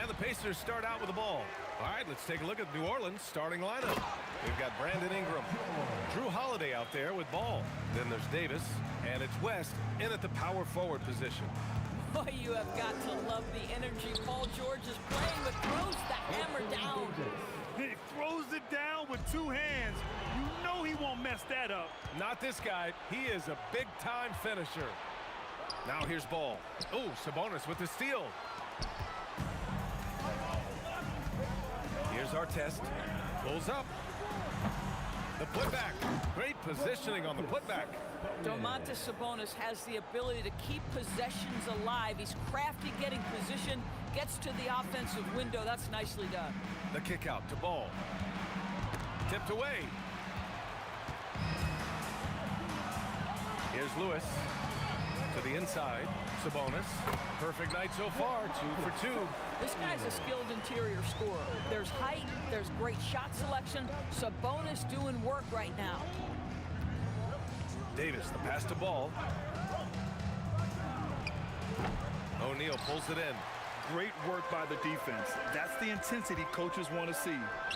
And the Pacers start out with the ball. All right, let's take a look at New Orleans' starting lineup. We've got Brandon Ingram, Drew Holiday out there with ball. Then there's Davis, and it's West in at the power forward position. Boy, you have got to love the energy Paul George is playing with. Throws the hammer down. He throws it down with two hands. You know he won't mess that up. Not this guy. He is a big-time finisher. Now here's ball. Oh, Sabonis with the steal. Here's Artest. Pulls up. The putback. Great positioning on the putback. Domantas Sabonis has the ability to keep possessions alive. He's crafty getting position, gets to the offensive window. That's nicely done. The kick out to Ball. Tipped away. Here's Lewis to the inside. Sabonis. Perfect night so far. 2 for 2. This guy's a skilled interior scorer. There's height. There's great shot selection. Sabonis doing work right now. Davis, the pass to Ball. O'Neal pulls it in. Great work by the defense. That's the intensity coaches want to see.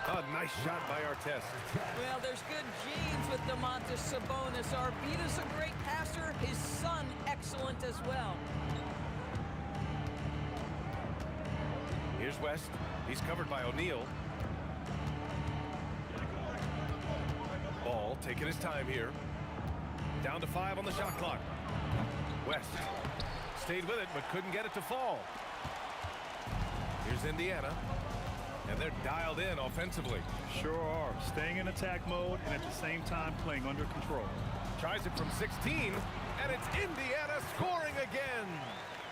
A nice shot by Artest. Well, there's good genes with Domantas Sabonis. Arvida's a great passer. His son, excellent as well. Here's West. He's covered by O'Neal. Ball taking his time here. Down to 5 on the shot clock. West stayed with it, but couldn't get it to fall. Here's Indiana. And they're dialed in offensively. Sure are. Staying in attack mode and at the same time playing under control. Tries it from 16, and it's Indiana scoring again.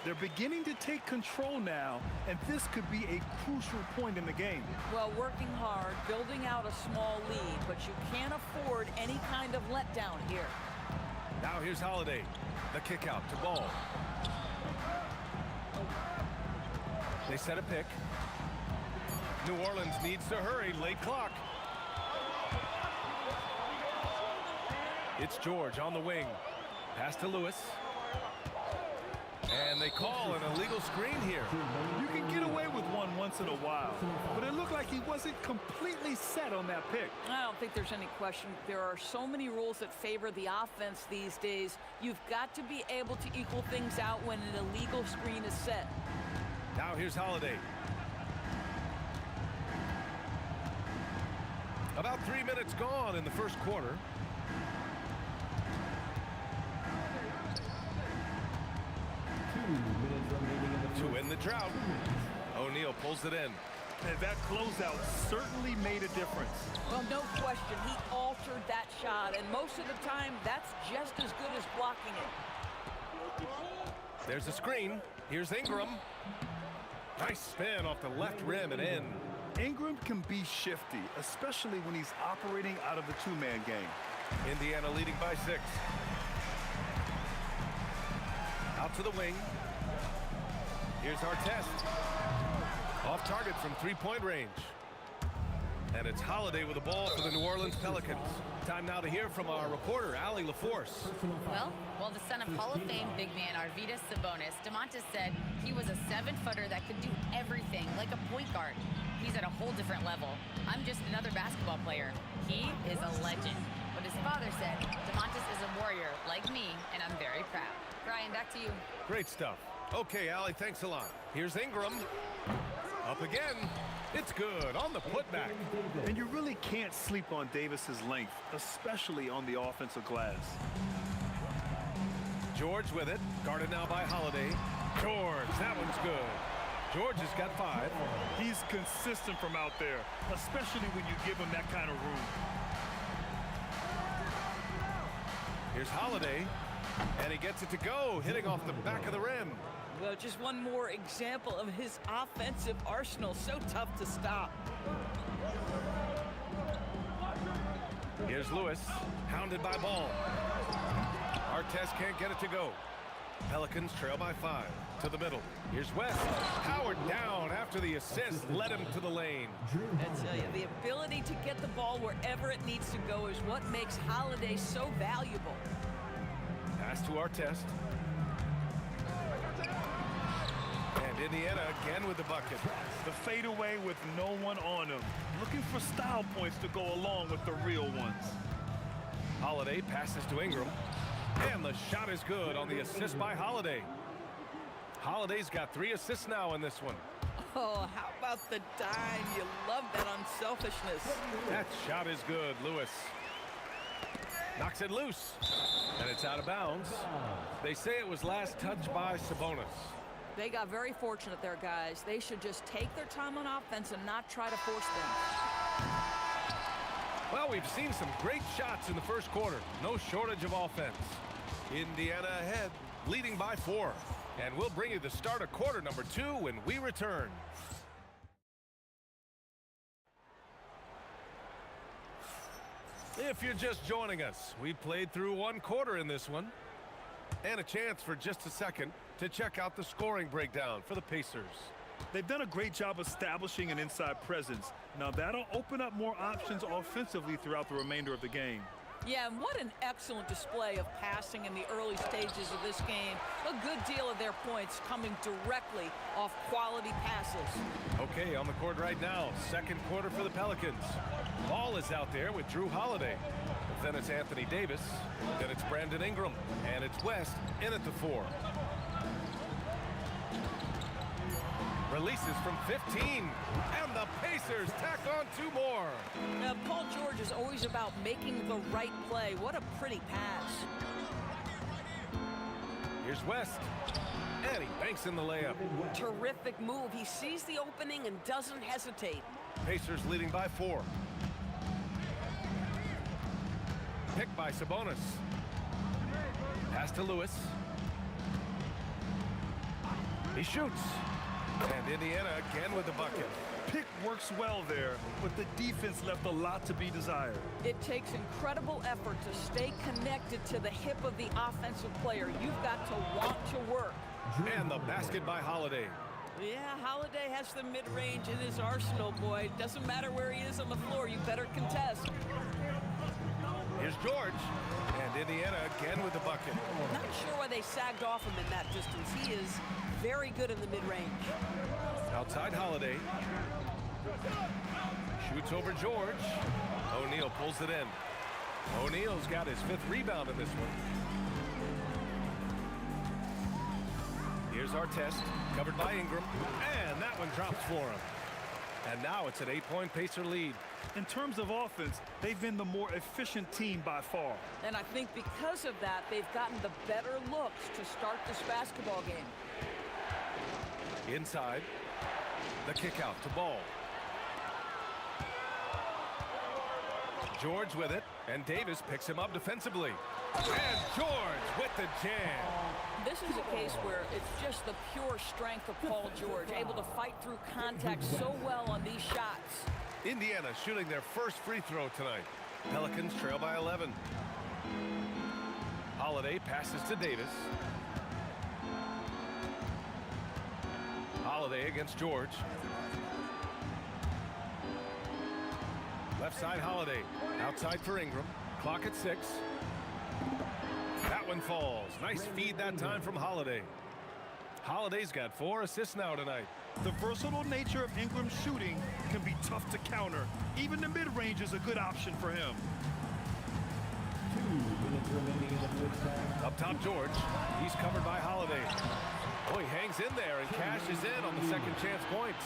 They're beginning to take control now, and this could be a crucial point in the game. Well, working hard, building out a small lead, but you can't afford any kind of letdown here. Now here's Holiday. The kick out to Ball. They set a pick. New Orleans needs to hurry. Late clock. It's George on the wing. Pass to Lewis. And they call an illegal screen here. You can get away with one once in a while, but it looked like he wasn't completely set on that pick. I don't think there's any question. There are so many rules that favor the offense these days. You've got to be able to equal things out when an illegal screen is set. Now here's Holiday. About 3 minutes gone in the first quarter. To win the drought. O'Neal pulls it in. And that closeout certainly made a difference. Well, no question. He altered that shot, and most of the time, that's just as good as blocking it. There's a screen. Here's Ingram. Nice spin off the left rim and in. Ingram can be shifty, especially when he's operating out of the two-man game. Indiana leading by 6. Out to the wing. Here's our test. Off target from three-point range. And it's Holiday with the ball for the New Orleans Pelicans. Time now to hear from our reporter, Allie LaForce. Well, while the son of Hall of Fame big man Arvydas Sabonis, DeMontis said he was a 7-footer that could do everything like a point guard. He's at a whole different level. I'm just another basketball player. He is a legend. But his father said, DeMontis is a warrior like me, and I'm very proud. Brian, back to you. Great stuff. Okay, Allie, thanks a lot. Here's Ingram. Up again. It's good on the putback. And you really can't sleep on Davis's length, especially on the offensive glass. George with it. Guarded now by Holiday. George, that one's good. George has got 5. He's consistent from out there, especially when you give him that kind of room. Here's Holiday. And he gets it to go, hitting off the back of the rim. Well, just one more example of his offensive arsenal. So tough to stop. Here's Lewis, hounded by Ball. Artest can't get it to go. Pelicans trail by 5 to the middle. Here's West, powered down after the assist led him to the lane. I tell you, the ability to get the ball wherever it needs to go is what makes Holiday so valuable. Pass to Artest. And Indiana again with the bucket. The fadeaway with no one on him. Looking for style points to go along with the real ones. Holiday passes to Ingram. And the shot is good on the assist by Holiday. Holiday's got 3 assists now in this one. Oh, how about the dime? You love that unselfishness. That shot is good, Lewis. Knocks it loose. And it's out of bounds. They say it was last touched by Sabonis. They got very fortunate there, guys. They should just take their time on offense and not try to force things. Well, we've seen some great shots in the first quarter. No shortage of offense. Indiana ahead, leading by 4. And we'll bring you the start of quarter number 2 when we return. If you're just joining us, we played through 1 quarter in this one. And a chance for just a second to check out the scoring breakdown for the Pacers. They've done a great job establishing an inside presence. Now that'll open up more options offensively throughout the remainder of the game. Yeah, and what an excellent display of passing in the early stages of this game. A good deal of their points coming directly off quality passes. Okay, on the court right now, second quarter for the Pelicans. Ball is out there with Drew Holiday. Then it's Anthony Davis. Then it's Brandon Ingram. And it's West in at the 4. Releases from 15. And the Pacers tack on 2 more. Now, Paul George is always about making the right play. What a pretty pass. Here's West. And he banks in the layup. Terrific move. He sees the opening and doesn't hesitate. Pacers leading by 4. Pick by Sabonis. Pass to Lewis. He shoots. And Indiana again with the bucket. Pick works well there, but the defense left a lot to be desired. It takes incredible effort to stay connected to the hip of the offensive player. You've got to want to work. And the basket by Holiday. Yeah, Holiday has the mid-range in his arsenal, boy. Doesn't matter where he is on the floor, you better contest. Here's George. And Indiana again with the bucket. Not sure why they sagged off him in that distance. He is very good in the mid-range. Outside Holiday. Shoots over George. O'Neal pulls it in. O'Neal's got his 5th rebound in this one. Here's Artest, covered by Ingram. And that one drops for him. And now it's an 8-point Pacer lead. In terms of offense, they've been the more efficient team by far. And I think because of that, they've gotten the better looks to start this basketball game. Inside, the kick out to Ball. George with it, and Davis picks him up defensively. And George with the jam. this is a case where it's just the pure strength of Paul George, able to fight through contact so well on these shots. Indiana shooting their first free throw tonight. Pelicans trail by 11. Holiday passes to Davis. Holiday against George. Left side Holiday. Outside for Ingram. Clock at 6. That one falls. Nice feed that time from Holiday. Holiday's got 4 assists now tonight. The versatile nature of Ingram's shooting can be tough to counter. Even the mid-range is a good option for him. Up top, George. He's covered by Holiday. Oh, he hangs in there and cashes in on the second chance points.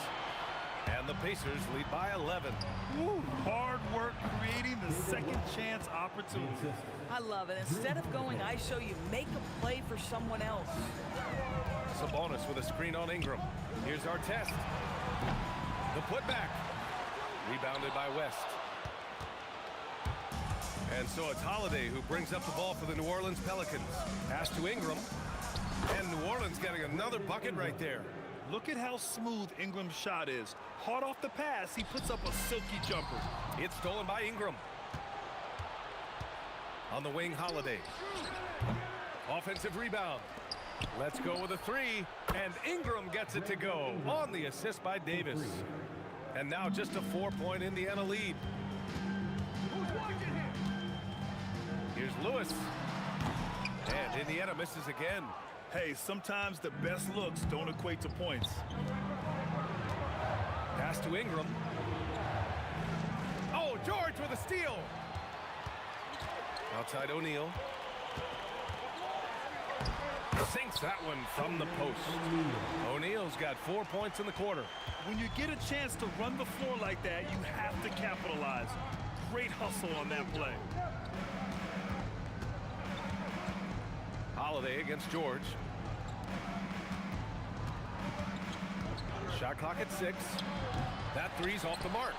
And the Pacers lead by 11. Woo, hard work creating the second chance opportunity. I love it. Instead of going ISO, you make a play for someone else. Sabonis with a screen on Ingram. Here's our test. The putback. Rebounded by West. And so it's Holiday who brings up the ball for the New Orleans Pelicans. Pass to Ingram. And New Orleans getting another bucket right there. Look at how smooth Ingram's shot is. Hard off the pass, he puts up a silky jumper. It's stolen by Ingram. On the wing, Holiday. Offensive rebound. Let's go with a 3. And Ingram gets it to go on the assist by Davis. And now just a 4-point Indiana lead. Here's Lewis. And Indiana misses again. Hey, sometimes the best looks don't equate to points. Pass to Ingram. Oh, George with a steal. Outside O'Neal. Sinks that one from the post. O'Neal's got 4 points in the quarter. When you get a chance to run the floor like that, you have to capitalize. Great hustle on that play. Holiday against George. Shot clock at 6. That 3's off the mark.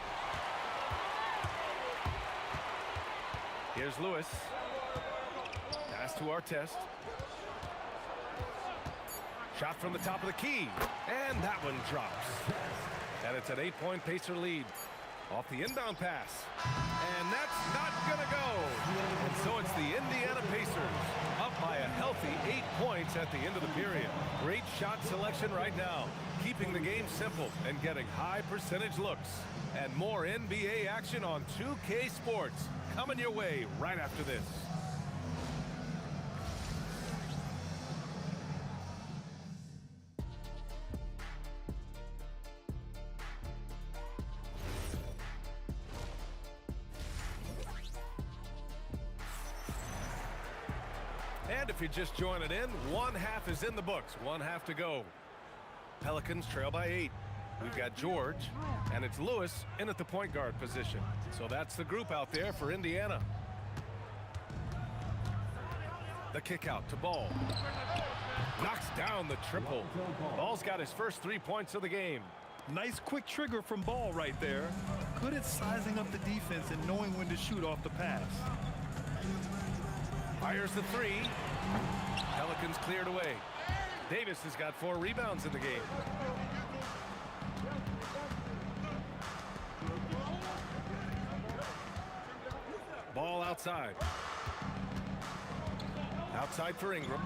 Here's Lewis. Pass to Artest. Shot from the top of the key. And that one drops. And it's an 8-point Pacer lead. Off the inbound pass. And that's not gonna go. And so it's the Indiana Pacers up by a healthy 8 points at the end of the period. Great shot selection right now, keeping the game simple and getting high percentage looks. And more NBA action on 2K Sports coming your way right after this. And if you're just joining in, 1/2 is in the books. 1/2 to go. Pelicans trail by 8. We've got George, and it's Lewis in at the point guard position. So that's the group out there for Indiana. The kick out to Ball. Knocks down the triple. Ball's got his first 3 points of the game. Nice quick trigger from Ball right there. Good at sizing up the defense and knowing when to shoot off the pass. Fires the 3. Pelicans cleared away. Davis has got 4 rebounds in the game. Ball outside. Outside for Ingram.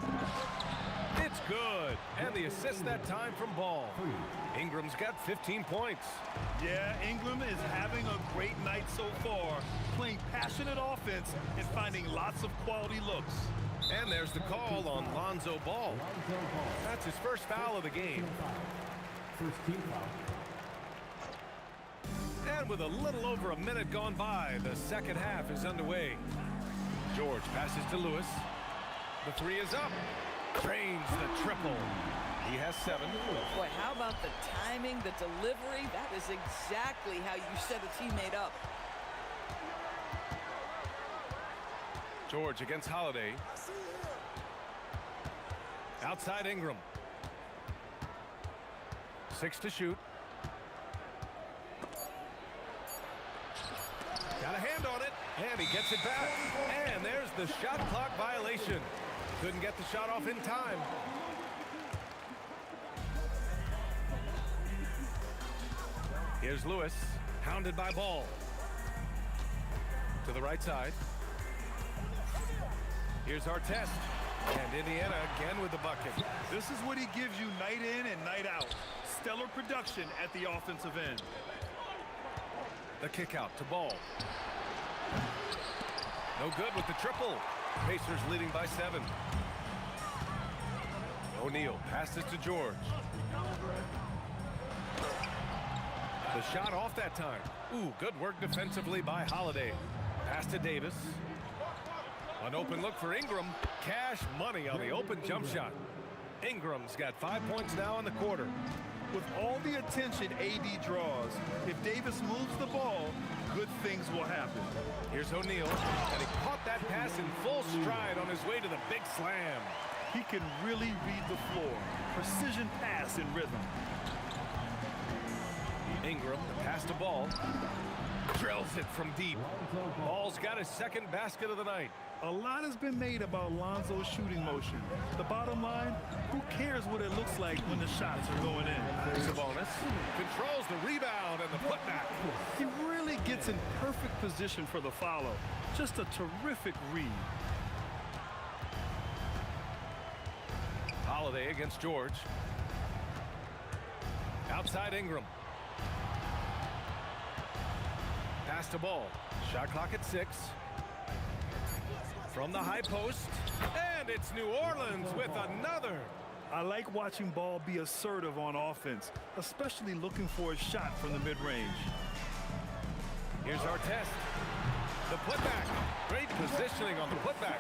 It's good. And the assist that time from Ball. Ingram's got 15 points. Yeah, Ingram is having a great night so far, playing passionate offense and finding lots of quality looks. And there's the call on Lonzo Ball. That's his first foul of the game. First team foul. And with a little over a minute gone by, the second half is underway. George passes to Lewis. The 3 is up. Drains the triple. He has 7. Boy, how about the timing, the delivery? That is exactly how you set a teammate up. George against Holiday. Outside Ingram. 6 to shoot. Got a hand on it, and he gets it back. And there's the shot clock violation. Couldn't get the shot off in time. Here's Lewis, hounded by Ball. To the right side. Here's Artest. And Indiana again with the bucket. This is what he gives you night in and night out. Stellar production at the offensive end. The kick out to Ball. No good with the triple. Pacers leading by 7. O'Neal passes to George. The shot off that time. Ooh, good work defensively by Holiday. Pass to Davis. An open look for Ingram. Cash money on the open jump shot. Ingram's got 5 points now in the quarter. With all the attention AD draws, if Davis moves the ball, good things will happen. Here's O'Neal, and he caught that pass in full stride on his way to the big slam. He can really read the floor. Precision pass in rhythm. Ingram, the pass to Ball. Drills it from deep. Ball's got his second basket of the night. A lot has been made about Lonzo's shooting motion. The bottom line, who cares what it looks like when the shots are going in? Sabonis controls the rebound and the putback. He really gets in perfect position for the follow. Just a terrific read. Holiday against George. Outside Ingram. Pass to Ball. Shot clock at 6. From the high post. And it's New Orleans with another. I like watching Ball be assertive on offense, especially looking for a shot from the mid-range. Here's Artest. The putback. Great positioning on the putback.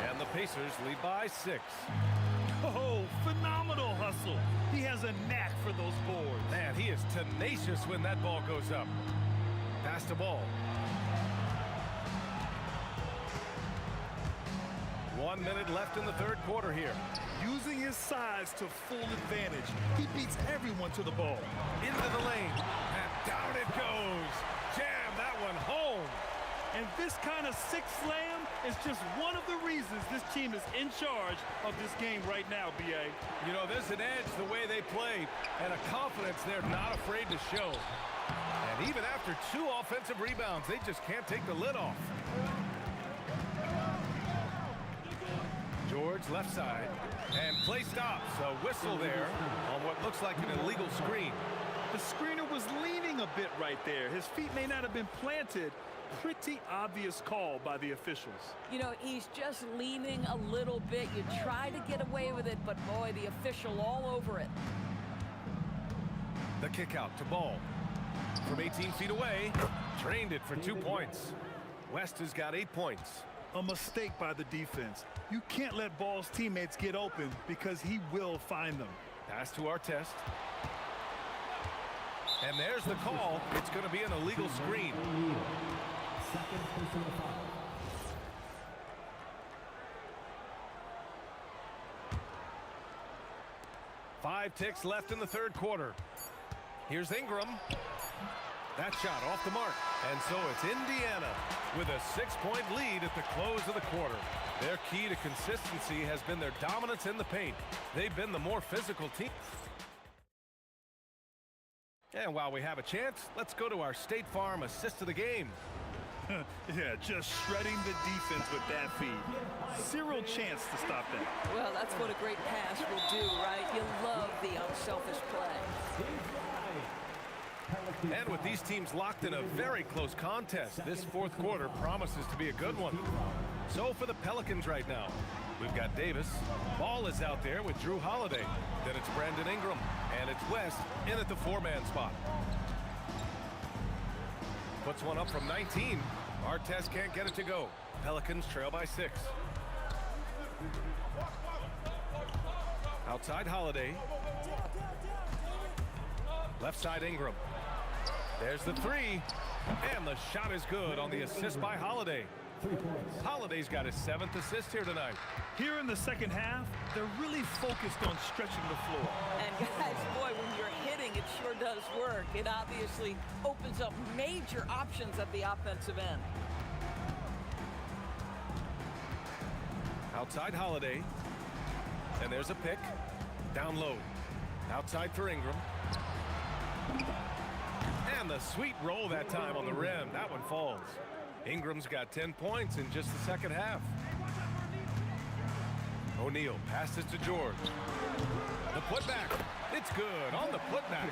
And the Pacers lead by 6. Oh, phenomenal hustle. He has a knack for those boards. Man, he is tenacious when that ball goes up. Pass to Ball. 1 minute left in the third quarter here. Using his size to full advantage, he beats everyone to the ball. Into the lane, and down it goes. Jam that one home. And this kind of six slam is just one of the reasons this team is in charge of this game right now, B.A. You know, there's an edge the way they play, and a confidence they're not afraid to show. And even after 2 offensive rebounds, they just can't take the lid off. George left side, and play stops. A whistle there on what looks like an illegal screen. The screener was leaning a bit right there. His feet may not have been planted. Pretty obvious call by the officials. You know, he's just leaning a little bit. You try to get away with it, but boy, the official all over it. The kick out to Ball. From 18 feet away, trained it for 2 points. West has got 8 points. A mistake by the defense. You can't let Ball's teammates get open because he will find them. Pass to Artest. And there's the call. It's going to be an illegal screen. Second personal foul. Five ticks left in the third quarter. Here's Ingram. That shot off the mark. And so it's Indiana with a 6-point lead at the close of the quarter. Their key to consistency has been their dominance in the paint. They've been the more physical team. And while we have a chance, let's go to our State Farm assist of the game. Yeah, just shredding the defense with that feed. Zero chance to stop that. Well, that's what a great pass will do, right? You love the unselfish play. And with these teams locked in a very close contest, this fourth quarter promises to be a good one. So for the Pelicans right now, we've got Davis. Ball is out there with Drew Holiday. Then it's Brandon Ingram. And it's West in at the 4-man spot. Puts one up from 19. Artest can't get it to go. Pelicans trail by 6. Outside Holiday. Left side Ingram. There's the 3. And the shot is good on the assist by Holiday. 3 points. Holiday's got his 7th assist here tonight. Here in the second half, they're really focused on stretching the floor. And guys, boy, when you're hitting, it sure does work. It obviously opens up major options at the offensive end. Outside Holiday. And there's a pick. Down low. Outside for Ingram. And the sweet roll that time on the rim. That one falls. Ingram's got 10 points in just the second half. O'Neal passes to George. The putback. It's good on the putback.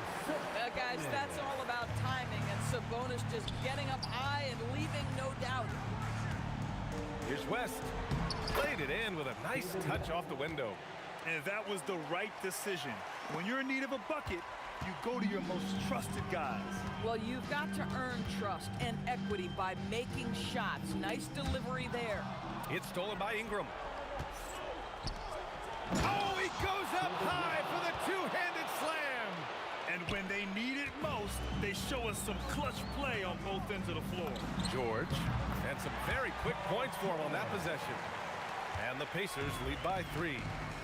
Guys, that's all about timing, and Sabonis just getting up high and leaving no doubt. Here's West. Played it in with a nice touch off the window. And that was the right decision. When you're in need of a bucket, you go to your most trusted guys. Well, you've got to earn trust and equity by making shots. Nice delivery there. It's stolen by Ingram. Oh, he goes up high for the two-handed slam. And when they need it most, they show us some clutch play on both ends of the floor. George, and some very quick points for him on that possession. And the Pacers lead by 3.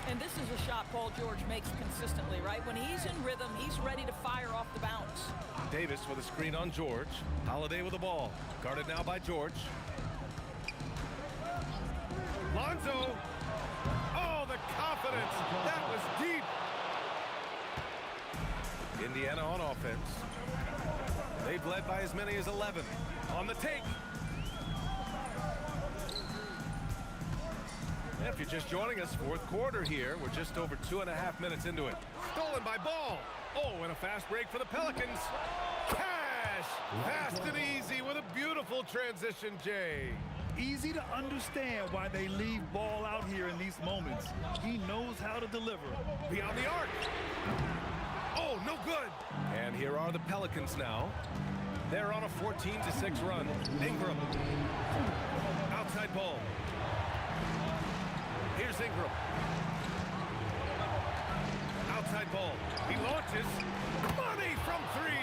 And this is a shot Paul George makes consistently, right? When he's in rhythm, he's ready to fire off the bounce. Davis with a screen on George. Holiday with the ball. Guarded now by George. Lonzo. Oh, the confidence. That was deep. Indiana on offense. They've led by as many as 11. On the take. If you're just joining us, fourth quarter here. We're just over 2.5 minutes into it. Stolen by Ball. Oh, and a fast break for the Pelicans. Cash! Fast and easy with a beautiful transition, Jay. Easy to understand why they leave Ball out here in these moments. He knows how to deliver. Beyond the arc. Oh, no good. And here are the Pelicans now. They're on a 14-6 run. Ingram. Outside Ball. Here's Ingram. Outside Ball. He launches. Money from 3.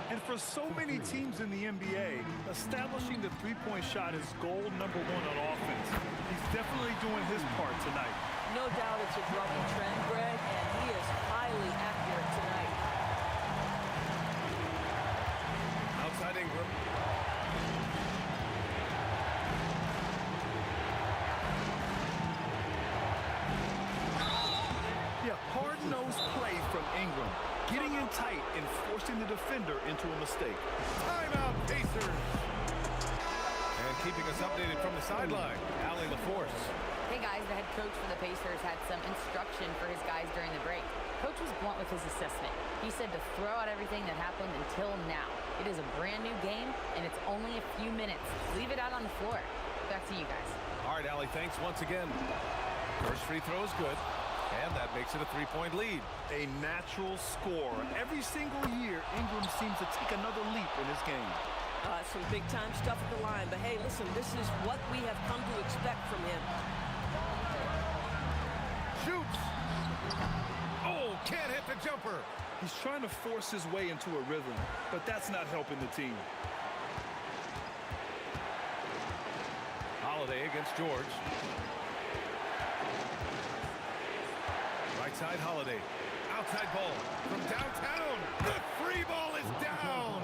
And for so many teams in the NBA, establishing the three-point shot is goal number 1 on offense. He's definitely doing his part tonight. No doubt it's a growing trend, Greg, and he is highly accurate tonight. Outside Ingram. Yeah, hard-nosed play from Ingram. Getting in tight and forcing the defender into a mistake. Timeout, Pacers. And keeping us updated from the sideline, Allie LaForce. Hey guys, the head coach for the Pacers had some instruction for his guys during the break. Coach was blunt with his assessment. He said to throw out everything that happened until now. It is a brand new game, and it's only a few minutes. Leave it out on the floor. Back to you guys. All right, Allie, thanks once again. First free throw is good, and that makes it a 3-point lead. A natural scorer. Every single year, Ingram seems to take another leap in his game. Some big-time stuff at the line. But, hey, listen, this is what we have come to expect from him. Shoots. Oh, can't hit the jumper. He's trying to force his way into a rhythm, but that's not helping the team. Holiday against George. Right side Holiday. Outside ball from downtown. The free ball is down.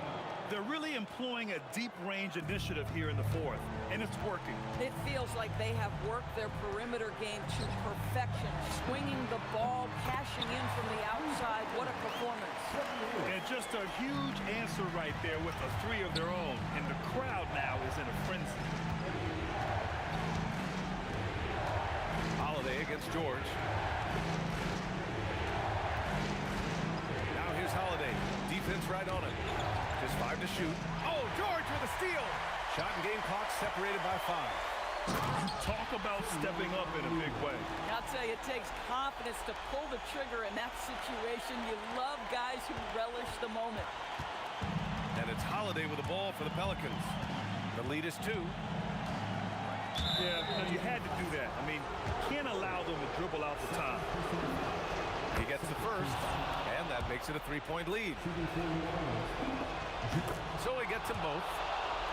They're really employing a deep-range initiative here in the fourth, and it's working. It feels like they have worked their perimeter game to perfection, swinging the ball, cashing in from the outside. What a performance. And just a huge answer right there with a 3 of their own, and the crowd now is in a frenzy. Holiday against George. Now here's Holiday. Defense right on it. Just 5 to shoot. Oh, George with a steal. Shot and game clock separated by 5. Talk about stepping up in a big way. I'll tell you, it takes confidence to pull the trigger in that situation. You love guys who relish the moment. And it's Holiday with the ball for the Pelicans. The lead is 2. Yeah, you had to do that. I mean, can't allow them to dribble out the top. He gets the first, and that makes it a 3-point lead. So he gets them both,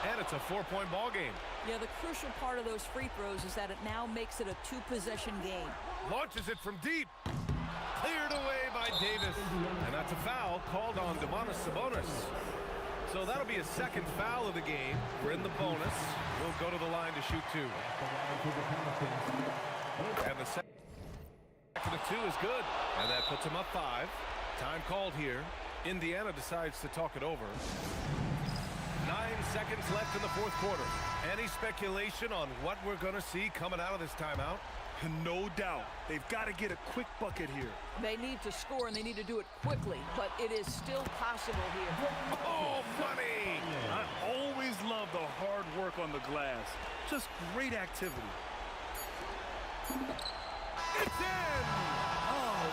and it's a 4-point ball game. Yeah, the crucial part of those free throws is that it now makes it a 2-possession game. Launches it from deep. Cleared away by Davis. And that's a foul called on Sabonis. So that'll be a second foul of the game. We're in the bonus. We'll go to the line to shoot 2. And the second of 2 is good. And that puts them up 5. Time called here. Indiana decides to talk it over. 9 seconds left in the fourth quarter. Any speculation on what we're going to see coming out of this timeout? No doubt. They've got to get a quick bucket here. They need to score, and they need to do it quickly, but it is still possible here. Oh, money! I always love the hard work on the glass. Just great activity. It's in! Oh.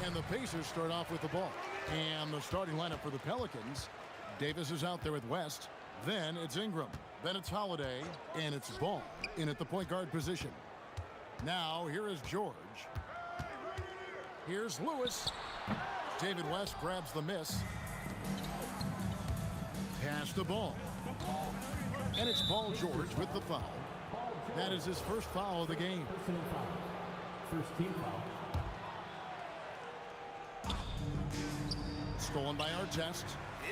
And the Pacers start off with the ball. And the starting lineup for the Pelicans. Davis is out there with West. Then it's Ingram. Then it's Holiday. And it's Ball in at the point guard position. Now here is George. Here's Lewis. David West grabs the miss. Pass the ball. And it's Paul George with the foul. That is his first foul of the game. Personal foul. First team foul. Stolen by Artest.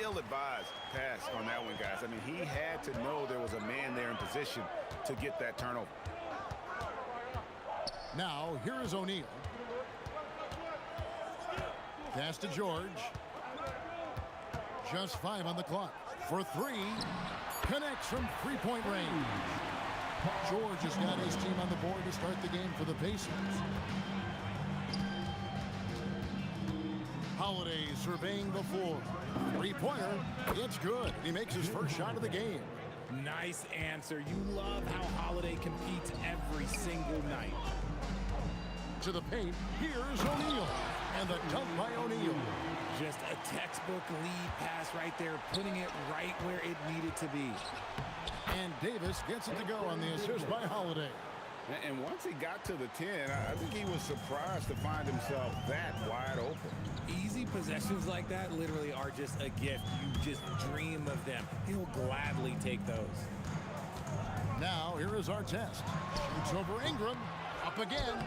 Ill-advised pass on that one, guys. I mean, he had to know there was a man there in position to get that turnover. Now, here is O'Neal. Pass to George. Just 5 on the clock. For 3. Connects from three-point range. George has got his team on the board to start the game for the Pacers. Holiday surveying the floor. Three-pointer. It's good. He makes his first shot of the game. Nice answer. You love how Holiday competes every single night. into the paint. Here's O'Neal. And the dunk by O'Neal. Just a textbook lead pass right there, putting it right where it needed to be. And Davis gets it to go on the assist by Holiday. And once he got to the 10, I think he was surprised to find himself that wide open. Easy possessions like that literally are just a gift. You just dream of them. He'll gladly take those. Now, here is our test. Shoots over Ingram. Up again.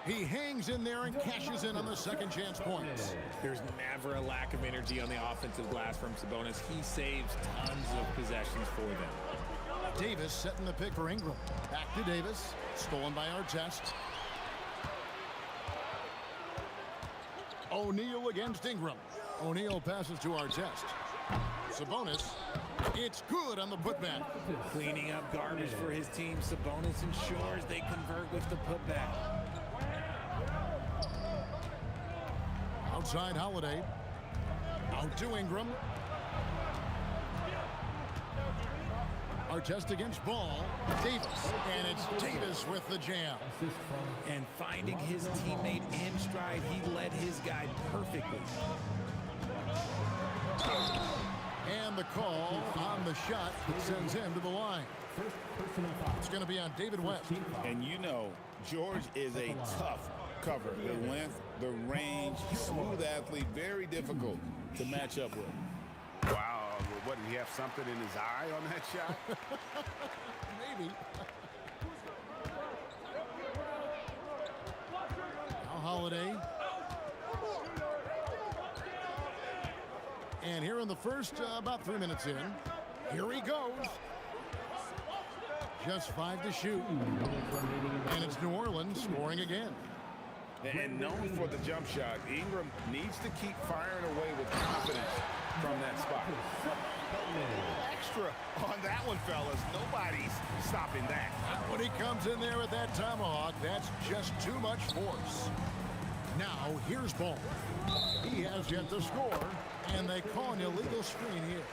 He hangs in there and cashes in on the second chance points. There's never a lack of energy on the offensive glass from Sabonis. He saves tons of possessions for them. Davis setting the pick for Ingram. Back to Davis. Stolen by Artest. O'Neal against Ingram. O'Neal passes to Artest. Sabonis. It's good on the putback. Cleaning up garbage for his team. Sabonis ensures they convert with the putback. Outside Holiday. Out to Ingram. Artest against Ball. Davis. And it's Davis with the jam. And finding his teammate in stride, he led his guy perfectly. And the call on the shot that sends him to the line. It's going to be on David West. And you know, George is a tough cover. The length, the range, smooth athlete, very difficult to match up with. Wow, what, did he have something in his eye on that shot? Maybe. Now Holiday. And here in the first, about 3 minutes in, here he goes. Just 5 to shoot. And it's New Orleans scoring again. And known for the jump shot, Ingram needs to keep firing away with confidence from that spot. Extra on that one, fellas. Nobody's stopping that. When he comes in there with that tomahawk, that's just too much force. Now, here's Ball. He has yet to score, and they call an illegal screen here.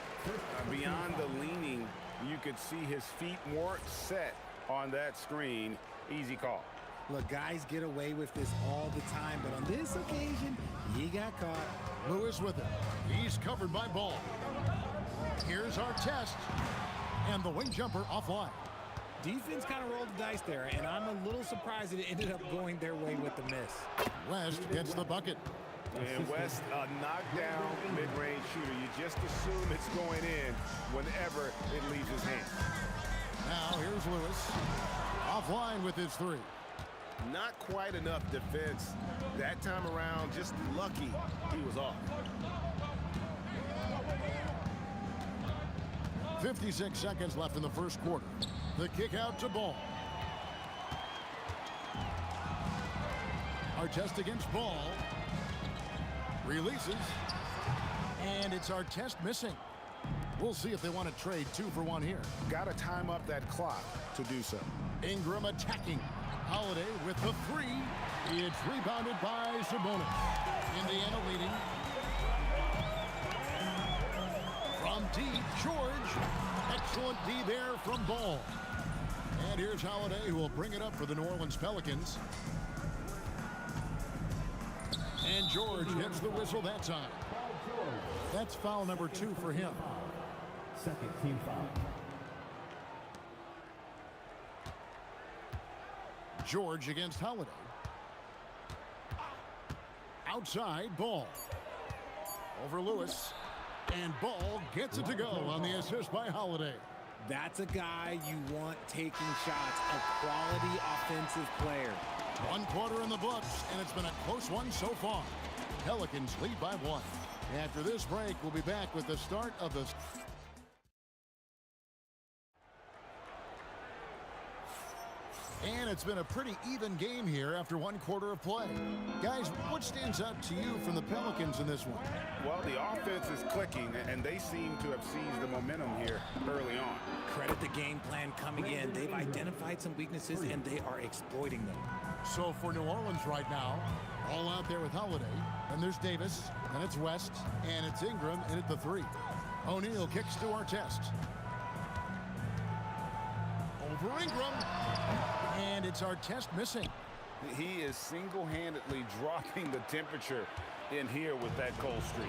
Beyond the leaning, you could see his feet more set on that screen. Easy call. Look, guys get away with this all the time, but on this occasion, he got caught. Lewis with it. He's covered by Ball. Here's our test. And the wing jumper offline. Defense kind of rolled the dice there, and I'm a little surprised that it ended up going their way with the miss. West gets the bucket. And West, a knockdown mid-range shooter. You just assume it's going in whenever it leaves his hand. Now here's Lewis. Offline with his 3. Not quite enough defense that time around. Just lucky he was off. 56 seconds left in the first quarter. The kick out to Ball. Artest against Ball. Releases. And it's Artest missing. We'll see if they want to trade 2 for 1 here. Got to time up that clock to do so. Ingram attacking. Holiday with the 3. It's rebounded by Sabonis. Indiana leading. From deep, George. Excellent D there from Ball. And here's Holiday, who will bring it up for the New Orleans Pelicans. And George gets the whistle that time. That's foul number 2 for him. Second team foul. George against Holiday. Outside, Ball. Over Lewis. And Ball gets it to go on the assist by Holiday. That's a guy you want taking shots, a quality offensive player. 1 quarter in the books, and it's been a close one so far. Pelicans lead by 1. After this break, we'll be back with the start of the... And it's been a pretty even game here after 1 quarter of play. Guys, what stands out to you from the Pelicans in this one? Well, the offense is clicking, and they seem to have seized the momentum here early on. Credit the game plan coming in. They've identified some weaknesses, and they are exploiting them. So for New Orleans right now, all out there with Holiday, and there's Davis, and it's West, and it's Ingram, and at the 3. O'Neal kicks to Artest. Over Ingram. And it's Artest missing. He is single-handedly dropping the temperature in here with that cold streak.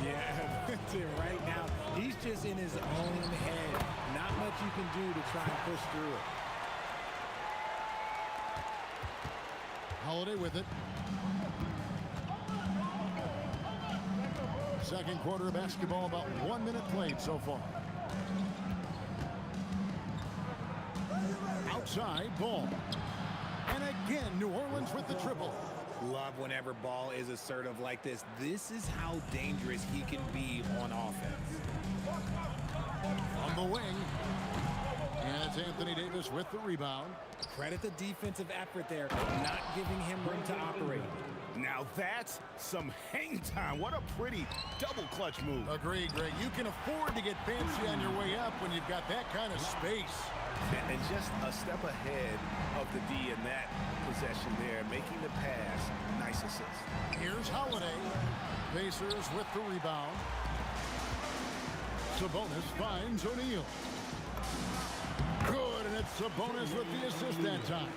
Yeah, that's it right now. He's just in his own head. Not much you can do to try and push through it. Holiday with it. Second quarter of basketball, about 1 minute played so far. Outside, ball. And again, New Orleans with the triple. Love whenever Ball is assertive like this. This is how dangerous he can be on offense. On the wing. And it's Anthony Davis with the rebound. Credit the defensive effort there, not giving him room to operate. Now that's some hang time. What a pretty double clutch move. Agreed, Greg. You can afford to get fancy on your way up when you've got that kind of space. And just a step ahead of the D in that possession there, making the pass. Nice assist. Here's Holiday. Pacers with the rebound. Sabonis finds O'Neal. Good, and it's Sabonis with the assist that time.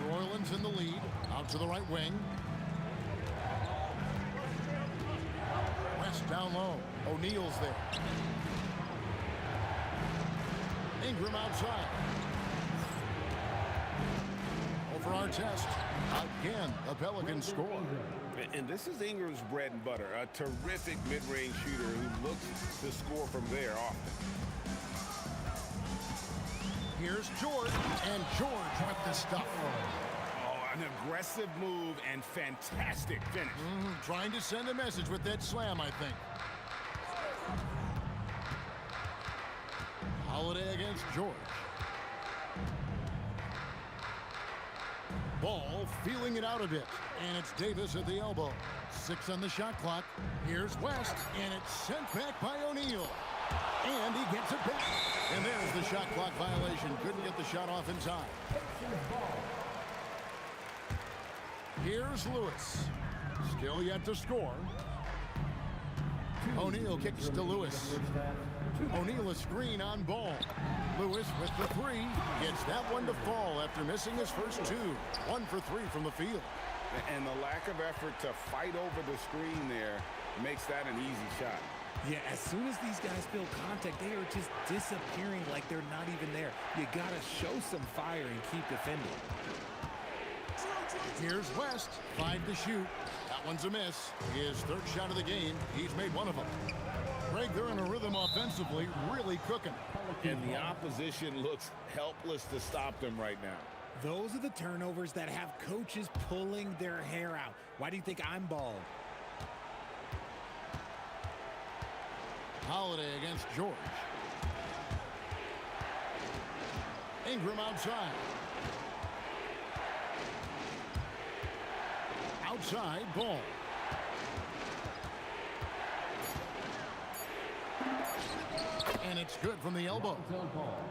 New Orleans in the lead. Out to the right wing. West down low. O'Neal's there. Ingram outside. Over our test. Again, the Pelicans score. And this is Ingram's bread and butter. A terrific mid-range shooter who looks to score from there often. Here's George, and George with the stuff. Oh, an aggressive move and fantastic finish. Trying to send a message with that slam, I think. Holiday against George. Ball feeling it out a bit, and it's Davis at the elbow. 6 on the shot clock. Here's West, and it's sent back by O'Neal. And he gets it back. And there's the shot clock violation. Couldn't get the shot off in time. Here's Lewis. Still yet to score. O'Neal kicks to Lewis. O'Neal a screen on Ball. Lewis with the three. Gets that one to fall after missing his first two. 1 for 3 from the field. And the lack of effort to fight over the screen there makes that an easy shot. Yeah, as soon as these guys feel contact, they are just disappearing like they're not even there. You got to show some fire and keep defending. Here's West. 5 to shoot. That one's a miss. His third shot of the game. He's made one of them. Greg, they're in a rhythm offensively, really cooking. And the opposition looks helpless to stop them right now. Those are the turnovers that have coaches pulling their hair out. Why do you think I'm bald? Holiday against George. Ingram outside. Outside, Ball. And it's good from the elbow.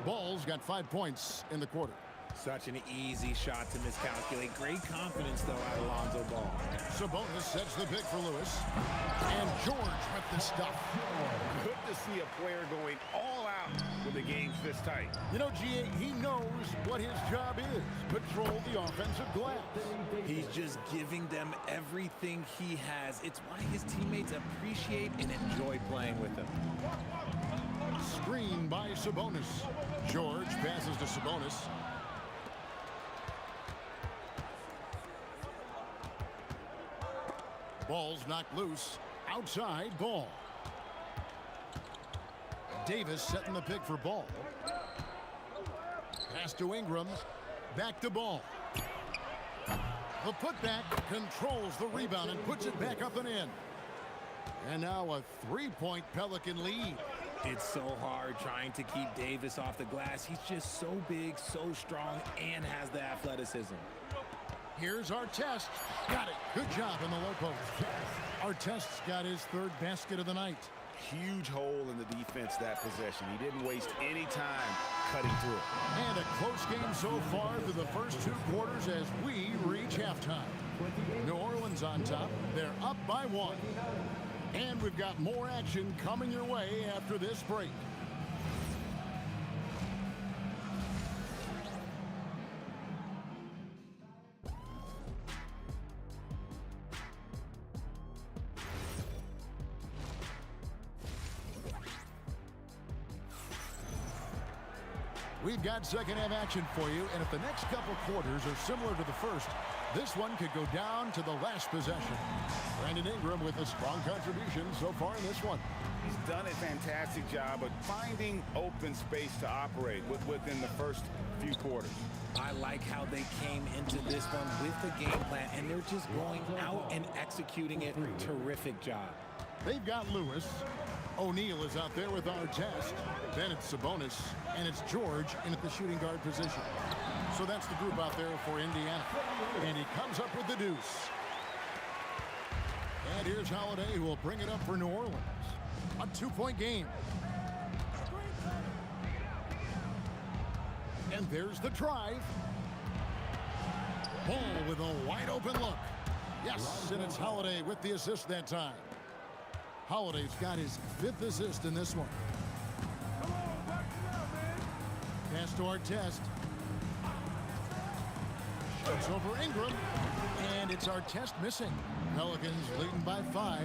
Ball's got 5 points in the quarter. Such an easy shot to miscalculate. Great confidence, though, out of Lonzo Ball. Sabonis sets the pick for Lewis. And George with the stuff. Good to see a player going all out when the game's this tight. You know, GA, he knows what his job is. Control the offensive glass. He's just giving them everything he has. It's why his teammates appreciate and enjoy playing with him. Screen by Sabonis. George passes to Sabonis. Ball's knocked loose. Outside, Ball. Davis setting the pick for Ball. Pass to Ingram. Back to Ball. The putback controls the rebound and puts it back up and in. And now a 3-point Pelican lead. It's so hard trying to keep Davis off the glass. He's just so big, so strong, and has the athleticism. Here's Artest. Got it. Good job in the low post. Artest's got his third basket of the night. Huge hole in the defense that possession. He didn't waste any time cutting through it. And a close game so far through the first 2 quarters as we reach halftime. New Orleans on top. They're up by 1. And we've got more action coming your way after this break. We've got second half action for you, and if the next couple quarters are similar to the first, this one could go down to the last possession. Brandon Ingram with a strong contribution so far in this one. He's done a fantastic job of finding open space to operate within the first few quarters. I like how they came into this one with the game plan, and they're just going out and executing it. Terrific job. They've got Lewis. O'Neal is out there with Artest. Then it's Sabonis, and it's George in at the shooting guard position. So that's the group out there for Indiana. And he comes up with the deuce. And here's Holiday, who will bring it up for New Orleans. A 2-point game. And there's the drive. Ball with a wide open look. Yes, and it's Holiday with the assist that time. Holiday's got his 5th assist in this one. Pass to Artest. Shoots over Ingram. And it's Artest missing. Pelicans leading by 5.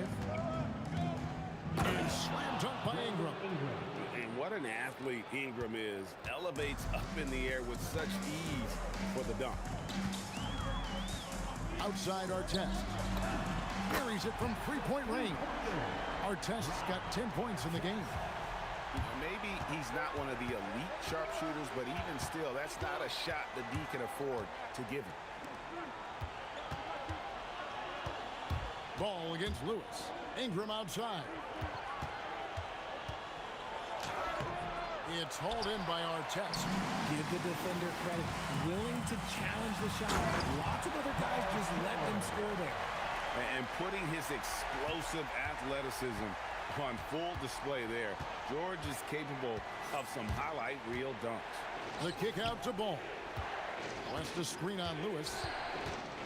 And slam dunk by Ingram. And what an athlete Ingram is. Elevates up in the air with such ease for the dunk. Outside Artest. Carries it from 3-point range. Artest's got 10 points in the game. Maybe he's not one of the elite sharpshooters, but even still, that's not a shot the D can afford to give him. Ball against Lewis. Ingram outside. It's hauled in by Artest. Give the defender credit. Willing to challenge the shot. Lots of other guys just let them score there. And putting his explosive athleticism on full display there. George is capable of some highlight reel dunks. The kick out to Ball. West to screen on Lewis.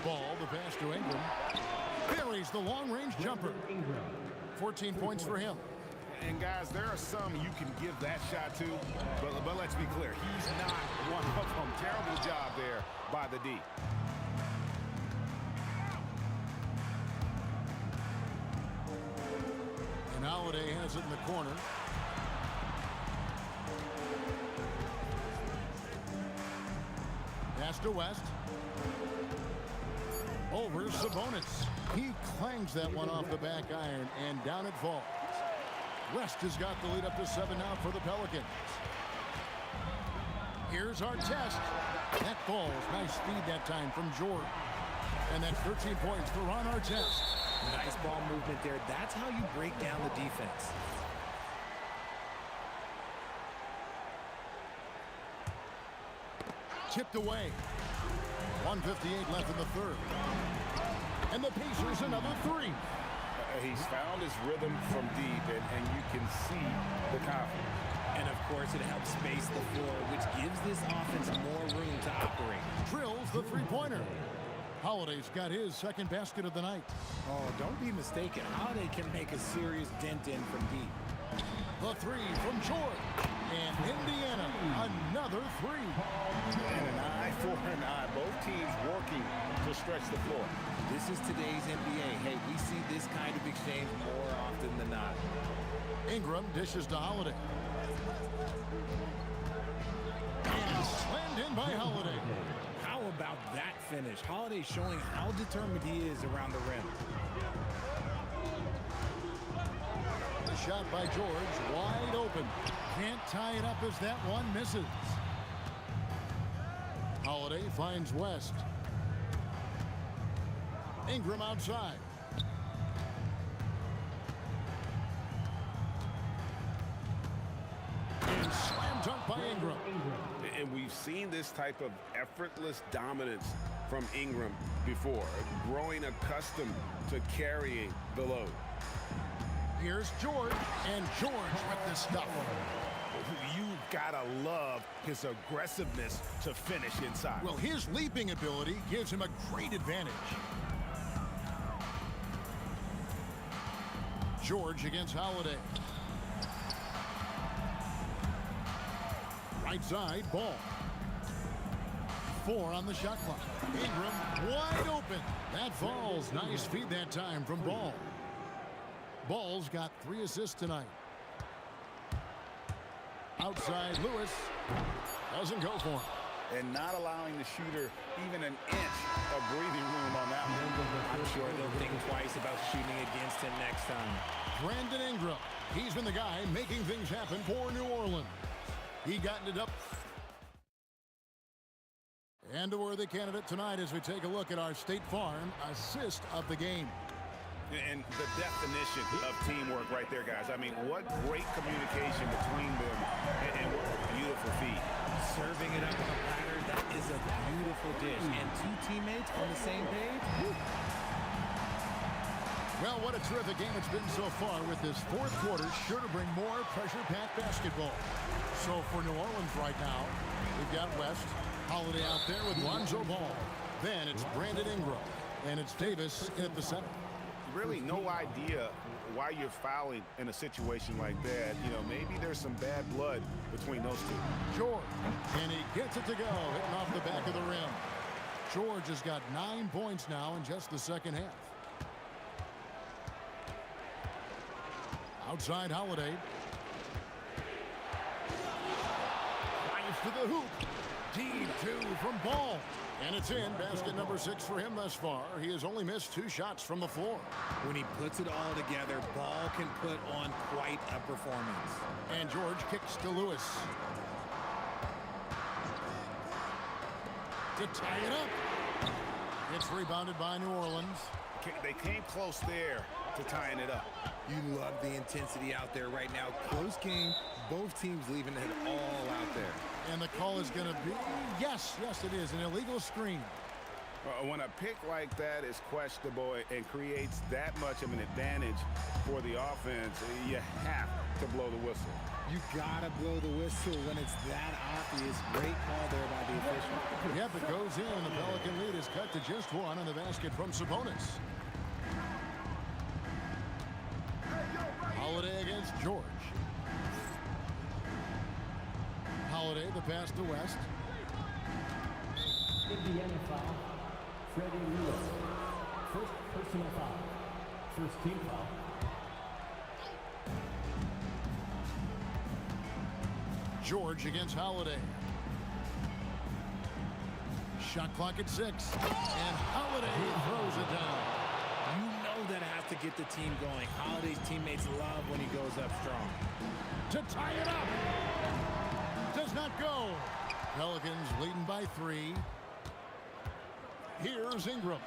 Ball, the pass to Ingram. Buries the long-range jumper. 14 points for him. And guys, there are some you can give that shot to, but let's be clear, he's not one of them. Terrible job there by the D. And Holiday has it in the corner. Pass to West. Over Sabonis. He clangs that one off the back iron, and down it falls. West has got the lead up to 7 now for the Pelicans. Here's Artest. That falls. Nice speed that time from George. And that's 13 points for Ron Artest. Nice ball movement there. That's how you break down the defense. Tipped away. 1:58 left in the third. And the Pacers another 3. He's found his rhythm from deep, and you can see the confidence. And, of course, it helps space the floor, which gives this offense more room to operate. Drills the three-pointer. Holiday's got his second basket of the night. Oh, don't be mistaken. Holiday can make a serious dent in from deep. The 3 from George. And Indiana, another 3. And an eye for an eye. Both teams working to stretch the floor. This is today's NBA. Hey, we see this kind of exchange more often than not. Ingram dishes to Holiday. And slammed in by Holiday. How about that finish? Holiday showing how determined he is around the rim. The shot by George, wide open. Can't tie it up as that one misses. Holiday finds West. Ingram outside. And slam dunk by Ingram. And we've seen this type of effortless dominance from Ingram before, growing accustomed to carrying the load. Here's George, and George with the stuff. You've got to love his aggressiveness to finish inside. Well, his leaping ability gives him a great advantage. George against Holiday. Right side, Ball. 4 on the shot clock. Ingram wide open. That falls. Nice feed that time from Ball. Ball's got 3 assists tonight. Outside Lewis. Doesn't go for him. And not allowing the shooter even an inch of breathing room on that one. I'm sure they'll think twice about shooting against him next time. Brandon Ingram. He's been the guy making things happen for New Orleans. He got it up. And a worthy candidate tonight as we take a look at our State Farm assist of the game. And the definition of teamwork right there, guys. I mean, what great communication between them, and what a beautiful feat. Serving it up on a platter, that is a beautiful dish. And two teammates on the same page. Woo. Well, what a terrific game it's been so far, with this fourth quarter sure to bring more pressure-packed basketball. So for New Orleans right now, we've got West, Holiday out there with Lonzo Ball. Then it's Brandon Ingram, and it's Davis at the center. Really no idea why you're fouling in a situation like that. You know, maybe there's some bad blood between those two. George, and he gets it to go, hitting off the back of the rim. George has got 9 points now in just the second half. Outside Holiday. Fires to the hoop. Deep two from Ball. And it's in. Basket number 6 for him thus far. He has only missed 2 shots from the floor. When he puts it all together, Ball can put on quite a performance. And George kicks to Lewis. To tie it up. It's rebounded by New Orleans. They came close there to tying it up. You love the intensity out there right now. Close game. Both teams leaving it all out there. And the call is going to be, yes, it is, an illegal screen. When a pick like that is questionable and creates that much of an advantage for the offense, you have to blow the whistle. You gotta blow the whistle when it's that obvious. Great call there by the official. Yep, it goes in. The Pelican lead is cut to just 1 on the basket from Sabonis. Holiday against George. Holiday, the pass to West. Indiana foul. Freddie Lewis. First personal foul. First team foul. George against Holiday. Shot clock at 6. And Holiday throws it down. You know that has to get the team going. Holiday's teammates love when he goes up strong. To tie it up. Does not go. Pelicans leading by 3. Here's Ingram.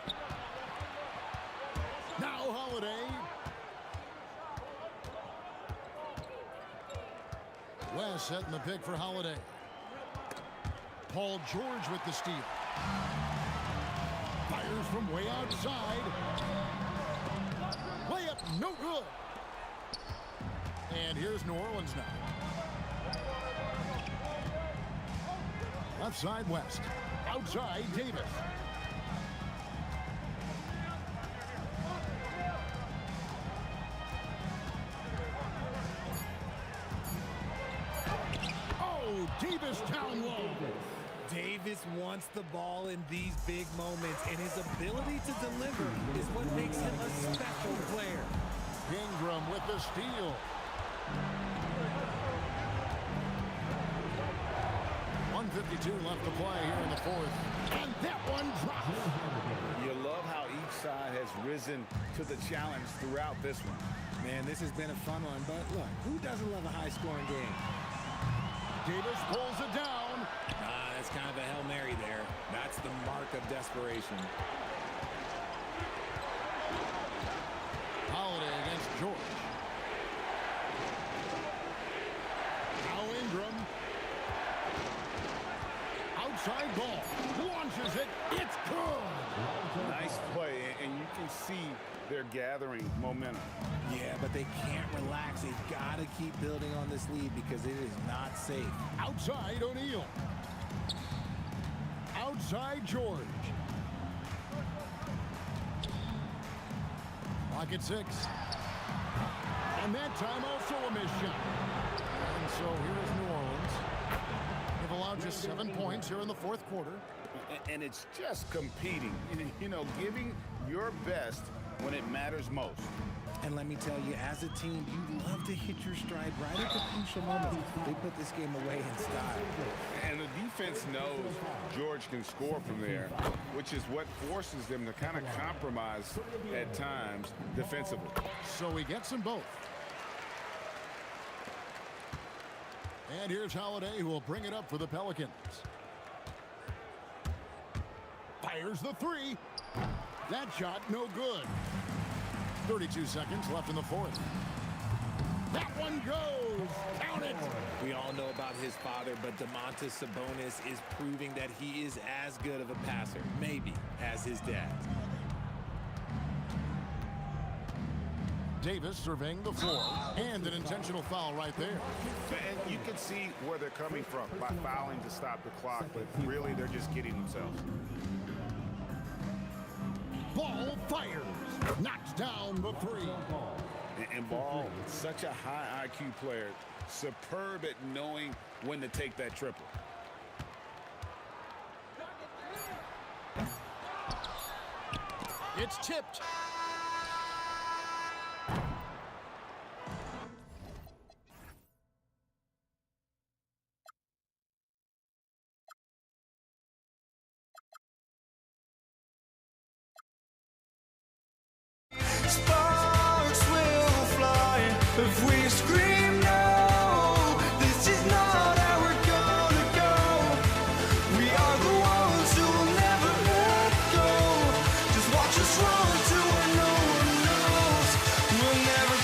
Now Holiday. West setting the pick for Holiday. Paul George with the steal. Fires from way outside. Layup, no good. And here's New Orleans now. Left side West. Outside Davis. Oh, Davis down low. Davis wants the ball in these big moments, and his ability to deliver is what makes him a special player. Ingram with the steal. .152 left to play here in the fourth. And that one drops. You love how each side has risen to the challenge throughout this one. Man, this has been a fun one, but look, who doesn't love a high-scoring game? Davis pulls it down. That's kind of a Hail Mary there. That's the mark of desperation. Holiday against George. Now Ingram. Outside ball. Launches it. It's good. Nice play, and you can see they're gathering momentum. Yeah, but they can't relax. They've got to keep building on this lead because it is not safe. Outside O'Neal. Outside George. Clock at 6. And that time also a missed shot. And so here's New Orleans. They've allowed just 7 points here in the fourth quarter. And it's just competing, you know, giving your best when it matters most. And let me tell you, as a team, you love to hit your stride right at the crucial moment. They put this game away in style. And the defense knows George can score from there, which is what forces them to kind of compromise at times defensively. So he gets them both. And here's Holiday, who will bring it up for the Pelicans. Fires the three. That shot, no good. 32 seconds left in the fourth. That one goes. Count it. We all know about his father, but Domantas Sabonis is proving that he is as good of a passer, maybe, as his dad. Davis surveying the floor, and an intentional foul right there. And you can see where they're coming from by fouling to stop the clock, but really they're just kidding themselves. Ball fires. Knocks down the three. And Ball, such a high IQ player, superb at knowing when to take that triple. It's tipped. Sparks will fly if we scream no. This is not how we're gonna go. We are the ones who will never let go. Just watch us run to where no one knows. We'll never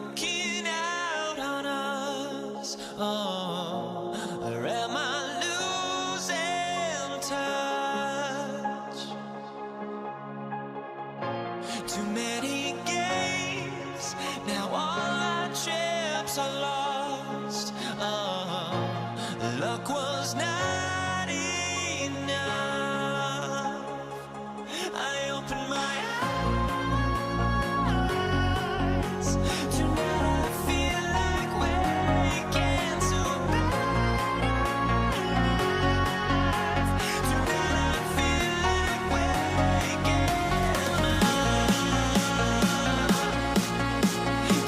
walking out on us? Oh, or am I losing touch? Too many games, now all our chips are lost. Oh, luck was not enough. I opened my eyes. Tonight I feel like waking to life. Tonight I feel like waking up.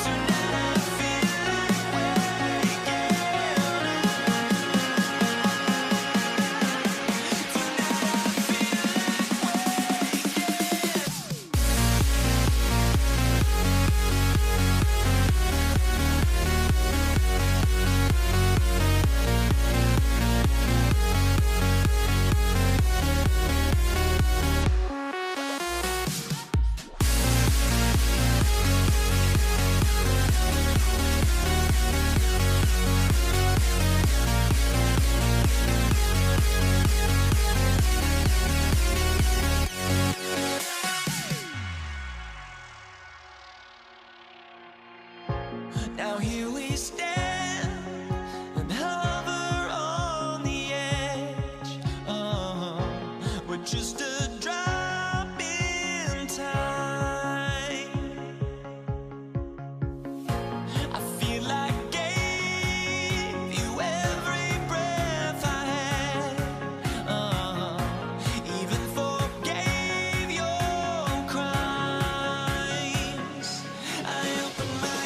Tonight I feel like waking Now here we stand and hover on the edge. We're just a drop in time. I feel like I gave you every breath I had. Even forgave your crimes. I opened my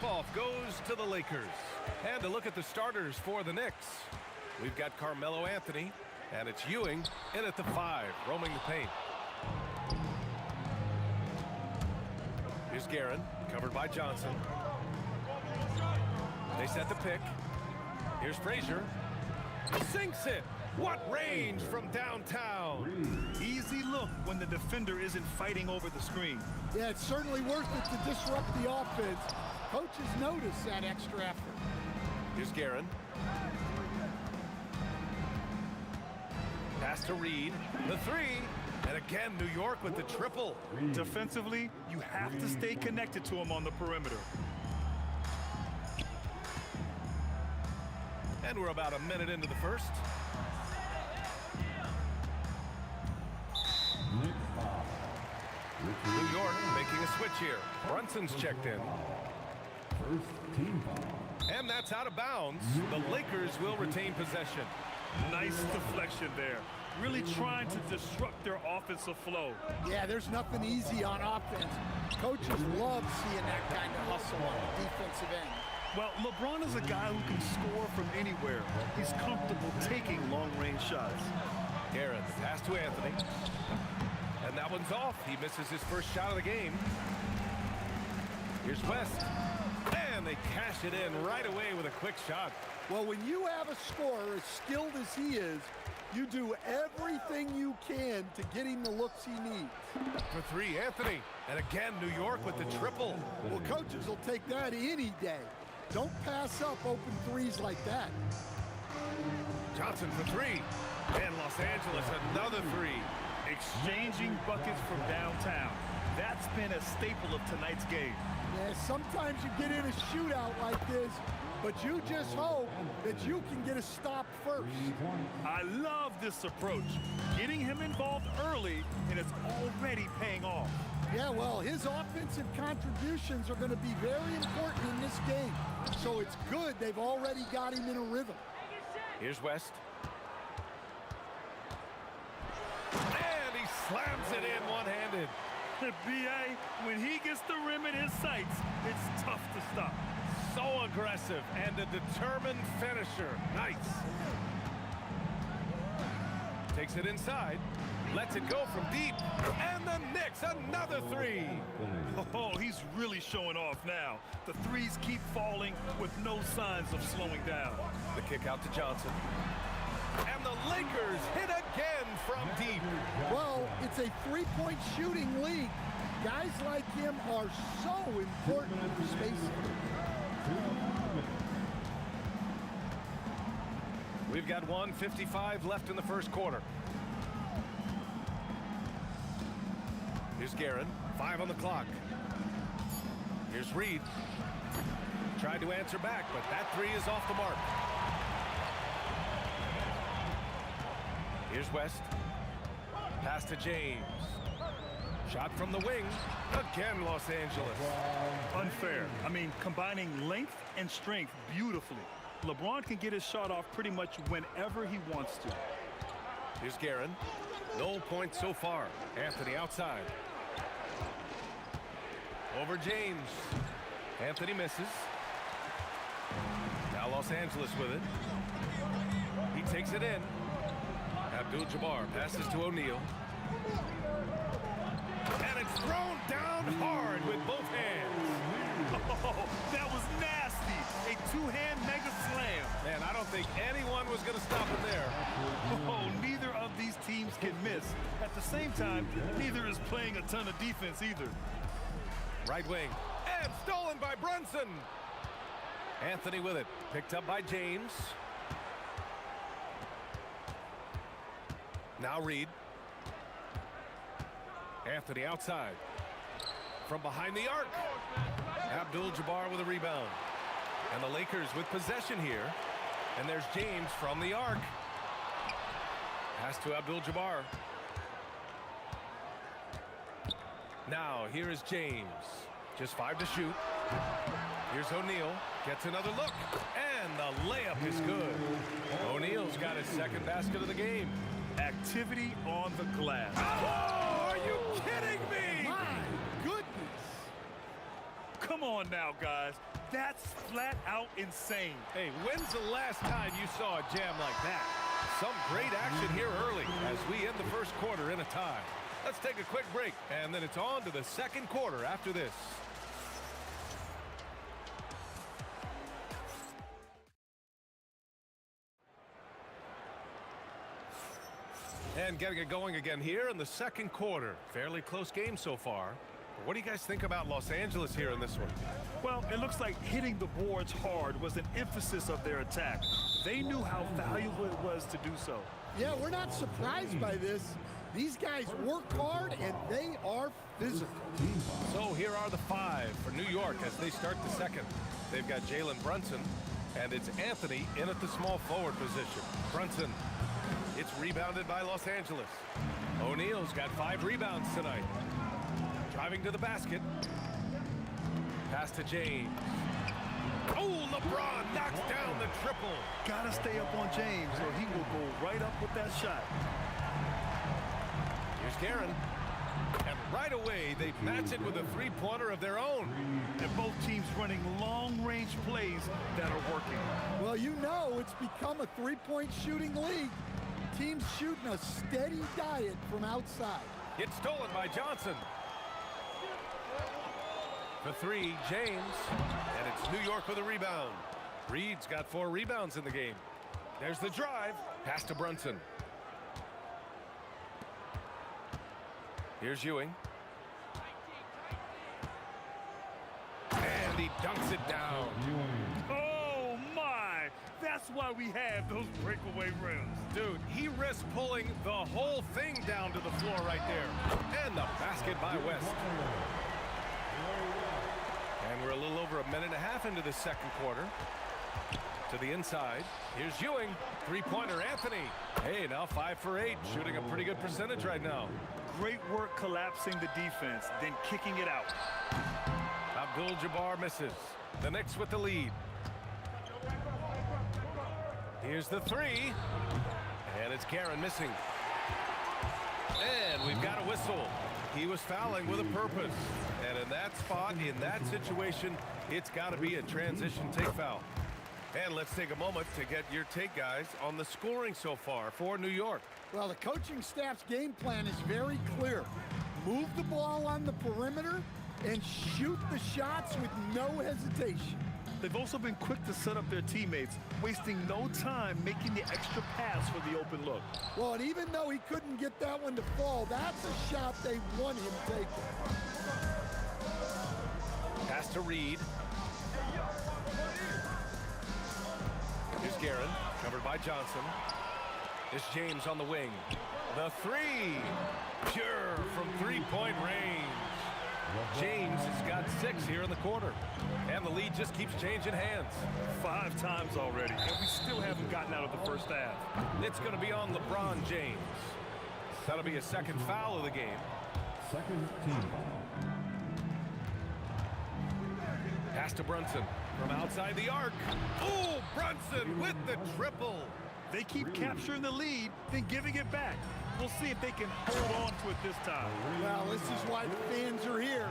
tip-off goes to the Lakers. And to look at the starters for the Knicks, we've got Carmelo Anthony, and it's Ewing in at the 5, roaming the paint. Here's Guerin, covered by Johnson. They set the pick. Here's Frazier. Sinks it. What range from downtown. Easy look when the defender isn't fighting over the screen. Yeah, it's certainly worth it to disrupt the offense. Coaches notice that extra effort. Here's Guerin. Pass to Reed. The 3. And again, New York with the triple. Defensively, you have to stay connected to him on the perimeter. And we're about a minute into the first. New York making a switch here. Brunson's checked in. First team foul. And that's out of bounds. The Lakers will retain possession. Nice deflection there. Really trying to disrupt their offensive flow. Yeah, there's nothing easy on offense. Coaches love seeing that kind of hustle on the defensive end. Well, LeBron is a guy who can score from anywhere. He's comfortable taking long-range shots. Guerin, the pass to Anthony. And that one's off. He misses his first shot of the game. Here's West. And they cash it in right away with a quick shot. Well, when you have a scorer as skilled as he is, you do everything you can to get him the looks he needs. For 3, Anthony. And again, New York with the triple. Well, coaches will take that any day. Don't pass up open threes like that. Johnson for 3. And Los Angeles, another 3. Exchanging buckets from downtown. That's been a staple of tonight's game. Yeah, sometimes you get in a shootout like this, but you just hope that you can get a stop first. I love this approach. Getting him involved early, and it's already paying off. Yeah, well, his offensive contributions are going to be very important in this game. So it's good they've already got him in a rhythm. Here's West. And he slams it in one-handed. B.A., when he gets the rim in his sights, it's tough to stop. So aggressive and a determined finisher. Nice. Takes it inside. Lets it go from deep. And the Knicks, another 3. Oh, he's really showing off now. The threes keep falling with no signs of slowing down. The kick out to Johnson. And the Lakers hit again from deep. Well, it's a three-point shooting league. Guys like him are so important for spacing. We've got 1:55 left in the first quarter. Here's Guerin, 5 on the clock. Here's Reed. Tried to answer back, but that 3 is off the mark. Here's West. Pass to James. Shot from the wing. Again, Los Angeles. Unfair. I mean, combining length and strength beautifully. LeBron can get his shot off pretty much whenever he wants to. Here's Guerin. No points so far. Anthony outside. Over James. Anthony misses. Now Los Angeles with it. He takes it in. Abdul-Jabbar passes to O'Neal. And it's thrown down hard with both hands. Oh, that was nasty. A two-hand mega slam. Man, I don't think anyone was going to stop him there. Oh, neither of these teams can miss. At the same time, neither is playing a ton of defense either. Right wing. And stolen by Brunson. Anthony with it. Picked up by James. Now Reed. Anthony outside. From behind the arc. Abdul-Jabbar with a rebound. And the Lakers with possession here. And there's James from the arc. Pass to Abdul-Jabbar. Now here is James. Just 5 to shoot. Here's O'Neal. Gets another look. And the layup is good. O'Neal's got his second basket of the game. Activity on the glass. Oh, are you kidding me? My goodness. Come on now, guys. That's flat out insane. Hey, when's the last time you saw a jam like that? Some great action here early as we end the first quarter in a tie. Let's take a quick break, and then it's on to the second quarter after this. And getting it going again here in the second quarter. Fairly close game so far. But what do you guys think about Los Angeles here in this one? Well, it looks like hitting the boards hard was an emphasis of their attack. They knew how valuable it was to do so. Yeah, we're not surprised by this. These guys work hard, and they are physical. So here are the five for New York as they start the second. They've got Jalen Brunson, and it's Anthony in at the small forward position. Brunson. It's rebounded by Los Angeles. O'Neal's got 5 rebounds tonight. Driving to the basket. Pass to James. Oh, LeBron knocks down the triple. Gotta stay up on James or he will go right up with that shot. Here's Guerin. And right away, they match it with a three-pointer of their own. And both teams running long-range plays that are working. Well, you know it's become a three-point shooting league. Teams shooting a steady diet from outside. It's stolen by Johnson. For 3, James. And it's New York with a rebound. Reed's got 4 rebounds in the game. There's the drive. Pass to Brunson. Here's Ewing. And he dunks it down. Oh, my! That's why we have those breakaway rims. Dude, he risked pulling the whole thing down to the floor right there. And the basket by West. And we're a little over a minute and a half into the second quarter. To the inside. Here's Ewing. Three-pointer, Anthony. Hey, now 5 for 8. Shooting a pretty good percentage right now. Great work collapsing the defense, then kicking it out. Abdul-Jabbar misses. The Knicks with the lead. Here's the 3. And it's Guerin missing. And we've got a whistle. He was fouling with a purpose. And in that spot, in that situation, it's got to be a transition take foul. And let's take a moment to get your take, guys, on the scoring so far for New York. Well, the coaching staff's game plan is very clear. Move the ball on the perimeter and shoot the shots with no hesitation. They've also been quick to set up their teammates, wasting no time making the extra pass for the open look. Well, and even though he couldn't get that one to fall, that's a shot they want him taking. Pass to Reed. Here's Guerin, covered by Johnson. It's James on the wing. The 3, pure from three-point range. James has got 6 here in the quarter. And the lead just keeps changing hands. 5 times already, and we still haven't gotten out of the first half. It's going to be on LeBron James. That'll be a second foul of the game. Second team. Pass to Brunson from outside the arc. Oh, Brunson with the triple. They keep capturing the lead, then giving it back. We'll see if they can hold on to it this time. Well, this is why the fans are here.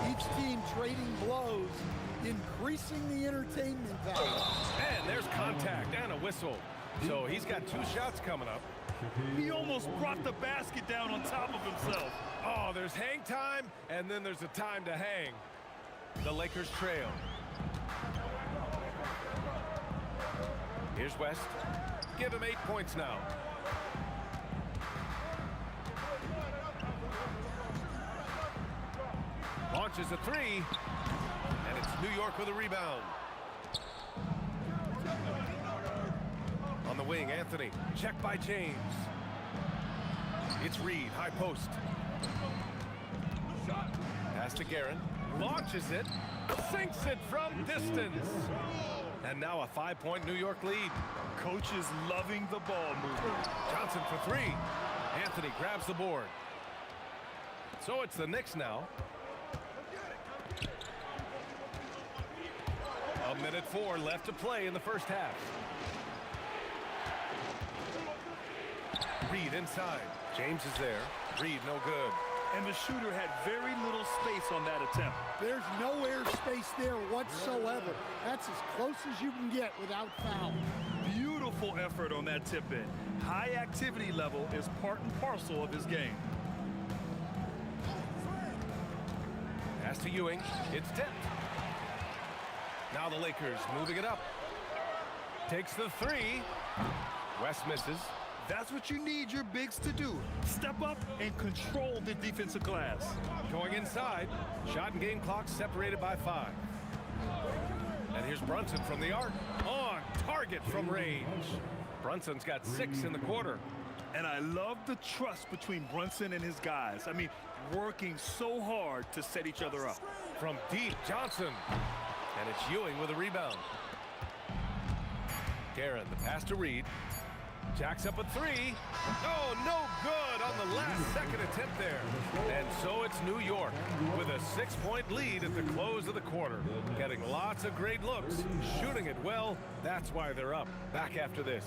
Each team trading blows, increasing the entertainment value. And there's contact and a whistle. So he's got 2 shots coming up. He almost brought the basket down on top of himself. Oh, there's hang time, and then there's a time to hang. The Lakers trail. Here's West. Give him 8 points now. Launches a 3, and it's New York with a rebound. On the wing, Anthony. Checked by James. It's Reed, high post. Pass to Guerin. Launches it. Sinks it from distance. And now a 5-point New York lead. Coach is loving the ball movement. Johnson for 3. Anthony grabs the board. So it's the Knicks now. A minute 4 left to play in the first half. Reed inside. James is there. Reed no good. And the shooter had very little space on that attempt. There's no air space there whatsoever. That's as close as you can get without foul. Beautiful effort on that tip-in. High activity level is part and parcel of his game. Pass to Ewing. It's tipped. Now the Lakers moving it up. Takes the three. West misses. That's what you need your bigs to do. Step up and control the defensive glass. Going inside. Shot and game clock separated by 5. And here's Brunson from the arc. On target from range. Brunson's got 6 in the quarter. And I love the trust between Brunson and his guys. I mean, working so hard to set each other up. From deep, Johnson. And it's Ewing with a rebound. Guerin, the pass to Reed. Jacks up a 3. Oh, no good on the last second attempt there. And so it's New York with a 6-point lead at the close of the quarter. Getting lots of great looks, shooting it well. That's why they're up. Back after this.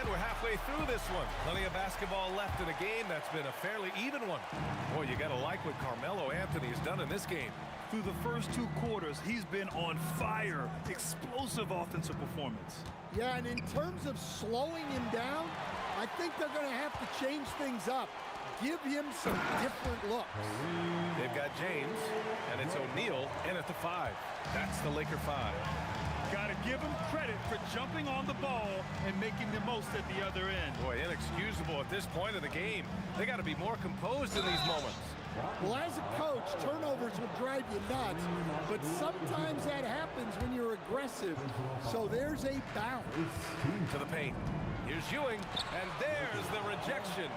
We're halfway through this one. Plenty of basketball left in a game that's been a fairly even one. Boy, you gotta like what Carmelo Anthony has done in this game. Through the first 2 quarters, he's been on fire. Explosive offensive performance. Yeah, and in terms of slowing him down, I think they're going to have to change things up. Give him some different looks. They've got James, and it's O'Neal in at the 5. That's the Laker 5. Got to give him credit for jumping on the ball and making the most at the other end. Boy, inexcusable at this point of the game. They got to be more composed in these moments. Well, as a coach, turnovers will drive you nuts, but sometimes that happens when you're aggressive. So there's a bounce. To the paint. Here's Ewing, and there's the rejection.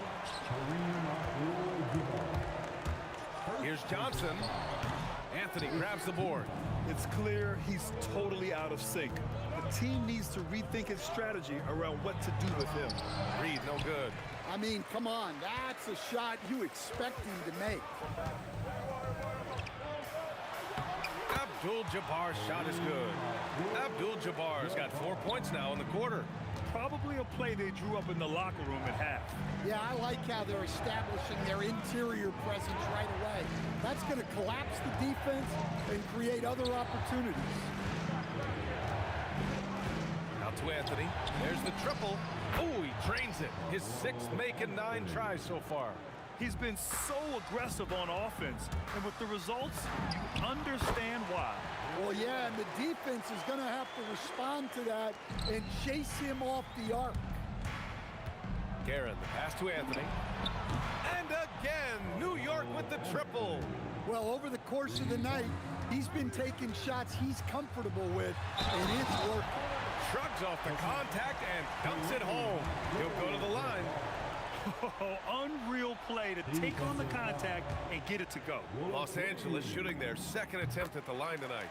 Here's Johnson. Anthony grabs the board. It's clear he's totally out of sync. The team needs to rethink its strategy around what to do with him. Reed, no good. I mean, come on, that's a shot you expect him to make. Abdul-Jabbar's shot is good. Abdul-Jabbar's got 4 points now in the quarter. Probably a play they drew up in the locker room at half. Yeah, I like how they're establishing their interior presence right away. That's going to collapse the defense and create other opportunities. Out to Anthony. There's the triple. Oh, he drains it. His 6th make in 9 tries so far. He's been so aggressive on offense, and with the results, you understand why. Well, yeah, and the defense is going to have to respond to that and chase him off the arc. Guerin, the pass to Anthony. And again, New York with the triple. Well, over the course of the night, he's been taking shots he's comfortable with, and it's working. Shrugs off the contact and dumps it home. He'll go to the line. Oh, unreal play to take on the contact and get it to go. Los Angeles shooting their 2nd attempt at the line tonight.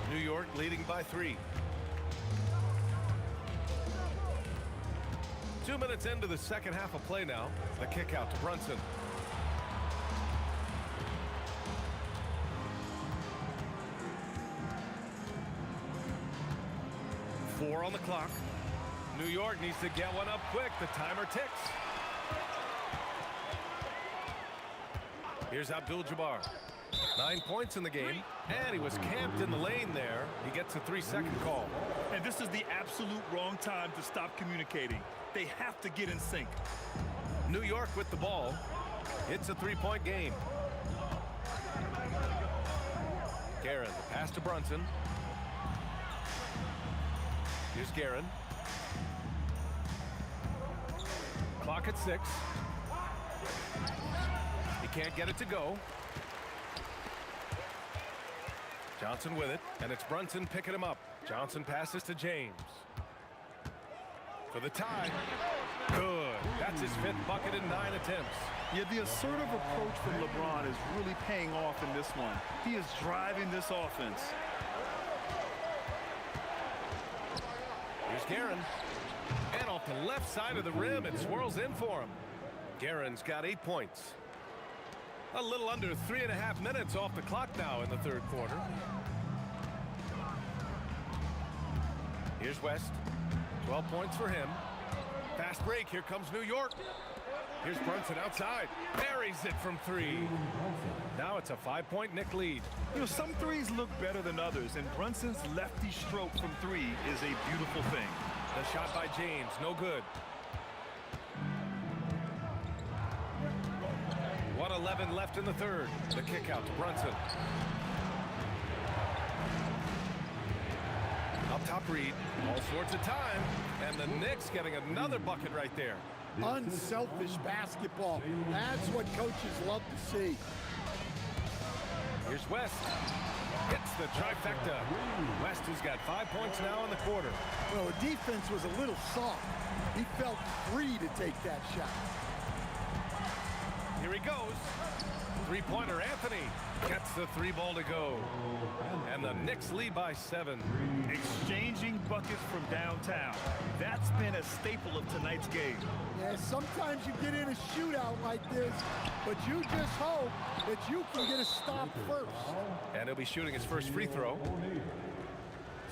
New York leading by 3. 2 minutes into the second half of play now. The kick out to Brunson. Four on the clock. New York needs to get one up quick. The timer ticks. Here's Abdul-Jabbar. 9 points in the game, and he was camped in the lane there. He gets a 3-second call. And this is the absolute wrong time to stop communicating. They have to get in sync. New York with the ball. It's a 3-point game. Guerin, the pass to Brunson. Here's Guerin. Clock at 6. He can't get it to go. Johnson with it, and it's Brunson picking him up. Johnson passes to James. For the tie. Good. That's his 5th bucket in 9 attempts. Yeah, the assertive approach from LeBron is really paying off in this one. He is driving this offense. Here's Guerin. And off the left side of the rim, it swirls in for him. Guerin's got 8 points. A little under 3.5 minutes off the clock now in the third quarter. Here's West. 12 points for him. Fast break. Here comes New York. Here's Brunson outside. Buries it from 3. Now it's a 5-point Knick lead. You know, some threes look better than others, and Brunson's lefty stroke from 3 is a beautiful thing. The shot by James, no good. 1:11 left in the third. The kick out to Brunson. Up top, Reed. All sorts of time. And the Knicks getting another bucket right there. Unselfish basketball. That's what coaches love to see. Here's West. Hits the trifecta. West has got 5 points now in the quarter. Well, the defense was a little soft. He felt free to take that shot. Here he goes. Three-pointer Anthony gets the 3 ball to go. And the Knicks lead by 7. Exchanging buckets from downtown. That's been a staple of tonight's game. Yeah, sometimes you get in a shootout like this, but you just hope that you can get a stop first. And he'll be shooting his first free throw.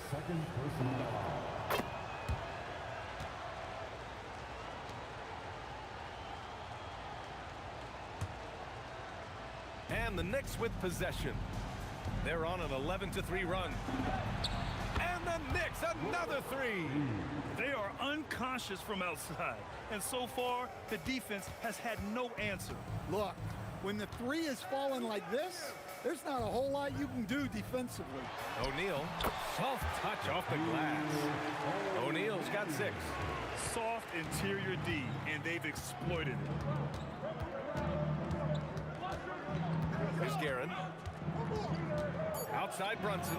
Second personal foul. And the Knicks with possession. They're on an 11-3 run. And the Knicks, another 3. They are unconscious from outside, and so far, the defense has had no answer. Look, when the 3 is falling like this, there's not a whole lot you can do defensively. O'Neal, soft touch off the glass. O'Neal's got 6. Soft interior D, and they've exploited it. Here's Guerin. Outside Brunson.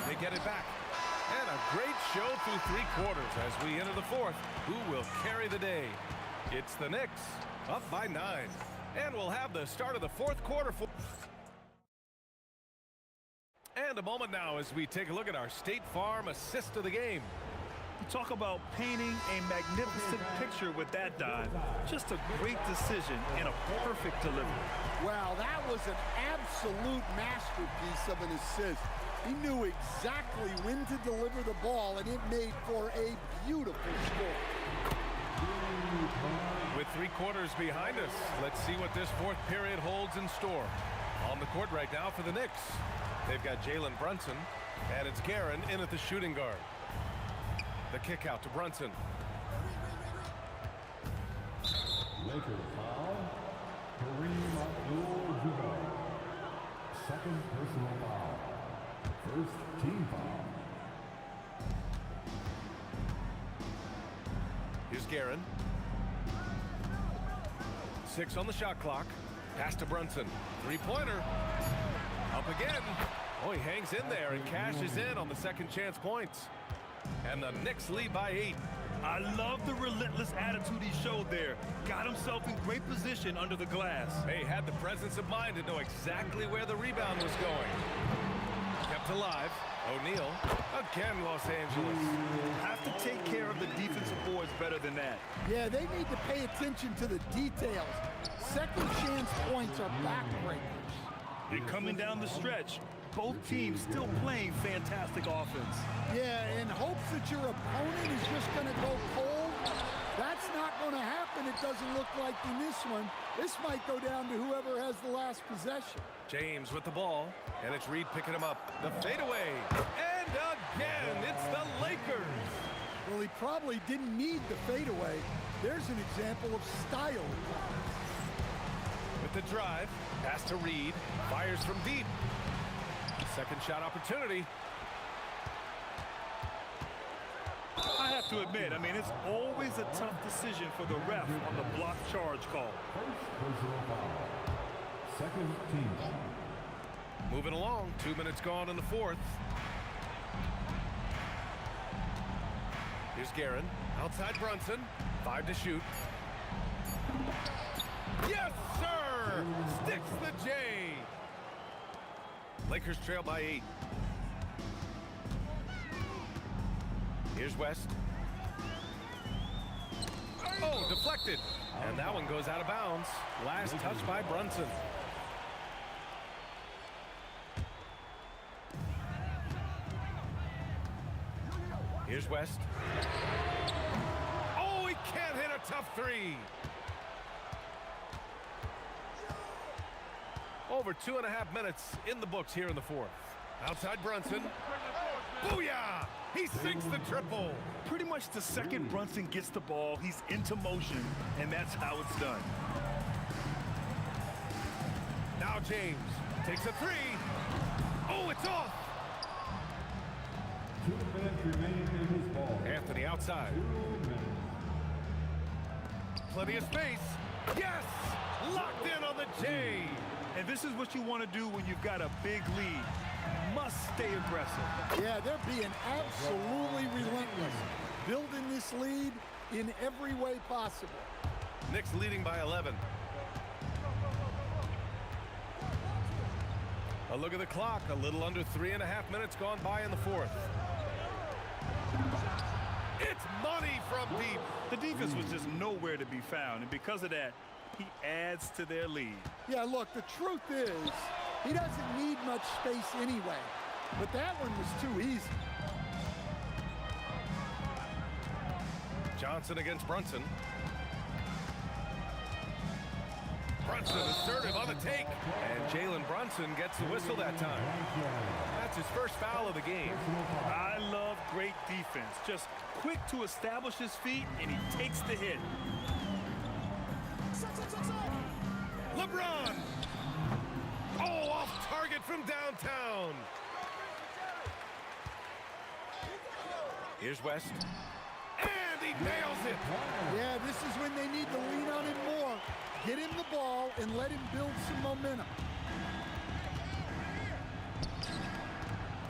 They get it back. And a great show through 3 quarters as we enter the fourth. Who will carry the day? It's the Knicks, up by 9. And we'll have the start of the fourth quarter. And a moment now as we take a look at our State Farm assist of the game. You talk about painting a magnificent picture with that dive. Just a great decision and a perfect delivery. Wow, that was an absolute masterpiece of an assist. He knew exactly when to deliver the ball, and it made for a beautiful score. With 3 quarters behind us, let's see what this fourth period holds in store. On the court right now for the Knicks, they've got Jalen Brunson, and it's Guerin in at the shooting guard. The kick out to Brunson. Lakers foul. Kareem Abdul-Jabbar. Second personal foul. First team foul. Here's Guerin. 6 on the shot clock. Pass to Brunson. 3-pointer. Up again. Oh, he hangs in there and cashes in on the second chance points. And the Knicks lead by 8. I love the relentless attitude he showed there. Got himself in great position under the glass. He had the presence of mind to know exactly where the rebound was going. Kept alive. O'Neal. Again, Los Angeles. Have to take care of the defensive boards better than that. Yeah, they need to pay attention to the details. Second chance points are backbreakers. And coming down the stretch, both teams still playing fantastic offense. Yeah, in hopes that your opponent is just going to go cold. That's not going to happen, it doesn't look like in this one. This might go down to whoever has the last possession. James with the ball, and it's Reed picking him up. The fadeaway, and again, it's the Lakers. Well, he probably didn't need the fadeaway. There's an example of style. With the drive, pass to Reed, fires from deep. Second shot opportunity. I have to admit, it's always a tough decision for the ref on the block charge call. First personal foul. Second team foul. Moving along, 2 minutes gone in the fourth. Here's Guerin, outside Brunson, 5 to shoot. Yes, sir! Sticks the J. Lakers trail by 8. Here's West. Oh, deflected. And that one goes out of bounds. Last touch by Brunson. Here's West. Oh, he can't hit a tough three. Over 2.5 minutes in the books here in the fourth. Outside Brunson. Booyah! He sinks the triple. Pretty much the second Brunson gets the ball, he's into motion, and that's how it's done. Now James takes a three. Oh, it's off. 2 minutes remaining in this ball. Anthony outside. 2 minutes. Plenty of space. Yes! Locked in on the J. And this is what you want to do when you've got a big lead. Must stay aggressive. Yeah, they're being absolutely relentless. Building this lead in every way possible. Knicks leading by 11. A look at the clock. A little under 3.5 minutes gone by in the fourth. It's money from deep. The defense was just nowhere to be found, and because of that, he adds to their lead. Yeah, look, the truth is, he doesn't need much space anyway. But that one was too easy. Johnson against Brunson. Brunson assertive on the take. And Jalen Brunson gets the whistle that time. That's his first foul of the game. I love great defense. Just quick to establish his feet, and he takes the hit. LeBron. Oh, off target from downtown. Here's West. And he nails it. Yeah, this is when they need to lean on him more. Get him the ball and let him build some momentum.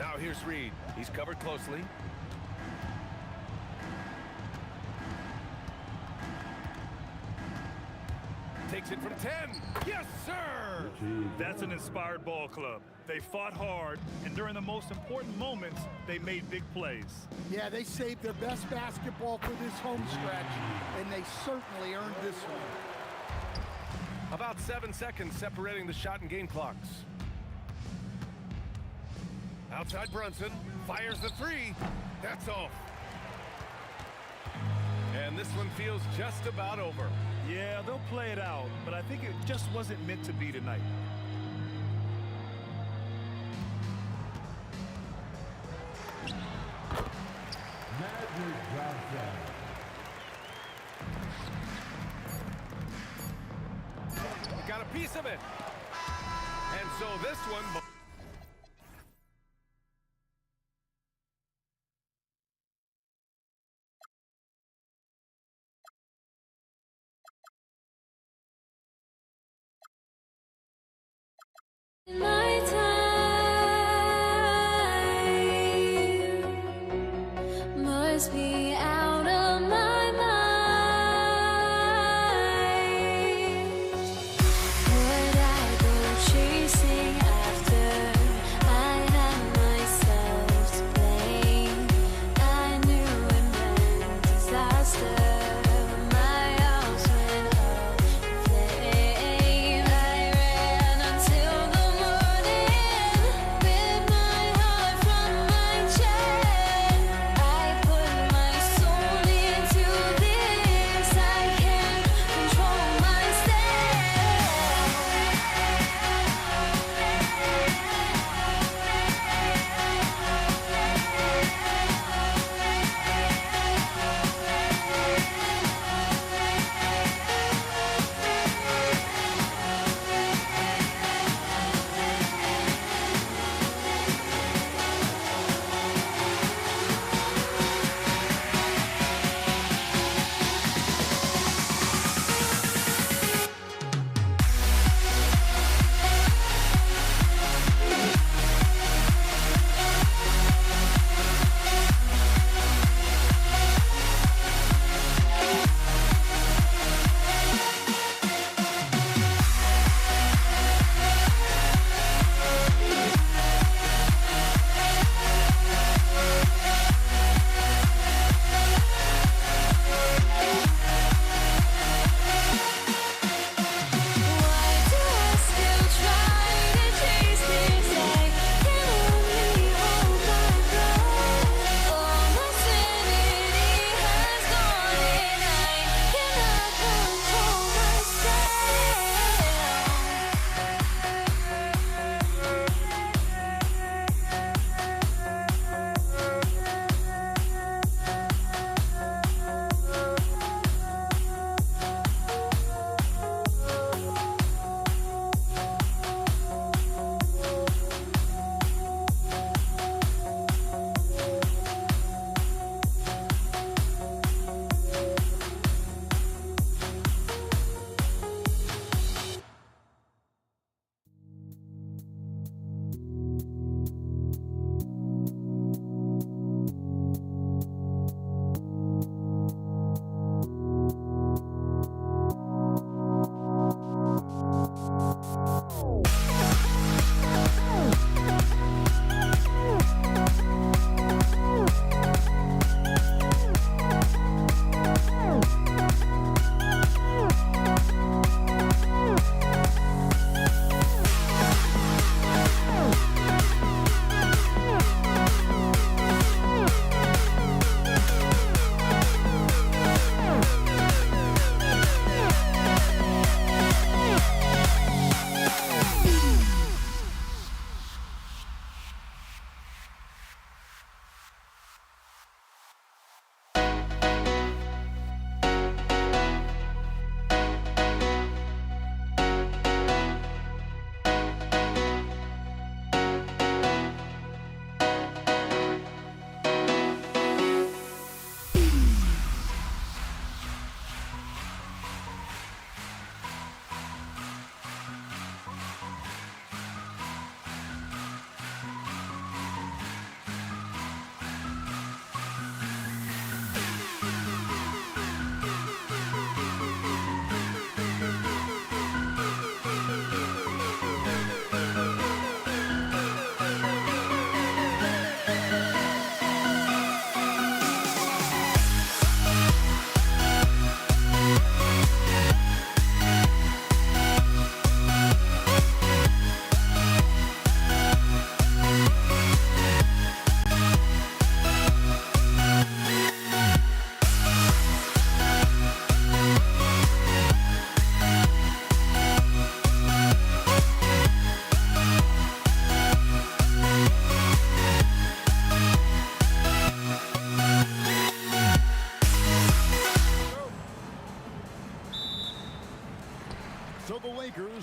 Now here's Reed. He's covered closely. Takes it from 10. Yes, sir! That's an inspired ball club. They fought hard, and during the most important moments, they made big plays. Yeah, they saved their best basketball for this home stretch, and they certainly earned this one. About 7 seconds separating the shot and game clocks. Outside Brunson, fires the three. That's off. And this one feels just about over. Yeah, they'll play it out, but I think it just wasn't meant to be tonight. Magic Johnson. Got a piece of it. And so this one... My time must be out of my mind. Would I go chasing after? I had myself to blame. I knew it meant disaster. My house went up in flames. I ran until the morning, with my heart from my chest. I put my soul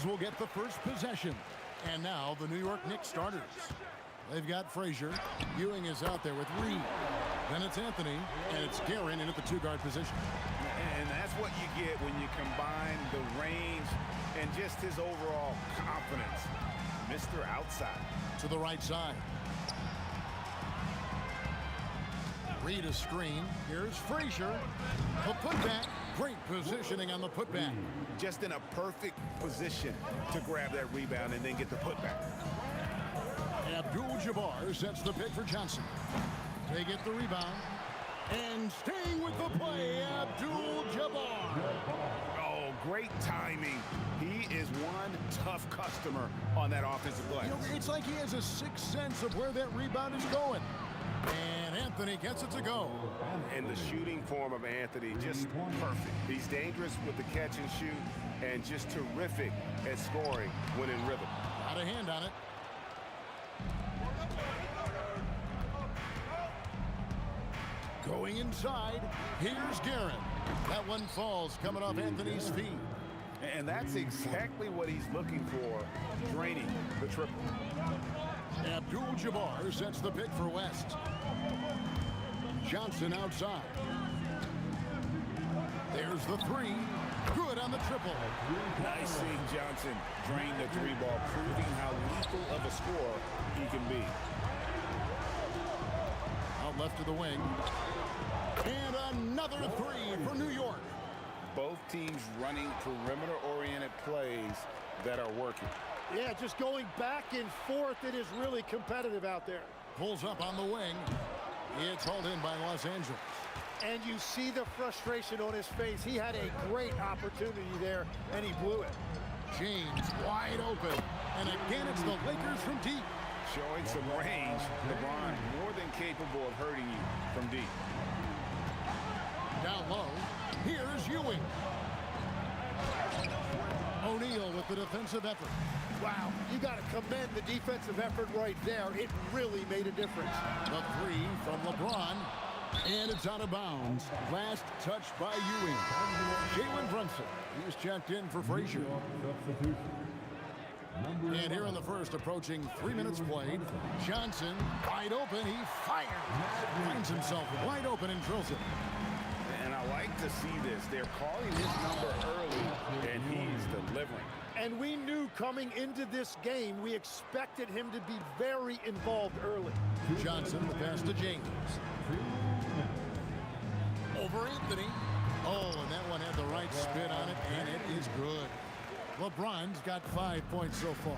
Blazers will get the first possession. And now the New York Knicks starters. They've got Frazier. Ewing is out there with Reed. Then it's Anthony, and it's Guerin in at the two-guard position. And that's what you get when you combine the range and just his overall confidence. Mr. Outside. To the right side. Reed a screen. Here's Frazier. The putback. Great positioning on the putback. Just in a perfect position to grab that rebound and then get the putback. Abdul-Jabbar sets the pick for Johnson. They get the rebound. And staying with the play, Abdul-Jabbar. Oh, great timing. He is one tough customer on that offensive glass. You know, it's like he has a sixth sense of where that rebound is going. And Anthony gets it to go. And the shooting form of Anthony, just perfect. He's dangerous with the catch and shoot and just terrific at scoring when in rhythm. Got a hand on it. Going inside, here's Guerin. That one falls coming off Anthony's feet. And that's exactly what he's looking for, draining the triple. Abdul-Jabbar sets the pick for West. Johnson outside. There's the three. Good on the triple. Nice seeing Johnson drain the three ball, proving how lethal of a scorer he can be. Out left to the wing. And another three for New York. Both teams running perimeter-oriented plays that are working. Yeah, just going back and forth. It is really competitive out there. Pulls up on the wing. It's hauled in by Los Angeles. And you see the frustration on his face. He had a great opportunity there, and he blew it. James wide open. And again, it's the Lakers from deep. Showing some range. LeBron more than capable of hurting you from deep. Down low. Here's Ewing. O'Neal with the defensive effort. Wow, you got to commend the defensive effort right there. It really made a difference. The three from LeBron. And it's out of bounds. Last touch by Ewing. Jalen Brunson. He's checked in for Frazier. And here in the first, approaching 3 minutes played. Johnson, wide open. He fires. Finds himself wide open and drills it. And I like to see this. They're calling his number early, and he's delivering. And we knew coming into this game, we expected him to be very involved early. Johnson, the pass to James. Over Anthony. Oh, and that one had the right spin on it, and it is good. LeBron's got 5 points so far.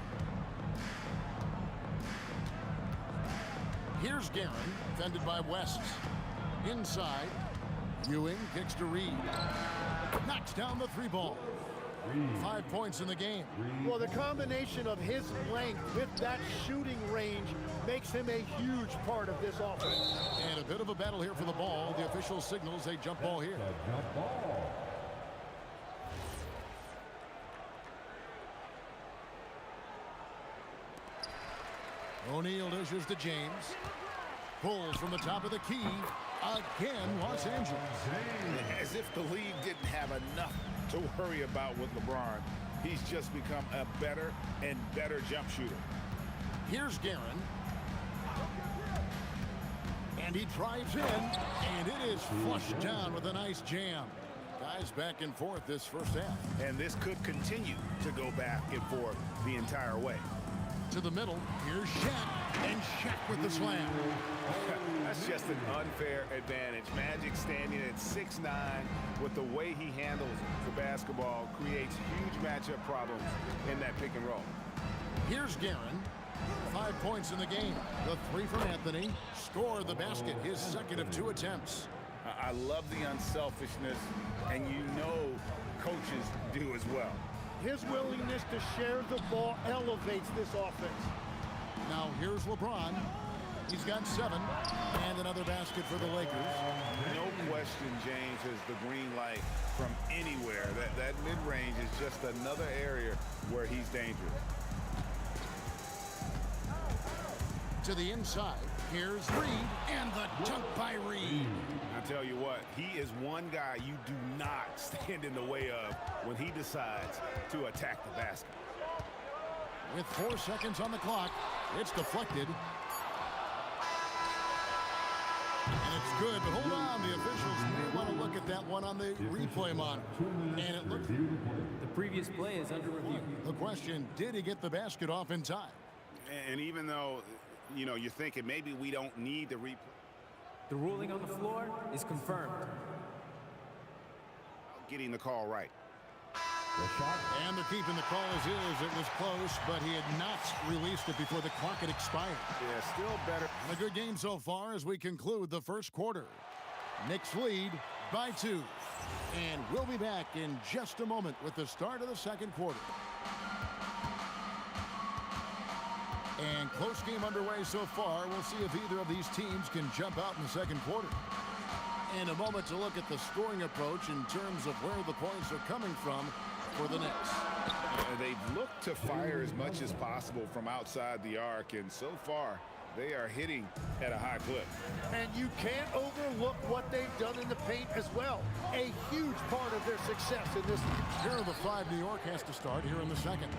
Here's Guerin, defended by West. Inside, Ewing kicks to Reed. Knocks down the three ball. 5 points in the game. Well, the combination of his length with that shooting range makes him a huge part of this offense. And a bit of a battle here for the ball. The official signals a jump ball here. O'Neal dishes to James. Pulls from the top of the key. Again, Los Angeles. As if the league didn't have enough to worry about with LeBron. He's just become a better and better jump shooter. Here's Guerin. And he drives in. And it is flushed down with a nice jam. Guys back and forth this first half. And this could continue to go back and forth the entire way. To the middle, here's Shaq, and Shaq with the slam. That's just an unfair advantage. Magic standing at 6'9", with the way he handles the basketball, creates huge matchup problems in that pick and roll. Here's Guerin. 5 points in the game. The three from Anthony. Scored the basket, his second of 2 attempts. I love the unselfishness, and you know coaches do as well. His willingness to share the ball elevates this offense. Now here's LeBron. He's got 7, and another basket for the Lakers. No question, James has the green light from anywhere. That mid-range is just another area where he's dangerous. To the inside, here's Reed, and the dunk by Reed. I tell you what, he is one guy you do not stand in the way of when he decides to attack the basket. with 4 seconds on the clock. It's deflected. And it's good, but hold on. The officials may want to look at that one on the replay monitor. And it looks... The previous play is under review. The question, did he get the basket off in time? And even though, you know, you're thinking maybe we don't need the replay. The ruling on the floor is confirmed. Getting the call right. And they're keeping the call as is. It was close, but he had not released it before the clock had expired. Yeah, still better. And a good game so far as we conclude the first quarter. Knicks lead by 2. And we'll be back in just a moment with the start of the second quarter. And close game underway so far. We'll see if either of these teams can jump out in the second quarter. And a moment to look at the scoring approach in terms of where the points are coming from for the Knicks. They've looked to fire as much as possible from outside the arc, and so far they are hitting at a high clip. And you can't overlook what they've done in the paint as well. A huge part of their success in this. Here are the 5 New York has to start here in the second.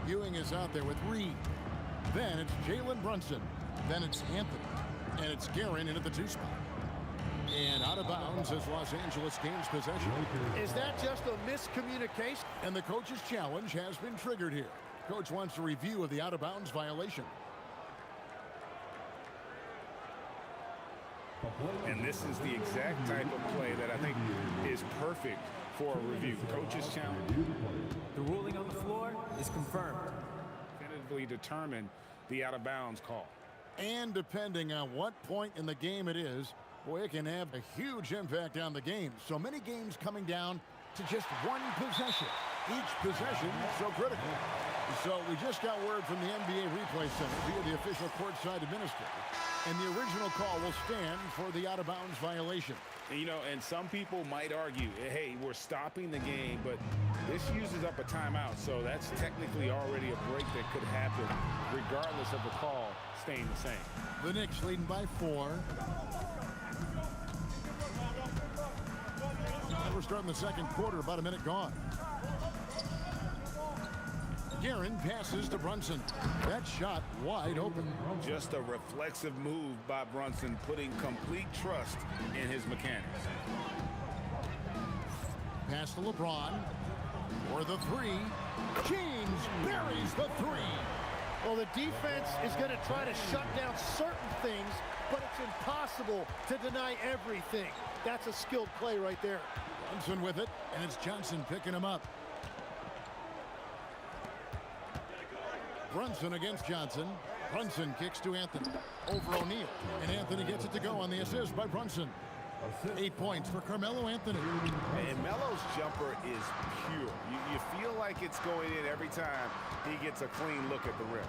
Ewing is out there with Reed. Then it's Jalen Brunson. Then it's Anthony. And it's Guerin in at the 2 spot. And out of bounds as Los Angeles gains possession. Is that just a miscommunication? And the coach's challenge has been triggered here. Coach wants a review of the out of bounds violation. And this is the exact type of play that I think is perfect for a review. Coach's challenge. The ruling on the floor is confirmed. Definitively determine the out of bounds call. And depending on what point in the game it is, boy, it can have a huge impact on the game. So many games coming down to just one possession. Each possession so critical. So we just got word from the NBA Replay Center via the official courtside administrator. And the original call will stand for the out-of-bounds violation. You know, and some people might argue, hey, we're stopping the game, but this uses up a timeout, so that's technically already a break that could happen regardless of the call staying the same. The Knicks leading by 4. And we're starting the second quarter, about a minute gone. Guerin passes to Brunson. That shot wide open. Just a reflexive move by Brunson, putting complete trust in his mechanics. Pass to LeBron. For the 3. James buries the 3. Well, the defense is going to try to shut down certain things, but it's impossible to deny everything. That's a skilled play right there. Brunson with it, and it's Johnson picking him up. Brunson against Johnson. Brunson kicks to Anthony. Over O'Neal. And Anthony gets it to go on the assist by Brunson. 8 points for Carmelo Anthony. And Melo's jumper is pure. You feel like it's going in every time he gets a clean look at the rim.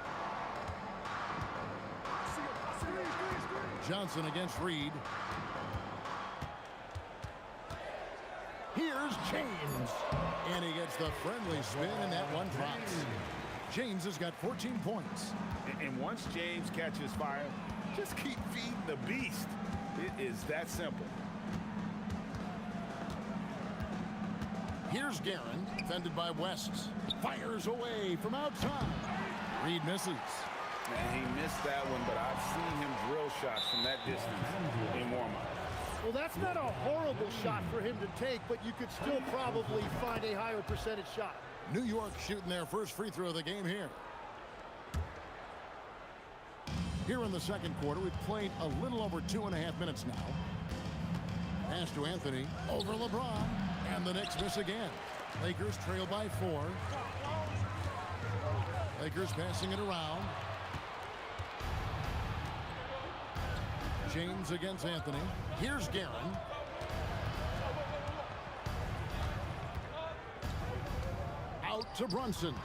Johnson against Reed. Here's James. And he gets the friendly spin, and that one drops. James has got 14 points. And once James catches fire, just keep feeding the beast. It is that simple. Here's Guerin, defended by West. Fires away from outside. Reed misses. And he missed that one, but I've seen him drill shots from that distance in warm-up. Well, that's not a horrible shot for him to take, but you could still probably find a higher percentage shot. New York shooting their first free throw of the game here. Here in the second quarter, we've played a little over 2.5 minutes now. Pass to Anthony, over LeBron, and the Knicks miss again. Lakers trail by 4. Lakers passing it around. James against Anthony. Here's Guerin. Out to Brunson.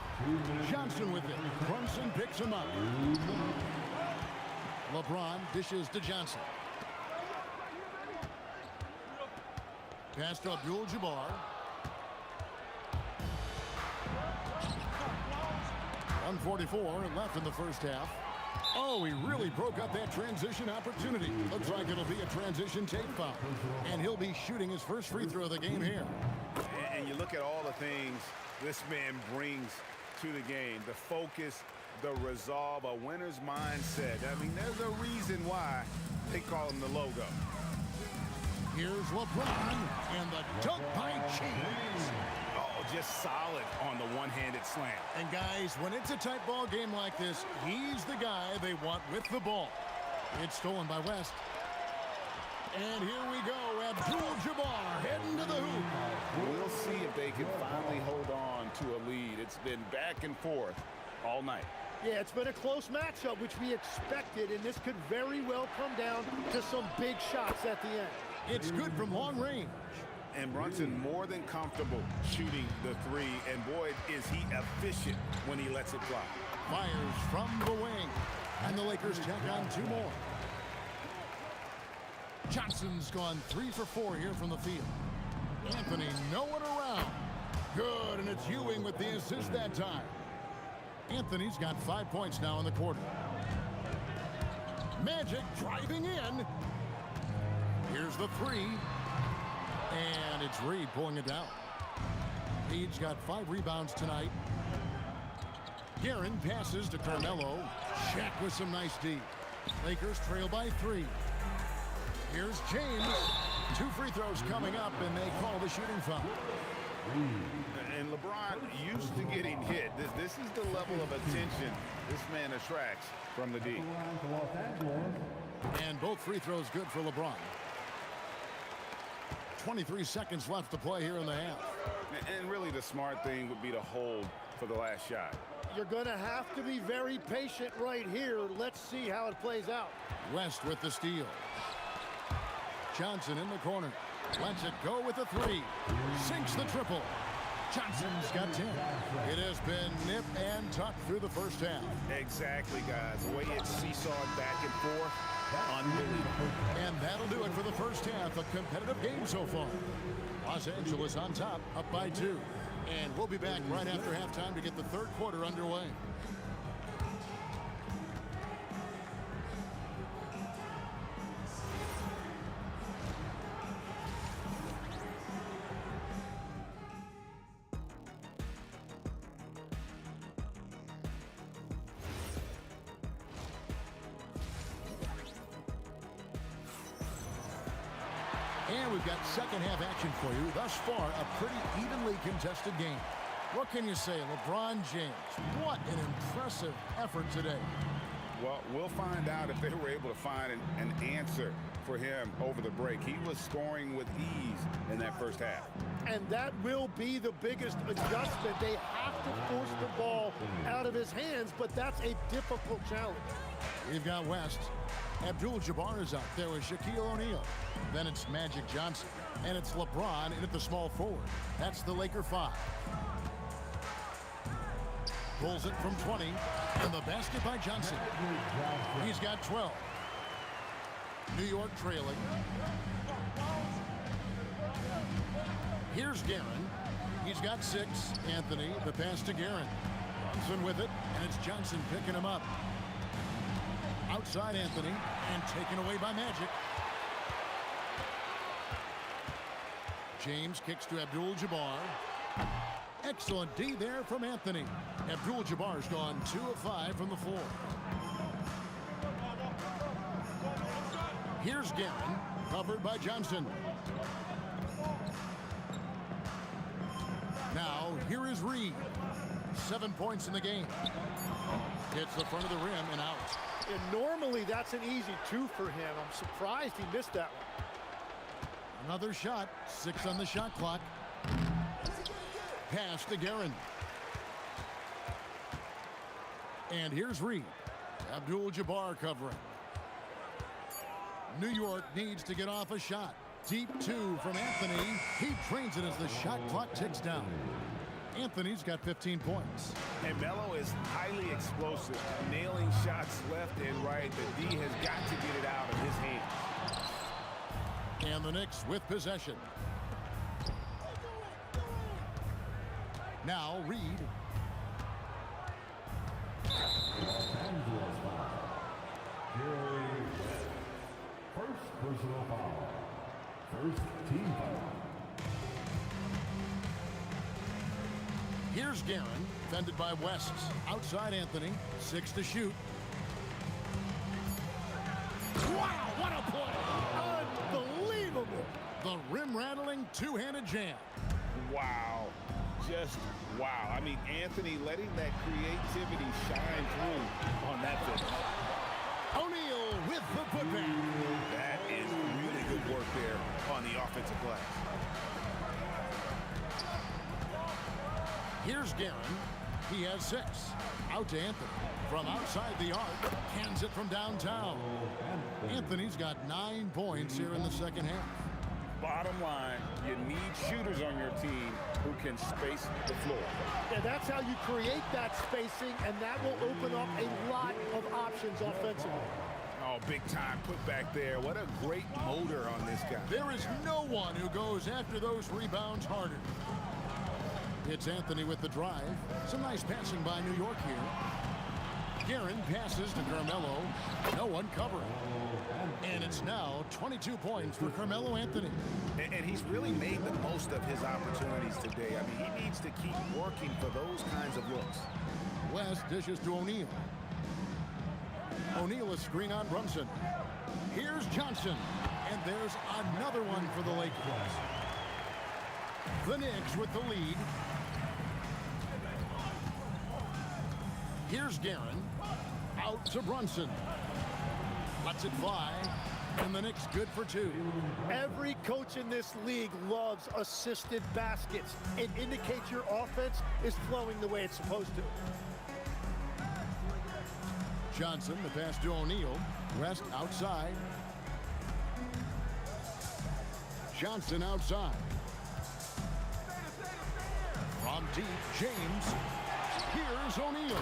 Johnson with it. Brunson picks him up. LeBron dishes to Johnson. Pass to Abdul-Jabbar. 1:44 left in the first half. Oh, he really broke up that transition opportunity. Looks like it'll be a transition take foul. And he'll be shooting his first free throw of the game here. And you look at all the things this man brings to the game. The focus, the resolve, a winner's mindset. I mean, there's a reason why they call him the logo. Here's LeBron, and the dunk by James. Oh, just solid on the one-handed slam. And guys, when it's a tight ball game like this, he's the guy they want with the ball. It's stolen by West. And here we go, Abdul-Jabbar heading to the hoop. We'll see if they can finally hold on to a lead. It's been back and forth all night. Yeah, it's been a close matchup, which we expected, and this could very well come down to some big shots at the end. It's good from long range. And Brunson more than comfortable shooting the three, and boy, is he efficient when he lets it fly. Fires from the wing, and the Lakers check on 2 more. Johnson's gone 3 for 4 here from the field. Anthony nowhere around. Good, and it's Ewing with the assist that time. Anthony's got 5 points now in the quarter. Magic driving in. Here's the 3. And it's Reed pulling it down. Reed's got 5 rebounds tonight. Guerin passes to Carmelo. Shaq with some nice D. Lakers trail by 3. Here's James. 2 free throws coming up, and they call the shooting foul. And LeBron used to getting hit. This is the level of attention this man attracts from the D. And both free throws good for LeBron. 23 seconds left to play here in the half. And really the smart thing would be to hold for the last shot. You're going to have to be very patient right here. Let's see how it plays out. West with the steal. Johnson in the corner. Lets it go with the 3. Sinks the triple. Johnson's got 10. It has been nip and tuck through the first half. Exactly, guys. The way it's seesawed back and forth, unbelievable. And that'll do it for the first half. A competitive game so far. Los Angeles on top, up by 2. And we'll be back right after halftime to get the third quarter underway. And we've got second half action for you. Thus far, a pretty evenly contested game. What can you say, LeBron James? What an impressive effort today. Well, we'll find out if they were able to find an answer for him over the break. He was scoring with ease in that first half. And that will be the biggest adjustment. They have to force the ball out of his hands, but that's a difficult challenge. We've got West. Abdul-Jabbar is out there with Shaquille O'Neal. Then it's Magic Johnson. And it's LeBron in at the small forward. That's the Laker 5. Pulls it from 20. And the basket by Johnson. He's got 12. New York trailing. Here's Guerin. He's got 6. Anthony, the pass to Guerin. Johnson with it, and it's Johnson picking him up. Outside Anthony, and taken away by Magic. James kicks to Abdul-Jabbar. Excellent D there from Anthony. Abdul-Jabbar's gone 2 of 5 from the floor. Here's Guerin, covered by Johnson. Now, here is Reed. 7 points in the game. Hits the front of the rim and out. And normally that's an easy 2 for him. I'm surprised he missed that one. Another shot. 6 on the shot clock. Pass to Guerin. And here's Reed. Abdul-Jabbar covering. New York needs to get off a shot. Deep 2 from Anthony. He drains it as the shot clock ticks down. Anthony's got 15 points. And Melo is highly explosive, nailing shots left and right. The D has got to get it out of his hands. And the Knicks with possession. Now Reed. First personal foul. First team foul. Here's Guerin, defended by West. Outside Anthony, 6 to shoot. Wow, what a play! Unbelievable! The rim-rattling two-handed jam. Wow. Just wow. I mean, Anthony letting that creativity shine through on that finish. O'Neal with the putback. That is really good work there on the offensive glass. Here's Guerin. He has 6. Out to Anthony. From outside the arc, hands it from downtown. Anthony's got 9 points here in the second half. Bottom line, you need shooters on your team who can space the floor. And that's how you create that spacing, and that will open up a lot of options offensively. Oh, big time put back there. What a great motor on this guy. There is no one who goes after those rebounds harder. It's Anthony with the drive. Some nice passing by New York here. Guerin passes to Carmelo. No one covering. And it's now 22 points for Carmelo Anthony. And he's really made the most of his opportunities today. I mean, he needs to keep working for those kinds of looks. West dishes to O'Neal. O'Neal, a screen on Brunson. Here's Johnson. And there's another one for the Lakers. The Knicks with the lead. Here's Guerin. Out to Brunson. Lets it fly. And the Knicks good for 2. Every coach in this league loves assisted baskets. It indicates your offense is flowing the way it's supposed to. Johnson, the pass to O'Neal. West outside. Johnson outside. From deep, James. Here's O'Neal.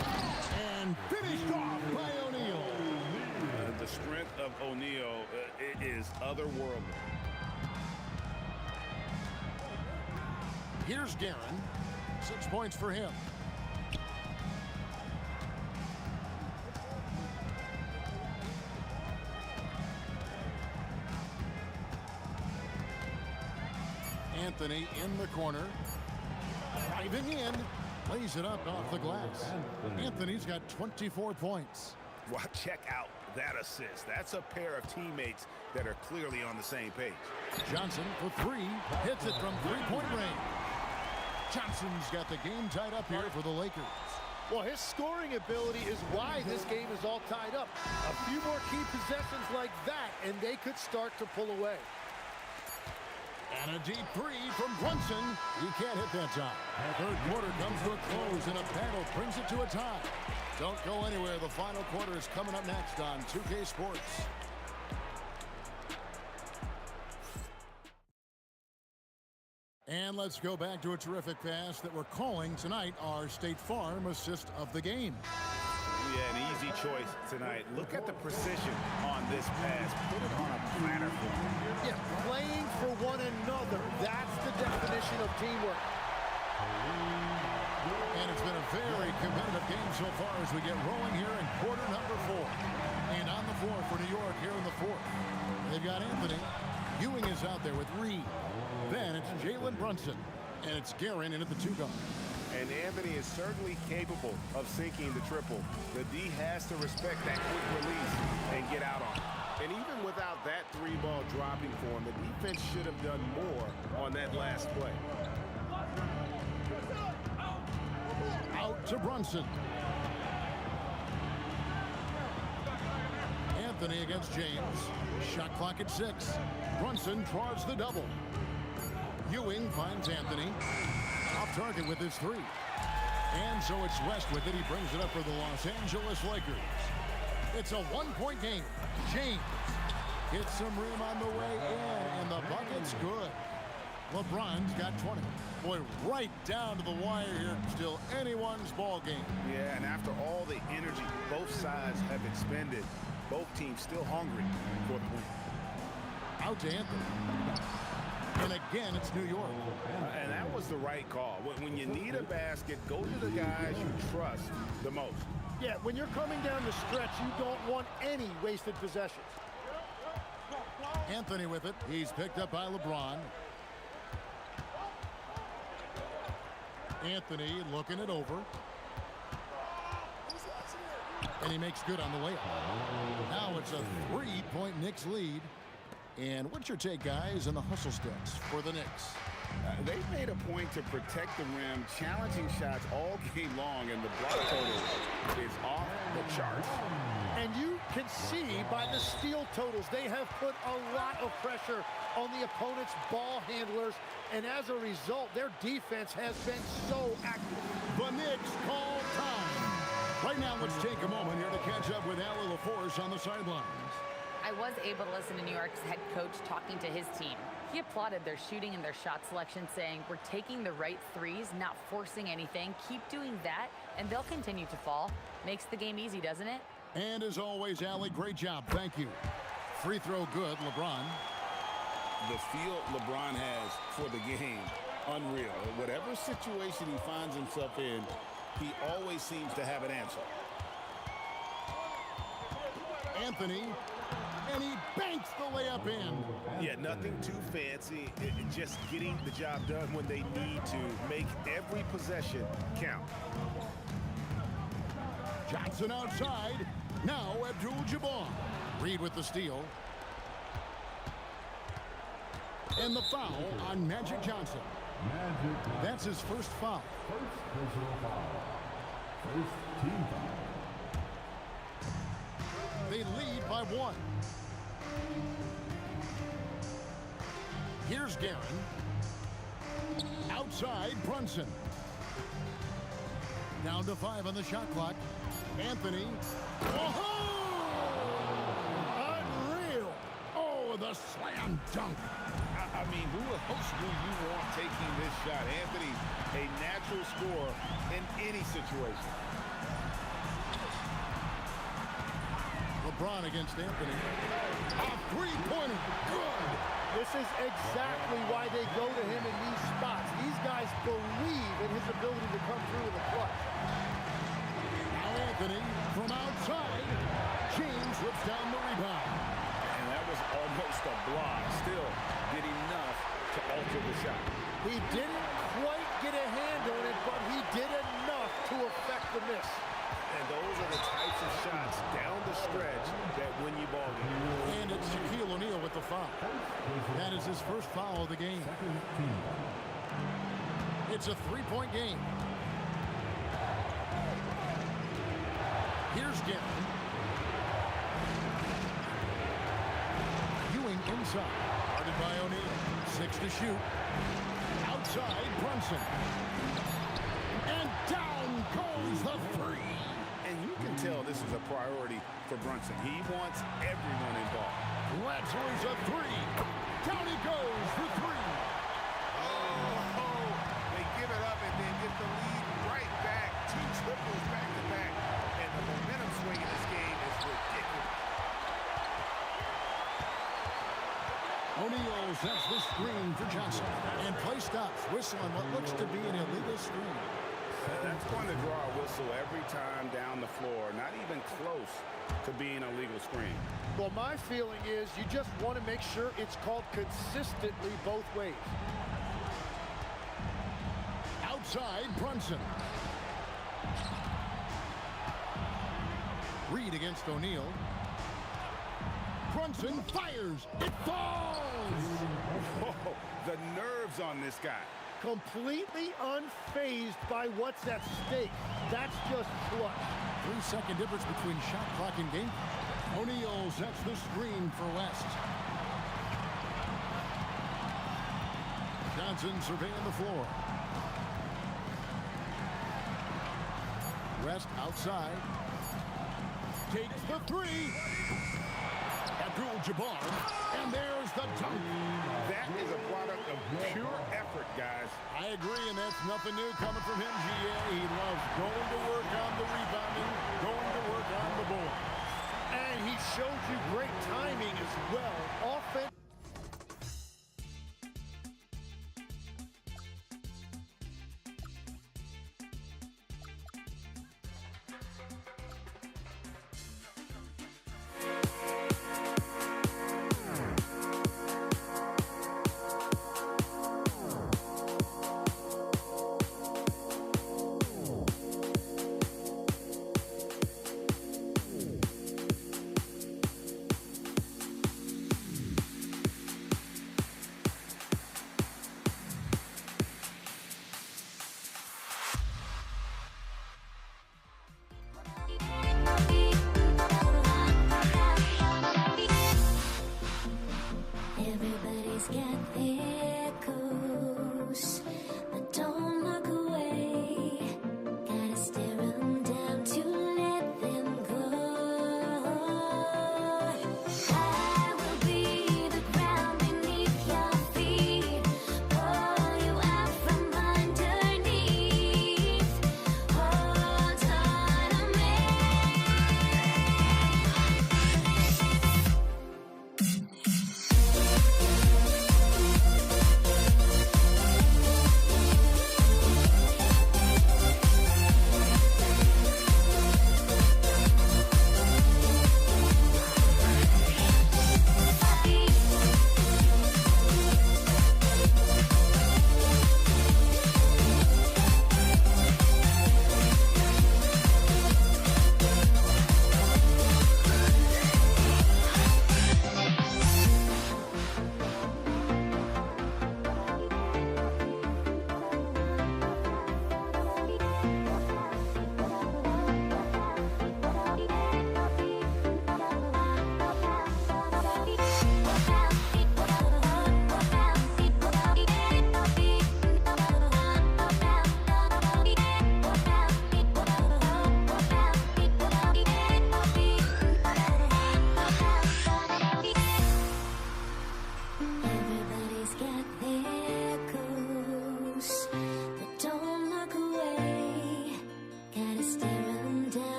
And finished off by O'Neal. The strength of O'Neal is otherworldly. Here's Guerin. 6 points for him. Anthony in the corner. Driving in. Lays it up off the glass. Anthony's got 24 points. Wow, check out that assist. That's a pair of teammates that are clearly on the same page. Johnson for 3. Hits it from three-point range. Johnson's got the game tied up here for the Lakers. Well, his scoring ability is why this game is all tied up. A few more key possessions like that, and they could start to pull away. And a deep 3 from Brunson. He can't hit that time. Third quarter comes to a close, and a battle brings it to a tie. Don't go anywhere. The final quarter is coming up next on 2K Sports. And let's go back to a terrific pass that we're calling tonight our State Farm assist of the game. Yeah, an easy choice tonight. Look at the precision on this pass. Put it on a platter for him. Yeah, playing for one another. That's the definition of teamwork. And it's been a very competitive game so far as we get rolling here in quarter number 4. And on the floor for New York here in the 4th. They've got Anthony. Ewing is out there with Reed. Then it's Jalen Brunson. And it's Guerin in at the 2 guard. And Anthony is certainly capable of sinking the triple. The D has to respect that quick release and get out on it. And even without that 3-ball dropping for him, the defense should have done more on that last play. Out to Brunson. Anthony against James. Shot clock at 6. Brunson draws the double. Ewing finds Anthony. Off target with his 3. And so it's West with it. He brings it up for the Los Angeles Lakers. It's a 1-point game. James hits some rim on the way in, and the bucket's good. LeBron's got 20. Boy, right down to the wire here. Still anyone's ball game. Yeah, and after all the energy both sides have expended, both teams still hungry for the win. Out to Anthony. And again, it's New York. And that was the right call. When you need a basket, go to the guys you trust the most. Yeah, when you're coming down the stretch, you don't want any wasted possessions. Anthony with it. He's picked up by LeBron. Anthony looking it over. And he makes good on the layup. Now it's a 3-point Knicks lead. And what's your take, guys, in the hustle steps for the Knicks? They've made a point to protect the rim, challenging shots all game long, and the block total is off the charts. And you can see by the steal totals, they have put a lot of pressure on the opponent's ball handlers, and as a result, their defense has been so active. The Knicks call time. Right now, let's take a moment here to catch up with Allie LaForce on the sidelines. I was able to listen to New York's head coach talking to his team. He applauded their shooting and their shot selection, saying, "We're taking the right threes, not forcing anything. Keep doing that, and they'll continue to fall." Makes the game easy, doesn't it? And as always, Allie, great job. Thank you. Free throw good, LeBron. The feel LeBron has for the game, unreal. Whatever situation he finds himself in, he always seems to have an answer. Anthony, and he banks the layup in. Yeah, nothing too fancy. Just getting the job done when they need to. Make every possession count. Johnson outside. Now Abdul-Jabbar. Reed with the steal. And the foul on Magic Johnson. That's his first foul. First personal foul. First team foul. They lead by 1. Here's Guerin. Outside, Brunson. Down to 5 on the shot clock. Anthony. Oh! Unreal. Oh, the slam dunk. I mean, who else do you want taking this shot? Anthony, a natural scorer in any situation. LeBron against Anthony. A three-pointer. Good. This is exactly why they go to him in these spots. These guys believe in his ability to come through in the clutch. Now Anthony from outside. James whips down the rebound. And that was almost a block. Still did enough to alter the shot. He didn't quite get a hand on it, but he did enough to affect the miss. And those are the types of shots down the stretch that win you ball games. And it's Shaquille O'Neal with the foul. That is his first foul of the game. It's a 3-point game. Here's Guerin. Ewing inside. Guarded by O'Neal. 6 to shoot. Outside, Brunson. And down goes the three. And you can tell this is a priority for Brunson. He wants everyone involved. Latzer's a 3. Down he goes for 3. Oh, they give it up and then get the lead right back. 2 triples back to back. And the momentum swing in this game is ridiculous. O'Neal sets the screen for Johnson. And play stops. Whistle on what looks to be an illegal screen. That's going to draw a whistle every time down the floor. Not even close to being a legal screen. Well, my feeling is you just want to make sure it's called consistently both ways. Outside, Brunson. Reed against O'Neal. Brunson fires. It falls. Oh, the nerves on this guy. Completely unfazed by what's at stake. That's just clutch. 3-second difference between shot clock and game. O'Neal sets the screen for West. Johnson surveying the floor. West outside. Takes the 3. Abdul-Jabbar. And there's the dunk. That is a product of pure effort, guys. I agree, and that's nothing new coming from him, GA. He loves going to work on the rebounding, going to work on the board. And he showed you great timing as well. Offense.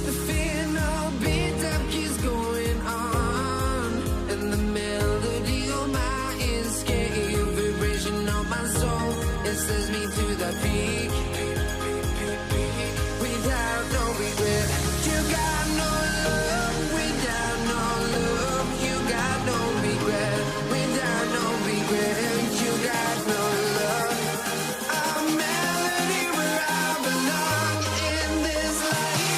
The final beat up keeps going on, and the melody on my ears, getting vibration on my soul. It sends me to the peak, without no regret. You got no love, without no love. You got no regret, without no regret. You got no love. A melody where I belong in this life.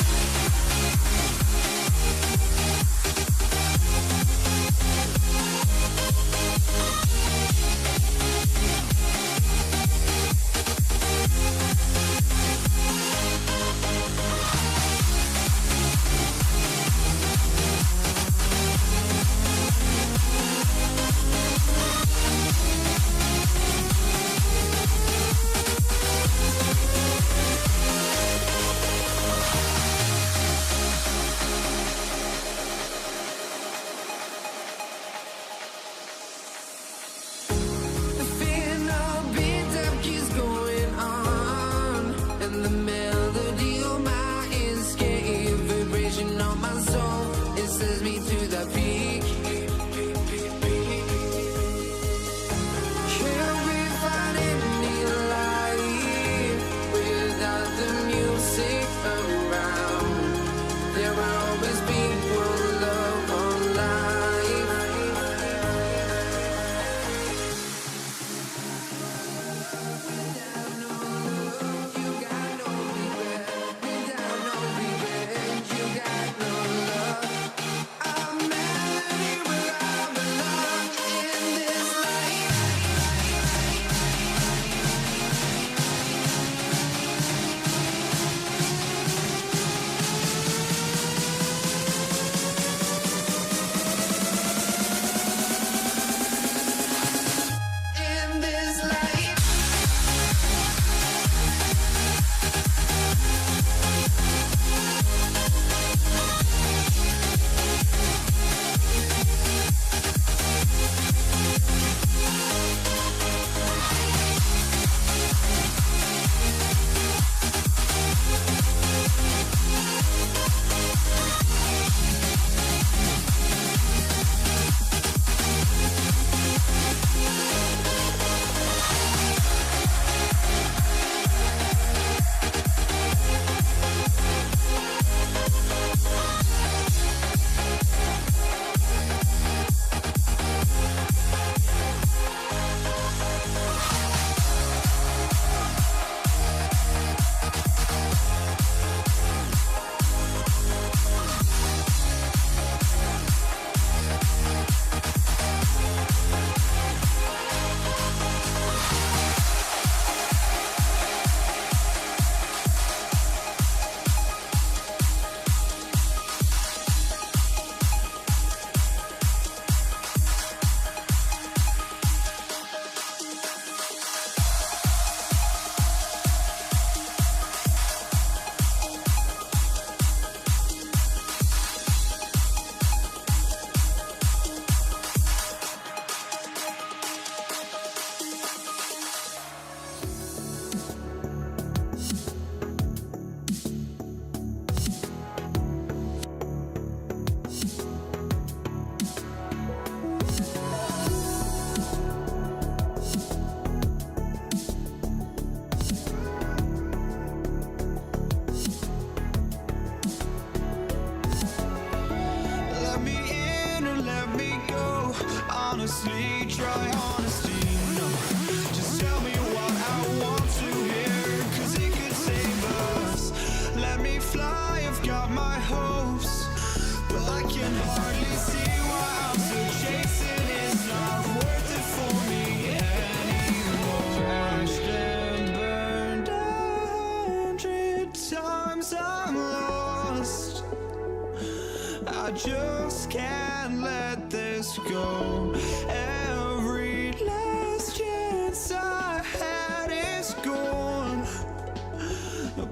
just can't let this go. Every last chance I had is gone,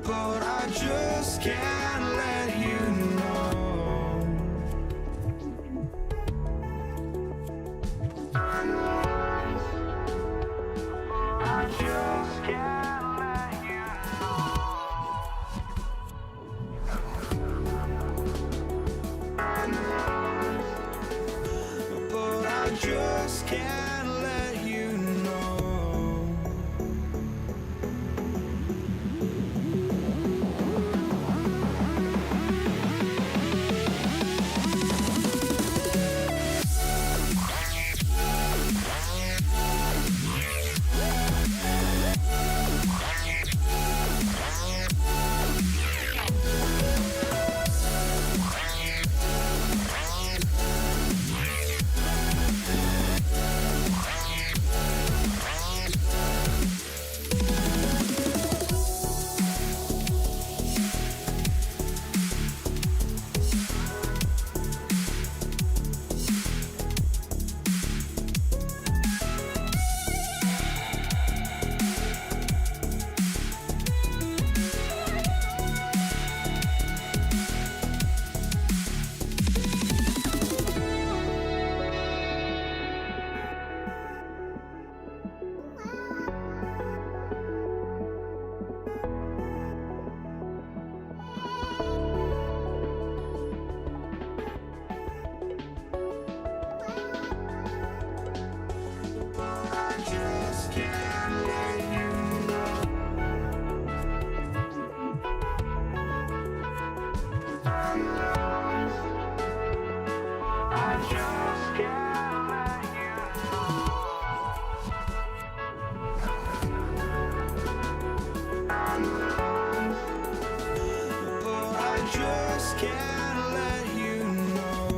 but I just can't let you know. I just can't let you know. But I just can't let you know. I just can't let you know.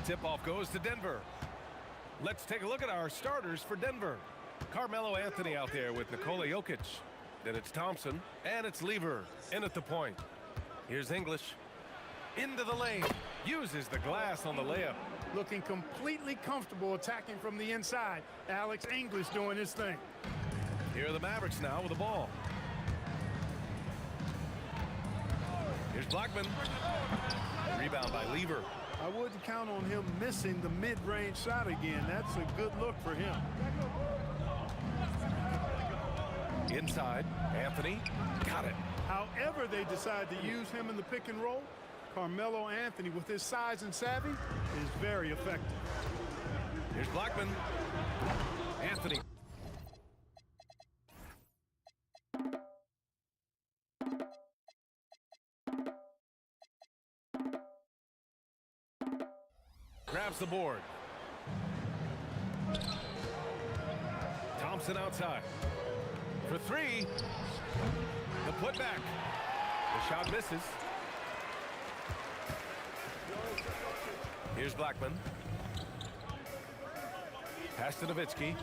tip-off goes to Denver. Let's take a look at our starters for Denver. Carmelo Anthony out there with Nikola Jokic. Then it's Thompson, and it's Lever in at the point. Here's English. Into the lane. Uses the glass on the layup. Looking completely comfortable attacking from the inside. Alex English doing his thing. Here are the Mavericks now with the ball. Here's Blackman. Rebound by Lever. I wouldn't count on him missing the mid-range shot again. That's a good look for him. Inside, Anthony. Got it. However they decide to use him in the pick and roll, Carmelo Anthony, with his size and savvy, is very effective. Here's Blackman. Anthony. Grabs the board. Thompson outside. For three. The putback. The shot misses. Here's Blackman. Pass to Nowitzki.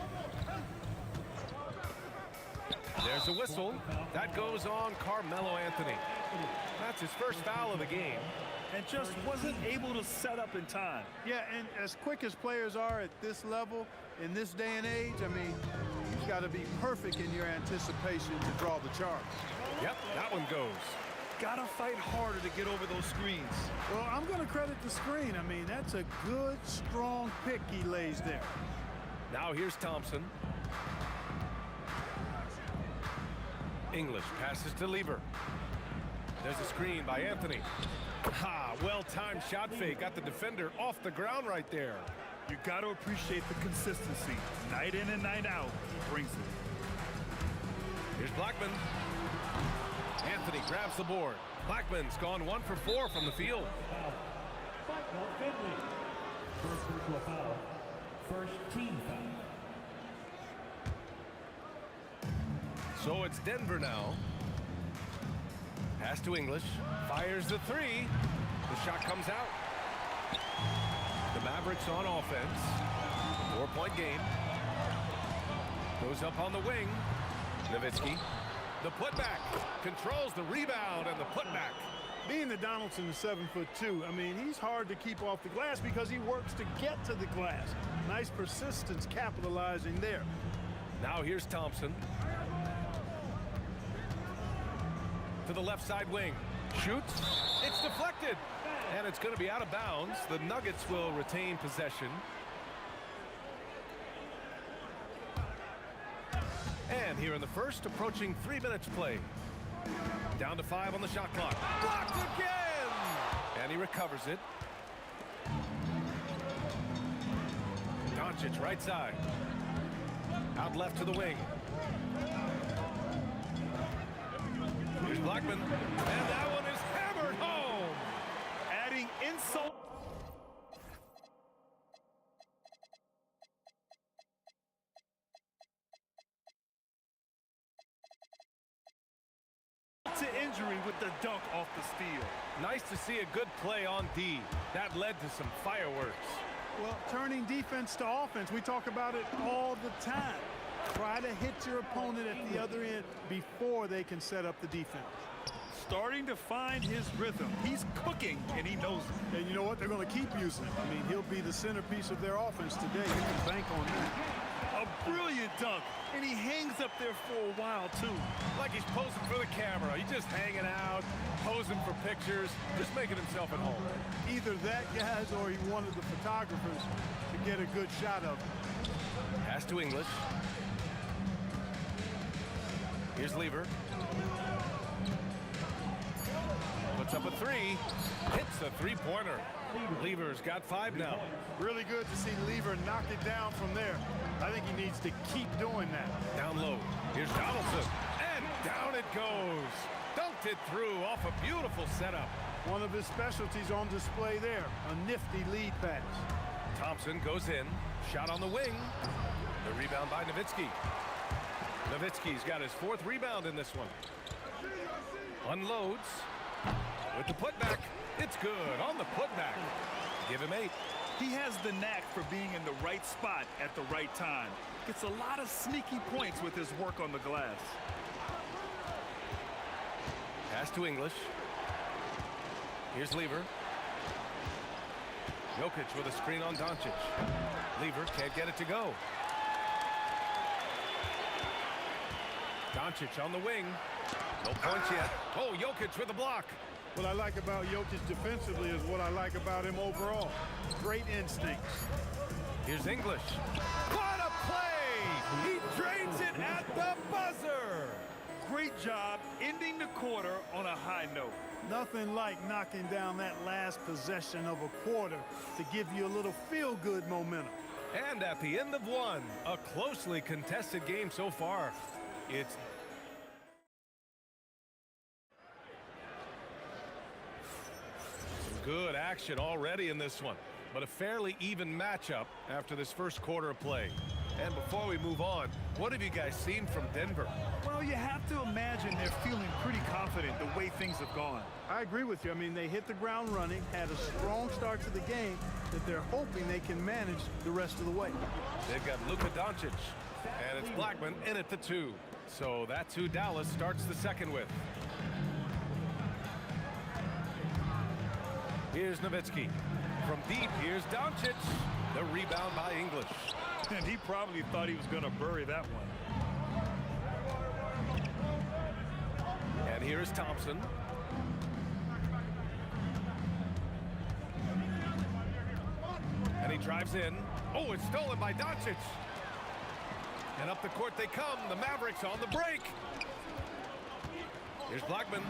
There's a whistle. That goes on Carmelo Anthony. That's his first foul of the game. And just wasn't able to set up in time. Yeah, and as quick as players are at this level, in this day and age, I mean, you've got to be perfect in your anticipation to draw the charge. Yep, that one goes. Gotta fight harder to get over those screens. Well, I'm going to credit the screen. I mean, that's a good, strong pick he lays there. Now here's Thompson. English passes to Lever. There's a screen by Anthony. Well-timed shot fake. Got the defender off the ground right there. You got to appreciate the consistency. Night in and night out, he brings it. Here's Blackman. Anthony grabs the board. Blackman's gone 1 for 4 from the field. First personal foul. First team foul. So it's Denver now. Pass to English. Fires the three. The shot comes out. The Mavericks on offense. 4-point game. Goes up on the wing. Nowitzki. The putback. Controls the rebound and the putback. Being that Donaldson is 7'2", I mean, he's hard to keep off the glass because he works to get to the glass. Nice persistence capitalizing there. Now here's Thompson. To the left side wing. Shoots. It's deflected. And it's going to be out of bounds. The Nuggets will retain possession. And here in the first, approaching 3 minutes play. Down to 5 on the shot clock. Blocked again! And he recovers it. Doncic right side. Out left to the wing. Here's Blackman. And that one is hammered home. Adding insult. To injury with the dunk off the steal. Nice to see a good play on D. That led to some fireworks. Well, turning defense to offense, we talk about it all the time. Try to hit your opponent at the other end before they can set up the defense. Starting to find his rhythm. He's cooking, and he knows it. And you know what? They're going to keep using him. I mean, he'll be the centerpiece of their offense today. You can bank on that. A brilliant dunk, and he hangs up there for a while, too. Like he's posing for the camera. He's just hanging out, posing for pictures, just making himself at home. Either that, guys, or he wanted the photographers to get a good shot of him. Pass to English. Here's Lever. Puts up a three. Hits a three-pointer. Lever's got 5 now. Really good to see Lever knock it down from there. I think he needs to keep doing that. Down low. Here's Donaldson. And down it goes. Dunked it through off a beautiful setup. One of his specialties on display there. A nifty lead pass. Thompson goes in. Shot on the wing. The rebound by Nowitzki. Nowitzki's got his 4th rebound in this one. Unloads. With the putback. It's good on the putback. Give him 8. He has the knack for being in the right spot at the right time. Gets a lot of sneaky points with his work on the glass. Pass to English. Here's Lever. Jokic with a screen on Doncic. Lever can't get it to go. Doncic on the wing. No points yet. Oh, Jokic with a block. What I like about Jokic defensively is what I like about him overall. Great instincts. Here's English. What a play! He drains it at the buzzer. Great job ending the quarter on a high note. Nothing like knocking down that last possession of a quarter to give you a little feel-good momentum. And at the end of one, a closely contested game so far. It's some good action already in this one, but a fairly even matchup after this first quarter of play. And before we move on, what have you guys seen from Denver? Well, you have to imagine they're feeling pretty confident the way things have gone. I agree with you. I mean, they hit the ground running, had a strong start to the game that they're hoping they can manage the rest of the way. They've got Luka Doncic, and it's Blackman in at the 2. So that's who Dallas starts the second with. Here's Nowitzki. From deep, here's Doncic. The rebound by English. And he probably thought he was going to bury that one. And here is Thompson. And he drives in. Oh, it's stolen by Doncic. And up the court they come. The Mavericks on the break. Here's Blackman.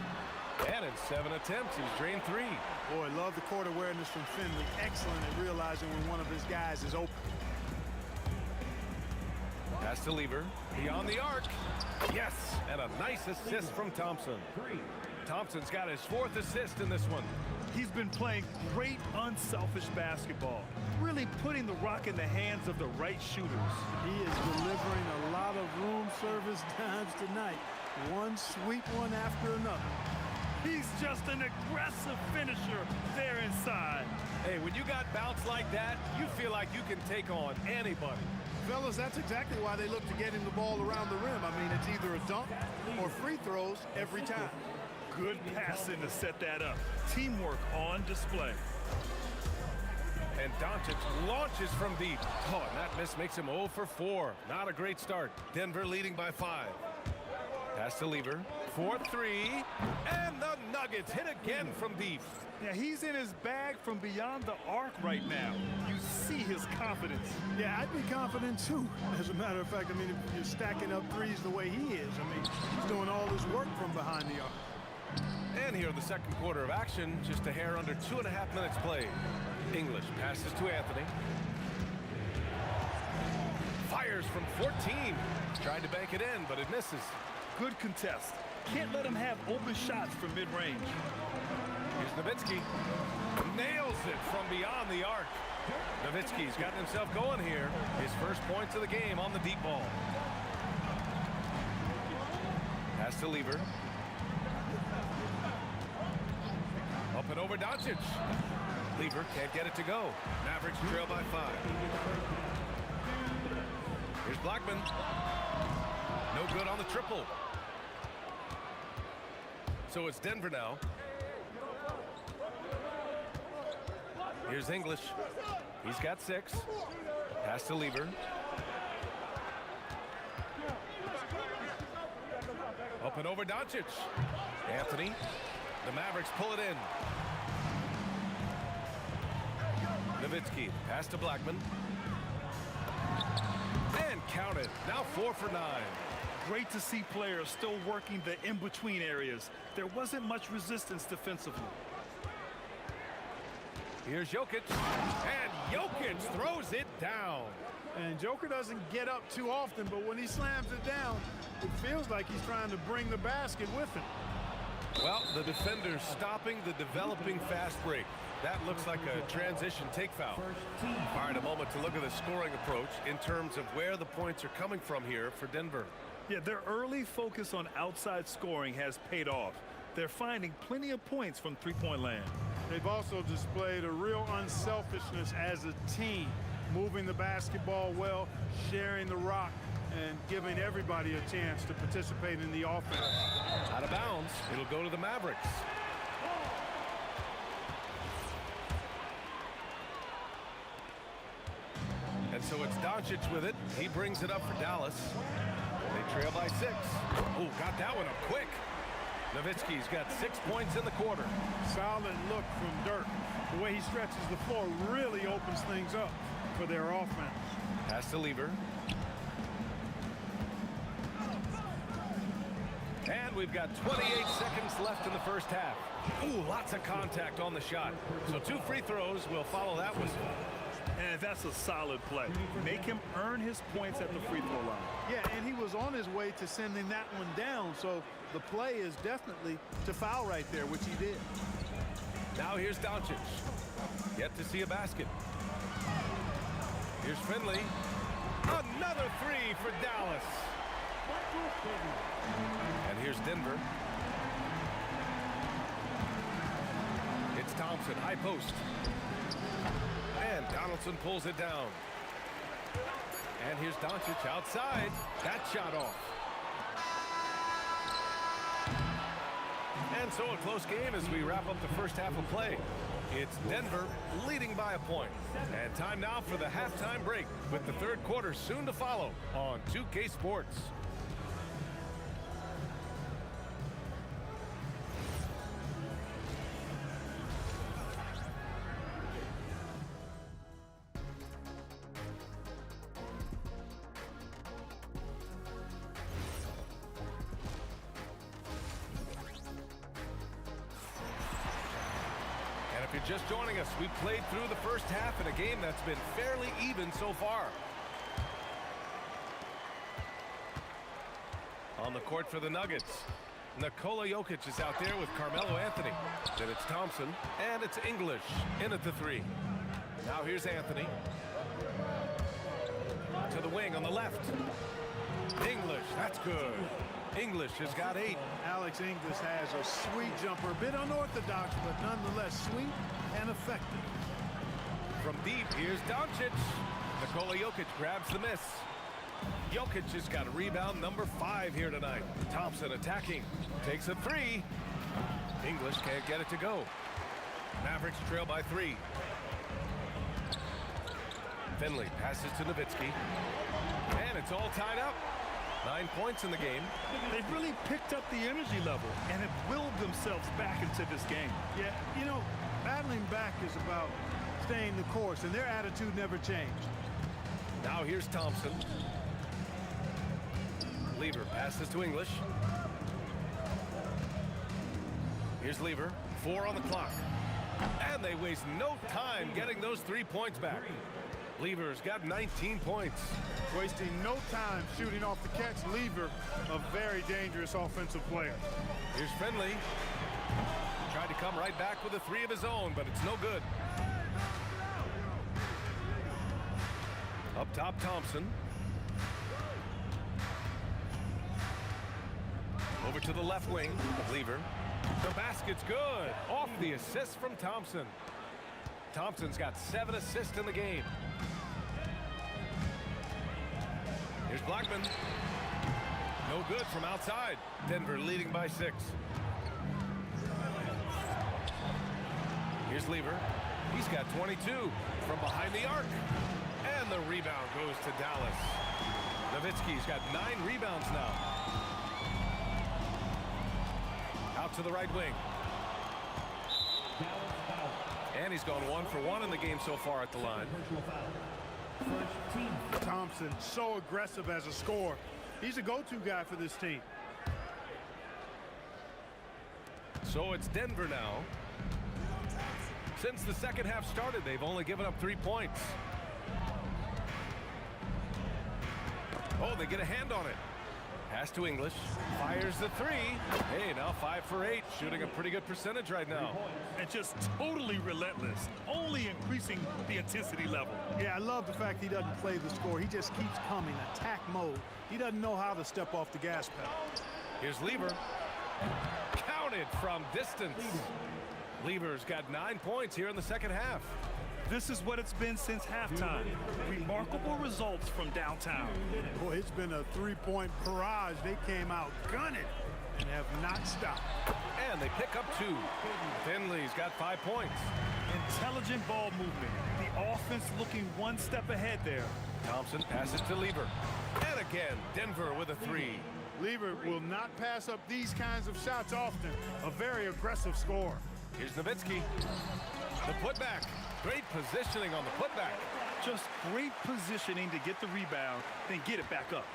And in 7 attempts, he's drained 3. Boy, love the court awareness from Finley. Excellent at realizing when one of his guys is open. Pass to Lever. Beyond the arc. Yes, and a nice assist from Thompson. Thompson's got his 4th assist in this one. He's been playing great, unselfish basketball. Really putting the rock in the hands of the right shooters. He is delivering a lot of room service times tonight. One sweet one after another. He's just an aggressive finisher there inside. Hey, when you got bounce like that, you feel like you can take on anybody. Fellas, that's exactly why they look to get him the ball around the rim. I mean, it's either a dunk or free throws every time. Good passing to set that up. Teamwork on display. And Doncic launches from deep. Oh, and that miss makes him 0 for 4. Not a great start. Denver leading by 5. Pass to Lever. 4-3. And the Nuggets hit again from deep. Yeah, he's in his bag from beyond the arc right now. You see his confidence. Yeah, I'd be confident too. As a matter of fact, I mean, if you're stacking up threes the way he is, I mean, he's doing all his work from behind the arc. And here in the second quarter of action, just a hair under 2.5 minutes played. English passes to Anthony. Fires from 14. Tried to bank it in, but it misses. Good contest. Can't let him have open shots from mid-range. Here's Nowitzki. Nails it from beyond the arc. Nowitzki's gotten himself going here. His first points of the game on the deep ball. Pass to Lever. Up and over Doncic. Lever can't get it to go. Mavericks trail by 5. Here's Blackman. No good on the triple. So it's Denver now. Here's English. He's got 6. Pass to Lever. Up and over Doncic. Anthony. The Mavericks pull it in. Nowitzki. Pass to Blackman. And count it. Now 4 for 9. Great to see players still working the in-between areas. There wasn't much resistance defensively. Here's Jokic. And Jokic throws it down. And Joker doesn't get up too often, but when he slams it down, it feels like he's trying to bring the basket with him. Well, the defender's stopping the developing fast break. That looks like a transition take foul. All right, a moment to look at the scoring approach in terms of where the points are coming from here for Denver. Yeah, their early focus on outside scoring has paid off. They're finding plenty of points from three-point land. They've also displayed a real unselfishness as a team, moving the basketball well, sharing the rock, and giving everybody a chance to participate in the offense. Out of bounds. It'll go to the Mavericks. And so it's Doncic with it. He brings it up for Dallas. They trail by 6. Oh, got that one up quick. Nowitzki's got 6 points in the quarter. Solid look from Dirk. The way he stretches the floor really opens things up for their offense. Pass to Lever. And we've got 28 seconds left in the first half. Ooh, lots of contact on the shot. So 2 free throws will follow that one. And that's a solid play. Make him earn his points at the free throw line. Yeah, and he was on his way to sending that one down, so the play is definitely to foul right there, which he did. Now here's Doncic. Yet to see a basket. Here's Finley. Another 3 for Dallas. And here's Denver. It's Thompson, high post. And Donaldson pulls it down. And here's Doncic outside. That shot off. And so a close game as we wrap up the first half of play. It's Denver leading by a point. And time now for the halftime break with the third quarter soon to follow on 2K Sports. If you're just joining us, we played through the first half in a game that's been fairly even so far. On the court for the Nuggets, Nikola Jokic is out there with Carmelo Anthony. Then it's Thompson, and it's English in at the 3. Now here's Anthony. To the wing on the left. English, that's good. English has got 8. Alex English has a sweet jumper, a bit unorthodox, but nonetheless sweet and effective. From deep, here's Doncic. Nikola Jokic grabs the miss. Jokic has got a rebound number 5 here tonight. Thompson attacking, takes a 3. English can't get it to go. Mavericks trail by 3. Finley passes to Nowitzki. And it's all tied up. 9 points in the game. They've really picked up the energy level and have willed themselves back into this game. Yeah, you know, battling back is about staying the course, and their attitude never changed. Now here's Thompson. Lever passes to English. Here's Lever. 4 on the clock. And they waste no time getting those 3 points back. Lever's got 19 points. Wasting no time shooting off the catch. Lever, a very dangerous offensive player. Here's Finley. Tried to come right back with a 3 of his own, but it's no good. Up top, Thompson. Over to the left wing, Lever. The basket's good. Off the assist from Thompson. Thompson's got 7 assists in the game. Here's Blackman. No good from outside. Denver leading by 6. Here's Lever. He's got 22 from behind the arc. And the rebound goes to Dallas. Nowitzki's got 9 rebounds now. Out to the right wing. And he's gone 1 for 1 in the game so far at the line. Thompson, so aggressive as a scorer. He's a go-to guy for this team. So it's Denver now. Since the second half started, they've only given up 3 points. Oh, they get a hand on it. Pass to English. Fires the 3. Hey, now 5 for 8. Shooting a pretty good percentage right now. And just totally relentless. Only increasing the intensity level. Yeah, I love the fact he doesn't play the score. He just keeps coming, attack mode. He doesn't know how to step off the gas pedal. Here's Lever. Counted from distance. Lever's got 9 points here in the second half. This is what it's been since halftime. Remarkable results from downtown. Boy, it's been a three-point barrage. They came out gunning and have not stopped. And they pick up 2. Finley's got 5 points. Intelligent ball movement. The offense looking one step ahead there. Thompson passes to Lever. And again, Denver with a 3. Lever will not pass up these kinds of shots often. A very aggressive score. Here's Nowitzki. The putback. Great positioning on the putback. Just great positioning to get the rebound, then get it back up.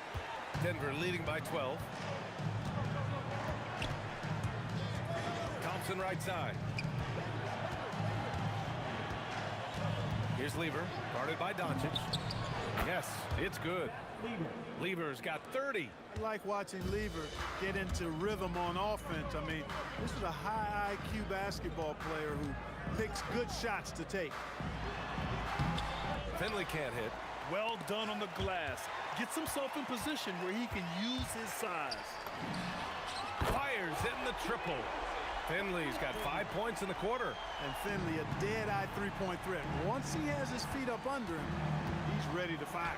Denver leading by 12. Thompson right side. Here's Lever, guarded by Doncic. Yes, it's good. Lever's got 30. I like watching Lever get into rhythm on offense. I mean, this is a high IQ basketball player who picks good shots to take. Finley can't hit. Well done on the glass. Gets himself in position where he can use his size. Fires in the triple. Finley's got 5 points in the quarter. And Finley, a dead-eye three-point threat. Once he has his feet up under him, he's ready to fire.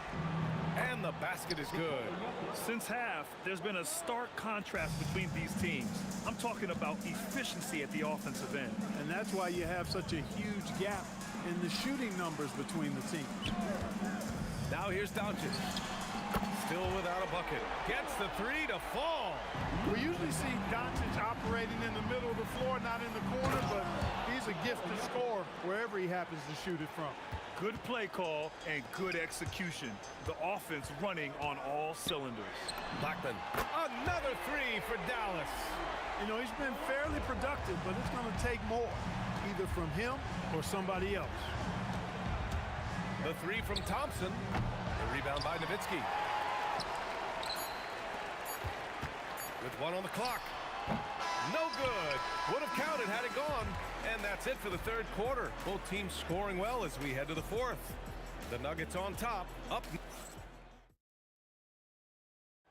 And the basket is good. Since half, there's been a stark contrast between these teams. I'm talking about efficiency at the offensive end. And that's why you have such a huge gap in the shooting numbers between the teams. Now here's Doncic. Still without a bucket. Gets the 3 to fall. We usually see Doncic operating in the middle of the floor, not in the corner, but he's a gifted scorer wherever he happens to shoot it from. Good play call and good execution. The offense running on all cylinders. Blackman, another 3 for Dallas. You know, he's been fairly productive, but it's going to take more, either from him or somebody else. The 3 from Thompson. The rebound by Nowitzki. With 1 on the clock. No good. Would have counted had it gone. And that's it for the third quarter. Both teams scoring well as we head to the fourth. The Nuggets on top. Up.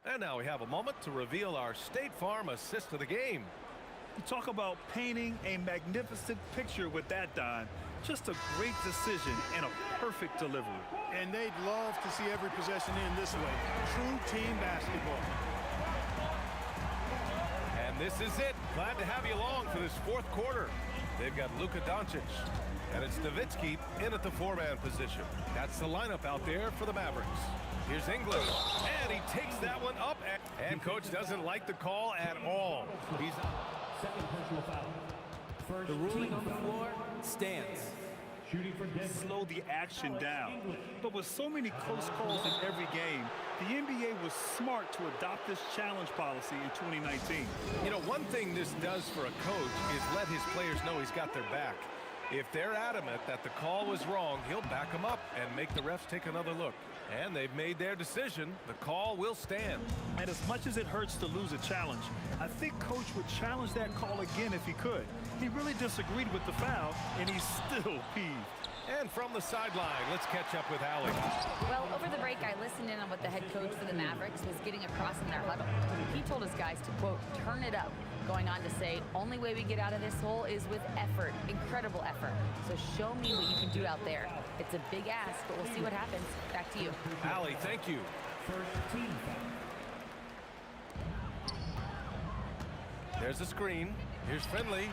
And now we have a moment to reveal our State Farm assist of the game. You talk about painting a magnificent picture with that, Don. Just a great decision and a perfect delivery. And they'd love to see every possession end this way. True team basketball. And this is it. Glad to have you along for this fourth quarter. They've got Luka Doncic. And it's Nowitzki in at the 4-man position. That's the lineup out there for the Mavericks. Here's England. And he takes that one up. And coach doesn't like the call at all. He's Second personal foul. The ruling on the floor stands. Shooting for Denver. Slow the action down. But with so many close calls in every game, the NBA was smart to adopt this challenge policy in 2019. You know, one thing this does for a coach is let his players know he's got their back. If they're adamant that the call was wrong, he'll back them up and make the refs take another look. And they've made their decision. The call will stand. And as much as it hurts to lose a challenge, I think Coach would challenge that call again if he could. He really disagreed with the foul, and he's still peeved. And from the sideline, let's catch up with Allie. Well, over the break, I listened in on what the head coach for the Mavericks was getting across in their huddle. He told his guys to, quote, turn it up, going on to say, only way we get out of this hole is with effort, incredible effort. So show me what you can do out there. It's a big ask, but we'll see what happens. Back to you. Allie, thank you. First team foul. There's a screen. Here's Finley.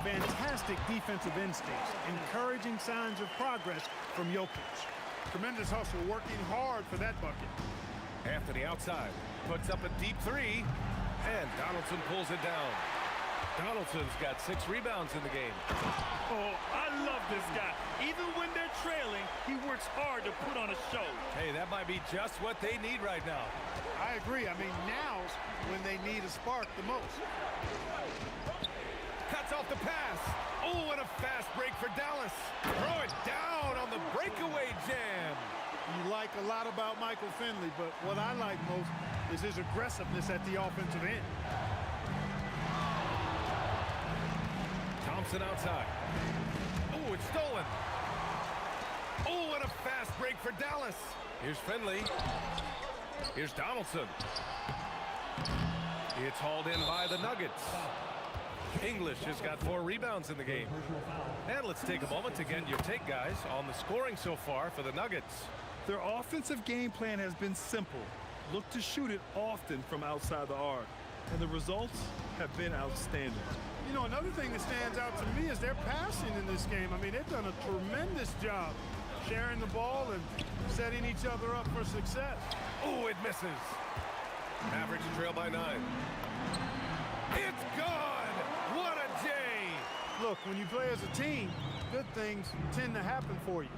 Fantastic defensive instincts, encouraging signs of progress from Jokic. Tremendous hustle, working hard for that bucket. Anthony outside, puts up a deep 3, and Donaldson pulls it down. Donaldson's got 6 rebounds in the game. Oh, I love this guy. Even when they're trailing, he works hard to put on a show. Hey, that might be just what they need right now. I agree. I mean, now's when they need a spark the most. Cuts off the pass. Oh, and a fast break for Dallas. Throw it down on the breakaway jam. You like a lot about Michael Finley, but what I like most is his aggressiveness at the offensive end. Thompson outside. Oh, it's stolen. Oh, and a fast break for Dallas. Here's Finley. Here's Donaldson. It's hauled in by the Nuggets. English has got 4 rebounds in the game. And let's take a moment to get your take, guys, on the scoring so far for the Nuggets. Their offensive game plan has been simple. Look to shoot it often from outside the arc. And the results have been outstanding. You know, another thing that stands out to me is their passing in this game. I mean, they've done a tremendous job sharing the ball and setting each other up for success. Oh, it misses. Mavericks trail by 9. It's gone! What a day! Look, when you play as a team, good things tend to happen for you.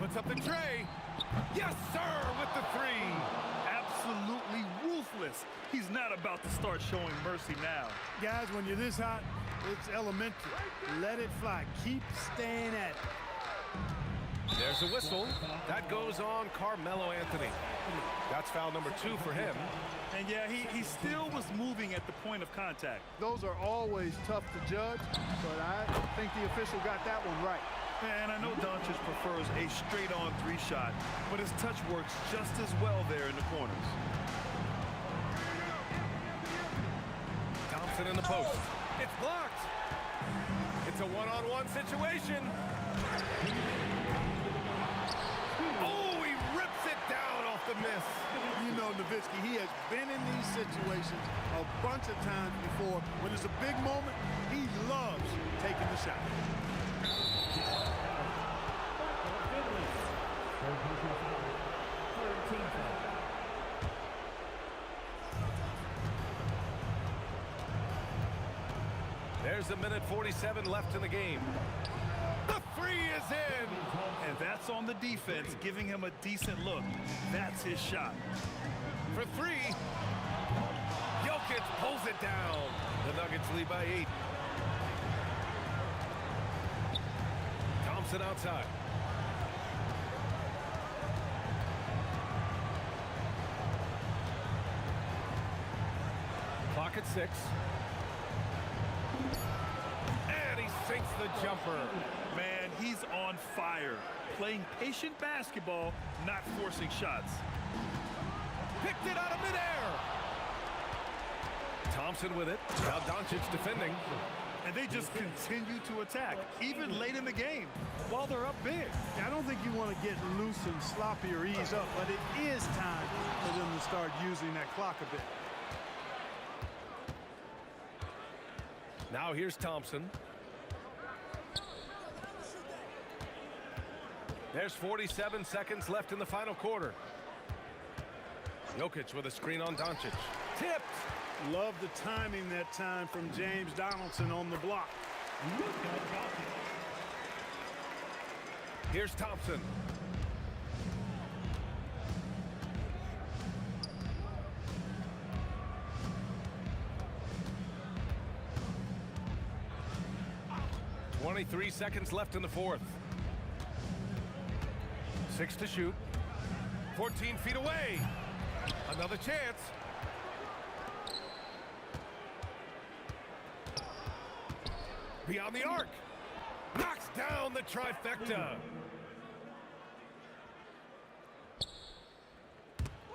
Puts up the tray. Yes, sir, with the 3. Absolutely ruthless. He's not about to start showing mercy now. Guys, when you're this hot, it's elementary. Let it fly. Keep staying at it. There's a whistle. That goes on Carmelo Anthony. That's foul number 2 for him. And yeah, he still was moving at the point of contact. Those are always tough to judge, but I think the official got that one right. And I know Doncic prefers a straight-on 3 shot, but his touch works just as well there in the corners. Thompson in the post. It's blocked. It's a one-on-one situation. Oh, he rips it down off the miss. You know, Nowitzki, he has been in these situations a bunch of times before. When it's a big moment, he loves taking the shot. There's a minute 47 left in the game. The 3 is in! And that's on the defense, giving him a decent look. That's his shot. For 3. Jokic pulls it down. The Nuggets lead by 8. Thompson outside. Clock at 6. And he sinks the jumper. Man, he's on fire. Playing patient basketball, not forcing shots. Picked it out of midair. Thompson with it. Now Doncic defending. And they just continue to attack, even late in the game, while they're up big. I don't think you want to get loose and sloppy or ease up, but it is time for them to start using that clock a bit. Now here's Thompson. There's 47 seconds left in the final quarter. Jokic with a screen on Doncic. Tipped. Love the timing that time from James Donaldson on the block. Here's Thompson. .23 seconds left in the 4th. 6 to shoot. 14 feet away. Another chance. Beyond the arc. Knocks down the trifecta.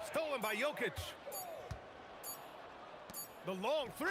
Stolen by Jokic. The long 3.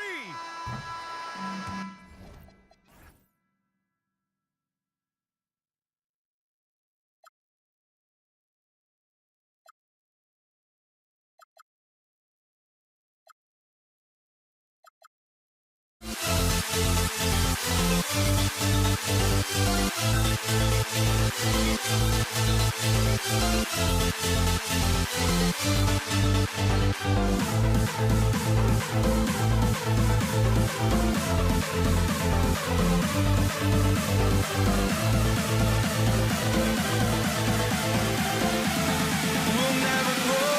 We'll never grow. We'll never grow.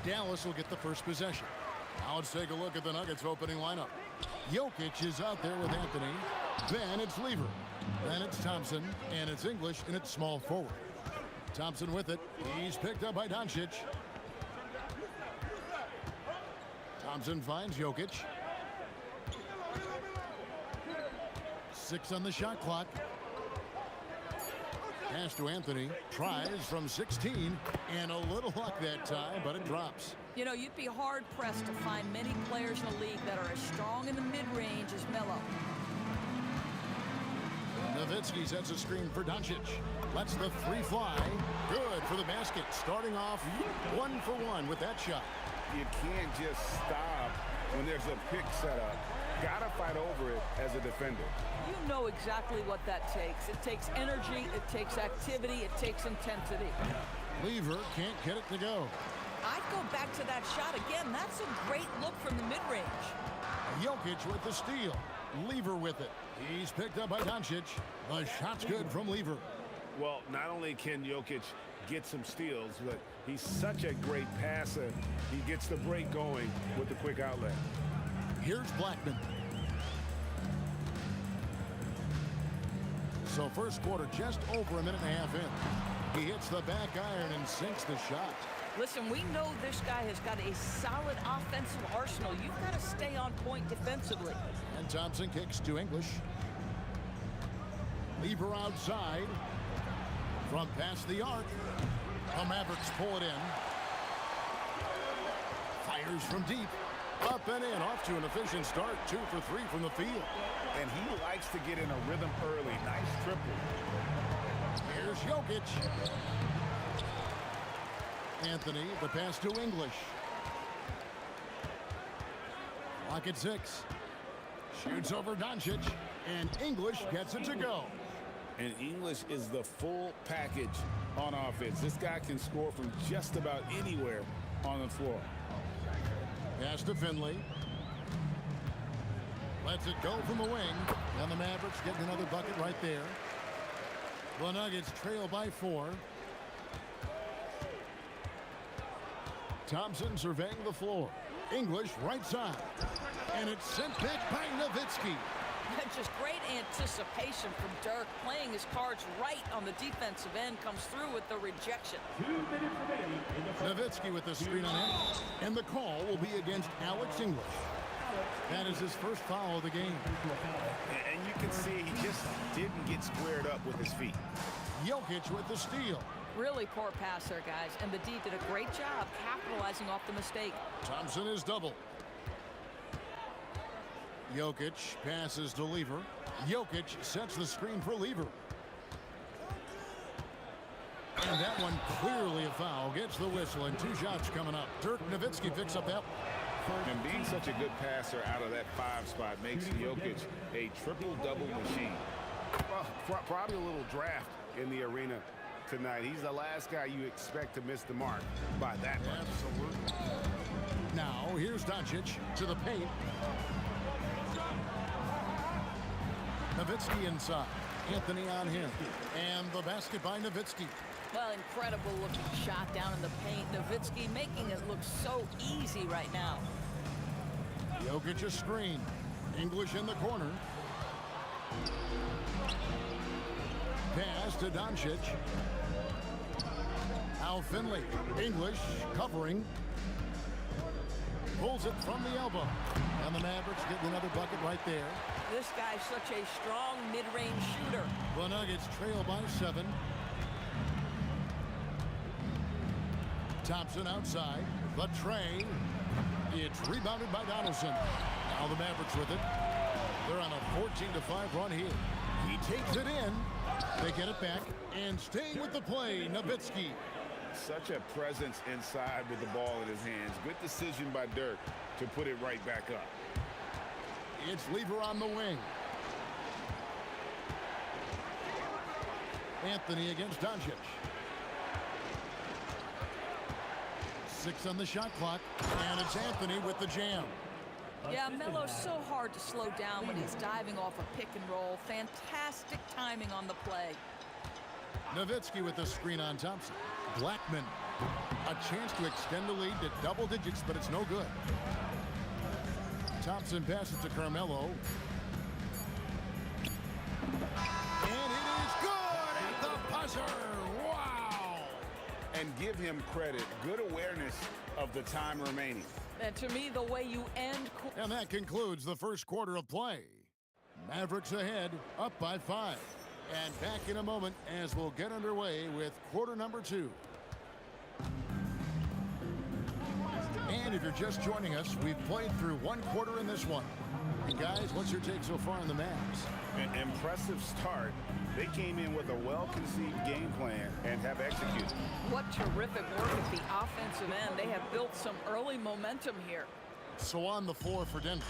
Dallas will get the first possession. Now let's take a look at the Nuggets opening lineup. Jokic is out there with Anthony. Then it's Lever. Then it's Thompson. And it's English, and it's small forward. Thompson with it. He's picked up by Doncic. Thompson finds Jokic. 6 on the shot clock. Pass to Anthony. Tries from 16. And a little luck that time, but it drops. You know, you'd be hard-pressed to find many players in the league that are as strong in the mid-range as Melo. Nowitzki sets a screen for Doncic. Lets the three fly. Good for the basket. Starting off 1 for 1 with that shot. You can't just stop when there's a pick set up. Gotta fight over it as a defender. You know exactly what that takes. It takes energy, it takes activity, it takes intensity. Lever can't get it to go. I'd go back to that shot again. That's a great look from the mid-range. Jokic with the steal. Lever with it. He's picked up by Doncic. The shot's good from Lever. Well, not only can Jokic get some steals, but he's such a great passer. He gets the break going with the quick outlet. Here's Blackman. So first quarter just over a minute and a half in. He hits the back iron and sinks the shot. Listen, we know this guy has got a solid offensive arsenal. You've got to stay on point defensively. And Thompson kicks to English. Lever outside. From past the arc. The Mavericks pull it in. Fires from deep. Up and in. Off to an efficient start. 2 for 3 from the field. And he likes to get in a rhythm early. Nice triple. Here's Jokic. Anthony, the pass to English. Clock at 6. Shoots over Doncic, and English gets it to go. And English is the full package on offense. This guy can score from just about anywhere on the floor. Pass to Finley. Lets it go from the wing. And the Mavericks getting another bucket right there. The Nuggets trail by 4. Thompson surveying the floor. English right side. And it's sent back by Nowitzki. Just great anticipation from Dirk. Playing his cards right on the defensive end, comes through with the rejection. Nowitzki with the screen on him. And the call will be against Alex English. That is his first foul of the game. And you can see he just didn't get squared up with his feet. Jokic with the steal. Really poor pass there, guys. And the D did a great job capitalizing off the mistake. Thompson is double. Jokic passes to Lever. Jokic sets the screen for Lever. And that one clearly a foul. Gets the whistle, and 2 shots coming up. Dirk Nowitzki picks up that. And being such a good passer out of that 5 spot makes Jokic a triple-double machine. Well, probably a little draft in the arena tonight. He's the last guy you expect to miss the mark by that much. Absolutely. Now, here's Doncic to the paint. Nowitzki inside. Anthony on him. And the basket by Nowitzki. Well, incredible looking shot down in the paint. Nowitzki making it look so easy right now. Jokic a screen. English in the corner. Pass to Doncic. Now Finley. English covering. Pulls it from the elbow. And the Mavericks getting another bucket right there. This guy's such a strong mid-range shooter. The Nuggets trail by 7. Thompson outside. The tray. It's rebounded by Donaldson. Now the Mavericks with it. They're on a 14-5 run here. He takes it in. They get it back. And staying with the play, Nowitzki. Such a presence inside with the ball in his hands. Good decision by Dirk to put it right back up. It's Lever on the wing. Anthony against Doncic. 6 on the shot clock. And it's Anthony with the jam. Yeah, Melo's so hard to slow down when he's diving off a pick and roll. Fantastic timing on the play. Nowitzki with the screen on Thompson. Blackman A chance to extend the lead to double digits, but it's no good. Thompson passes to Carmelo. And it is good at the buzzer. Wow! And give him credit. Good awareness of the time remaining. And to me, the way you end... And that concludes the first quarter of play. Mavericks ahead, up by 5. And back in a moment as we'll get underway with quarter number 2. And if you're just joining us, we've played through one quarter in this one. And guys, what's your take so far on the Mavs? An impressive start. They came in with a well-conceived game plan and have executed. What terrific work at the offensive end. They have built some early momentum here. So on the floor for Denver,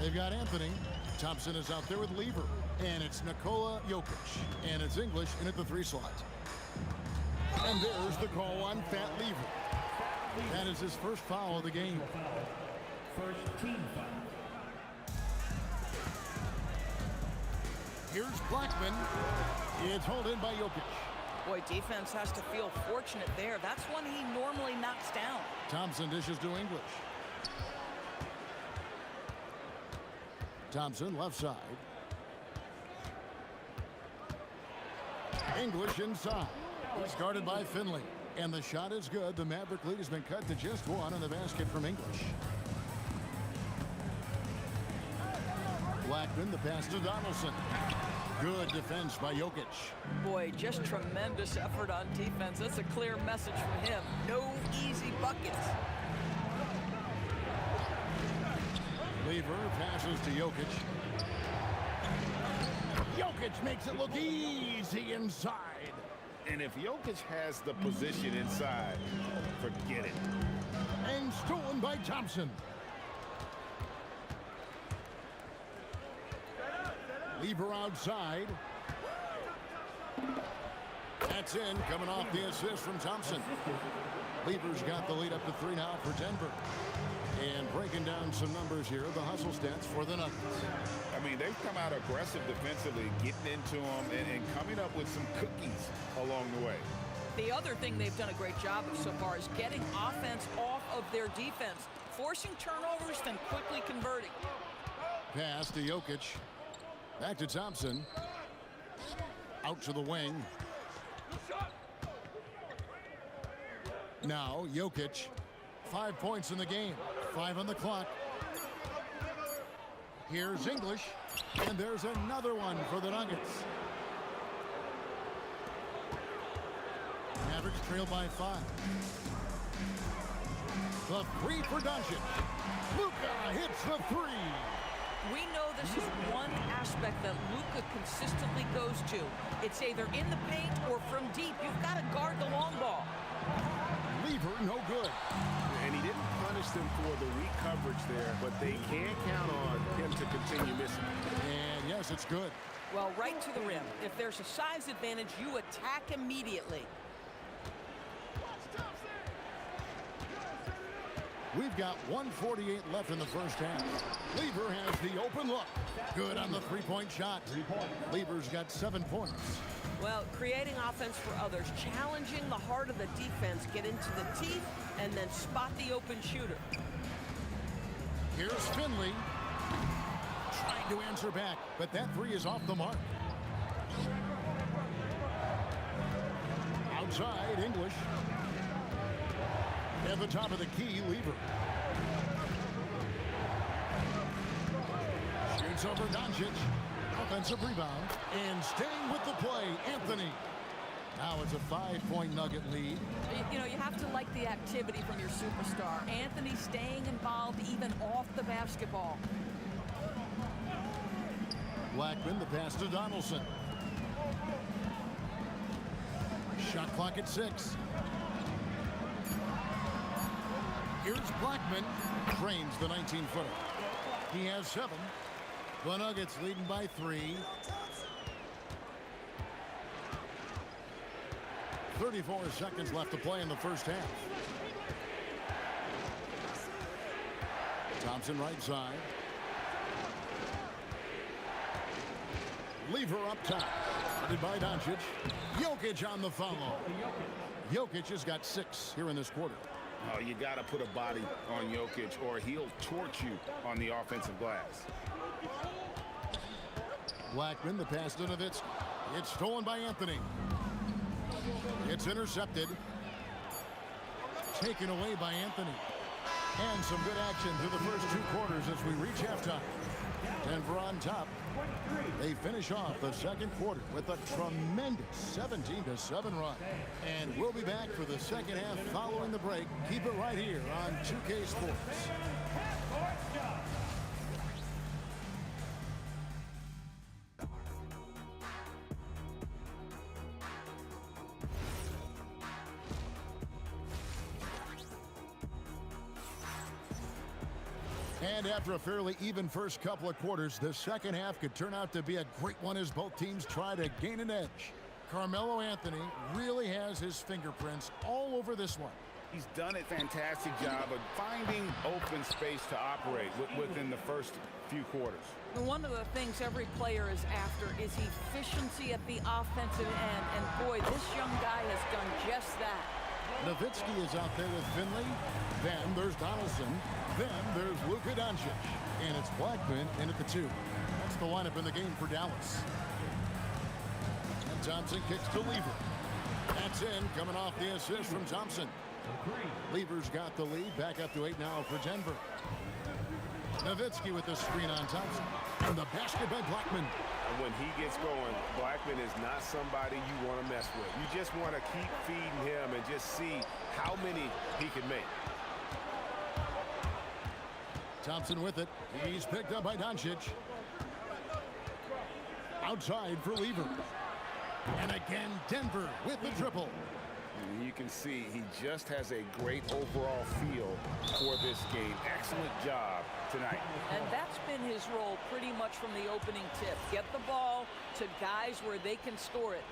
they've got Anthony. Thompson is out there with Lever. And it's Nikola Jokic. And it's English in at the 3 slot. And there's the call on Fat Lever. That is his first foul of the game. First team foul. Here's Blackman. It's hauled in by Jokic. Boy, defense has to feel fortunate there. That's one he normally knocks down. Thompson dishes to English. Thompson left side. English inside. He's guarded by Finley. And the shot is good. The Maverick lead has been cut to just 1 on the basket from English. Blackman, the pass to Donaldson. Good defense by Jokic. Boy, just tremendous effort on defense. That's a clear message from him. No easy buckets. Lever passes to Jokic. Jokic makes it look easy inside. And if Jokic has the position inside, forget it. And stolen by Thompson. Lever outside. That's in, coming off the assist from Thompson. Lever's got the lead up to 3 now for Denver. And breaking down some numbers here, the hustle stats for the Nuggets. I mean, they've come out aggressive defensively, getting into them and coming up with some cookies along the way. The other thing they've done a great job of so far is getting offense off of their defense, forcing turnovers, then quickly converting. Pass to Jokic. Back to Thompson. Out to the wing. Now, Jokic. 5 points in the game. 5 on the clock. Here's English. And there's another one for the Nuggets. Mavericks trail by 5. The 3 for Doncic. Luka hits the 3. We know this is one aspect that Luka consistently goes to. It's either in the paint or from deep. You've got to guard the long ball. Lever, no good. And he didn't punish them for the weak coverage there, but they can't count on him to continue missing. And yes, it's good. Well, right to the rim. If there's a size advantage, you attack immediately. We've got 1:48 left in the first half. Lever has the open look. Good on the 3-point shot. Lever's got 7 points. Well, creating offense for others, challenging the heart of the defense, get into the teeth, and then spot the open shooter. Here's Finley. Trying to answer back, but that 3 is off the mark. Outside, English. At the top of the key, Lever. Shoots over Doncic. Offensive rebound. And staying with the play, Anthony. Now it's a 5-point Nugget lead. You know, you have to like the activity from your superstar. Anthony staying involved even off the basketball. Blackman, the pass to Donaldson. Shot clock at 6. Here's Blackman. Trains the 19-footer. He has 7. The Nuggets leading by 3. 34 seconds left to play in the first half. Thompson right side. Lever up top. Guarded by Doncic. Jokic on the follow. Jokic has got 6 here in this quarter. Oh, you got to put a body on Jokic or he'll torch you on the offensive glass. Blackman, the pass to Nowitzki. It's stolen by Anthony. It's intercepted. Taken away by Anthony. And some good action through the first 2 quarters as we reach halftime. Denver on top. They finish off the second quarter with a tremendous 17-7 run. And we'll be back for the second half following the break. Keep it right here on 2K Sports. And after a fairly even first couple of quarters, the second half could turn out to be a great one as both teams try to gain an edge. Carmelo Anthony really has his fingerprints all over this one. He's done a fantastic job of finding open space to operate within the first few quarters. One of the things every player is after is efficiency at the offensive end. And boy, this young guy has done just that. Nowitzki is out there with Finley. Then there's Donaldson. Then there's Luka Doncic. And it's Blackman in at the 2. That's the lineup in the game for Dallas. And Thompson kicks to Lever. That's in, coming off the assist from Thompson. Lever's got the lead. Back up to 8 now for Denver. Nowitzki with the screen on Thompson. And the basket by Blackman. And when he gets going, Blackman is not somebody you want to mess with. You just want to keep feeding him and just see how many he can make. Thompson with it. He's picked up by Doncic. Outside for Lever. And again, Denver with the triple. And you can see he just has a great overall feel for this game. Excellent job tonight. And that's been his role pretty much from the opening tip. Get the ball to guys where they can score it.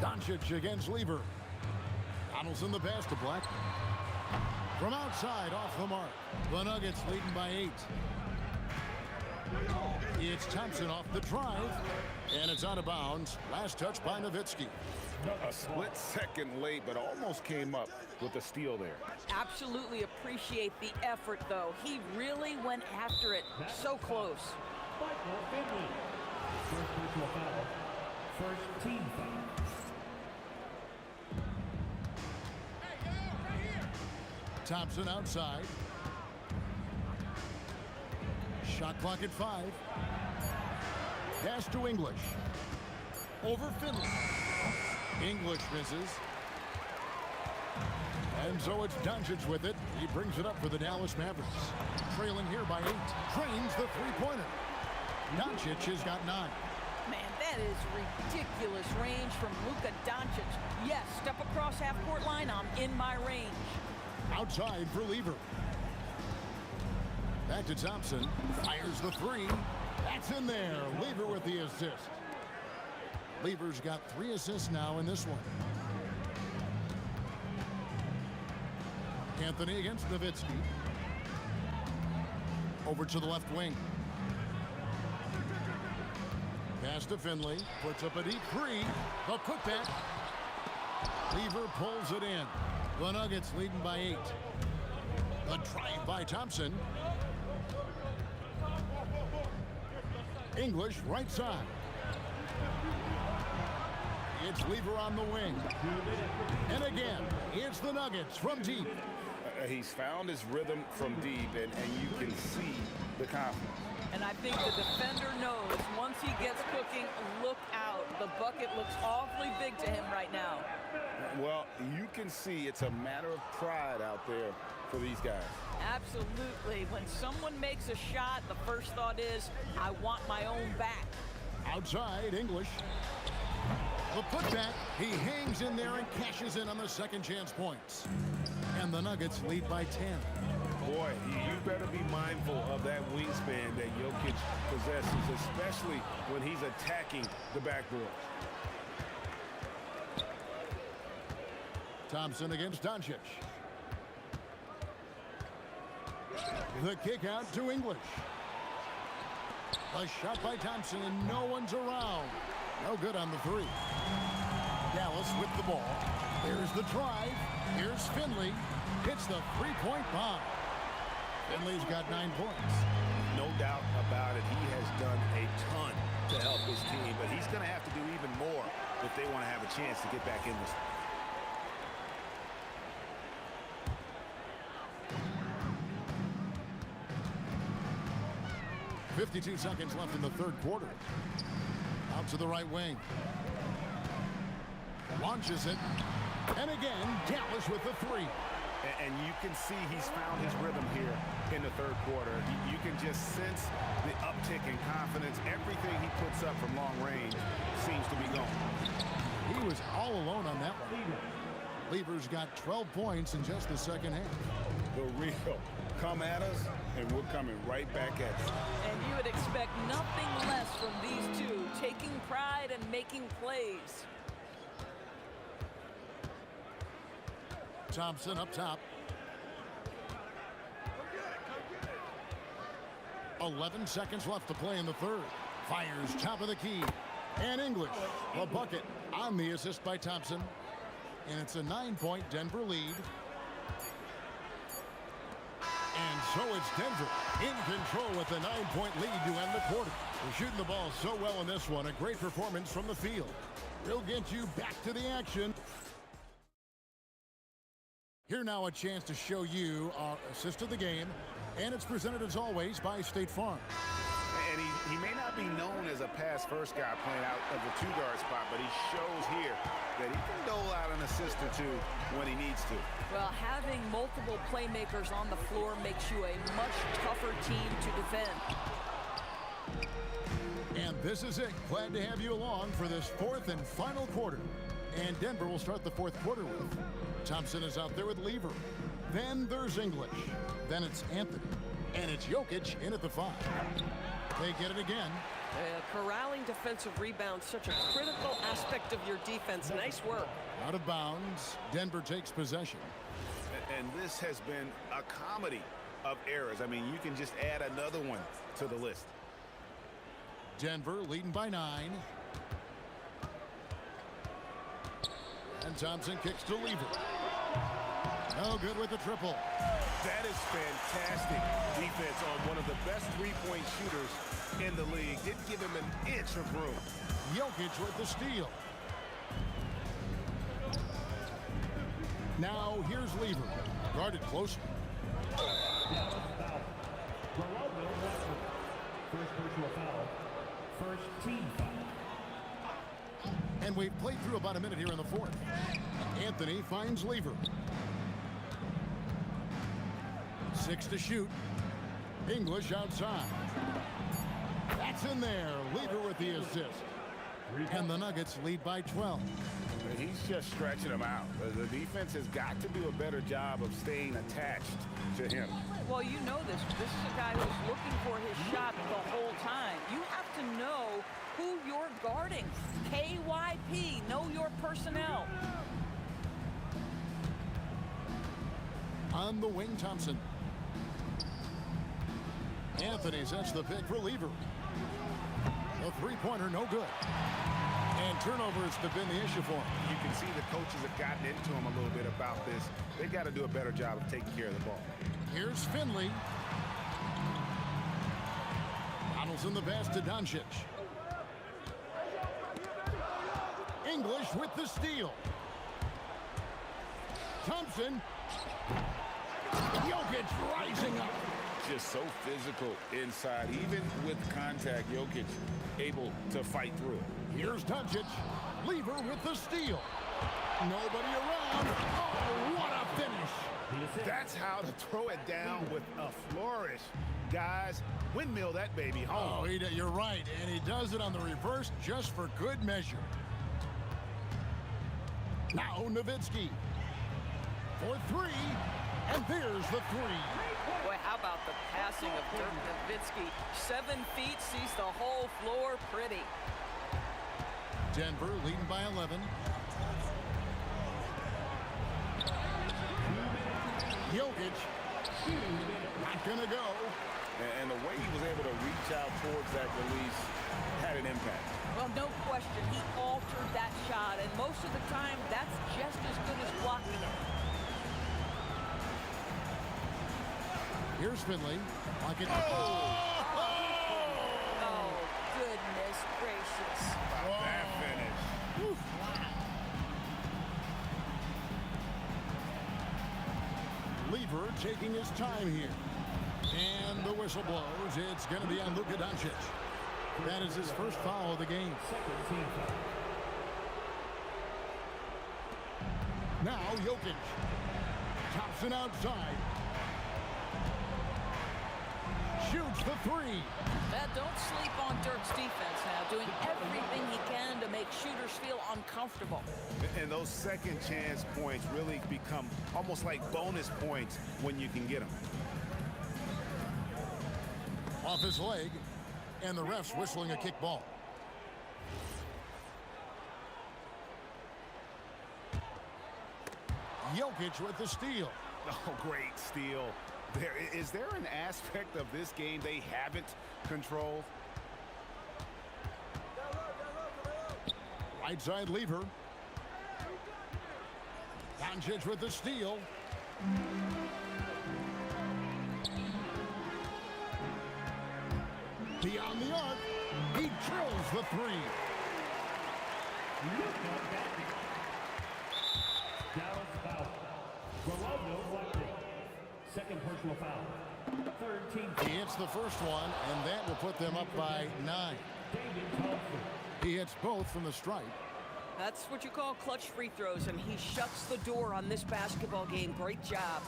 Doncic against Lever. Donaldson the pass to Black. From outside, off the mark. The Nuggets leading by 8. It's Thompson off the drive. And it's out of bounds. Last touch by Nowitzki. A split second late, but almost came up with a steal there. Absolutely appreciate the effort, though. He really went after it. So close. First personal foul. First team foul. Thompson outside. Shot clock at 5. Pass to English. Over Finley. English misses. And so it's Doncic with it. He brings it up for the Dallas Mavericks. Trailing here by 8. Drains the three-pointer. Doncic has got 9. Man, that is ridiculous range from Luka Doncic. Yes, step across half-court line, I'm in my range. Outside for Lever. Back to Thompson. Fires the 3. That's in there. Lever with the assist. Lever's got 3 assists now in this one. Anthony against Nowitzki. Over to the left wing. Pass to Finley. Puts up a deep 3. The putback. Lever pulls it in. The Nuggets leading by 8. The drive by Thompson. English right side. It's Lever on the wing. And again, it's the Nuggets from deep. He's found his rhythm from deep, and you can see the confidence. And I think the defender knows once he gets cooking, look out. The bucket looks awfully big to him right now. Well, you can see it's a matter of pride out there for these guys. Absolutely. When someone makes a shot, the first thought is, I want my own back. Outside, English. The putback, he hangs in there and cashes in on the second chance points. And the Nuggets lead by 10. Boy, you better be mindful of that wingspan that Jokic possesses, especially when he's attacking the backboard. Thompson against Doncic. The kick out to English. A shot by Thompson, and no one's around. No good on the three. Dallas with the ball. There's the drive. Here's Finley. Hits the three-point bomb. Finley's got 9 points. No doubt about it. He has done a ton to help his team, but he's going to have to do even more if they want to have a chance to get back in this. 52 seconds left in the third quarter. Out to the right wing. Launches it. And again, Dallas with the three. And you can see he's found his rhythm here in the third quarter. You can just sense the uptick in confidence. Everything he puts up from long range seems to be going. He was all alone on that one. Lever's got 12 points in just the second half. The real come at us, and we're coming right back at you. And you would expect nothing less from these two, taking pride and making plays. Thompson up top. 11 seconds left to play in the third. Fires top of the key. And English, the bucket on the assist by Thompson. And it's a 9-point Denver lead. And so it's Denver in control with a 9-point lead to end the quarter. They're shooting the ball so well in this one. A great performance from the field. We'll get you back to the action. Here now a chance to show you our assist of the game. And it's presented as always by State Farm. And he may not be known as a pass-first guy playing out of the two-guard spot, but he shows here that he can dole out an assist or two when he needs to. Well, having multiple playmakers on the floor makes you a much tougher team to defend. And this is it. Glad to have you along for this fourth and final quarter. And Denver will start the fourth quarter with Thompson is out there with Lever. Then there's English. Then it's Anthony. And it's Jokic in at the 5. They get it again. Corralling defensive rebounds, such a critical aspect of your defense. Nice work. Out of bounds. Denver takes possession. And this has been a comedy of errors. I mean, you can just add another one to the list. Denver leading by 9. And Thompson kicks to Lever. No good with the triple. That is fantastic defense on one of the best three-point shooters in the league. Didn't give him an inch of room. Jokic with the steal. Now here's Lever. Guarded closely. First personal foul. First team foul. And we've played through about a minute here in the fourth. Anthony finds Lever. 6 to shoot. English outside. That's in there. Lever with the assist. And the Nuggets lead by 12. He's just stretching them out. The defense has got to do a better job of staying attached to him. Well, you know this. This is a guy who's looking for his shot the whole time. You have to know who you're guarding. KYP, know your personnel. On the wing, Thompson. Anthony sets the pick for Lever. A three-pointer, no good. And turnovers have been the issue for him. You can see the coaches have gotten into him a little bit about this. They've got to do a better job of taking care of the ball. Here's Finley. Bottles in the pass to Doncic. English with the steal. Thompson. Jokic rising up. Just so physical inside. Even with contact, Jokic able to fight through it. Here's Doncic. Lever with the steal. Nobody around. Oh, what a finish. That's how to throw it down with a flourish. Guys, windmill that baby home. Oh, you're right. And he does it on the reverse just for good measure. Now Nowitzki. For 3. And there's the 3. Boy, how about the passing of Dirk Nowitzki? 7 feet, sees the whole floor pretty. Denver leading by 11. Jokic. Not gonna go. And the way he was able to reach out towards that release had an impact. Well, no question. He altered that shot, and most of the time, that's just as good as blocking it. Here's Finley. Like it. Oh, goodness gracious. Wow, that finish. Whew. Lever taking his time here. And the whistle blows. It's going to be on Luka Doncic. That is his first foul of the game. Now Jokic. Thompson outside. Shoots the three. Don't sleep on Dirk's defense now, doing everything he can to make shooters feel uncomfortable. And those second chance points really become almost like bonus points when you can get them. Off his leg, and the ref's whistling a kick ball. Jokic with the steal. Oh, great steal. Is there an aspect of this game they haven't controlled? Right side Lever. Doncic with the steal. Beyond the arc, he drills the three. Dallas foul. Ronaldo Blackman. Second personal foul. Third team. He hits the first one, and that will put them up by 9. David Thompson. He hits both from the stripe. That's what you call clutch free throws, and he shuts the door on this basketball game. Great job.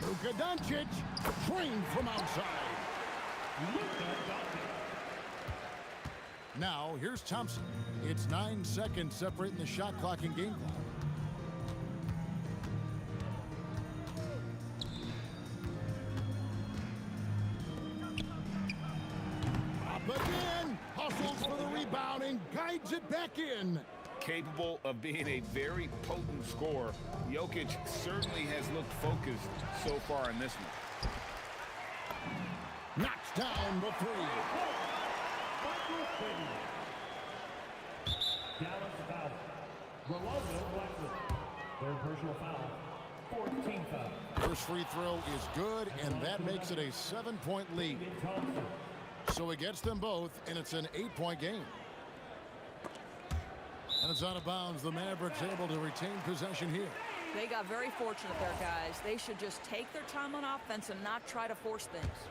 Luka Doncic, trained from outside. Now, here's Thompson. It's 9 seconds separating the shot clock and game clock. Up again. Hustles for the rebound and guides it back in. Capable of being a very potent scorer, Jokic certainly has looked focused so far in this one. Knocks down the three. Dallas foul. Ronaldo Blackman. Third personal foul. 14 foul. First free throw is good, and that makes it a 7-point lead. So it gets them both, and it's an 8-point game. And it's out of bounds. The Mavericks able to retain possession here. They got very fortunate there, guys. They should just take their time on offense and not try to force things.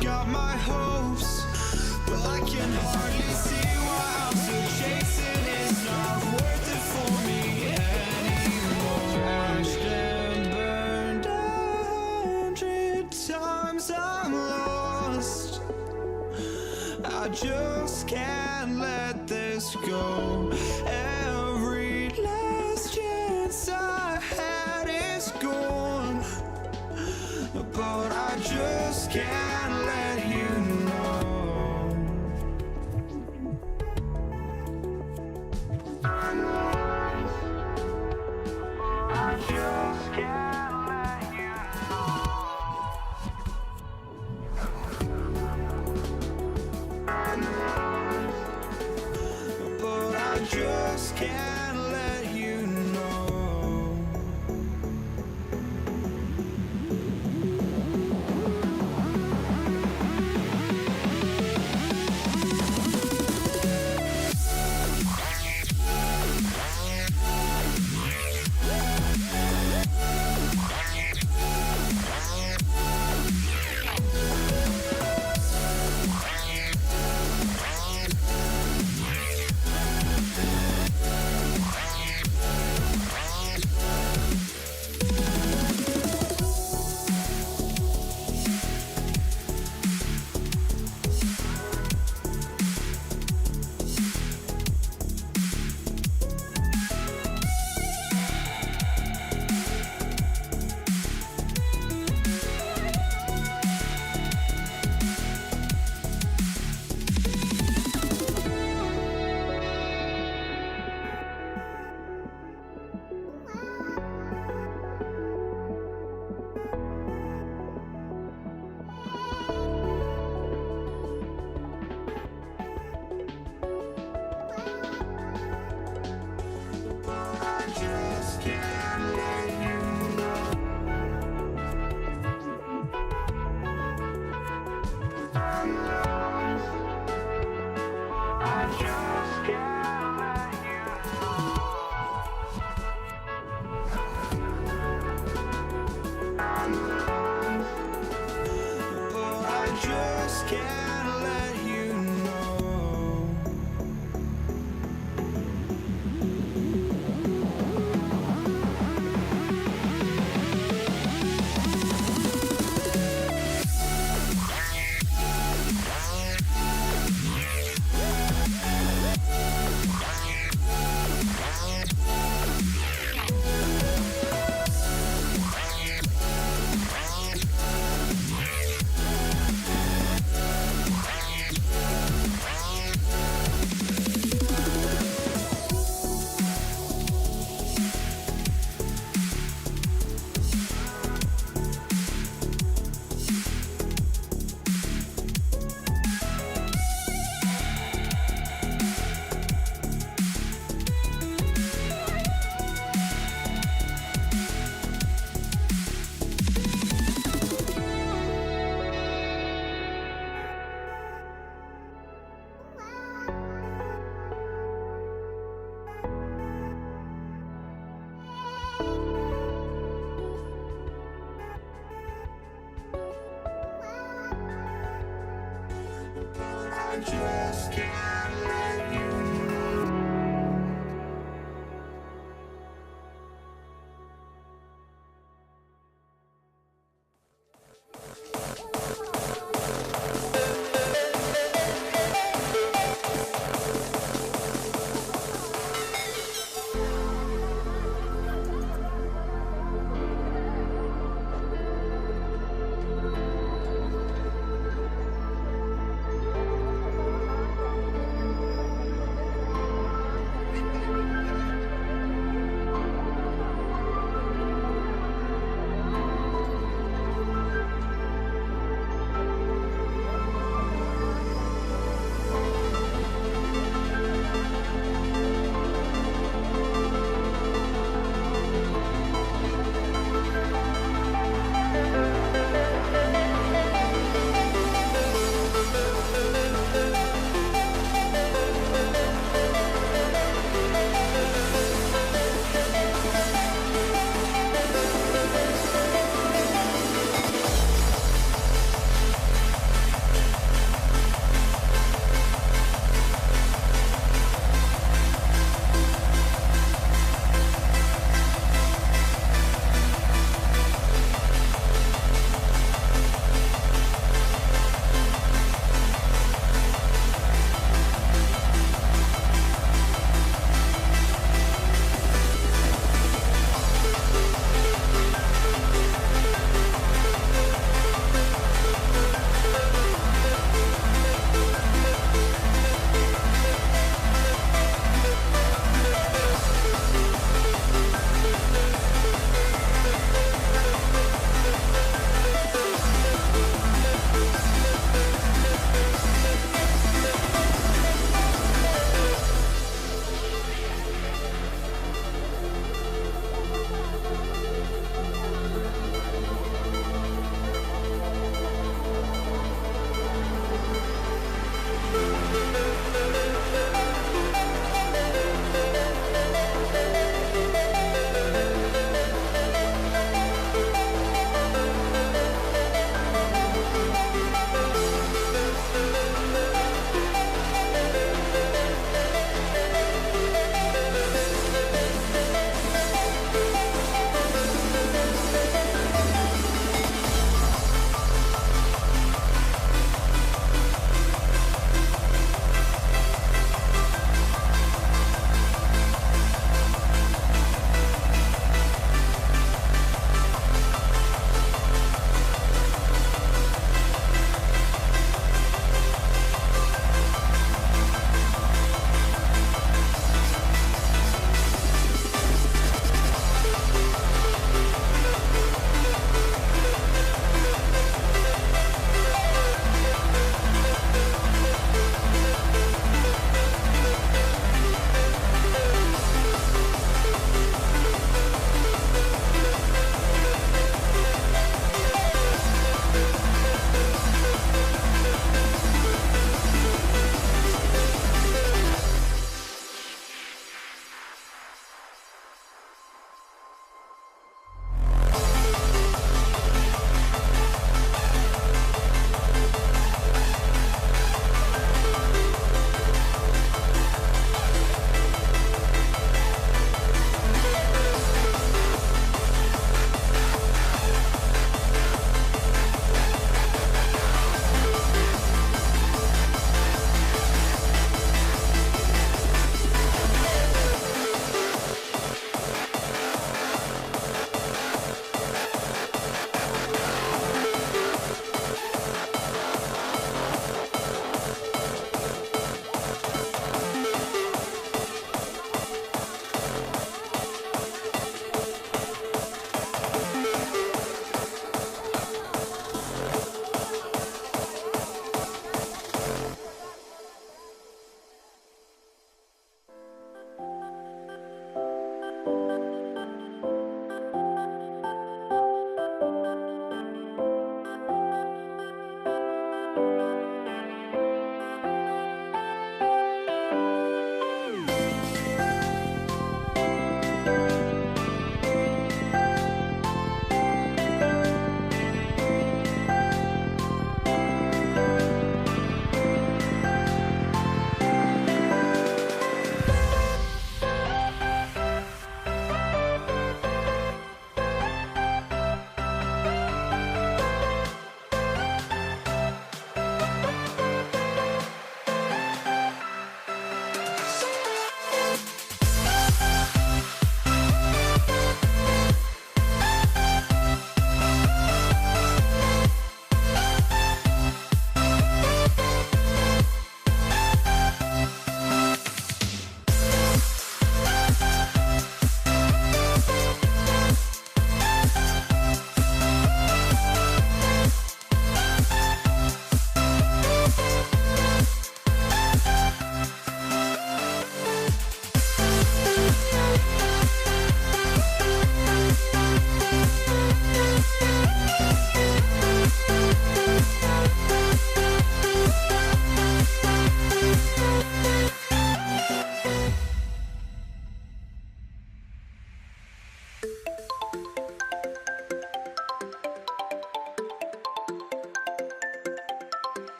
got my hopes, but I can hardly see why I'm still chasing. It's not worth it for me anymore. Crashed and burned 100 times, I'm lost. I just can't let this go. Every last chance I had is gone, but I just can't let you know. I just can't let you know. But I just can't let you know. Just can't let you know.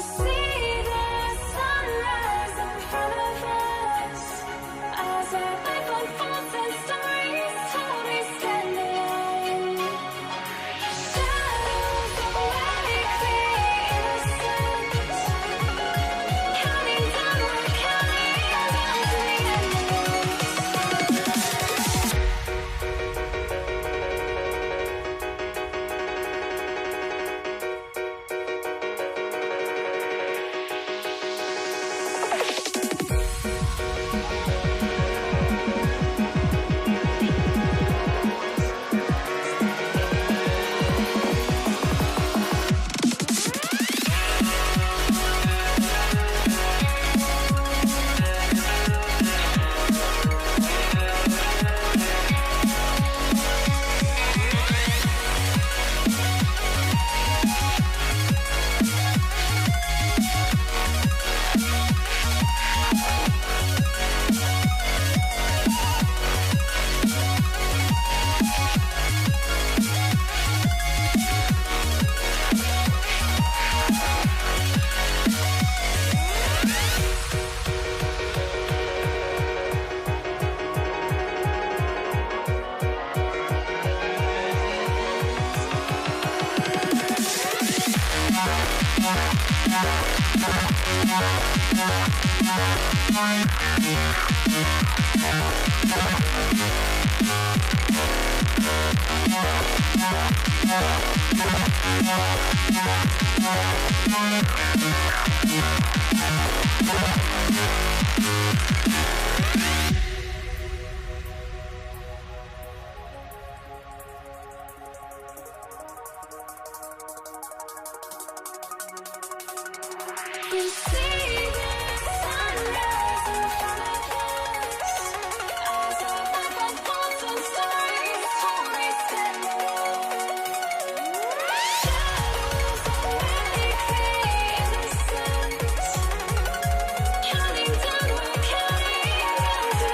see the sunrise in front of us as our life unfolds and stories told. We stand alone. Shadows awake the innocent, counting down, we're counting down to the end. We see the sunrise in front of us as our life unfolds and stories told. We stand alone. Shadows awake the innocent, counting down, we're counting down to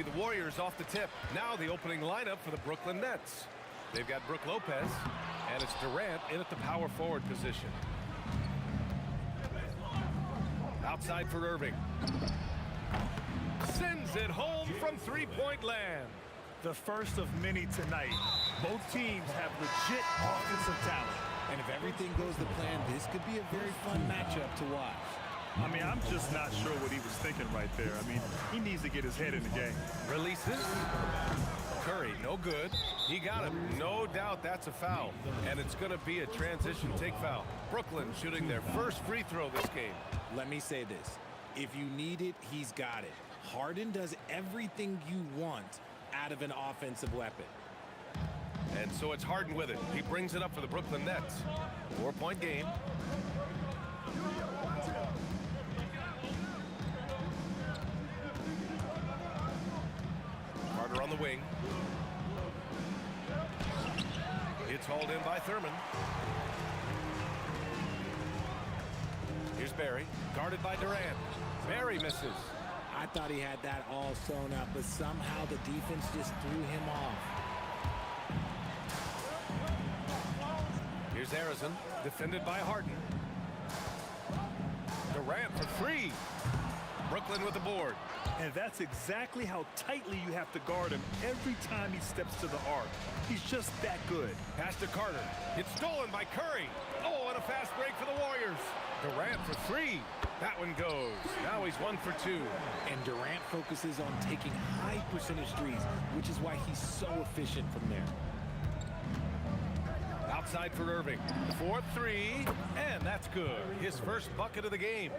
be the Warriors off the tip. Now the opening lineup for the Brooklyn Nets. They've got Brook Lopez, and it's Durant in at the power forward position. Outside for Irving. Sends it home from three-point land. The first of many tonight. Both teams have legit offensive talent. And if everything goes to plan, this could be a very fun matchup to watch. I mean, I'm just not sure what he was thinking right there. I mean, he needs to get his head in the game. Releases. Curry, no good. He got him. No doubt that's a foul. And it's going to be a transition take foul. Brooklyn shooting their first free throw this game. Let me say this. If you need it, he's got it. Harden does everything you want out of an offensive weapon. And so it's Harden with it. He brings it up for the Brooklyn Nets. 4-point game. Carter on the wing. It's hauled in by Thurman. Here's Barry, guarded by Durant. Barry misses. I thought he had that all sewn up, but somehow the defense just threw him off. Here's Harrison, defended by Harden. Durant for three. Brooklyn with the board. And that's exactly how tightly you have to guard him every time he steps to the arc. He's just that good. Pass to Carter. It's stolen by Curry. Oh, and a fast break for the Warriors. Durant for three. That one goes. Now he's 1 for 2. And Durant focuses on taking high percentage threes, which is why he's so efficient from there. Outside for Irving. 4-3, and that's good. His first bucket of the game.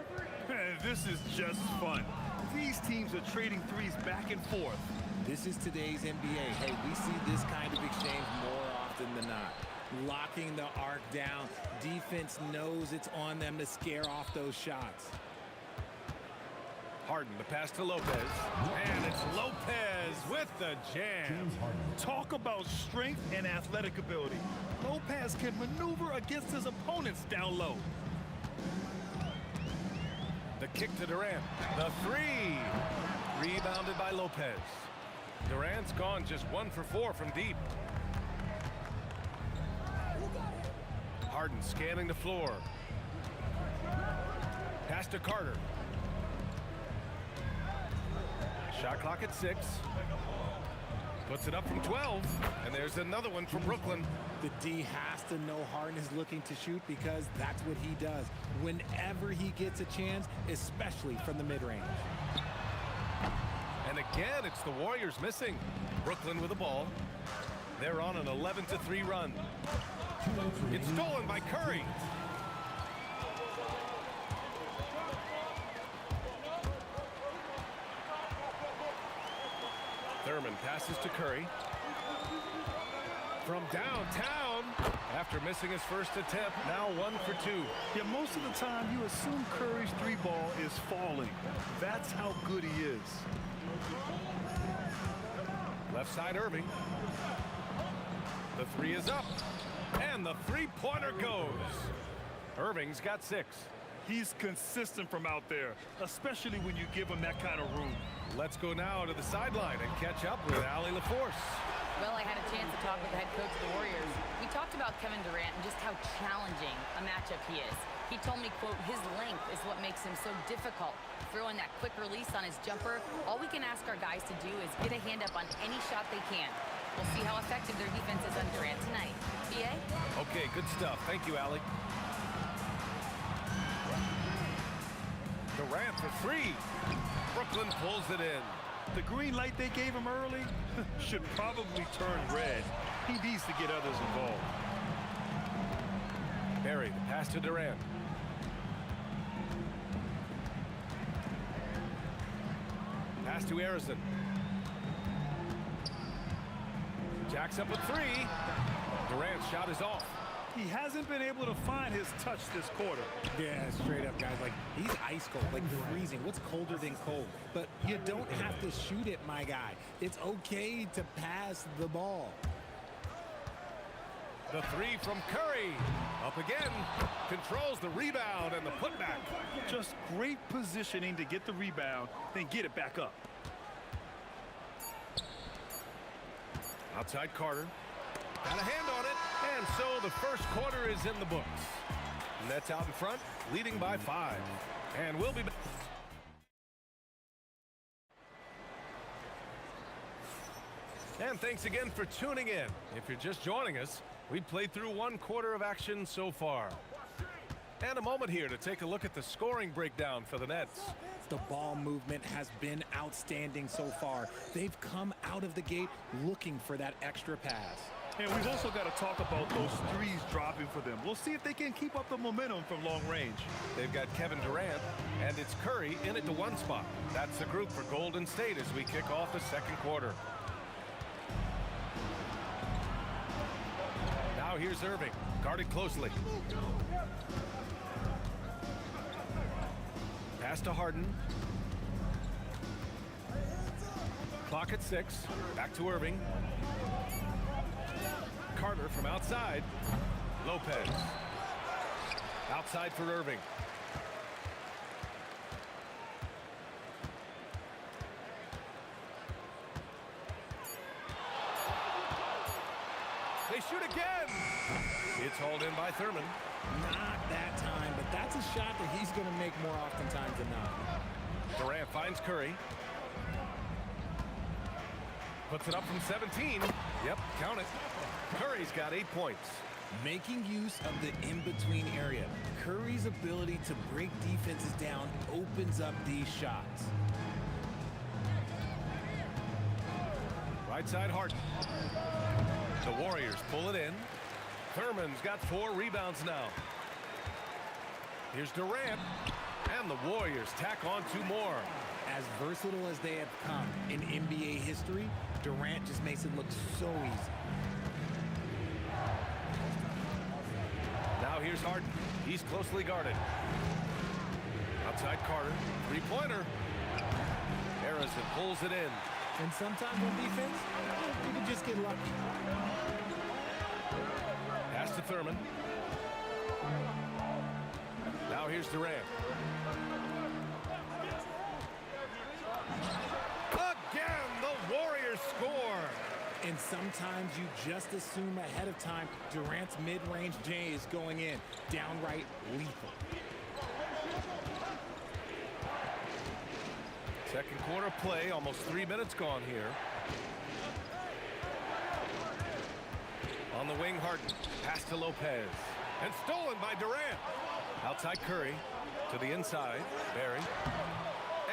This is just fun. These teams are trading threes back and forth. This is today's NBA. Hey, we see this kind of exchange more often than not. Locking the arc down. Defense knows it's on them to scare off those shots. Harden, the pass to Lopez. And it's Lopez with the jam. Talk about strength and athletic ability. Lopez can maneuver against his opponents down low. The kick to Durant. The three. Rebounded by Lopez. Durant's gone just 1 for 4 from deep. Harden scanning the floor. Pass to Carter. Shot clock at 6. Puts it up from 12. And there's another one from Brooklyn. The D has to know Harden is looking to shoot because that's what he does whenever he gets a chance, especially from the mid-range. And again, it's the Warriors missing. Brooklyn with the ball. They're on an 11-3 run. It's stolen by Curry. Thurman passes to Curry. From downtown, after missing his first attempt, now 1 for 2. Yeah, most of the time you assume Curry's three ball is falling. That's how good he is. Left side Irving. The three is up. And the three-pointer goes. Irving's got 6. He's consistent from out there, especially when you give him that kind of room. Let's go now to the sideline and catch up with Allie LaForce. Well, I had a chance to talk with the head coach of the Warriors. We talked about Kevin Durant and just how challenging a matchup he is. He told me, quote, his length is what makes him so difficult. Throwing that quick release on his jumper, all we can ask our guys to do is get a hand up on any shot they can. We'll see how effective their defense is on Durant tonight. BA? Okay, good stuff. Thank you, Allie. Durant for 3. Brooklyn pulls it in. The green light they gave him early should probably turn red. He needs to get others involved. Barry, the pass to Durant. Pass to Harrison. Jacks up at 3. Durant's shot is off. He hasn't been able to find his touch this quarter. Yeah, straight up, guys. Like, he's ice cold, like freezing. What's colder than cold? But you don't have to shoot it, my guy. It's okay to pass the ball. The 3 from Curry. Up again. Controls the rebound and the putback. Just great positioning to get the rebound, then get it back up. Outside Carter. Got a hand on it. And so the first quarter is in the books. Nets out in front, leading by 5. And we'll be back. And thanks again for tuning in. If you're just joining us, we've played through 1 quarter of action so far. And a moment here to take a look at the scoring breakdown for the Nets. The ball movement has been outstanding so far. They've come out of the gate looking for that extra pass. And we've also got to talk about those threes dropping for them. We'll see if they can keep up the momentum from long range. They've got Kevin Durant, and it's Curry in at the 1 spot. That's the group for Golden State as we kick off the second quarter. Now here's Irving, guarded closely. Pass to Harden. Clock at 6. Back to Irving. Carter from outside. Lopez. Outside for Irving. They shoot again. It's hauled in by Thurman. Not that time, but that's a shot that he's going to make more oftentimes than not. Durant finds Curry. Puts it up from 17. Yep, count it. Curry's got 8 points. Making use of the in-between area. Curry's ability to break defenses down opens up these shots. Right side Harden. The Warriors pull it in. Thurman's got 4 rebounds now. Here's Durant. And the Warriors tack on 2 more. As versatile as they have come in NBA history, Durant just makes it look so easy. Now here's Harden. He's closely guarded. Outside Carter. 3-pointer. Harrison pulls it in. And sometimes on defense, you can just get lucky. Pass to Thurman. Now here's Durant. Again, the Warriors score. And sometimes you just assume ahead of time Durant's mid-range J is going in. Downright lethal. Second quarter play, almost 3 minutes gone here. On the wing, Harden. Pass to Lopez. And stolen by Durant. Outside Curry. To the inside. Barry.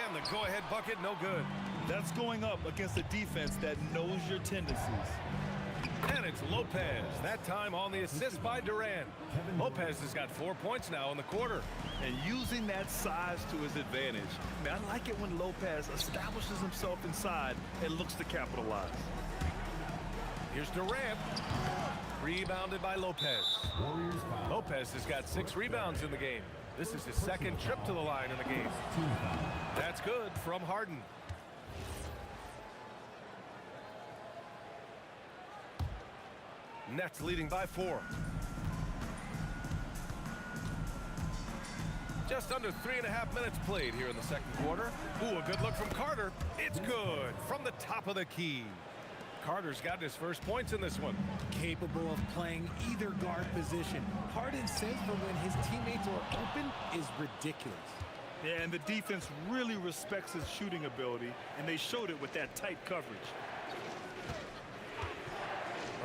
And the go-ahead bucket, no good. That's going up against a defense that knows your tendencies. And it's Lopez. That time on the assist by Durant. Lopez has got 4 points now in the quarter. And using that size to his advantage. I mean, I like it when Lopez establishes himself inside and looks to capitalize. Here's Durant. Rebounded by Lopez. Lopez has got 6 rebounds in the game. This is his second trip to the line in the game. That's good from Harden. Nets leading by 4. Just under 3.5 minutes played here in the second quarter. Ooh, a good look from Carter. It's good from the top of the key. Carter's gotten his first points in this one. Capable of playing either guard position. Harden's sense for when his teammates are open is ridiculous. Yeah, and the defense really respects his shooting ability, and they showed it with that tight coverage.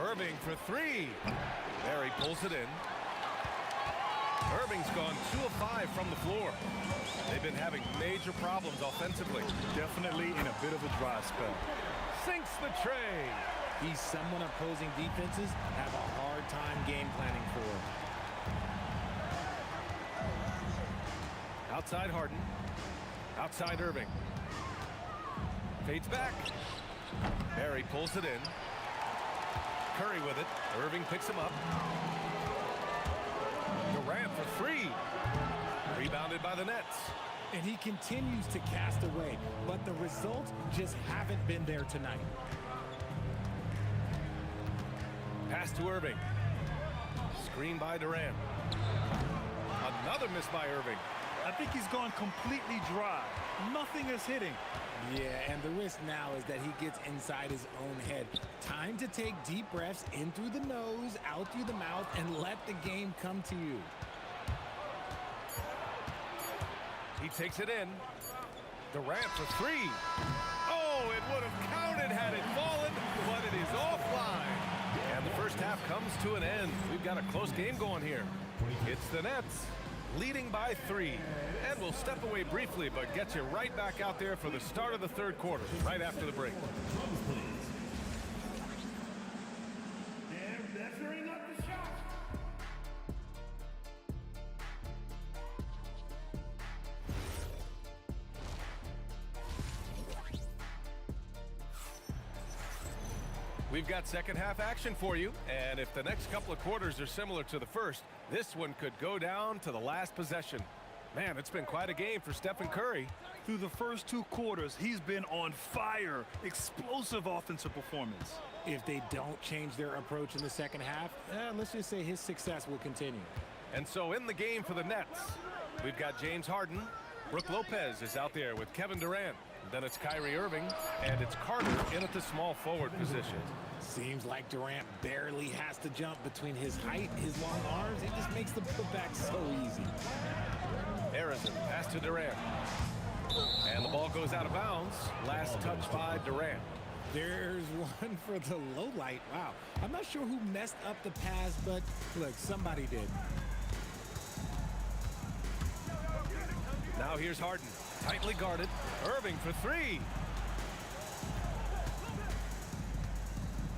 Irving for 3. Barry pulls it in. Irving's gone 2 of 5 from the floor. They've been having major problems offensively. Definitely in a bit of a dry spell. Sinks the tray. He's someone opposing defenses have a hard time game planning for. Outside Harden. Outside Irving. Fades back. Barry pulls it in. Curry with it. Irving picks him up. Durant for 3. Rebounded by the Nets. And he continues to cast away, but the results just haven't been there tonight. Pass to Irving. Screen by Durant. Another miss by Irving. I think he's gone completely dry. Nothing is hitting. Yeah, and the risk now is that he gets inside his own head. Time to take deep breaths in through the nose, out through the mouth, and let the game come to you. He takes it in. Durant for three. Oh, it would have counted had it fallen, but it is offline. And the first half comes to an end. We've got a close game going here. It's the Nets leading by 3. And we'll step away briefly, but get you right back out there for the start of the third quarter, right after the break. They're measuring up the shot. We've got second half action for you, and if the next couple of quarters are similar to the first, this one could go down to the last possession. Man, it's been quite a game for Stephen Curry. Through the first 2 quarters, he's been on fire. Explosive offensive performance. If they don't change their approach in the second half, let's just say his success will continue. And so in the game for the Nets, we've got James Harden. Brook Lopez is out there with Kevin Durant. Then it's Kyrie Irving, and it's Carter in at the small forward position. Seems like Durant barely has to jump between his height, his long arms. It just makes the putback so easy. Harrison, pass to Durant. And the ball goes out of bounds. Last touch by Durant. There's one for the low light. Wow. I'm not sure who messed up the pass, but look, somebody did. Now here's Harden. Tightly guarded. Irving for 3.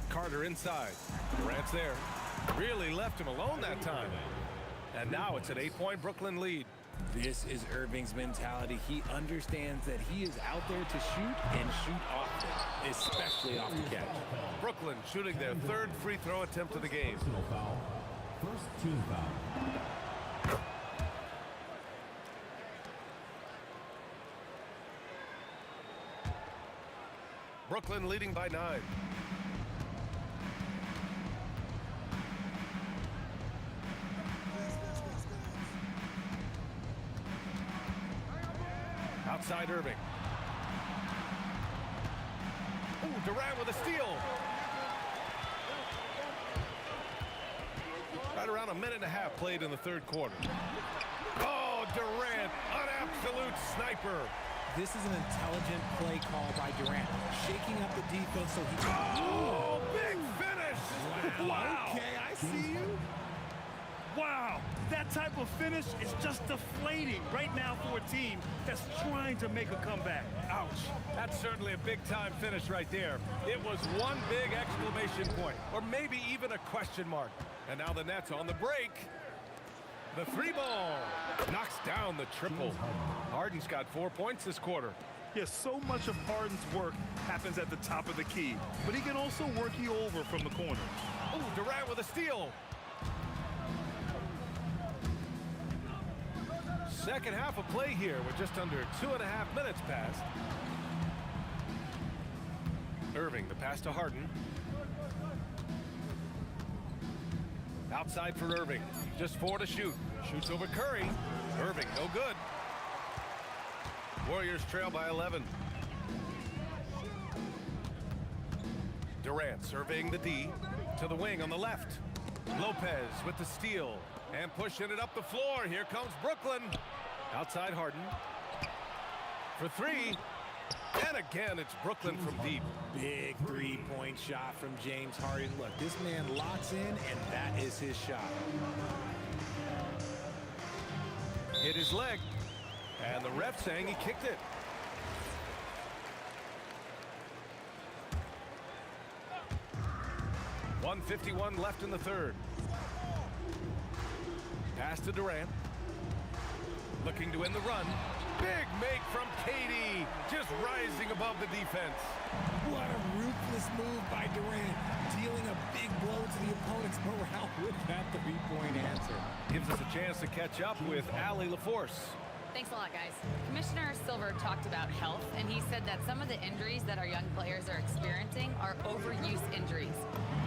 Carter inside. Durant's there. Really left him alone that time. And now it's an 8-point Brooklyn lead. This is Irving's mentality. He understands that he is out there to shoot and shoot often, especially off the catch. Brooklyn shooting their 3rd free throw attempt of the game. Personal foul. First team foul. Brooklyn leading by 9. Outside Irving. Oh, Durant with a steal. Right around a minute and a half played in the third quarter. Oh, Durant, an absolute sniper. This is an intelligent play call by Durant, shaking up the defense so he can... Oh, big finish! Wow. Okay, I see you. Wow, that type of finish is just deflating right now for a team that's trying to make a comeback. Ouch. That's certainly a big-time finish right there. It was one big exclamation point, or maybe even a question mark. And now the Nets on the break. The 3-ball knocks down the triple. Harden's got 4 points this quarter. Yes, so much of Harden's work happens at the top of the key, but he can also work you over from the corner. Oh, Durant with a steal. Second half of play here with just under 2.5 minutes passed. Irving, the pass to Harden. Outside for Irving. Just 4 to shoot. Shoots over Curry. Irving, no good. Warriors trail by 11. Durant surveying the D to the wing on the left. Lopez with the steal and pushing it up the floor. Here comes Brooklyn. Outside Harden. For 3. And again, it's Brooklyn from deep. Big 3-point shot from James Harden. Look, this man locks in, and that is his shot. Hit his leg. And the ref saying he kicked it. .151 left in the third. Pass to Durant. Looking to win the run. Big make from KD. Just rising above the defense. What a ruthless move by Durant. Dealing a big blow to the opponent's morale with that 3-point answer. Gives us a chance to catch up with Allie LaForce. Thanks a lot, guys. Commissioner Silver talked about health, and he said that some of the injuries that our young players are experiencing are overuse injuries.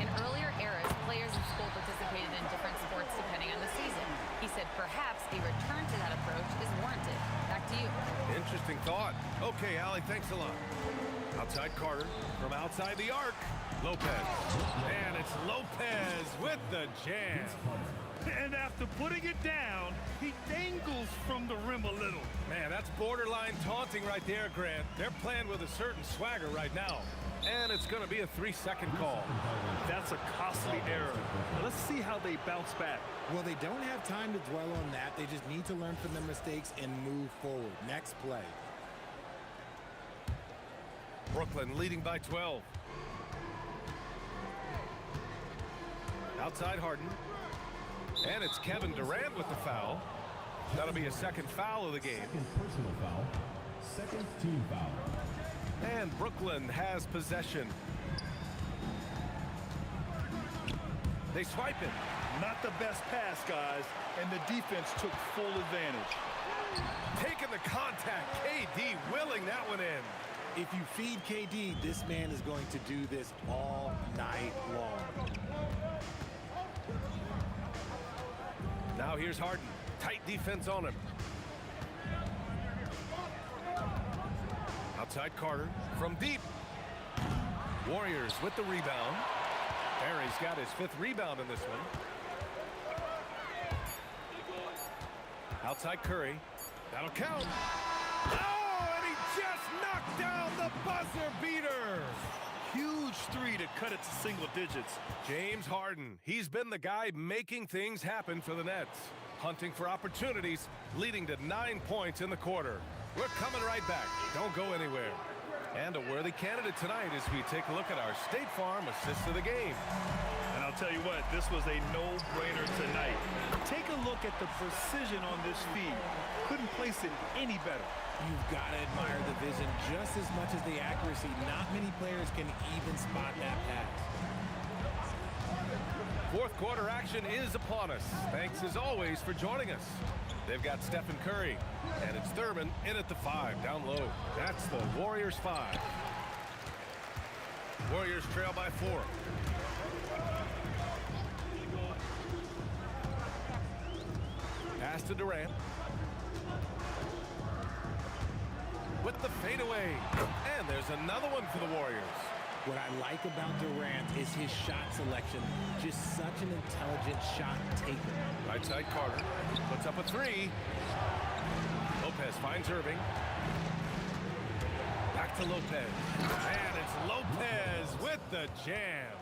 In earlier eras, players in school participated in different sports depending on the season. He said perhaps a return to that approach is warranted. Back to you. Interesting thought. Okay, Allie, thanks a lot. Outside Carter from outside the arc. Lopez. And it's Lopez with the jam. And after putting it down, he dangles from the rim a little. Man, that's borderline taunting right there, Grant. They're playing with a certain swagger right now. And it's going to be a 3-second call. That's a costly error. Let's see how they bounce back. Well, they don't have time to dwell on that. They just need to learn from their mistakes and move forward. Next play. Brooklyn leading by 12. Outside Harden. And it's Kevin Durant with the foul. That'll be a second foul of the game. Second personal foul. Second team foul. And Brooklyn has possession. They swipe it. Not the best pass, guys, and the defense took full advantage. Taking the contact. KD willing that one in. If you feed KD, this man is going to do this all night long. Now here's Harden. Tight defense on him. Outside Carter from deep. Warriors with the rebound. Barry's got his 5th rebound in this one. Outside Curry. That'll count. Oh, and he just knocked down the buzzer beater. Huge 3 to cut it to single digits. James Harden. He's been the guy making things happen for the Nets. Hunting for opportunities, leading to 9 points in the quarter. We're coming right back. Don't go anywhere. And a worthy candidate tonight as we take a look at our State Farm assist of the game. And I'll tell you what, this was a no-brainer tonight. Take a look at the precision on this feed. Couldn't place it any better. You've got to admire the vision just as much as the accuracy. Not many players can even spot that pass. Fourth quarter action is upon us. Thanks as always for joining us. They've got Stephen Curry, and it's Thurman in at the 5, down low. That's the Warriors 5. Warriors trail by 4. Pass to Durant. With the fadeaway. And there's another one for the Warriors. What I like about Durant is his shot selection. Just such an intelligent shot taker. Right side Carter puts up a 3. Lopez finds Irving. Back to Lopez. And it's Lopez with the jam.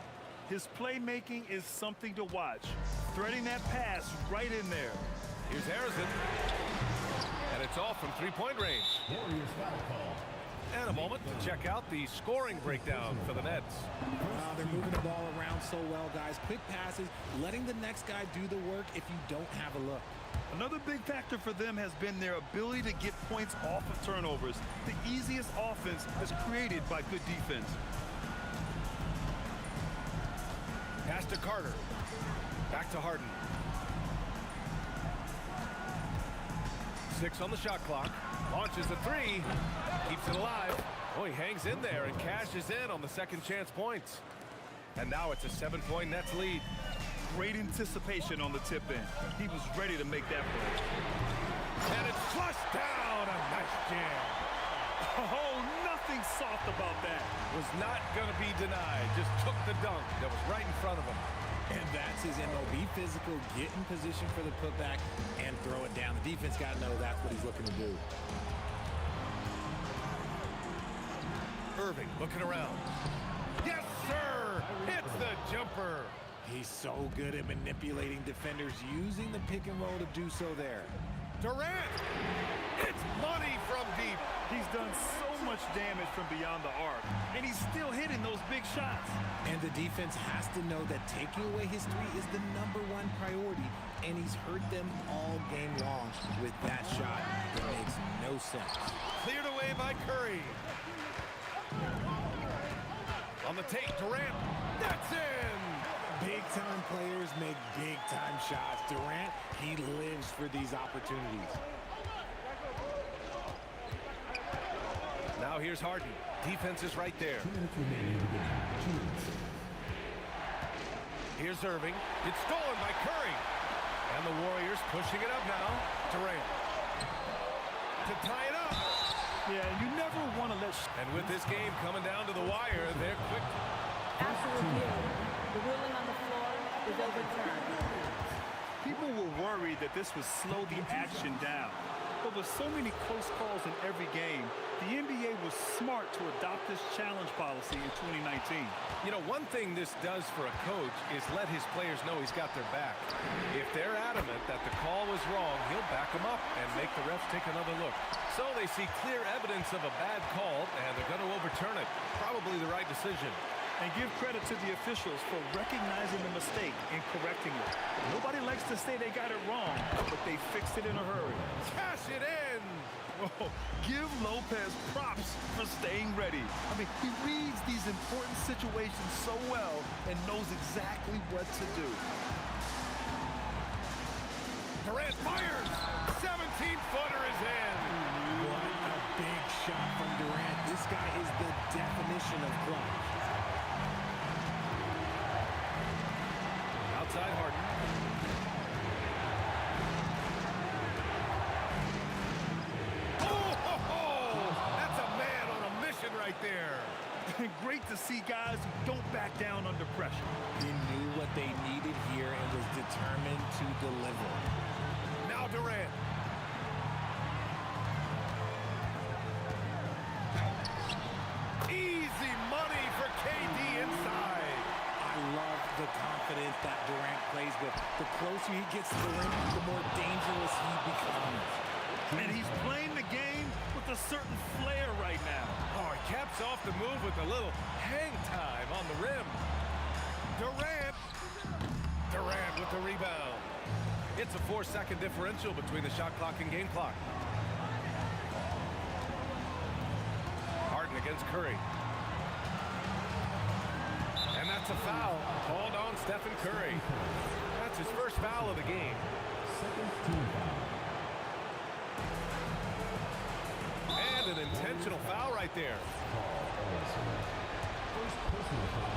His playmaking is something to watch. Threading that pass right in there. Here's Harrison. And it's off from 3-point range. Warriors foul call. And a moment to check out the scoring breakdown for the Nets. They're moving the ball around so well, guys. Quick passes, letting the next guy do the work if you don't have a look. Another big factor for them has been their ability to get points off of turnovers. The easiest offense is created by good defense. Pass to Carter. Back to Harden. 6 on the shot clock. Launches the 3. Keeps it alive. Oh, he hangs in there and cashes in on the second chance points. And now it's a 7-point Nets lead. Great anticipation on the tip in. He was ready to make that play. And it's flushed down. A nice jam. Oh, nothing soft about that. Was not going to be denied. Just took the dunk that was right in front of him. And that's his MO. Be physical, get in position for the putback, and throw it down. The defense got to know that's what he's looking to do. Irving looking around. Yes, sir! Hits the jumper. He's so good at manipulating defenders, using the pick and roll to do so there. Durant! It's money from deep. He's done so much damage from beyond the arc, and he's still hitting those big shots. And the defense has to know that taking away his 3 is the #1 priority, and he's hurt them all game long with that shot. It makes no sense. Cleared away by Curry. On the take, Durant. That's in! Big-time players make big-time shots. Durant, he lives for these opportunities. Now here's Harden. Defense is right there. 2 minutes remaining in the game. 2 minutes. Here's Irving. It's stolen by Curry. And the Warriors pushing it up now. Durant. To tie it up. Yeah, you never want to let... And with this game coming down to the wire, they're quick. After review, the ruling on the floor is overturned. People were worried that this would slow the action down. But with so many close calls in every game, the NBA was smart to adopt this challenge policy in 2019. You know, one thing this does for a coach is let his players know he's got their back. If they're adamant that the call was wrong, he'll back them up and make the refs take another look. So they see clear evidence of a bad call, and they're going to overturn it. Probably the right decision. And give credit to the officials for recognizing the mistake and correcting it. Nobody likes to say they got it wrong, but they fixed it in a hurry. Cash it in! Oh, give Lopez props for staying ready. I mean, he reads these important situations so well and knows exactly what to do. Durant fires! 17-footer is in! What a big shot from Durant. This guy is the definition of clutch. Outside Harden. That's a man on a mission right there. Great to see guys who don't back down under pressure. He knew what they needed here and was determined to deliver. Now Durant. Easy money for KD inside. I love the confidence that Durant plays with. The closer he gets to the rim, the more dangerous he becomes. And he's playing the game with a certain flair right now. Oh, he caps off the move with a little hang time on the rim. Durant. Durant with the rebound. It's a 4-second differential between the shot clock and game clock. Harden against Curry. And that's a foul called on Stephen Curry. That's his first foul of the game. Second team foul. And an intentional foul right there. First personal foul.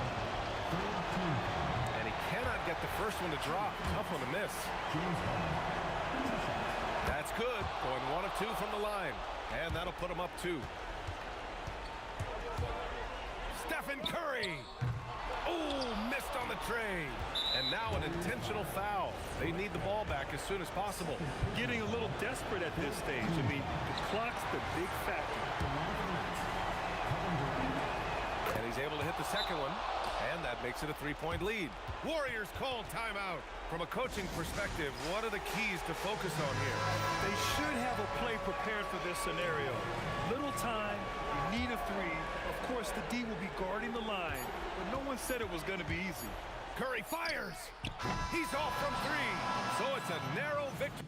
Third team foul. And he cannot get the first one to drop. Tough one to miss. James Harden. That's good. Going 1 of 2 from the line. And that'll put him up 2. Stephen Curry. Oh, missed on the tray. And now an intentional foul. They need the ball back as soon as possible. Getting a little desperate at this stage. I mean, the clock's the big factor. And he's able to hit the second one. And that makes it a 3-point lead. Warriors call timeout. From a coaching perspective, what are the keys to focus on here? They should have a play prepared for this scenario. Little time, you need a 3. Of course, the D will be guarding the line, but no one said it was going to be easy. Curry fires. He's off from 3. So it's a narrow victory.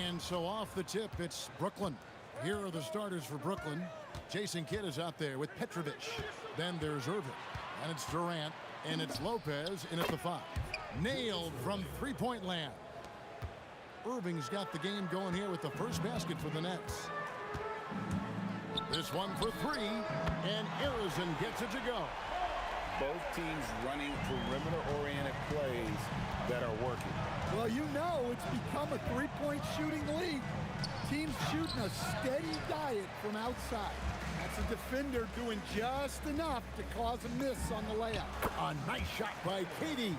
And so off the tip, it's Brooklyn. Here are the starters for Brooklyn. Jason Kidd is out there with Petrovic. Then there's Irving. And it's Durant. And it's Lopez in at the 5. Nailed from three-point land. Irving's got the game going here with the first basket for the Nets. This one for 3. And Harrison gets it to go. Both teams running perimeter-oriented plays that are working. Well, you know it's become a three-point shooting league. Teams shooting a steady diet from outside. That's a defender doing just enough to cause a miss on the layup. A nice shot by KD.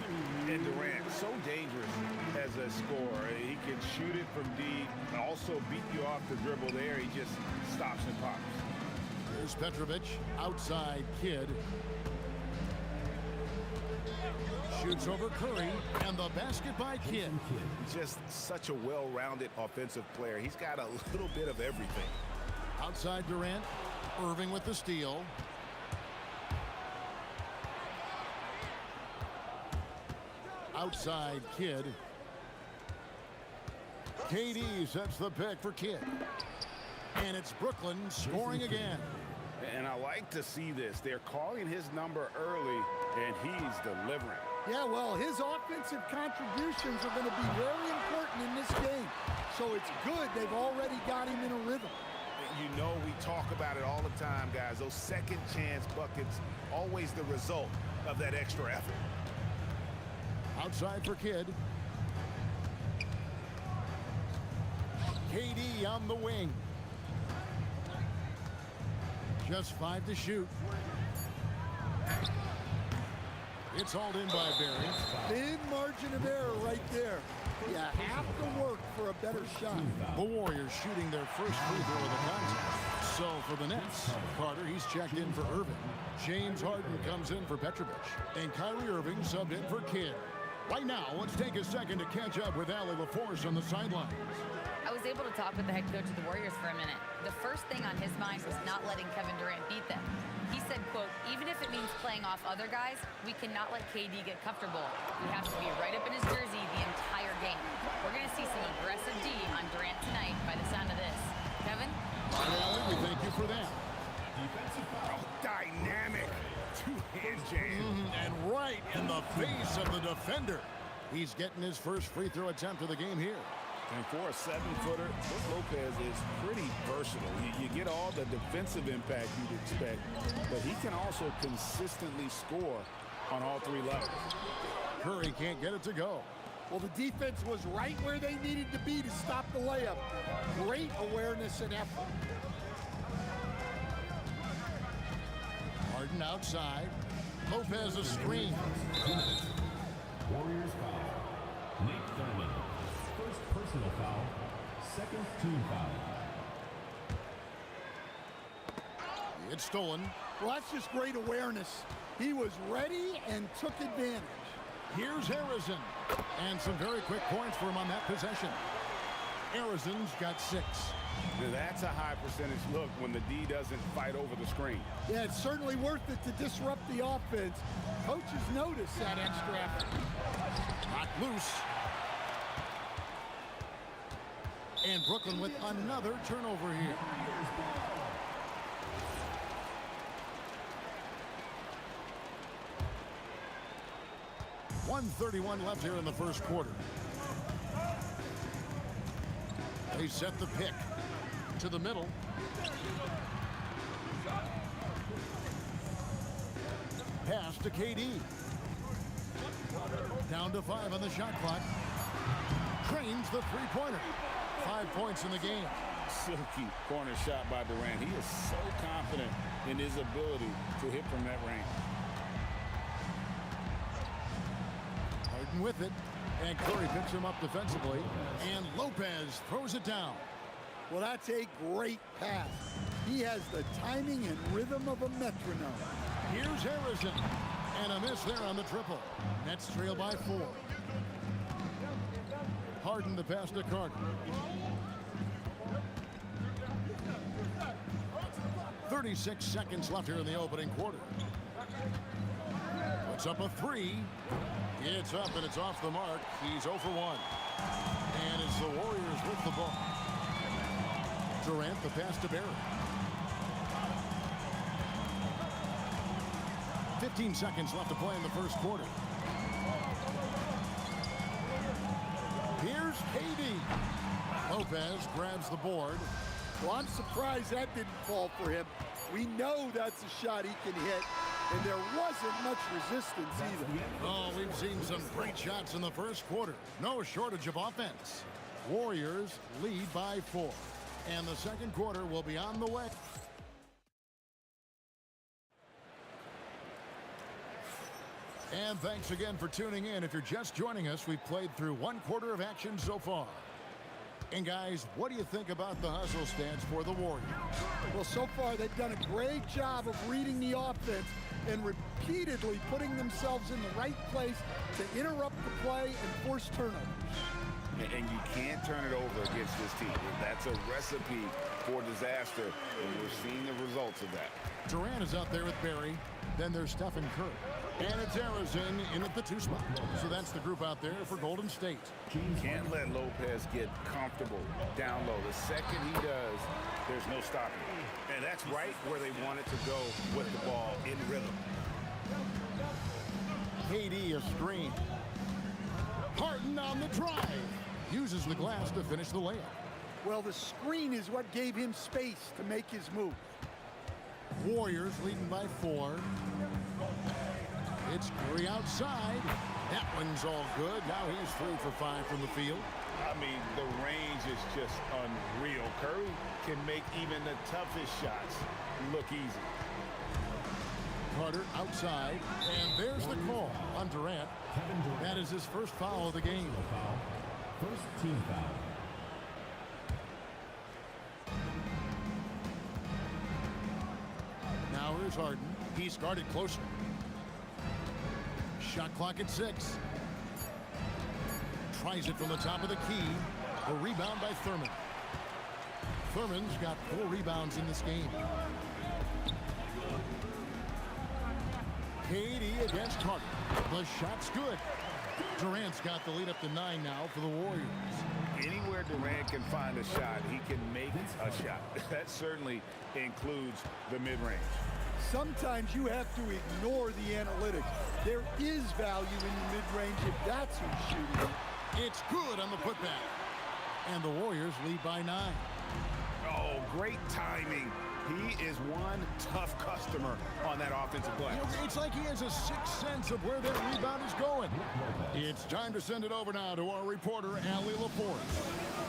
And Durant, so dangerous as a scorer. He can shoot it from deep, also beat you off the dribble there. He just stops and pops. Here's Petrovic, outside Kidd. Shoots over Curry, and the basket by Kidd. Just such a well-rounded offensive player. He's got a little bit of everything. Outside Durant, Irving with the steal. Outside Kidd. KD sets the pick for Kidd. And it's Brooklyn scoring again. And I like to see this. They're calling his number early, and he's delivering. Yeah, well, his offensive contributions are going to be very important in this game. So it's good they've already got him in a rhythm. You know, we talk about it all the time, guys. Those second chance buckets, always the result of that extra effort. Outside for Kidd. KD on the wing. Just 5 to shoot. It's hauled in by Barry. Thin margin of error right there. You have to work for a better shot. The Warriors shooting their first free throw of the contest. So for the Nets, Carter, he's checked in for Irving. James Harden comes in for Petrovic. And Kyrie Irving subbed in for Kidd. Right now, let's take a second to catch up with Allie LaForce on the sidelines. I was able to talk with the head coach of the Warriors for a minute. The first thing on his mind was not letting Kevin Durant beat them. He said, quote, even if it means playing off other guys, we cannot let KD get comfortable. We have to be right up in his jersey the entire game. We're going to see some aggressive D on Durant tonight by the sound of this. Kevin? All right, Allie, we thank you for that. Dynamic two-hand jam. And right in the face of the defender. He's getting his first free throw attempt of the game here. And for a 7-footer, Lopez is pretty versatile. You get all the defensive impact you'd expect, but he can also consistently score on all 3 levels. Curry can't get it to go. Well, the defense was right where they needed to be to stop the layup. Great awareness and effort. Harden outside. Lopez a screen. Warriors foul. Nate Thurman. First personal foul. Second team foul. It's stolen. Well, that's just great awareness. He was ready and took advantage. Here's Harrison. And some very quick points for him on that possession. Harrison's got 6. Now, that's a high percentage look when the D doesn't fight over the screen. Yeah, it's certainly worth it to disrupt the offense. Coaches notice that extra effort. Not loose. And Brooklyn with another turnover here. 1:31 left here in the first quarter. They set the pick to the middle. Pass to KD. Down to 5 on the shot clock. Trains the three-pointer. 5 points in the game. Silky corner shot by Durant. He is so confident in his ability to hit from that range. Harden with it. And Curry picks him up defensively. And Lopez throws it down. Well, that's a great pass. He has the timing and rhythm of a metronome. Here's Harrison. And a miss there on the triple. Nets trail by 4. Harden the pass to Carter. 36 seconds left here in the opening quarter. Puts up a 3. It's up and it's off the mark. He's 0 for 1. And it's the Warriors with the ball. Durant, the pass to Barry. 15 seconds left to play in the first quarter. Here's KD. Lopez grabs the board. Well, I'm surprised that didn't fall for him. We know that's a shot he can hit, and there wasn't much resistance either. Oh, we've seen some great shots in the first quarter. No shortage of offense. Warriors lead by 4. And the second quarter will be on the way. And thanks again for tuning in. If you're just joining us, we've played through 1 quarter of action so far. And guys, what do you think about the hustle stance for the Warriors? Well, so far they've done a great job of reading the offense and repeatedly putting themselves in the right place to interrupt the play and force turnovers. And you can't turn it over against this team. That's a recipe for disaster, and we're seeing the results of that. Durant is out there with Barry. Then there's Stephen Curry. And it's Arizona in at the 2 spot. So that's the group out there for Golden State. Can't let Lopez get comfortable down low. The second he does, there's no stopping. And that's right where they want it to go with the ball in rhythm. KD a screen. Harden on the drive. Uses the glass to finish the layup. Well, the screen is what gave him space to make his move. Warriors leading by 4. It's Curry outside. That one's all good. Now he's 3 for 5 from the field. I mean, the range is just unreal. Curry can make even the toughest shots look easy. Carter outside, and there's the call on Durant. That is his first foul of the game. First team foul. Now here's Harden. He's guarded closer. Shot clock at 6. Tries it from the top of the key. A rebound by Thurman. Thurman's got 4 rebounds in this game. KD against Carter. The shot's good. Durant's got the lead up to 9 now for the Warriors. Anywhere Durant can find a shot, he can make a shot. That certainly includes the mid-range. Sometimes you have to ignore the analytics. There is value in the mid-range if that's who's shooting. It's good on the putback. And the Warriors lead by 9. Oh, great timing. He is one tough customer on that offensive glass. It's like he has a sixth sense of where that rebound is going. It's time to send it over now to our reporter, Allie LaForce.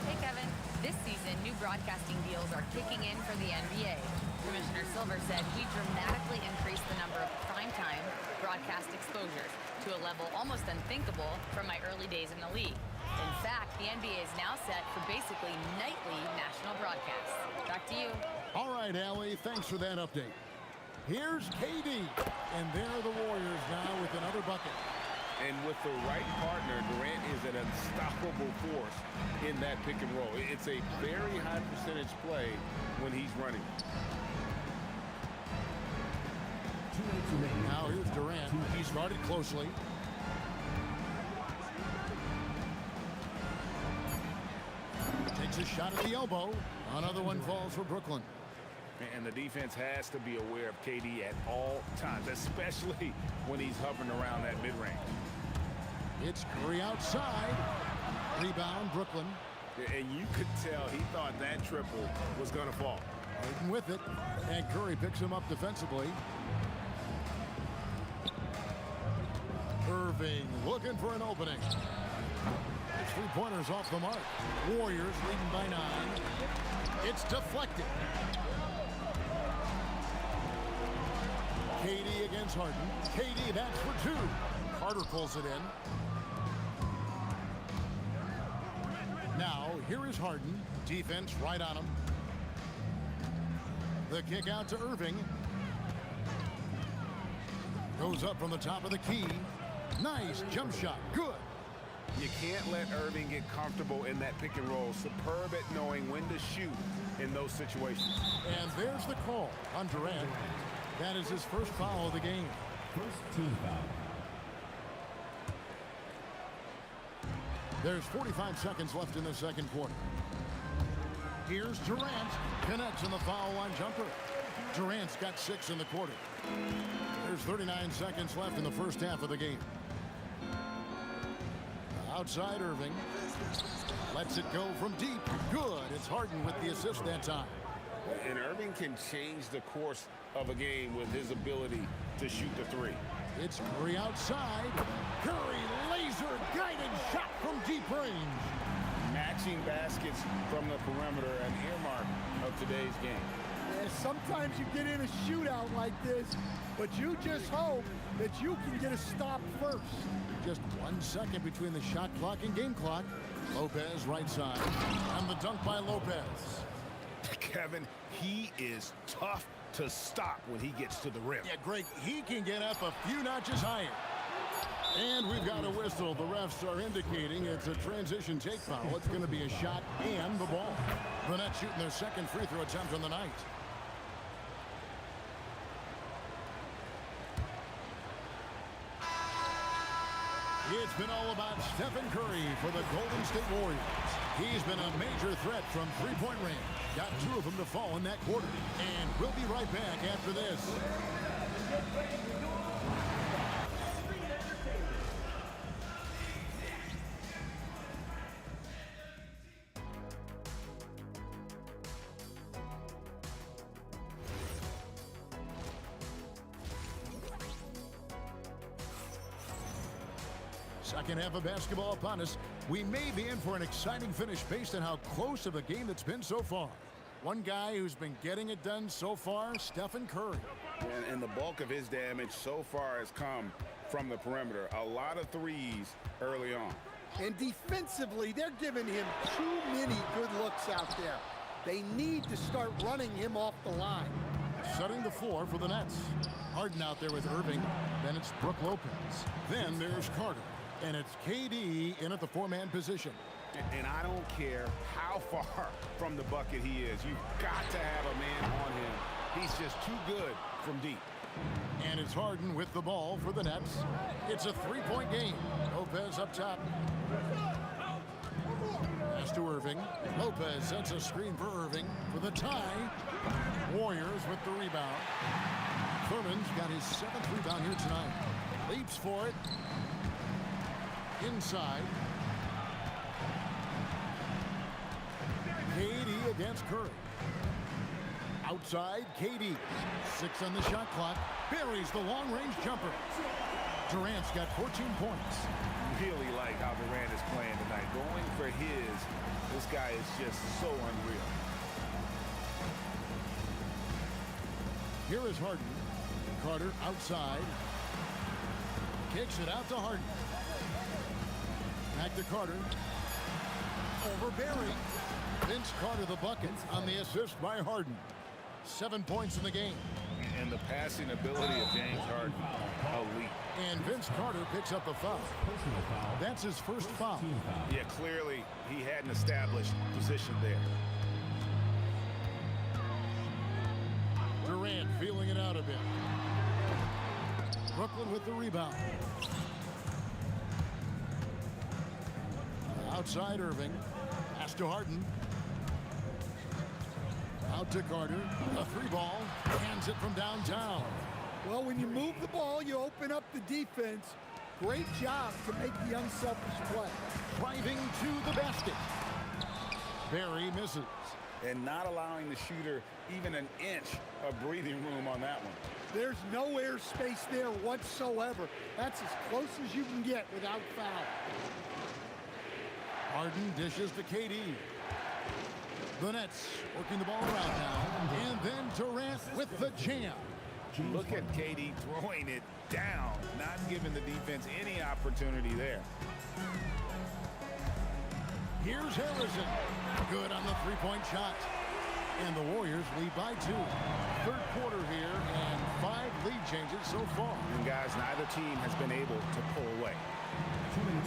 Hey, Kevin. This season, new broadcasting deals are kicking in for the NBA. Commissioner Silver said we dramatically increased the number of primetime broadcast exposures to a level almost unthinkable from my early days in the league. In fact, the NBA is now set for basically nightly national broadcasts. Back to you. All right, Allie, thanks for that update. Here's KD, and there are the Warriors now with another bucket. And with the right partner, Durant is an unstoppable force in that pick and roll. It's a very high percentage play when he's running. Now here's Durant. He's guarded closely. Takes a shot at the elbow. Another one falls for Brooklyn. And the defense has to be aware of KD at all times, especially when he's hovering around that mid-range. It's Curry outside. Rebound, Brooklyn. And you could tell he thought that triple was going to fall. Harden with it. And Curry picks him up defensively. Irving looking for an opening. It's 3-pointers off the mark. Warriors leading by 9. It's deflected. KD against Harden. KD, that's for 2. Carter pulls it in. Now, here is Harden. Defense right on him. The kick out to Irving. Goes up from the top of the key. Nice jump shot. Good. You can't let Irving get comfortable in that pick and roll. Superb at knowing when to shoot in those situations. And there's the call on Durant. That is his first foul of the game. First team foul. There's 45 seconds left in the second quarter. Here's Durant. Connects in the foul line jumper. Durant's got 6 in the quarter. There's 39 seconds left in the first half of the game. Outside Irving. Lets it go from deep. Good. It's Harden with the assist that time. And Irving can change the course of a game with his ability to shoot the three. It's Curry outside. Curry laser guided shot from deep range. Matching baskets from the perimeter, an earmark of today's game. Yeah, sometimes you get in a shootout like this, but you just hope that you can get a stop first. Just 1 second between the shot clock and game clock. Lopez right side. And the dunk by Lopez. Kevin, he is tough to stop when he gets to the rim. Yeah, Greg, he can get up a few notches higher. And we've got a whistle. The refs are indicating it's a transition take foul. It's going to be a shot and the ball. The Nets shooting their second free throw attempt on the night. It's been all about Stephen Curry for the Golden State Warriors. He's been a major threat from three-point range. Got 2 of them to fall in that quarter. And we'll be right back after this. Second half of basketball upon us. We may be in for an exciting finish based on how close of a game it's been so far. One guy who's been getting it done so far, Stephen Curry. And the bulk of his damage so far has come from the perimeter. A lot of threes early on. And defensively, they're giving him too many good looks out there. They need to start running him off the line. Setting the floor for the Nets. Harden out there with Irving. Then it's Brook Lopez. Then there's Carter. And it's KD in at the 4-man position. And I don't care how far from the bucket he is. You've got to have a man on him. He's just too good from deep. And it's Harden with the ball for the Nets. It's a 3-point game. Lopez up top. Pass to Irving. Lopez sets a screen for Irving for the tie. Warriors with the rebound. Thurman's got his 7th rebound here tonight. Leaps for it. Inside. KD against Curry. Outside, KD. 6 on the shot clock. Buries the long-range jumper. Durant's got 14 points. Really like how Durant is playing tonight. Going for his, this guy is just so unreal. Here is Harden. Carter outside. Kicks it out to Harden. Back to Carter. Over Barry. Vince Carter the bucket on the assist by Harden. 7 points in the game. And the passing ability of James Harden, elite. And Vince Carter picks up a foul. That's his first foul. Yeah, clearly he had an established position there. Durant feeling it out a bit. Brooklyn with the rebound. Outside Irving. Pass to Harden. Out to Carter. A 3-ball. Hands it from downtown. Well, when you move the ball, you open up the defense. Great job to make the unselfish play. Driving to the basket. Barry misses. And not allowing the shooter even an inch of breathing room on that one. There's no airspace there whatsoever. That's as close as you can get without foul. Harden dishes to KD. The Nets working the ball around now. And then Durant with the jam. Look at KD throwing it down, not giving the defense any opportunity there. Here's Harrison. Good on the 3-point shot. And the Warriors lead by 2. Third quarter here and 5 lead changes so far. And guys, neither team has been able to pull away.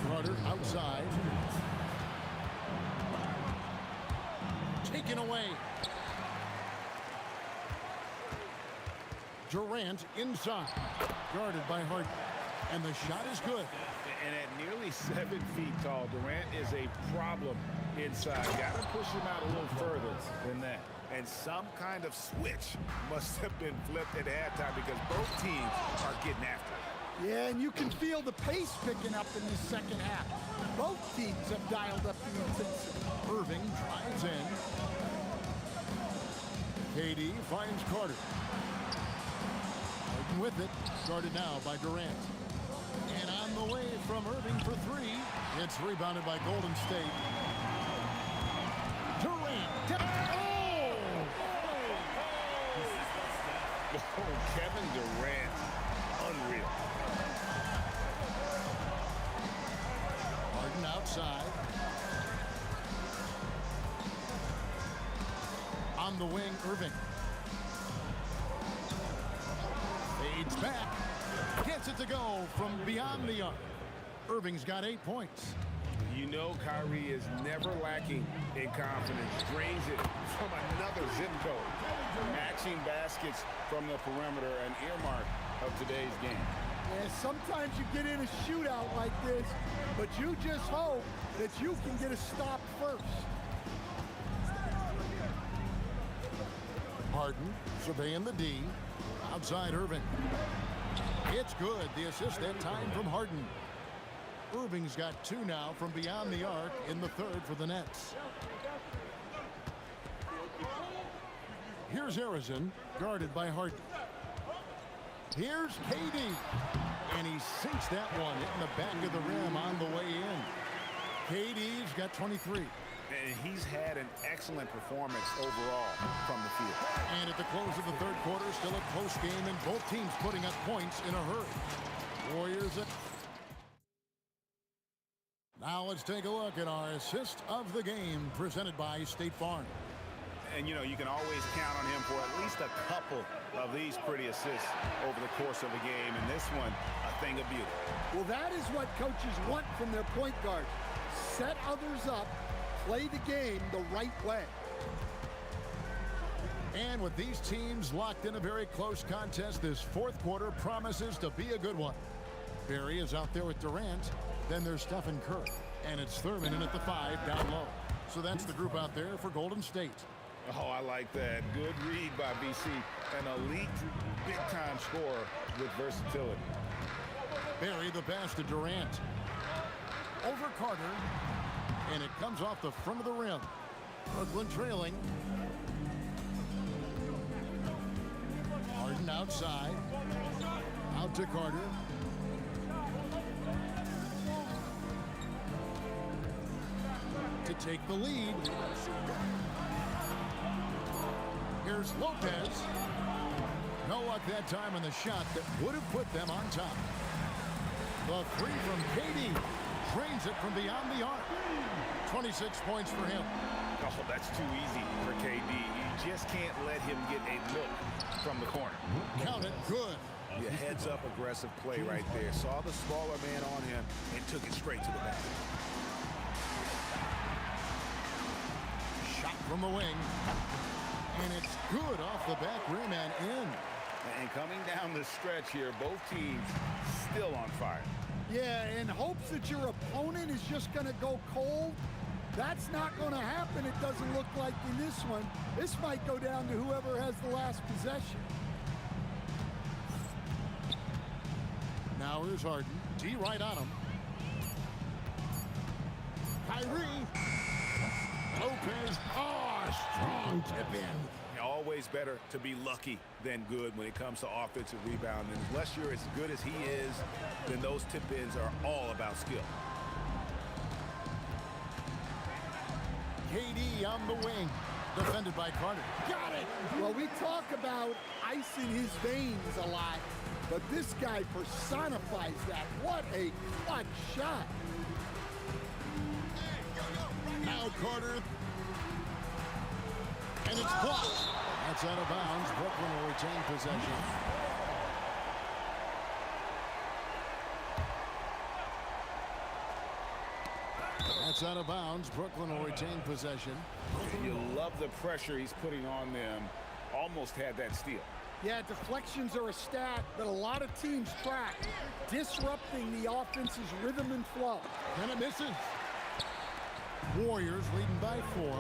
Carter outside. Taken away. Durant inside. Guarded by Harden. And the shot is good. And at nearly 7 feet tall, Durant is a problem inside. Got to push him out a little further than that. And some kind of switch must have been flipped at halftime because both teams are getting after it. Yeah, and you can feel the pace picking up in the second half. Both teams have dialed up the intensity. Irving drives in. KD finds Carter. Harden with it. Guarded now by Durant. And on the way from Irving for three. It's rebounded by Golden State. Durant. Oh, Kevin Durant. Unreal. Harden outside. On the wing, Irving. Fades back. Gets it to go from beyond the arc. Irving's got 8 points. You know Kyrie is never lacking in confidence. Drains it from another zip code. Matching baskets from the perimeter, an earmark of today's game. Yeah, sometimes you get in a shootout like this, but you just hope that you can get a stop first. Harden surveying the D. Outside Irving. It's good. The assist that time from Harden. Irving's got 2 now from beyond the arc in the third for the Nets. Here's Harrison, guarded by Harden. Here's KD. And he sinks that one in the back of the rim on the way in. KD's got 23. And he's had an excellent performance overall from the field. And at the close of the third quarter, still a close game, and both teams putting up points in a hurry. Warriors. Now let's take a look at our assist of the game presented by State Farm. And, you know, you can always count on him for at least a couple of these pretty assists over the course of a game. And this one, a thing of beauty. Well, that is what coaches want from their point guard. Set others up, play the game the right way. And with these teams locked in a very close contest, this fourth quarter promises to be a good one. Barry is out there with Durant. Then there's Stephen Curry. And it's Thurman in at the 5 down low. So that's the group out there for Golden State. Oh, I like that. Good read by BC. An elite, big-time scorer with versatility. Barry the pass to Durant. Over Carter. And it comes off the front of the rim. Brooklyn trailing. Harden outside. Out to Carter. To take the lead. Here's Lopez. No luck that time on the shot that would have put them on top. The three from KD. Drains it from beyond the arc. 26 points for him. Oh, that's too easy for KD. You just can't let him get a look from the corner. Count it. Good. Yeah, heads-up aggressive play right there. Saw the smaller man on him and took it straight to the back. Shot from the wing. And it's good off the back rim and in. And coming down the stretch here, both teams still on fire. Yeah, in hopes that your opponent is just going to go cold. That's not going to happen, it doesn't look like in this one. This might go down to whoever has the last possession. Now here's Harden. D right on him. Kyrie. Lopez. Oh, strong tip in. Always better to be lucky than good when it comes to offensive rebounding. Unless you're as good as he is, then those tip-ins are all about skill. KD on the wing. Defended by Carter. Got it! Well, we talk about ice in his veins a lot, but this guy personifies that. What a clutch shot. Now Carter. And it's blocked. That's out of bounds. Brooklyn will retain possession. That's out of bounds. Brooklyn will retain possession. You love the pressure he's putting on them. Almost had that steal. Yeah, deflections are a stat that a lot of teams track, disrupting the offense's rhythm and flow. And it misses. Warriors leading by 4.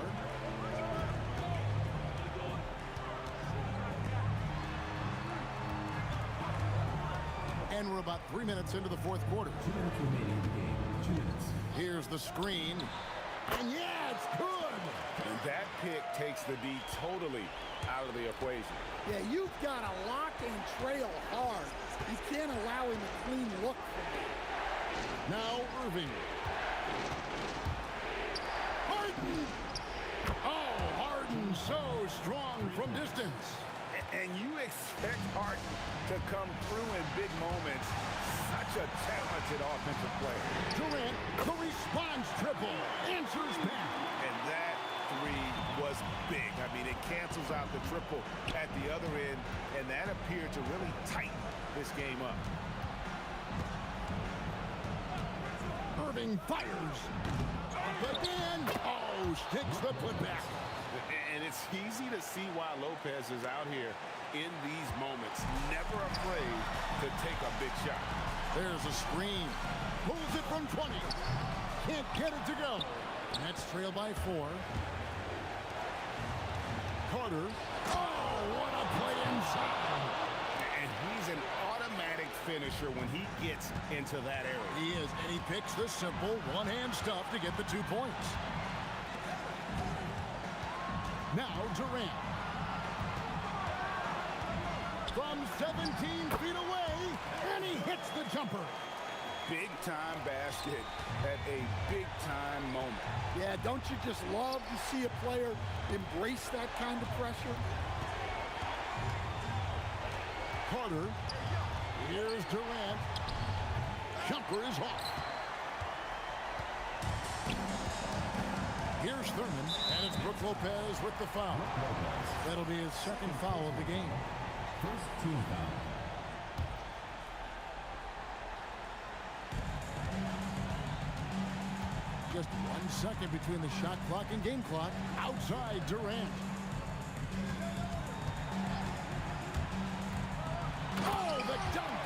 And we're about 3 minutes into the fourth quarter. 2 minutes remaining in the game. 2 minutes. Here's the screen. And yeah, it's good. And that pick takes the D totally out of the equation. Yeah, you've got to lock and trail hard. You can't allow him a clean look from that. Now Irving. Harden. Oh, Harden so strong from distance. And you expect Harden to come through in big moments. Such a talented offensive player. Durant, the response triple, answers back. And that three was big. I mean, it cancels out the triple at the other end, and that appeared to really tighten this game up. Irving fires. Up again. Oh, sticks the putback. And it's easy to see why Lopez is out here in these moments, never afraid to take a big shot. There's a screen. Pulls it from 20. Can't get it to go. Nets trail by 4. Carter. Oh, what a play inside. And he's an automatic finisher when he gets into that area. He is, and he picks the simple one-hand stuff to get the 2 points. Now Durant. From 17 feet away, and he hits the jumper. Big-time basket at a big-time moment. Yeah, don't you just love to see a player embrace that kind of pressure? Carter. Here's Durant. Jumper is off. Here's Thurman, and it's Brook Lopez with the foul. That'll be his second foul of the game. First team foul. Just 1 second between the shot clock and game clock. Outside Durant. Oh, the dunk!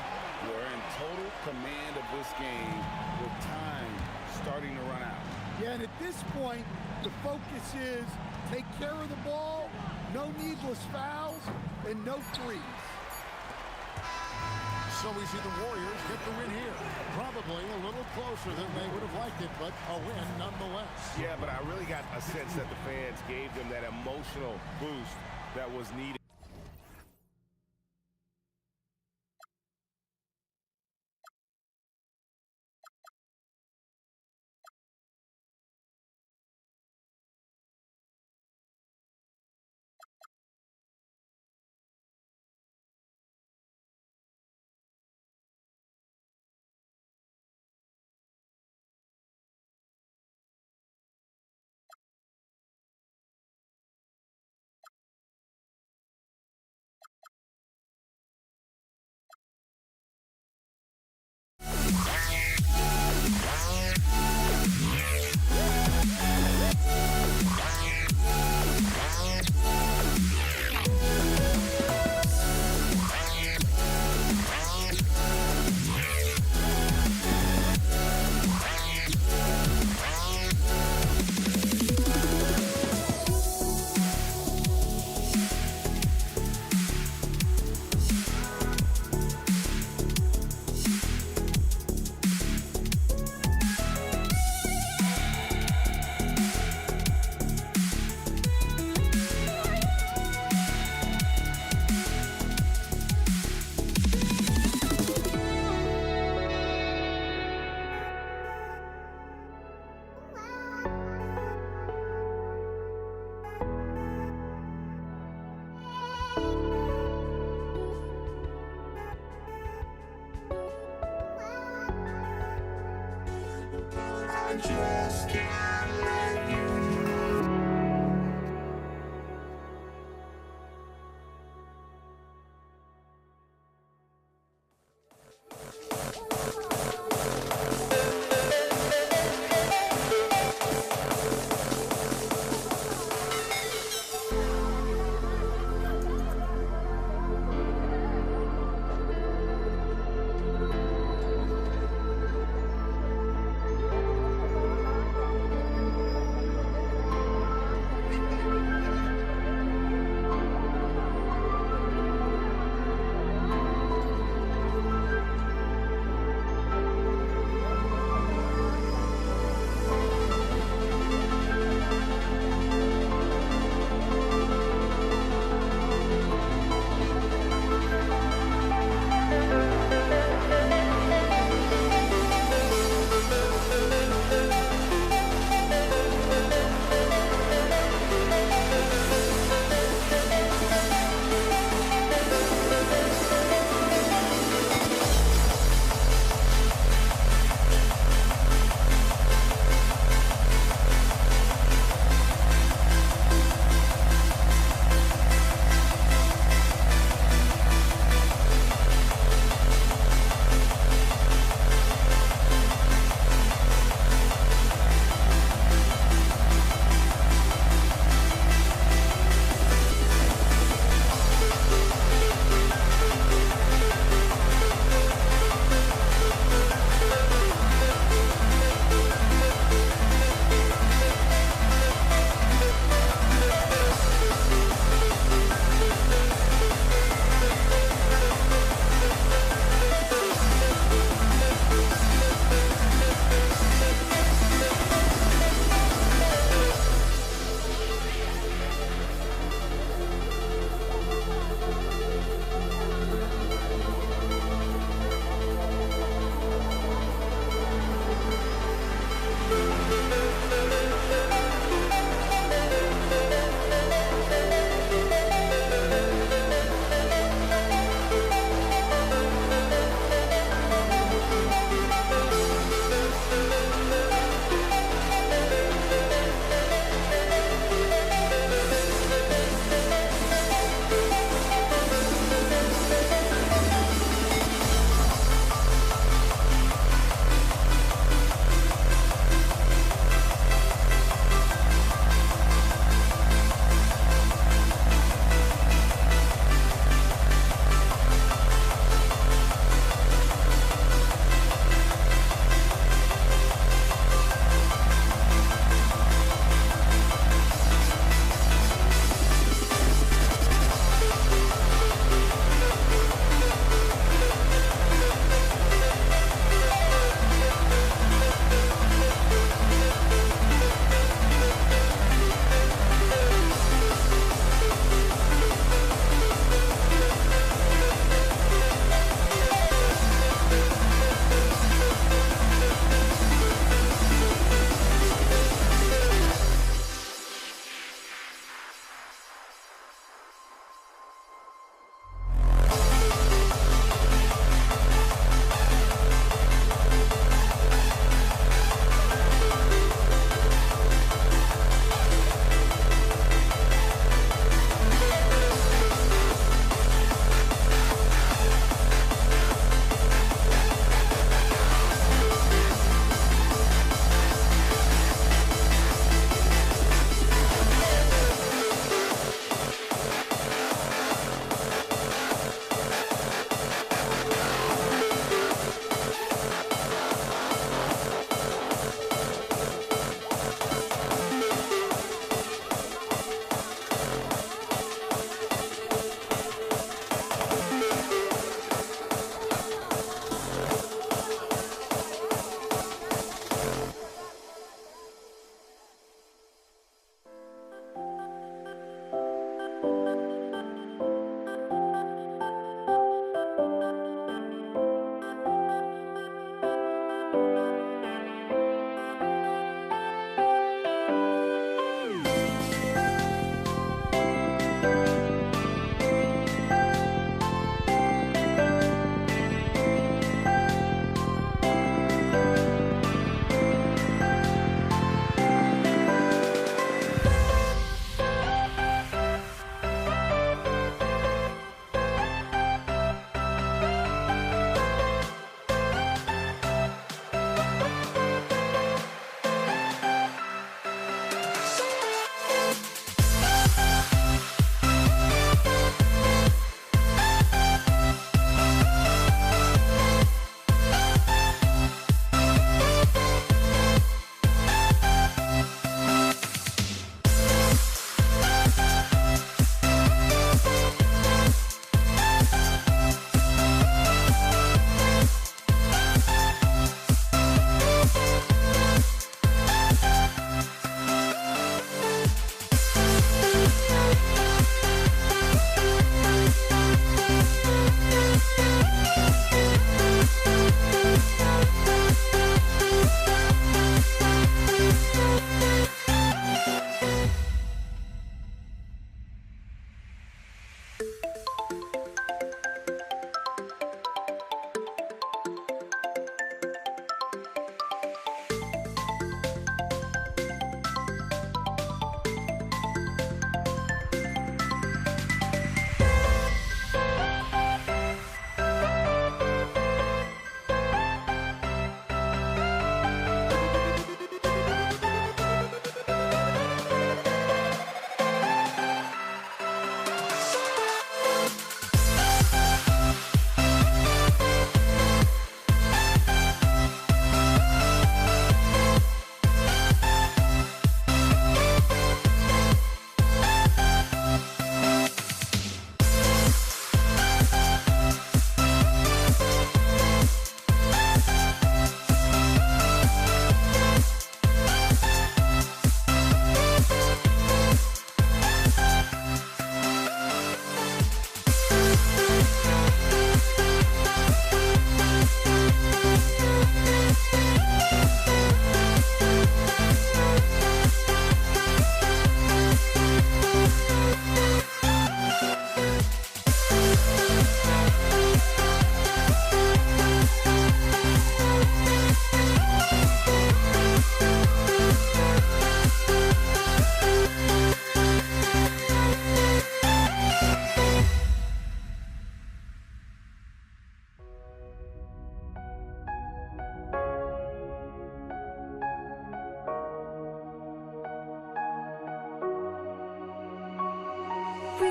We're in total command of this game with time starting to run out. Yeah, and at this point, the focus is take care of the ball, no needless fouls, and no threes. So we see the Warriors get the win here. Probably a little closer than they would have liked it, but a win nonetheless. Yeah, but I really got a sense that the fans gave them that emotional boost that was needed.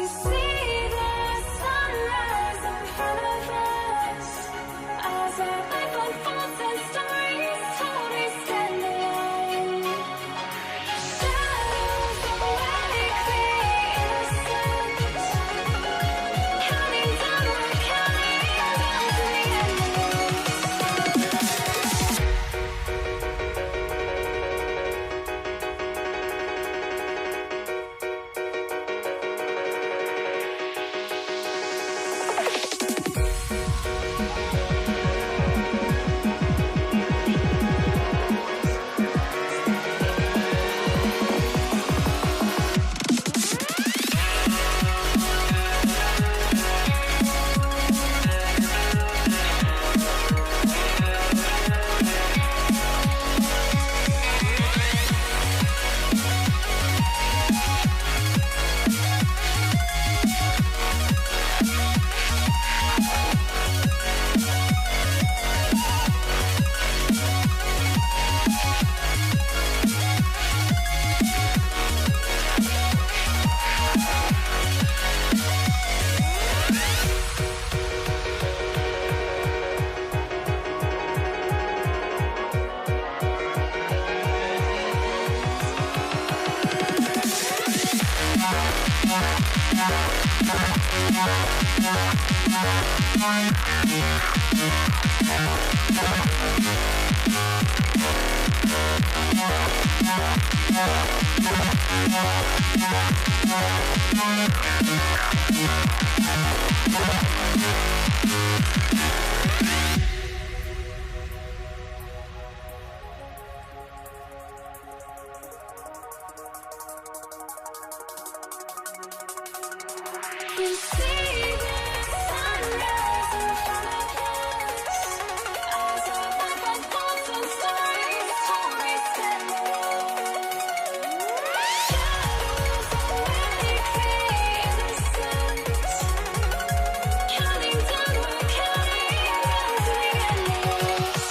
see the sunrise in front of us as our life unfolds and stories told. We stand alone. Shadows awake the innocent, counting down, we're counting down to the end. We see the sunrise in front of us as our life unfolds and stories told. We stand alone. Shadows awake the innocent, counting down, we're counting down to the endless.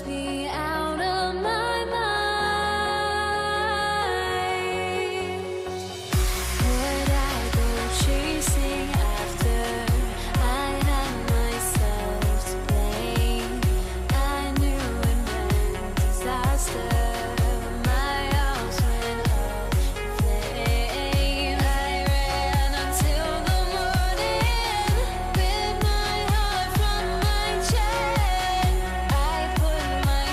must be out of my mind. Would I go chasing after? I had myself to blame. I knew it meant disaster. My house went up in flames. I ran until the morning with my heart from my chest. I put my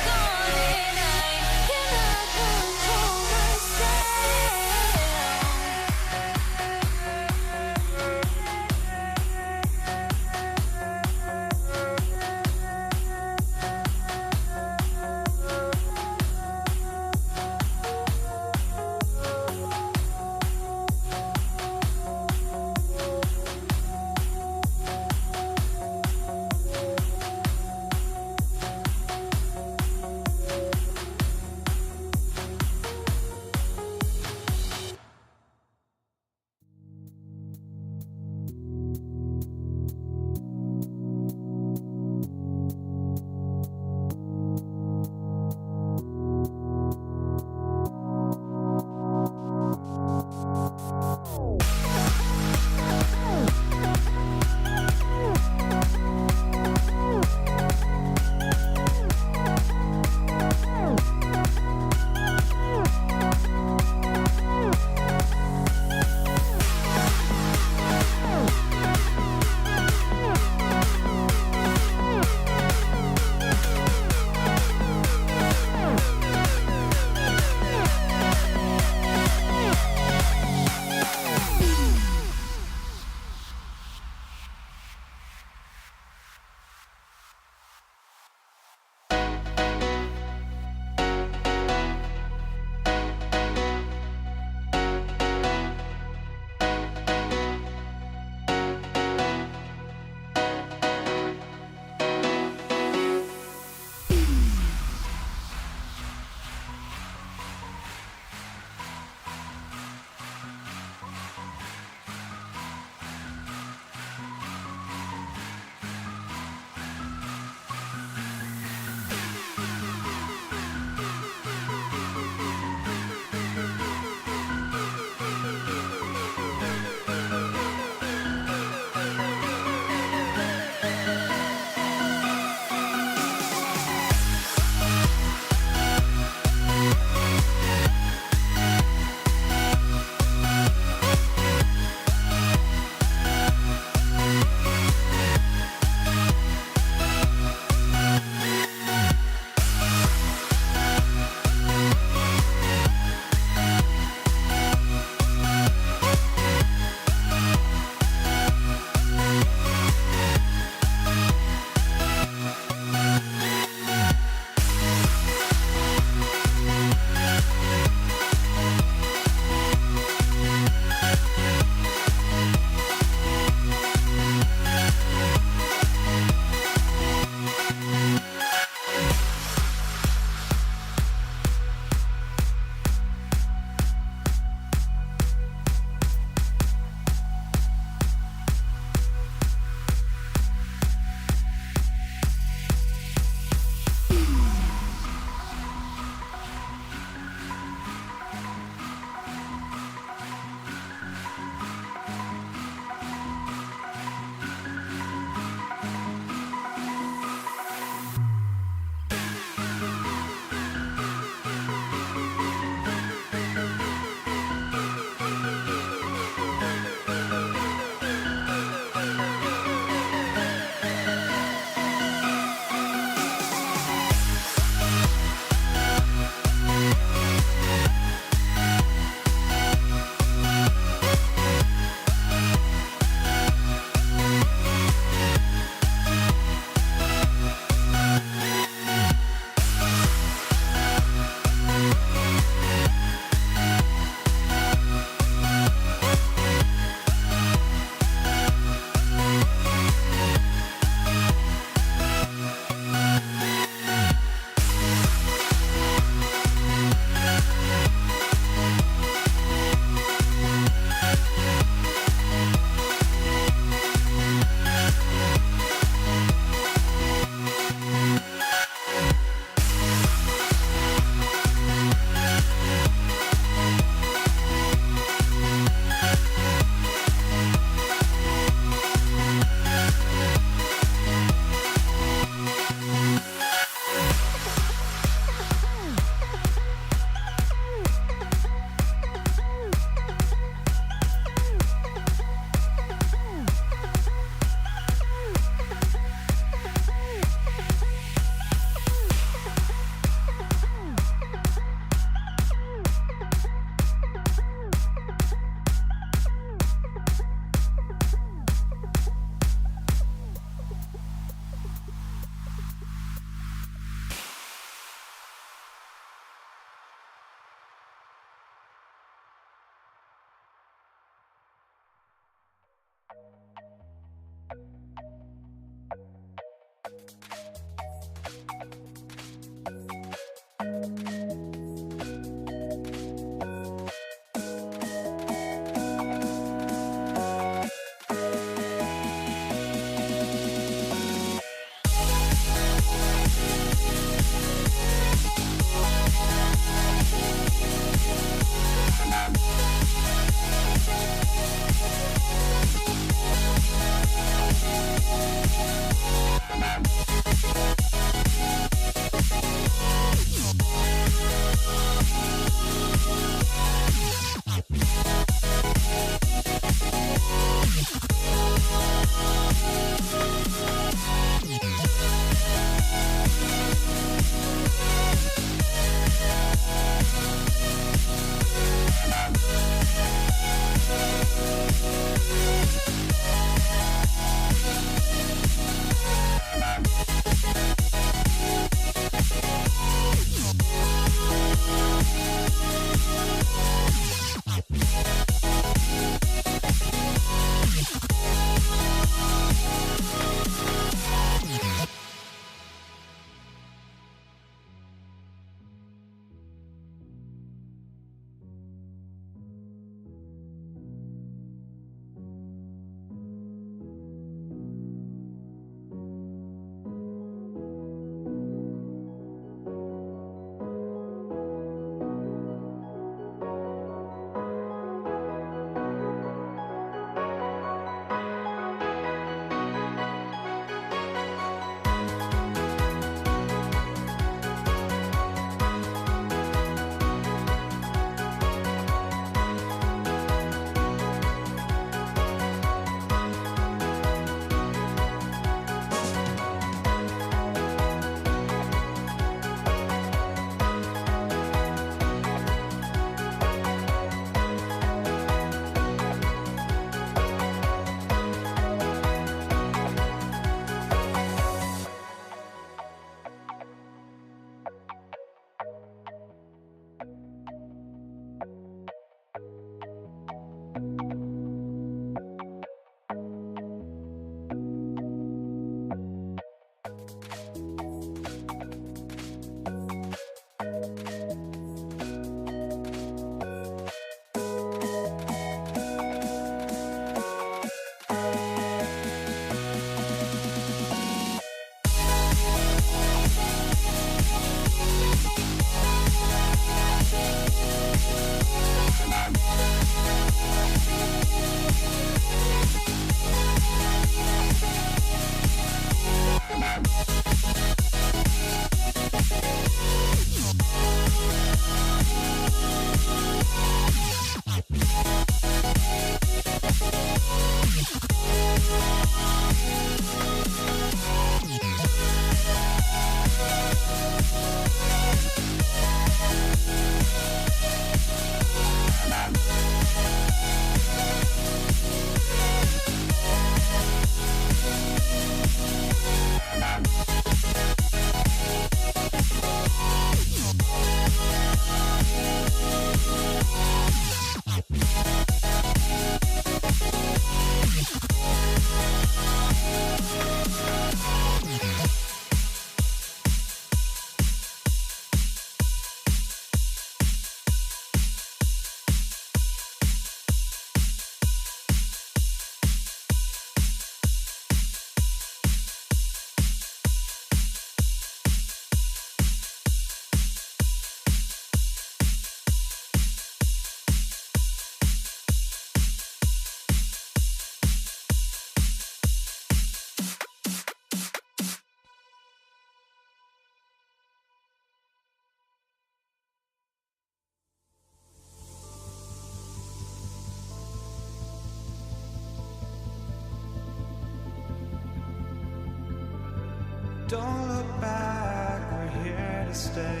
Don't look back, we're here to stay.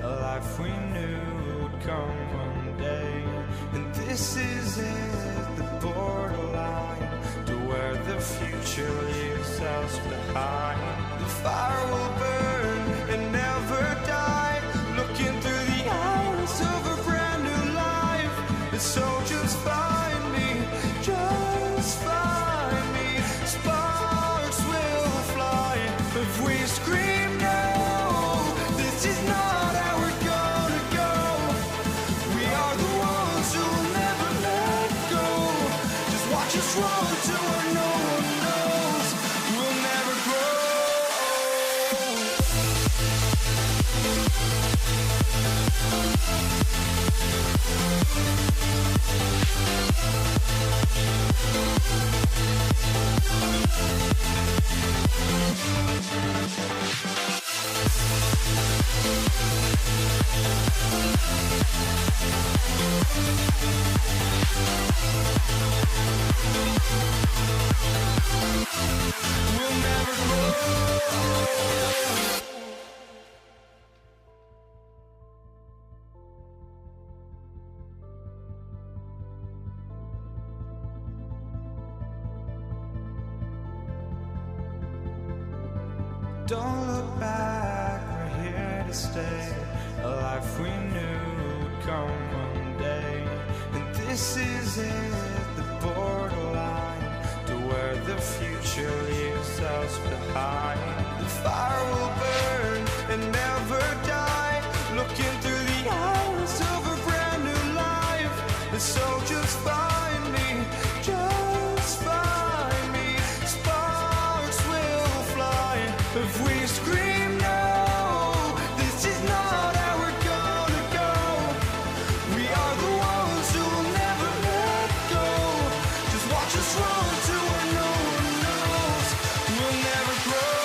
A life we knew would come one day. And this is it, the borderline to where the future leaves us behind. The fire will burn and never die, looking through the eyes of a brand new life. And so just find me, just find me. Sparks will fly if we scream no. This is not how we're gonna go. We are the ones who will never let go. Just watch us run to where no one knows. We'll never grow. We'll never grow. Don't look back, we're here to stay. A life we knew would come one day. And this is it, the borderline to where the future leaves us behind. The fire will burn and never die, looking through the eyes of a brand new life. And so just find me, just find me. Sparks will fly if we scream no. This is not how we're gonna go. We are the ones who will never let go. Just watch us run to where no one knows. We'll never grow.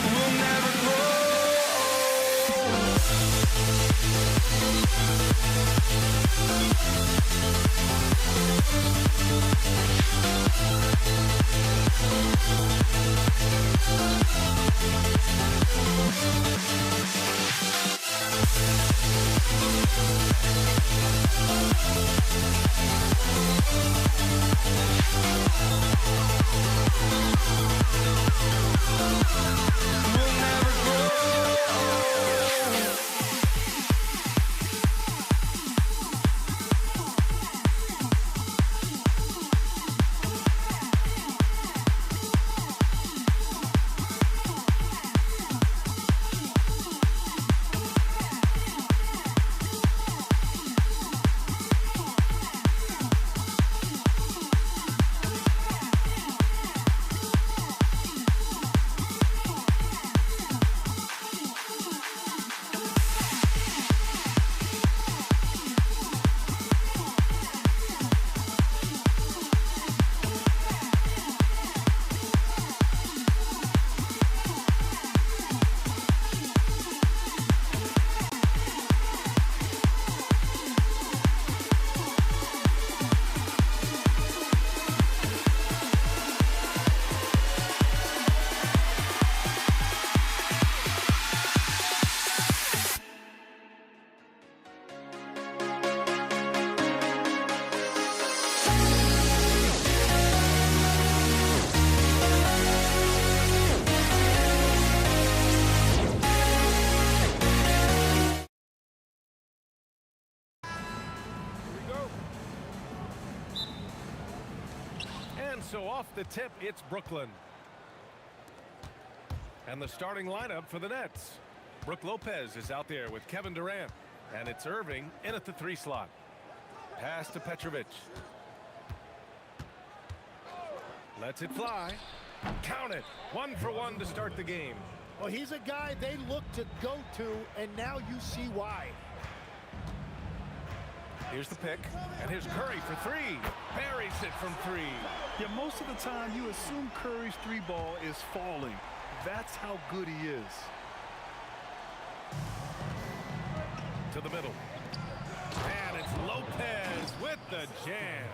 We'll never grow. We'll never grow. So off the tip, it's Brooklyn. And the starting lineup for the Nets. Brook Lopez is out there with Kevin Durant. And it's Irving in at the 3 slot. Pass to Petrovic. Lets it fly. Count it. 1 for 1 to start the game. Well, he's a guy they look to go to, and now you see why. Here's the pick, and here's Curry for three. Buries it from three. Yeah, most of the time you assume Curry's three ball is falling. That's how good he is. To the middle. And it's Lopez with the jam.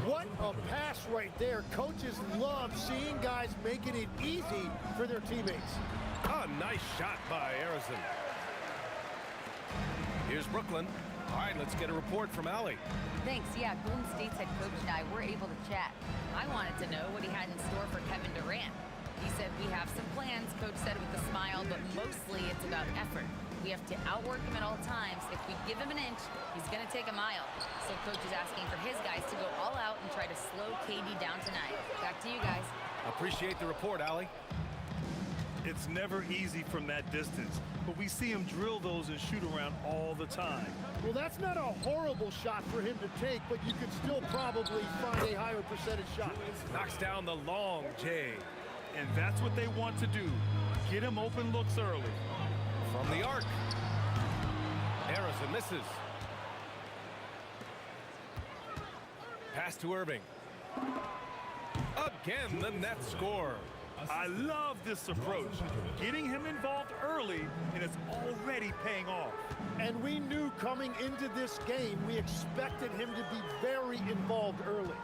What a pass right there. Coaches love seeing guys making it easy for their teammates. A nice shot by Arizona. Here's Brooklyn. All right, let's get a report from Allie. Thanks. Yeah, Golden State's head coach and I were able to chat. I wanted to know what he had in store for Kevin Durant. He said, we have some plans, Coach said with a smile, but mostly it's about effort. We have to outwork him at all times. If we give him an inch, he's going to take a mile. So Coach is asking for his guys to go all out and try to slow KD down tonight. Back to you guys. Appreciate the report, Allie. It's never easy from that distance, but we see him drill those and shoot around all the time. Well, that's not a horrible shot for him to take, but you could still probably find a higher percentage shot. Knocks down the long J. And that's what they want to do. Get him open looks early. From the arc. Harrison misses. Pass to Irving. Again, the Nets score. I love this approach. Getting him involved early, and it's already paying off. And we knew coming into this game, we expected him to be very involved early.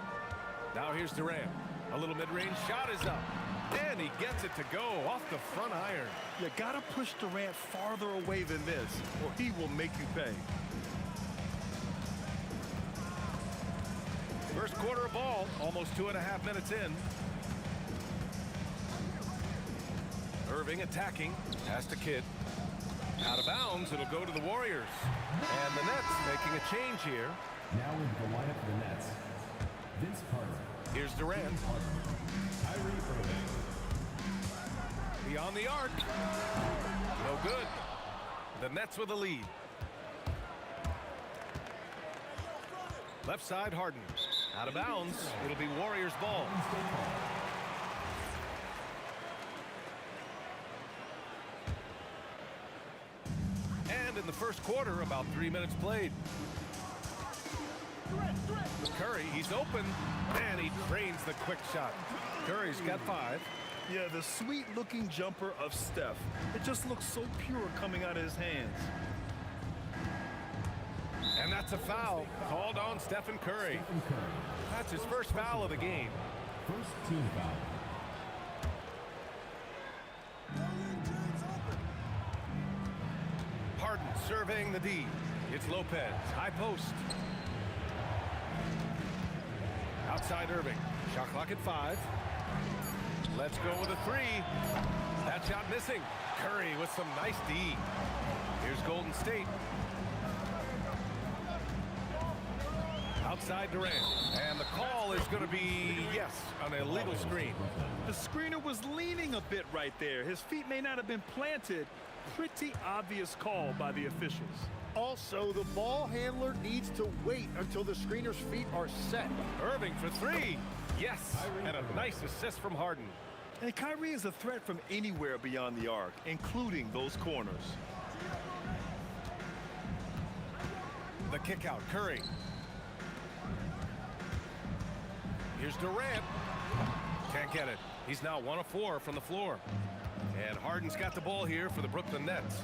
Now here's Durant. A little mid-range shot is up. And he gets it to go off the front iron. You gotta push Durant farther away than this, or he will make you pay. First quarter of ball, almost 2.5 minutes in. Irving attacking, pass to Kidd. Out of bounds, it'll go to the Warriors. And the Nets making a change here. Now into the lineup for the Nets. Vince Carter. Here's Durant. Kyrie Irving. Beyond the arc. No good. The Nets with a lead. Left side, Harden. Out of bounds. It'll be Warriors ball. And in the first quarter, about 3 minutes played. Curry, he's open. And he drains the quick shot. Curry's got 5. Yeah, the sweet-looking jumper of Steph. It just looks so pure coming out of his hands. And that's a foul called on Stephen Curry. That's his first foul of the game. First team foul. Harden surveying the D. It's Lopez. High post. Outside Irving. Shot clock at 5. Let's go with a 3. That shot missing. Curry with some nice D. Here's Golden State. Outside Durant. And the call is going to be, yes, an illegal screen. The screener was leaning a bit right there. His feet may not have been planted. Pretty obvious call by the officials. Also, the ball handler needs to wait until the screener's feet are set. Irving for 3. Yes, and a nice assist from Harden. And Kyrie is a threat from anywhere beyond the arc, including those corners. The kick out, Curry. Here's Durant. Can't get it. He's now 1 of 4 from the floor. And Harden's got the ball here for the Brooklyn Nets.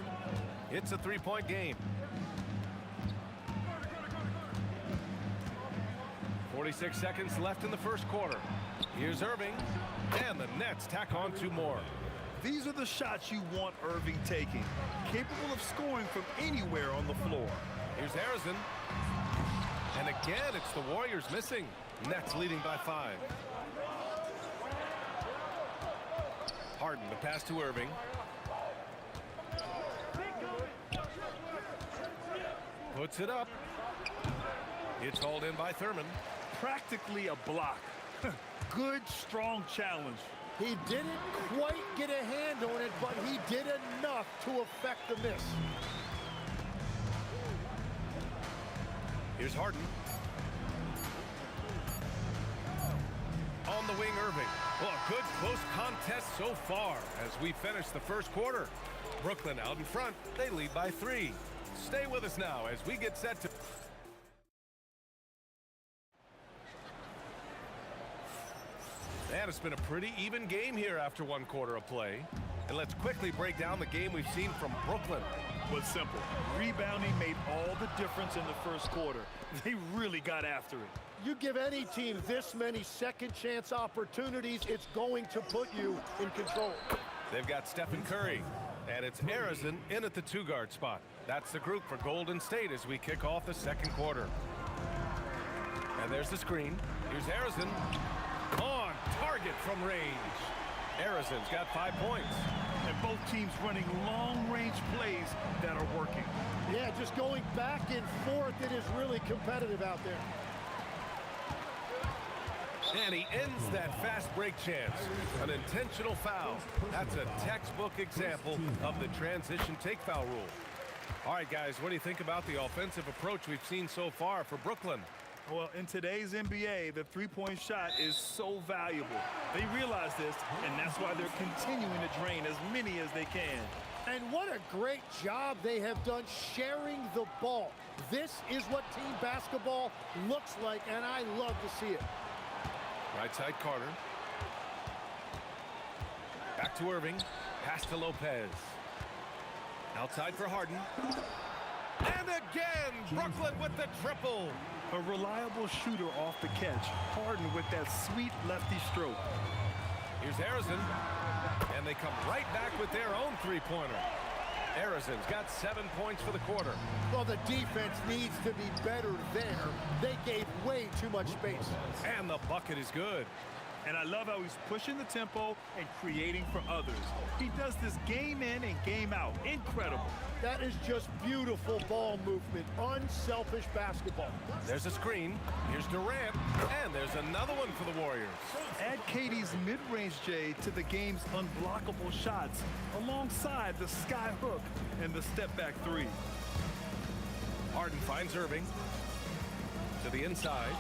It's a 3-point game. 46 seconds left in the first quarter. Here's Irving. And the Nets tack on 2 more. These are the shots you want Irving taking. Capable of scoring from anywhere on the floor. Here's Harrison. And again, it's the Warriors missing. Nets leading by 5. Harden, the pass to Irving. Puts it up. It's hauled in by Thurman. Practically a block. Good, strong challenge. He didn't quite get a hand on it, but he did enough to affect the miss. Here's Harden. On the wing, Irving. Well, a good close contest so far as we finish the first quarter. Brooklyn out in front. They lead by 3. Stay with us now as we get set to... And it's been a pretty even game here after 1 quarter of play. And let's quickly break down the game we've seen from Brooklyn. Was simple. Rebounding made all the difference in the first quarter. They really got after it. You give any team this many second chance opportunities, it's going to put you in control. They've got Stephen Curry, and it's Arizin in at the 2-guard spot. That's the group for Golden State as we kick off the second quarter. And there's the screen. Here's Arizin on target from range. Arizin's got 5 points. And both teams running long-range plays that are working. Yeah, just going back and forth, it is really competitive out there. And he ends that fast break chance. An intentional foul. That's a textbook example of the transition take foul rule. All right, guys, what do you think about the offensive approach we've seen so far for Brooklyn? Well, in today's NBA, the three-point shot is so valuable. They realize this, and that's why they're continuing to drain as many as they can. And what a great job they have done sharing the ball. This is what team basketball looks like, and I love to see it. Right side, Carter. Back to Irving. Pass to Lopez. Outside for Harden. And again, Brooklyn with the triple. A reliable shooter off the catch. Harden with that sweet lefty stroke. Here's Arizin. And they come right back with their own three-pointer. Arizin's got 7 points for the quarter. Well, the defense needs to be better there. They gave way too much space. And the bucket is good. And I love how he's pushing the tempo and creating for others. He does this game in and game out. Incredible. That is just beautiful ball movement. Unselfish basketball. There's a screen. Here's Durant. And there's another one for the Warriors. Add KD's mid-range J to the game's unblockable shots alongside the sky hook and the step-back 3. Harden finds Irving. To the inside.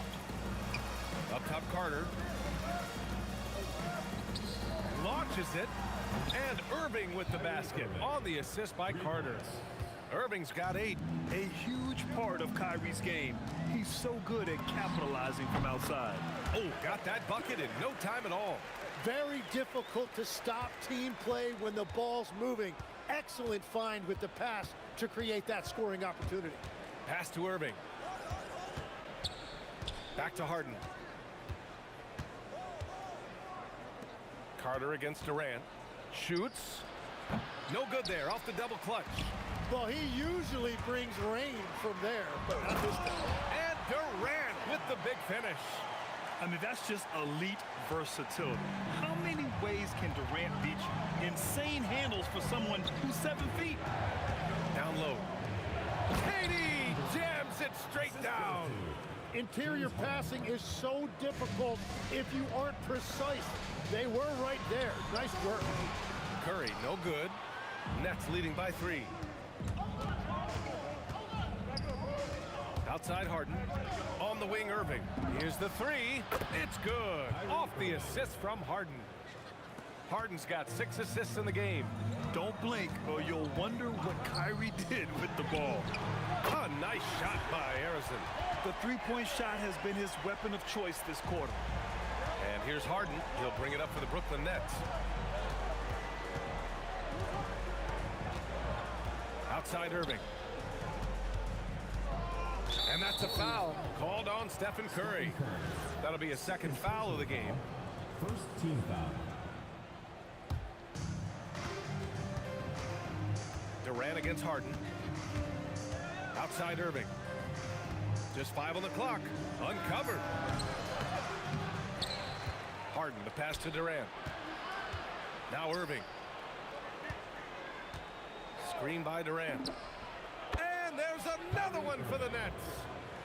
Up top, Carter. Launches it, and Irving with the basket on the assist by Carter. Irving's got 8. A huge part of Kyrie's game. He's so good at capitalizing from outside. Oh, got that bucket in no time at all. Very difficult to stop team play when the ball's moving. Excellent find with the pass to create that scoring opportunity. Pass to Irving. Back to Harden. Carter against Durant. Shoots. No good there. Off the double clutch. Well, he usually brings rain from there, but not this time. And Durant with the big finish. I mean, that's just elite versatility. How many ways can Durant beat you? Insane handles for someone who's 7 feet. Down low. KD jams it straight down. Interior passing is so difficult if you aren't precise. They were right there. Nice work. Curry, no good. Nets leading by 3. Outside Harden. On the wing, Irving. Here's the 3. It's good. Off the assist from Harden. Harden's got 6 assists in the game. Don't blink or you'll wonder what Kyrie did with the ball. A nice shot by Arizin. The three-point shot has been his weapon of choice this quarter. And here's Harden. He'll bring it up for the Brooklyn Nets. Outside Irving. And that's a foul called on Stephen Curry. That'll be a second foul of the game. First team foul. Durant against Harden. Outside Irving. Just 5 on the clock. Uncovered. Harden, the pass to Durant. Now Irving. Screen by Durant. And there's another one for the Nets.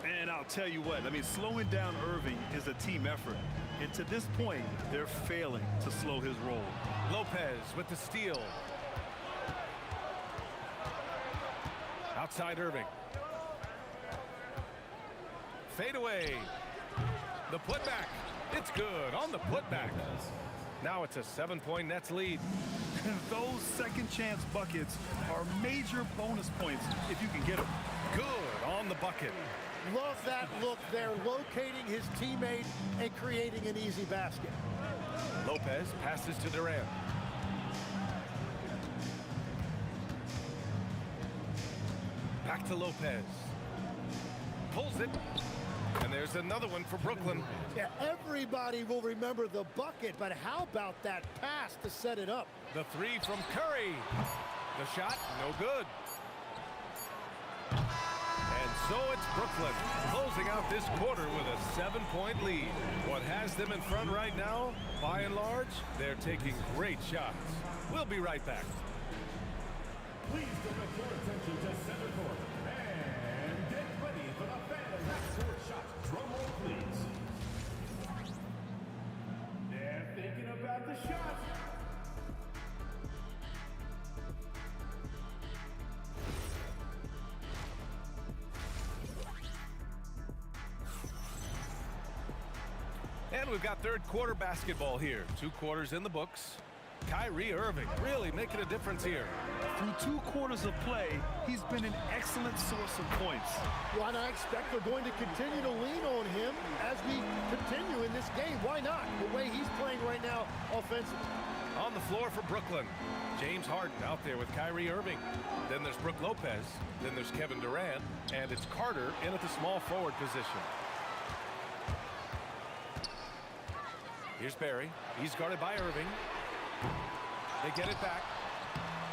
And I'll tell you what, I mean, slowing down Irving is a team effort. And to this point, they're failing to slow his roll. Lopez with the steal. Outside Irving. Fade away. The putback. It's good on the putback. Now it's a 7-point Nets lead. Those second chance buckets are major bonus points if you can get them. Good on the bucket. Love that look there, locating his teammate and creating an easy basket. Lopez passes to Durant. Back to Lopez. Pulls it. And there's another one for Brooklyn. Yeah, everybody will remember the bucket, but how about that pass to set it up? The three from Curry. The shot, no good. And so it's Brooklyn closing out this quarter with a 7-point lead. What has them in front right now, by and large, they're taking great shots. We'll be right back. Please direct your attention to center court and get ready for the family backcourt shot. Drum roll, please. They're thinking about the shot. And we've got third quarter basketball here. 2 quarters in the books. Kyrie Irving really making a difference here. Through 2 quarters of play, he's been an excellent source of points. Well, and I expect we're going to continue to lean on him as we continue in this game. Why not? The way he's playing right now offensively. On the floor for Brooklyn, James Harden out there with Kyrie Irving. Then there's Brook Lopez. Then there's Kevin Durant. And it's Carter in at the small forward position. Here's Barry. He's guarded by Irving. They get it back.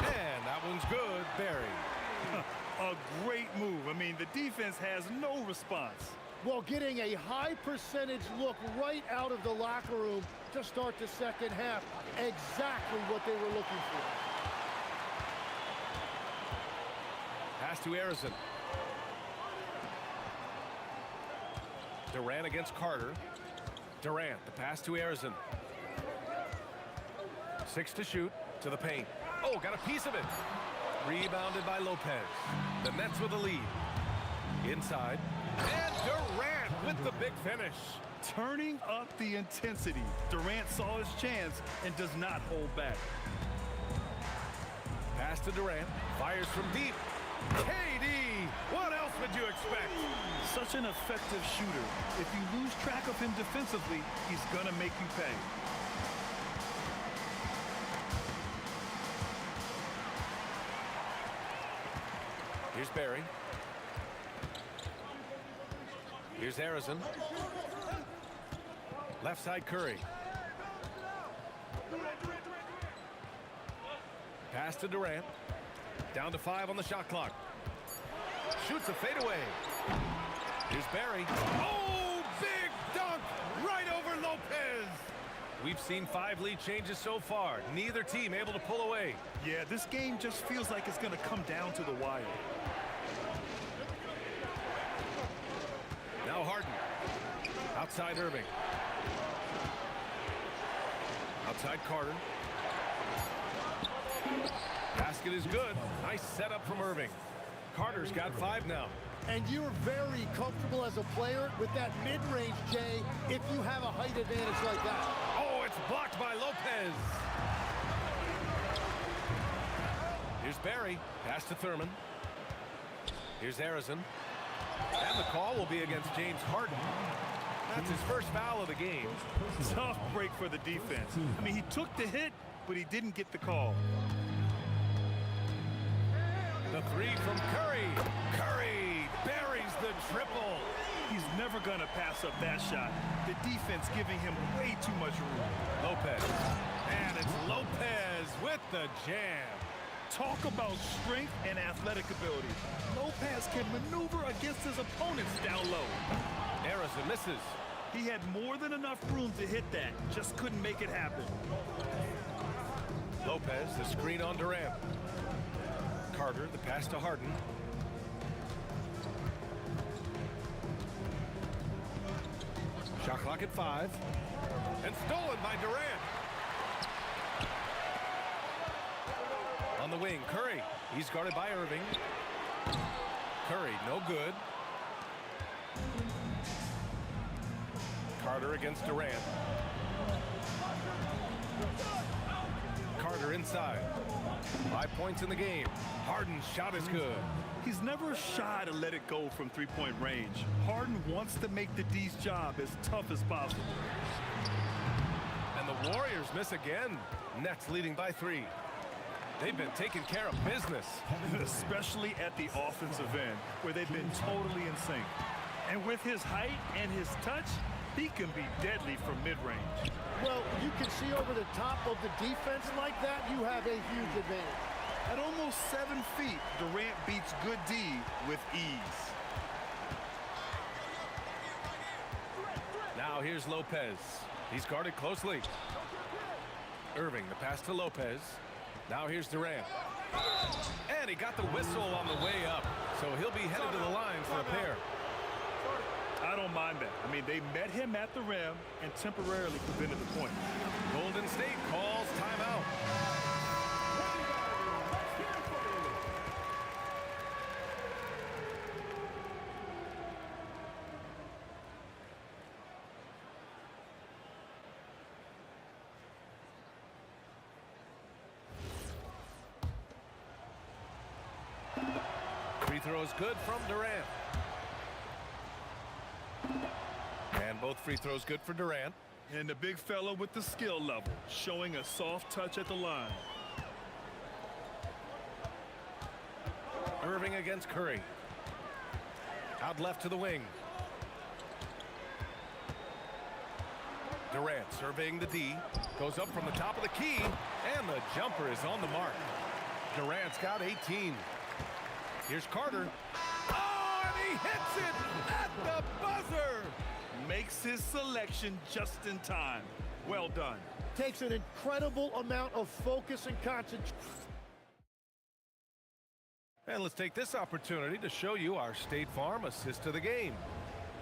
And that one's good, Barry. A great move. I mean, the defense has no response. Well, getting a high percentage look right out of the locker room to start the second half. Exactly what they were looking for. Pass to Harrison. Durant against Carter. Durant, the pass to Harrison. 6 to shoot, to the paint. Oh, got a piece of it. Rebounded by Lopez. The Nets with the lead. Inside. And Durant with the big finish. Turning up the intensity. Durant saw his chance and does not hold back. Pass to Durant. Fires from deep. KD! What else would you expect? Such an effective shooter. If you lose track of him defensively, he's gonna make you pay. Here's Barry. Here's Harrison. Left side Curry. Pass to Durant. Down to 5 on the shot clock. Shoots a fadeaway. Here's Barry. Oh, big dunk right over Lopez. We've seen 5 lead changes so far. Neither team able to pull away. Yeah, this game just feels like it's going to come down to the wire. Now Harden. Outside Irving. Outside Carter. Basket is good. Nice setup from Irving. Carter's got 5 now. And you're very comfortable as a player with that mid-range, Jay, if you have a height advantage like that. Oh, it's blocked by Lopez. Here's Barry. Pass to Thurman. Here's Harrison. And the call will be against James Harden. That's his first foul of the game. Tough break for the defense. I mean, he took the hit, but he didn't get the call. The 3 from Curry. Curry buries the triple. He's never going to pass up that shot. The defense giving him way too much room. Lopez. And it's Lopez with the jam. Talk about strength and athletic ability. Lopez can maneuver against his opponents down low. Harrison misses. He had more than enough room to hit that. Just couldn't make it happen. Lopez, the screen on Durant. Carter, the pass to Harden. Shot clock at 5. And stolen by Durant. On the wing, Curry. He's guarded by Irving. Curry, no good. Carter against Durant. Carter inside. 5 points in the game. Harden's shot is good. He's never shy to let it go from three-point range. Harden wants to make the D's job as tough as possible. And the Warriors miss again. Nets leading by 3. They've been taking care of business. Especially at the offensive end, where they've been totally in sync. And with his height and his touch, he can be deadly from mid-range. Well, you can see over the top of the defense like that, you have a huge advantage. At almost 7 feet, Durant beats good D with ease. Now here's Lopez. He's guarded closely. Irving, the pass to Lopez. Now here's Durant. And he got the whistle on the way up. So he'll be headed to the line for a pair. I don't mind that. I mean, they met him at the rim and temporarily prevented the point. Golden State calls timeout. Free throw is good from Durant. And both free throws good for Durant. And the big fella with the skill level, showing a soft touch at the line. Irving against Curry. Out left to the wing. Durant surveying the D. Goes up from the top of the key. And the jumper is on the mark. Durant's got 18. Here's Carter. Oh, and he hits it at the buzzer. Makes his selection just in time. Well done. Takes an incredible amount of focus and concentration. And let's take this opportunity to show you our State Farm assist to the game.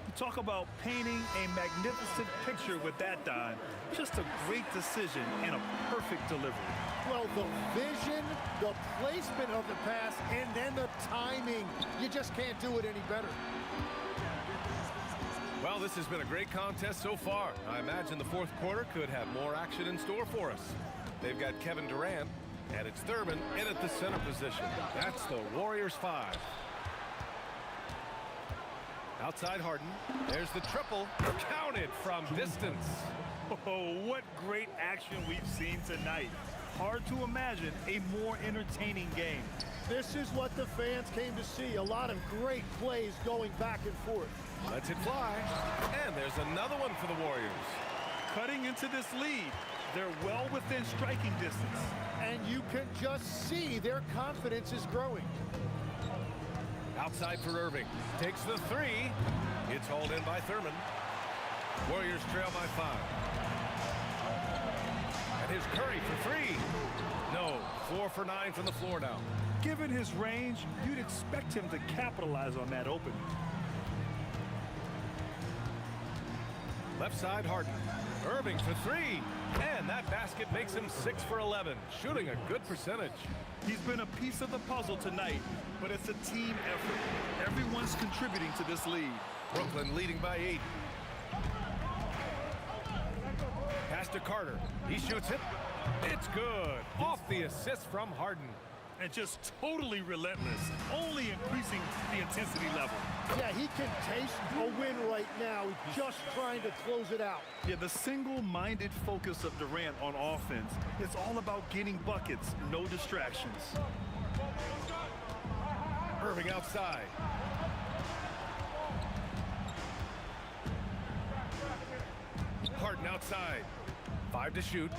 You talk about painting a magnificent picture with that dime. Just a great decision and a perfect delivery. Well, the vision, the placement of the pass, and then the timing. You just can't do it any better. Well, this has been a great contest so far. I imagine the fourth quarter could have more action in store for us. They've got Kevin Durant, and it's Thurman in at the center position. That's the Warriors 5. Outside Harden. There's the triple. Counted from distance. Oh, what great action we've seen tonight. Hard to imagine a more entertaining game. This is what the fans came to see. A lot of great plays going back and forth. Lets it fly. And there's another one for the Warriors. Cutting into this lead. They're well within striking distance. And you can just see their confidence is growing. Outside for Irving. Takes the 3. It's hauled in by Thurman. Warriors trail by 5. And here's Curry for 3. No. 4 for 9 from the floor now. Given his range, you'd expect him to capitalize on that opening. Left side, Harden. Irving for 3. And that basket makes him 6 for 11. Shooting a good percentage. He's been a piece of the puzzle tonight, but it's a team effort. Everyone's contributing to this lead. Brooklyn leading by 8. Pass to Carter. He shoots it. It's good. Off the assist from Harden. And just totally relentless, only increasing the intensity level. Yeah, he can taste a win right now. He's just trying to close it out. Yeah, the single-minded focus of Durant on offense is all about getting buckets, no distractions. Irving outside. Harden outside. 5 to shoot.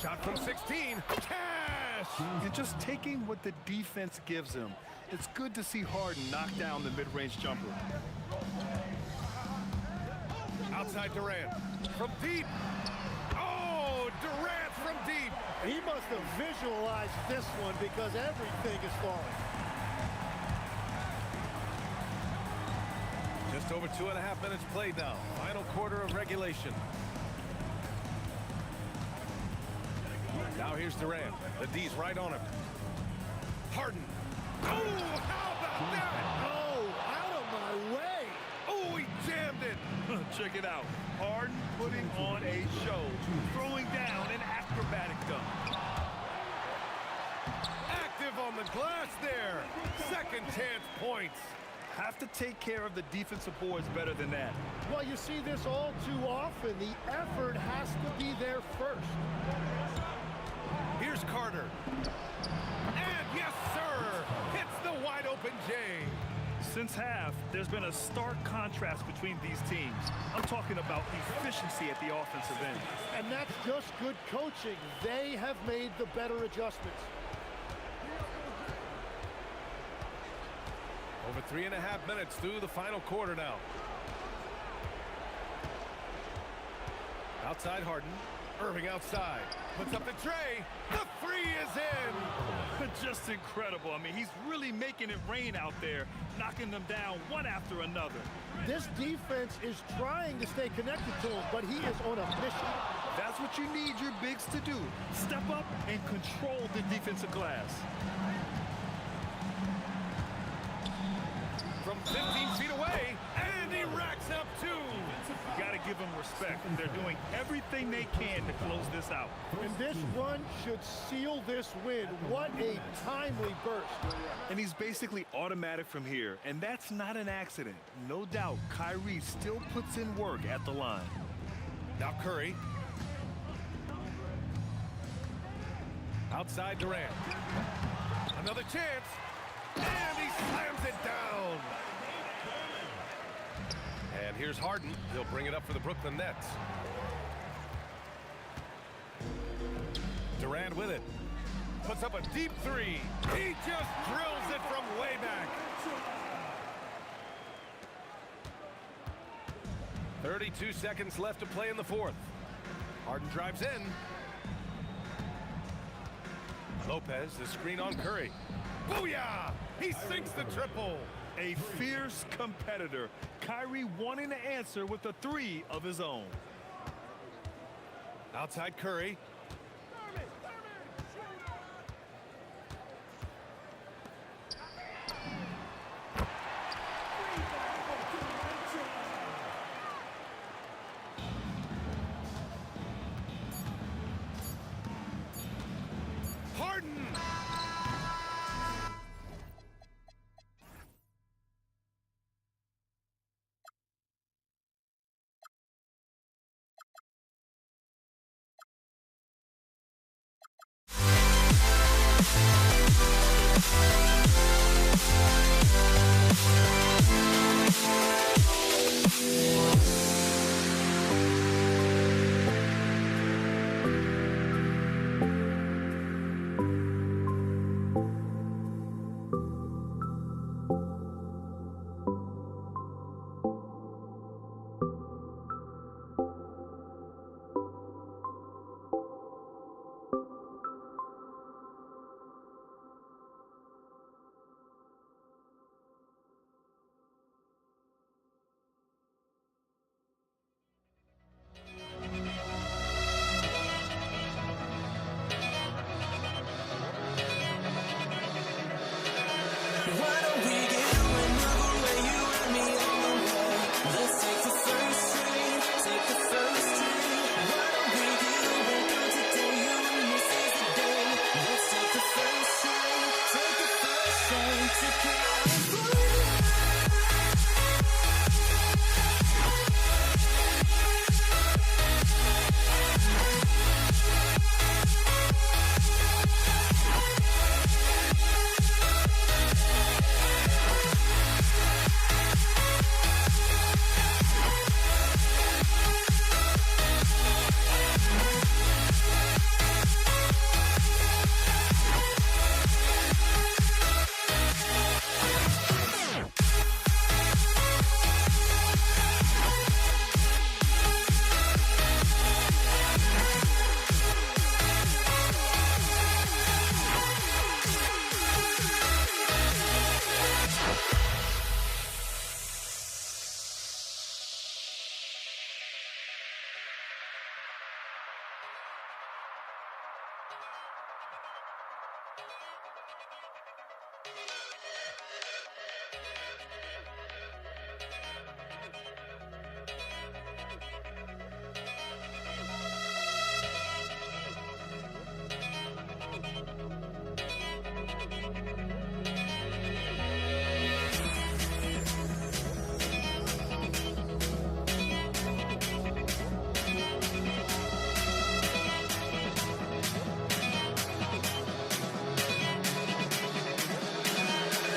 Shot from 16. Cash! And just taking what the defense gives him. It's good to see Harden knock down the mid-range jumper. Outside Durant. From deep. Oh, Durant from deep. He must have visualized this one because everything is falling. Just over 2.5 minutes played now. Final quarter of regulation. Now here's Durant. The D's right on him. Harden. Oh, how about that? Oh, out of my way. Oh, he jammed it. Check it out. Harden putting on a show, throwing down an acrobatic dunk. Active on the glass there. Second chance points. Have to take care of the defensive boards better than that. Well, you see this all too often. The effort has to be there first. Here's Carter. And yes, sir, hits the wide open J. Since half, there's been a stark contrast between these teams. I'm talking about efficiency at the offensive end. And that's just good coaching. They have made the better adjustments. Over 3.5 minutes through the final quarter now. Outside Harden. Irving outside. Puts up the tray. The three is in. Just incredible. I mean, he's really making it rain out there, knocking them down one after another. This defense is trying to stay connected to him, but he is on a mission. That's what you need your bigs to do. Step up and control the defensive glass. From 15 feet away, and he racks up two. You got to give them respect. They're doing everything they can to close this out. And this run should seal this win. What a timely burst. And he's basically automatic from here, and that's not an accident. No doubt, Kyrie still puts in work at the line. Now Curry. Outside Durant. Another chance. And he slams it down. And here's Harden. He'll bring it up for the Brooklyn Nets. Durant with it. Puts up a deep three. He just drills it from way back. 32 seconds left to play in the fourth. Harden drives in. Lopez, the screen on Curry. Booyah! He sinks the triple. A fierce competitor. Kyrie wanting to answer with a three of his own. Outside Curry. Harden!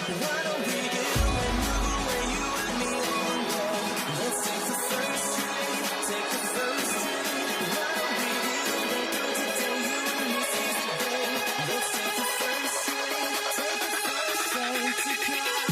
Why don't we get away, move away, you and me on play? Let's take the first train, take the first train. Why don't we get away, go today, you and me seize the day. Let's take the first train, take the first train to California.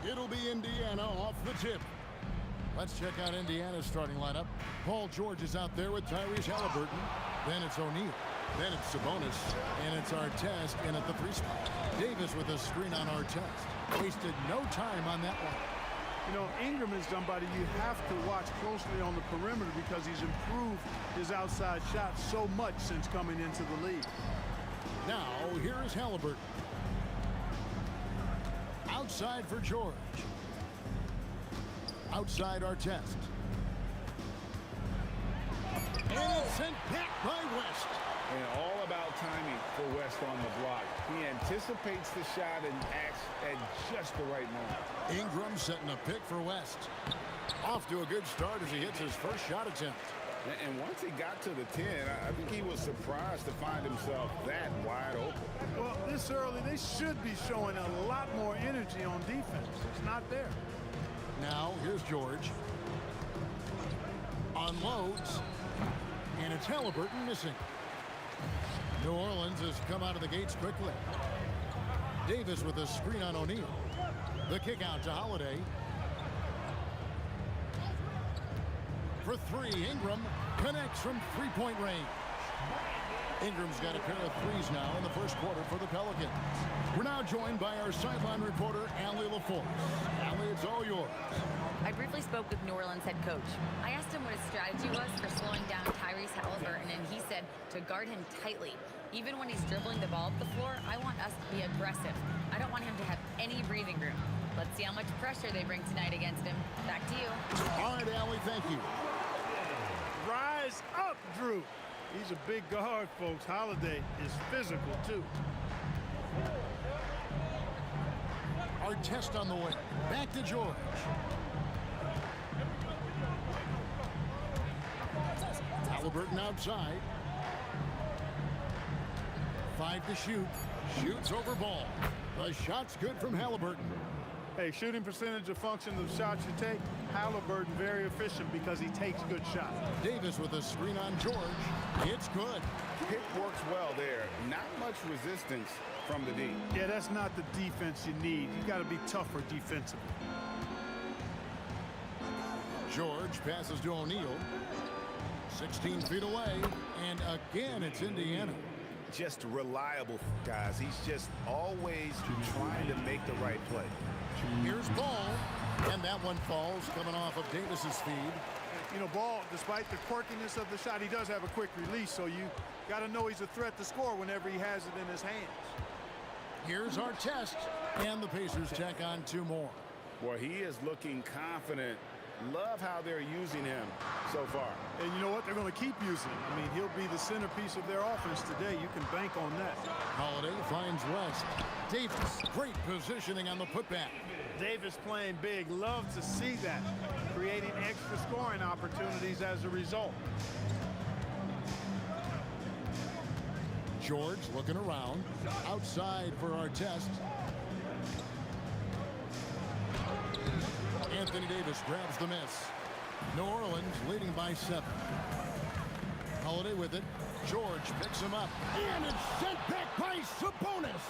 It'll be Indiana off the tip. Let's check out Indiana's starting lineup. Paul George is out there with Tyrese Halliburton. Then it's O'Neal. Then it's Sabonis. And it's Artest in at the 3 spot. Davis with a screen on Artest. Wasted no time on that one. You know, Ingram is somebody you have to watch closely on the perimeter because he's improved his outside shot so much since coming into the league. Now, here is Halliburton. Outside for George. Outside Artest. And it's sent back by West. And all about timing for West on the block. He anticipates the shot and acts at just the right moment. Ingram setting a pick for West. Off to a good start as he hits his first shot attempt. And once he got to the 10, I think he was surprised to find himself that wide open. Well, this early, they should be showing a lot more energy on defense. It's not there. Now, here's George. Unloads. And it's Halliburton missing. New Orleans has come out of the gates quickly. Davis with a screen on O'Neal. The kick out to Holiday. For 3, Ingram connects from 3-point range. Ingram's got a pair of threes now in the first quarter for the Pelicans. We're now joined by our sideline reporter, Allie LaForce. Allie, it's all yours. I briefly spoke with New Orleans head coach. I asked him what his strategy was for slowing down Tyrese Halliburton, and he said to guard him tightly. Even when he's dribbling the ball up the floor, I want us to be aggressive. I don't want him to have any breathing room. Let's see how much pressure they bring tonight against him. Back to you. All right, Allie, thank you. Rise up, Drew. He's a big guard, folks. Holiday is physical, too. Artest on the way. Back to George. Halliburton outside. 5 to shoot. Shoots over ball. The shot's good from Halliburton. Hey, shooting percentage a function of the shots you take. Halliburton very efficient because he takes good shots. Davis with a screen on George. It's good. Pick works well there. Not much resistance from the D. Yeah, that's not the defense you need. You got to be tougher defensively. George passes to O'Neal. 16 feet away. And again, it's Indiana. Just reliable, guys. He's just always trying to make the right play. Here's Ball. And that one falls coming off of Davis's feed. You know, Ball, despite the quirkiness of the shot, he does have a quick release, so you got to know he's a threat to score whenever he has it in his hands. Here's Artest. And the Pacers tack on 2 more. Boy, he is looking confident. Love how they're using him so far. And you know what? They're going to keep using him. I mean, he'll be the centerpiece of their offense today. You can bank on that. Holiday finds West. Davis, great positioning on the putback. Davis playing big. Love to see that. Creating extra scoring opportunities as a result. George looking around. Outside for Artest. Anthony Davis grabs the miss. New Orleans leading by 7. Holiday with it. George picks him up. And it's sent back by Sabonis.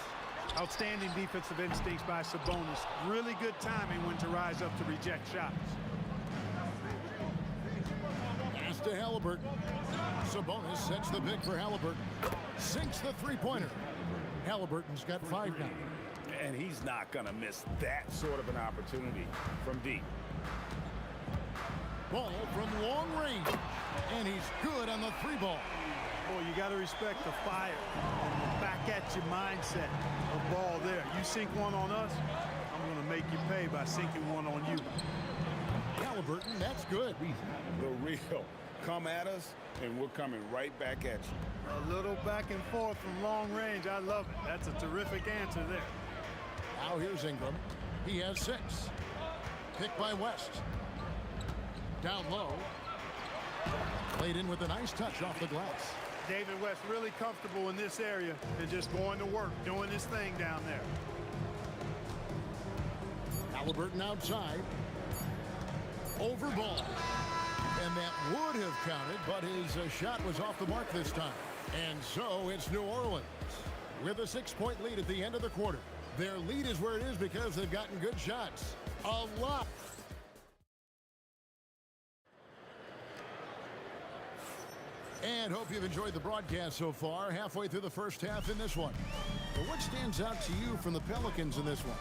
Outstanding defensive instincts by Sabonis. Really good timing when to rise up to reject shots. Pass to Halliburton. Sabonis sets the pick for Halliburton. Sinks the three-pointer. Halliburton's got 5 now. And he's not going to miss that sort of an opportunity from deep. Ball from long range. And he's good on the 3-ball. Boy, you got to respect the fire and the back-at-you mindset of Ball there. You sink one on us, I'm going to make you pay by sinking one on you. Halliburton, that's good. The real. Come at us, and we're coming right back at you. A little back and forth from long range. I love it. That's a terrific answer there. Now here's Ingram. He has 6. Picked by West. Down low. Played in with a nice touch off the glass. David West really comfortable in this area and just going to work, doing his thing down there. Halliburton outside. Over ball. And that would have counted, but his shot was off the mark this time. And so it's New Orleans with a 6-point lead at the end of the quarter. Their lead is where it is because they've gotten good shots. A lot. And hope you've enjoyed the broadcast so far. Halfway through the first half in this one. But what stands out to you from the Pelicans in this one?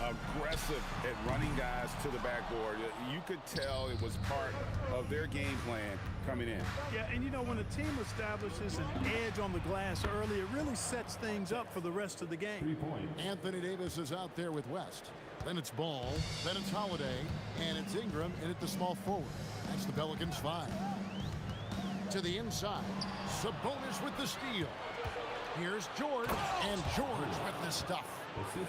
Aggressive at running guys to the backboard. You could tell it was part of their game plan coming in. Yeah, and you know, when a team establishes an edge on the glass early, it really sets things up for the rest of the game. 3 points. Anthony Davis is out there with West. Then it's Ball, then it's Holiday, and it's Ingram in at the small forward. That's the Pelicans 5. To the inside, Sabonis with the steal. Here's George, and George with the stuff.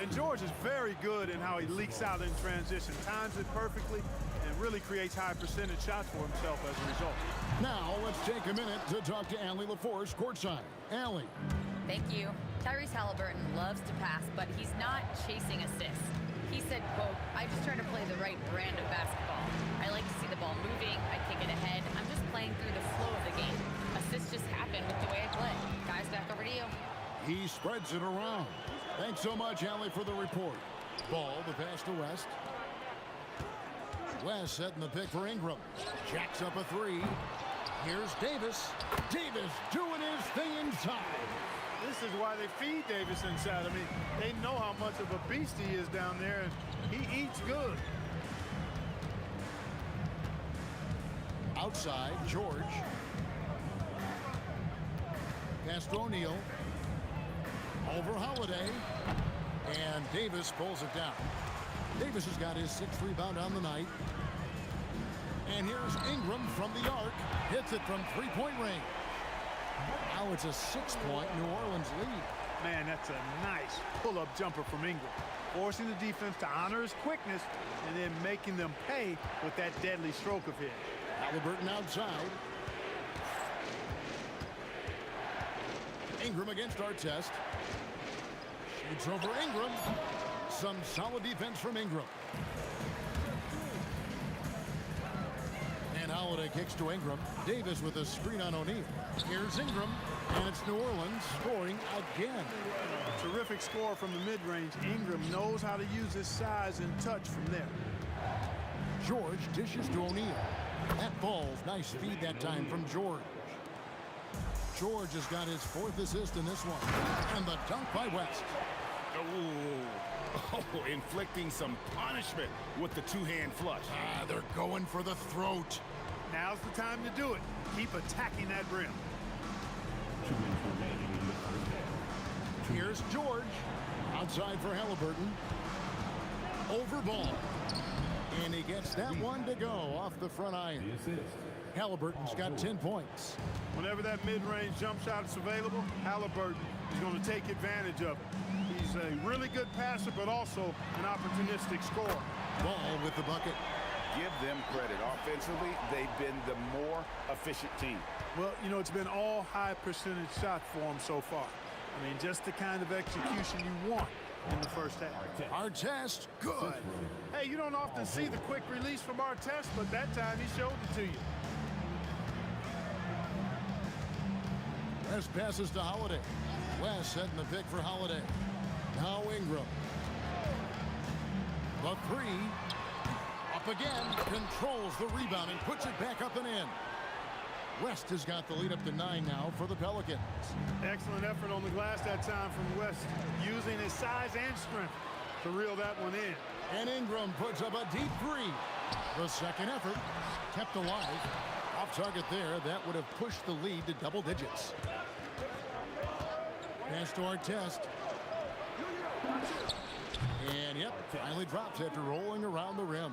And George is very good in how he leaks out in transition, times it perfectly, and really creates high percentage shots for himself as a result. Now let's take a minute to talk to Allie LaForce courtside. Allie. Thank you. Tyrese Halliburton loves to pass, but he's not chasing assists. He said, quote, "I just try to play the right brand of basketball. I like to see the ball moving. I kick it ahead. I'm just playing through the flow of the game. Assists just happen with the way I play." Guys, back over to you. He spreads it around. Thanks so much, Allie, for the report. Ball, the pass to West. West setting the pick for Ingram. Jacks up a 3. Here's Davis. Davis doing his thing inside. This is why they feed Davis inside. I mean, they know how much of a beast he is down there, and he eats good. Outside, George. Pass to O'Neal. Over Holiday. And Davis pulls it down. Davis has got his 6th rebound on the night. And here's Ingram from the arc. Hits it from 3-point range. Now it's a 6-point New Orleans lead. Man, that's a nice pull-up jumper from Ingram. Forcing the defense to honor his quickness and then making them pay with that deadly stroke of his. Halliburton outside. Ingram against Artest. Shoots over Ingram. Some solid defense from Ingram. And Holiday kicks to Ingram. Davis with a screen on O'Neal. Here's Ingram. And it's New Orleans scoring again. Terrific score from the mid-range. Ingram knows how to use his size and touch from there. George dishes to O'Neal. That ball's nice feed that time from George. George has got his 4th assist in this one. And the dunk by West. Oh, inflicting some punishment with the 2-hand flush. They're going for the throat. Now's the time to do it. Keep attacking that rim. 2 minutes remaining in the first half. Here's George. Outside for Halliburton. Over ball. And he gets that one to go off the front iron. The assist. Halliburton's got 10 points. Whenever that mid-range jump shot is available, Halliburton is going to take advantage of it. He's a really good passer, but also an opportunistic scorer. Ball with the bucket. Give them credit. Offensively, they've been the more efficient team. Well, you know, it's been all high percentage shots for them so far. I mean, just the kind of execution you want in the first half. Artest, good. Hey, you don't often see the quick release from Artest, but that time he showed it to you. West passes to Holiday. West setting the pick for Holiday. Now Ingram. The three. Up again. Controls the rebound and puts it back up and in. West has got the lead up to 9 now for the Pelicans. Excellent effort on the glass that time from West, using his size and strength to reel that one in. And Ingram puts up a deep three. The second effort kept alive. Off target there. That would have pushed the lead to double digits. Pass to Artest. And yep, finally drops after rolling around the rim.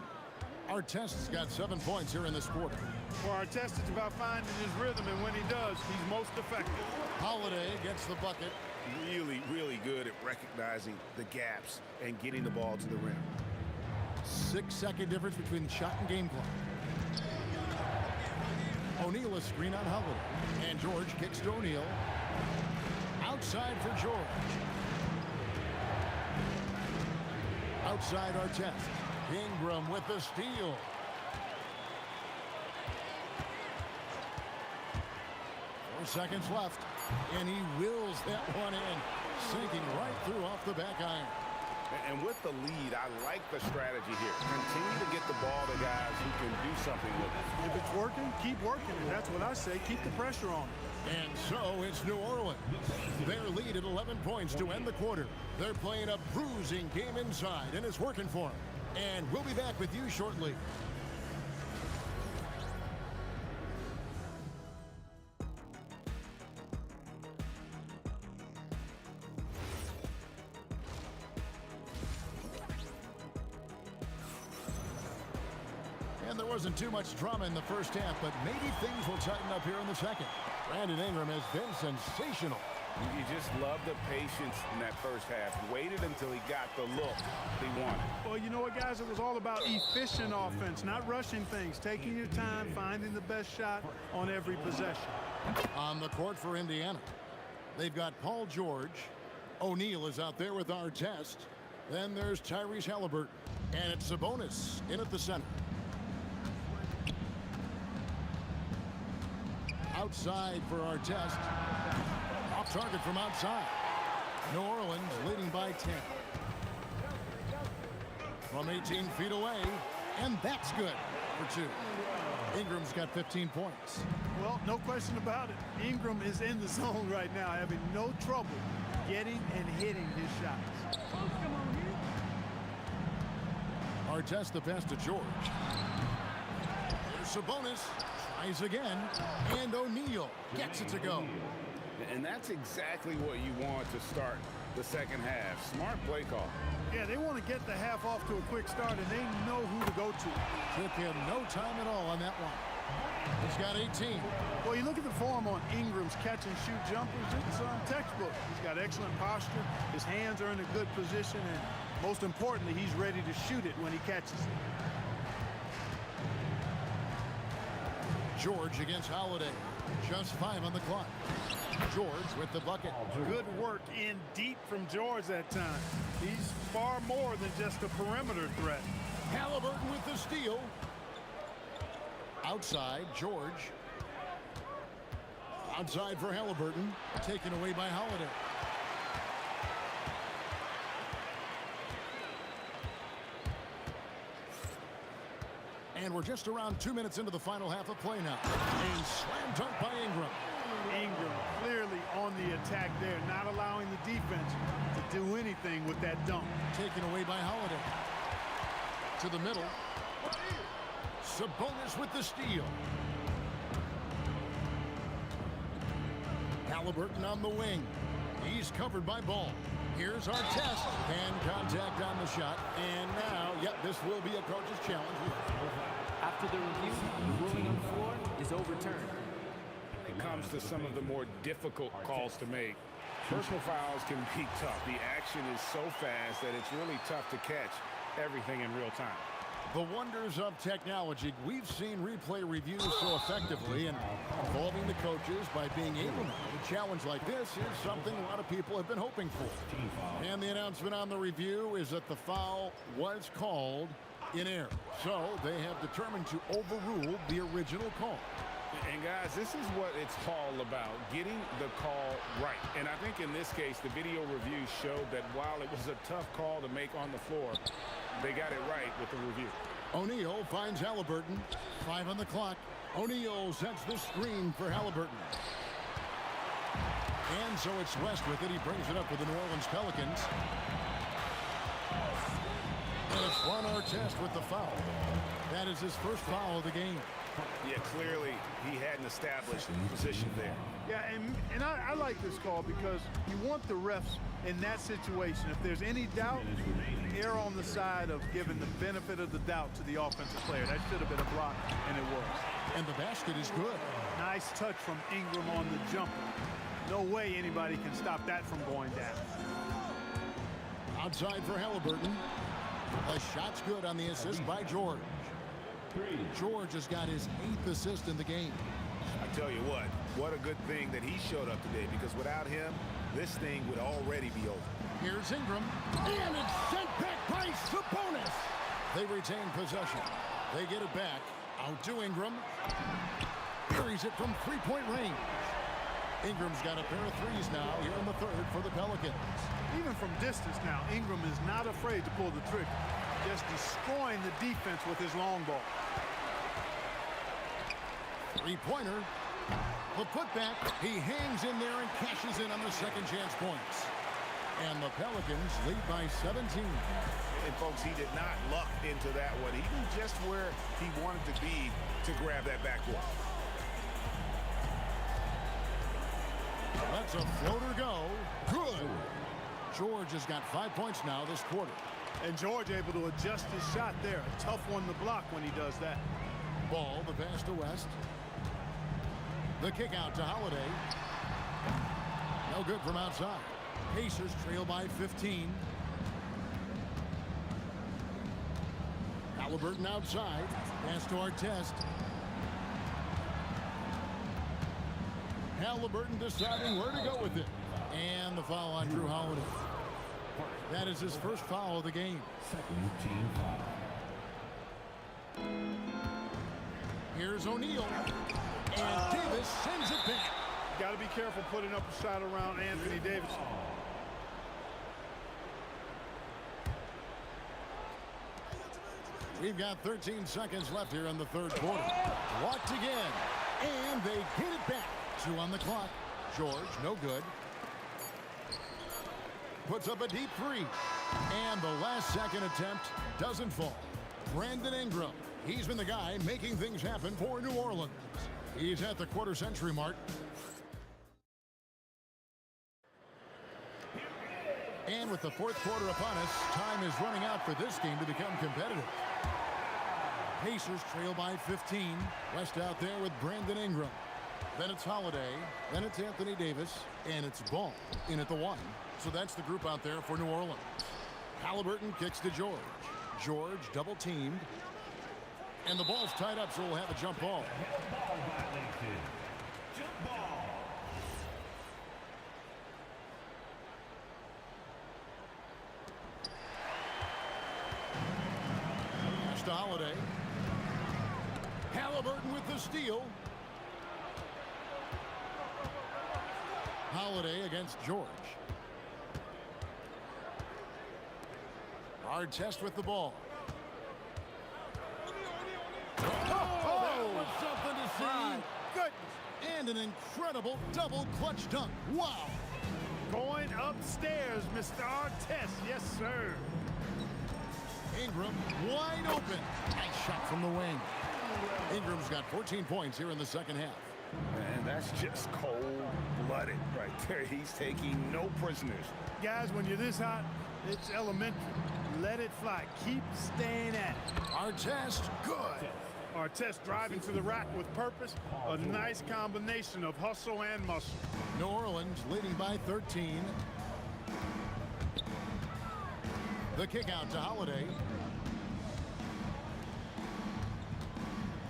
Artest's got 7 points here in this quarter. For Artest, it's about finding his rhythm, and when he does, he's most effective. Holiday gets the bucket. Really, really good at recognizing the gaps and getting the ball to the rim. 6-second difference between the shot and game clock. O'Neal is screen on Holiday. And George kicks to O'Neal. Outside for George. Outside Artest. Ingram with the steal. Four seconds left. And he wills that one in. Sinking right through off the back iron. And with the lead, I like the strategy here. Continue to get the ball to guys who can do something with it. If it's working, keep working it. That's what I say. Keep the pressure on. And so it's New Orleans. Their lead at 11 points to end the quarter. They're playing a bruising game inside, and it's working for them. And we'll be back with you shortly. And there wasn't too much drama in the first half, but maybe things will tighten up here in the second. Brandon Ingram has been sensational. You just love the patience in that first half. Waited until he got the look he wanted. Well, you know what, guys? It was all about efficient offense, not rushing things, taking your time, finding the best shot on every possession. On the court for Indiana, they've got Paul George. O'Neal is out there with Artest. Then there's Tyrese Halliburton. And it's Sabonis in at the center. Outside for Artest. Off target from outside. New Orleans leading by 10. From 18 feet away. And that's good for 2. Ingram's got 15 points. Well, no question about it. Ingram is in the zone right now, having no trouble getting and hitting his shots. Artest the pass to George. There's Sabonis. Tries again. And O'Neal gets it to go. And that's exactly what you want to start the second half. Smart play call. Yeah, they want to get the half off to a quick start, and they know who to go to. Took him no time at all on that one. He's got 18. Well, you look at the form on Ingram's catch-and-shoot jumpers. It's textbook. He's got excellent posture. His hands are in a good position, and most importantly, he's ready to shoot it when he catches it. George against Holiday. Just 5 on the clock. George with the bucket. Good work in deep from George that time. He's far more than just a perimeter threat. Halliburton with the steal. Outside, George. Outside for Halliburton. Taken away by Holiday. And we're just around 2 minutes into the final half of play now. A slam dunk by Ingram. Ingram clearly on the attack there, not allowing the defense to do anything with that dunk. Taken away by Holiday. To the middle. Sabonis with the steal. Halliburton on the wing. He's covered by Ball. Here's Artest. And contact on the shot. And now, yep, this will be a coach's challenge. After the review, the ruling on the floor is overturned. It comes to some of the more difficult calls to make. Personal fouls can be tough. The action is so fast that it's really tough to catch everything in real time. The wonders of technology. We've seen replay reviews so effectively, and involving the coaches by being able to. A challenge like this is something a lot of people have been hoping for. And the announcement on the review is that the foul was called in error. So they have determined to overrule the original call. And guys, this is what it's all about, getting the call right. And I think in this case, the video review showed that while it was a tough call to make on the floor, they got it right with the review. O'Neal finds Halliburton. 5 on the clock. O'Neal sets the screen for Halliburton. And so it's West with it. He brings it up with the New Orleans Pelicans. And it's Ron Artest with the foul. That is his first foul of the game. Yeah, clearly he hadn't established position there. Yeah, and I like this call because you want the refs in that situation. If there's any doubt, err on the side of giving the benefit of the doubt to the offensive player. That should have been a block, and it was. And the basket is good. Nice touch from Ingram on the jumper. No way anybody can stop that from going down. Outside for Halliburton. The shot's good on the assist by George. George has got his 8th assist in the game. I tell you what a good thing that he showed up today, because without him, this thing would already be over. Here's Ingram, and it's sent back by Sabonis. They retain possession. They get it back. Out to Ingram. Buries it from three-point range. Ingram's got a pair of threes now here in the third for the Pelicans. Even from distance now, Ingram is not afraid to pull the trigger. Just destroying the defense with his long ball. Three-pointer. The putback. He hangs in there and cashes in on the second chance points. And the Pelicans lead by 17. And folks, he did not luck into that one. He knew just where he wanted to be to grab that backboard. Let's a floater go. Good. George has got 5 points now this quarter. And George able to adjust his shot there. A tough one to block when he does that. Ball, the pass to West. The kick out to Holiday. No good from outside. Pacers trail by 15. Halliburton outside. Pass to Artest. Halliburton deciding where to go with it. And the foul on Drew Holiday. That is his first foul of the game. Here's O'Neal. And Davis sends it back. Got to be careful putting up a shot around Anthony Davis. We've got 13 seconds left here in the third quarter. Blocked again. And they get it back. 2 on the clock. George, no good. Puts up a deep three. And the last second attempt doesn't fall. Brandon Ingram. He's been the guy making things happen for New Orleans. He's at the quarter century mark. And with the fourth quarter upon us, time is running out for this game to become competitive. Pacers trail by 15. West out there with Brandon Ingram. Then it's Holiday. Then it's Anthony Davis. And it's Ball in at the 1. So that's the group out there for New Orleans. Halliburton kicks to George. George double teamed. And the ball's tied up, so we'll have a jump ball. Jump ball. Pass to Holiday. Halliburton with the steal. Holiday against George. Artest with the ball. That was something to see. Goodness. And an incredible double clutch dunk. Wow. Going upstairs, Mr. Artest. Yes, sir. Ingram wide open. Nice shot from the wing. Ingram's got 14 points here in the second half. Man, that's just cold-blooded right there. He's taking no prisoners. Guys, when you're this hot, it's elementary. Let it fly. Keep staying at it. Artest, good. Artest driving to the rack with purpose. A nice combination of hustle and muscle. New Orleans leading by 13. The kick out to Holiday.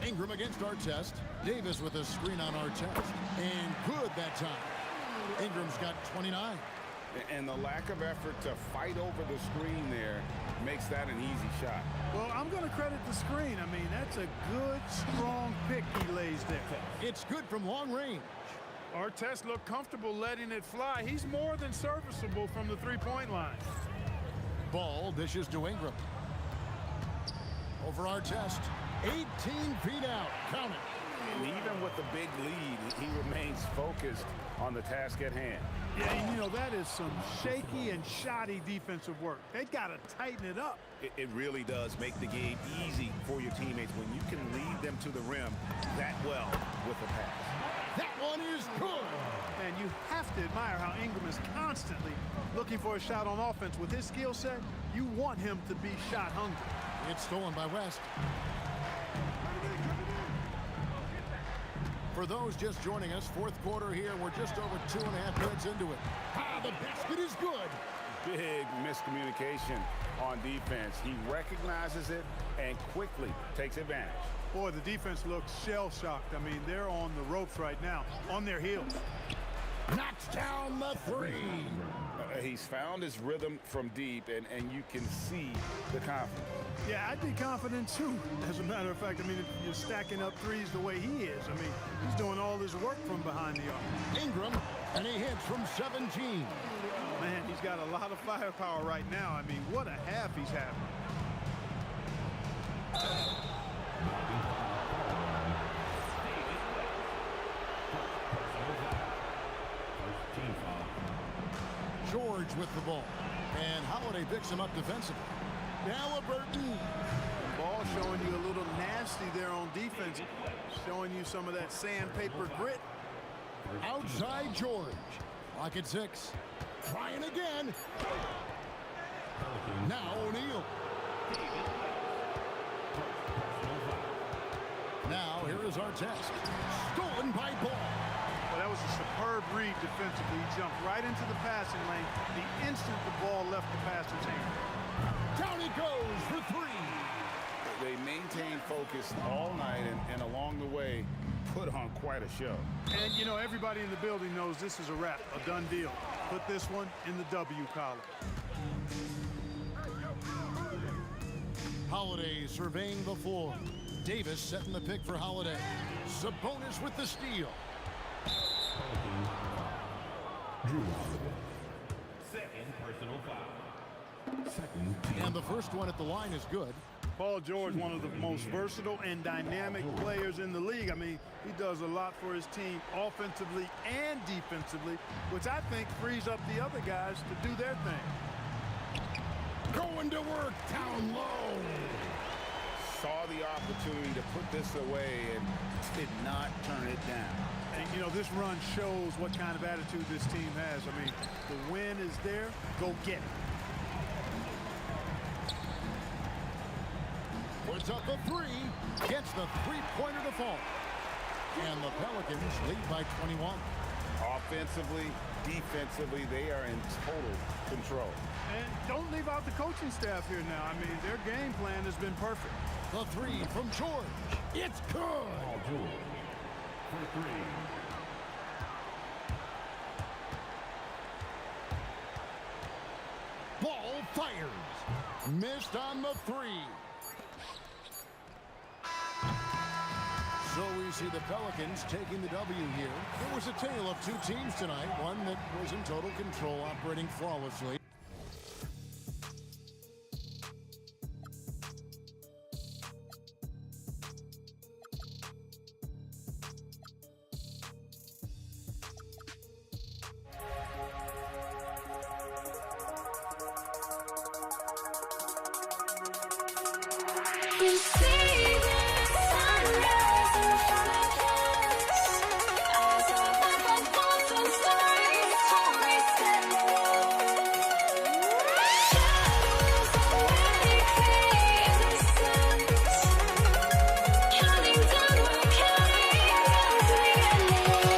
Ingram against Artest. Davis with a screen on Artest. And good that time. Ingram's got 29. And the lack of effort to fight over the screen there makes that an easy shot. Well, I'm going to credit the screen. I mean, that's a good, strong pick he lays there. It's good from long range. Artest looked comfortable letting it fly. He's more than serviceable from the three-point line. Ball dishes to Ingram. Over Artest. 18 feet out. Count it. And even with the big lead, he remains focused on the task at hand. Yeah, and you know, that is some shaky and shoddy defensive work. They got to tighten it up. It really does make the game easy for your teammates when you can lead them to the rim that well with a pass. That one is good. And you have to admire how Ingram is constantly looking for a shot on offense. With his skill set, you want him to be shot hungry. It's stolen by West. For those just joining us, fourth quarter here. We're just over 2.5 minutes into it. Ah, the basket is good. Big miscommunication on defense. He recognizes it and quickly takes advantage. Boy, the defense looks shell-shocked. I mean, they're on the ropes right now, on their heels. Knocks down the three. He's found his rhythm from deep, and you can see the confidence. Yeah, I'd be confident too. As a matter of fact, I mean, if you're stacking up threes the way he is, I mean, he's doing all his work from behind the arc. Ingram, and he hits from 17. Man, he's got a lot of firepower right now. I mean, what a half he's having. George with the ball. And Holiday picks him up defensively. Halliburton. Ball showing you a little nasty there on defense. Showing you some of that sandpaper grit. Outside George. Lock at 6. Trying again. Now O'Neal. Now here is Artest. Stolen by Ball. Well, that was a superb read defensively. He jumped right into the passing lane the instant the ball left the passer's hand. Down he goes for 3. They maintain focus all night and along the way put on quite a show. And, you know, everybody in the building knows this is a wrap, a done deal. Put this one in the W column. Holiday surveying the floor. Davis setting the pick for Holiday. Sabonis with the steal. Drew. Second personal foul. Second team. And the first one at the line is good. Paul George, one of the most versatile and dynamic players in the league. I mean, he does a lot for his team offensively and defensively, which I think frees up the other guys to do their thing. Going to work down low. Saw the opportunity to put this away and did not turn it down. And, you know, this run shows what kind of attitude this team has. I mean, the win is there. Go get it. Puts up a 3. Gets the three-pointer to fall. And the Pelicans lead by 21. Offensively, defensively, they are in total control. And don't leave out the coaching staff here now. I mean, their game plan has been perfect. The 3 from George. It's good. Paul George for 3. Ball fires. Missed on the 3. So we see the Pelicans taking the W here. It was a tale of two teams tonight. One that was in total control, operating flawlessly. You see the sunrise in front of us. Eyes are black like phantom stories, holy stand shadows already create the sense. Counting down, we're counting as we endless.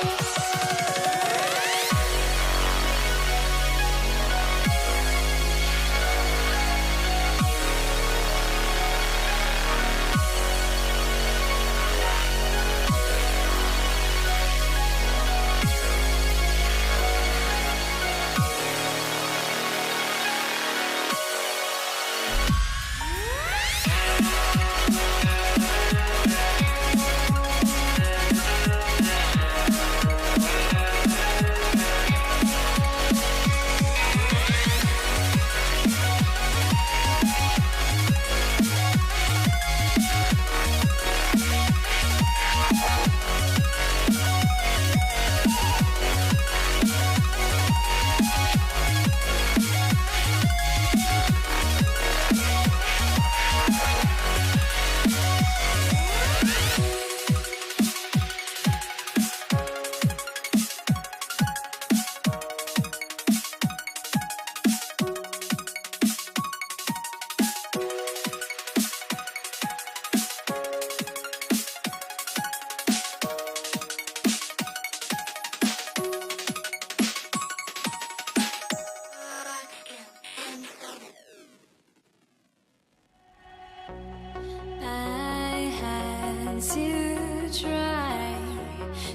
to try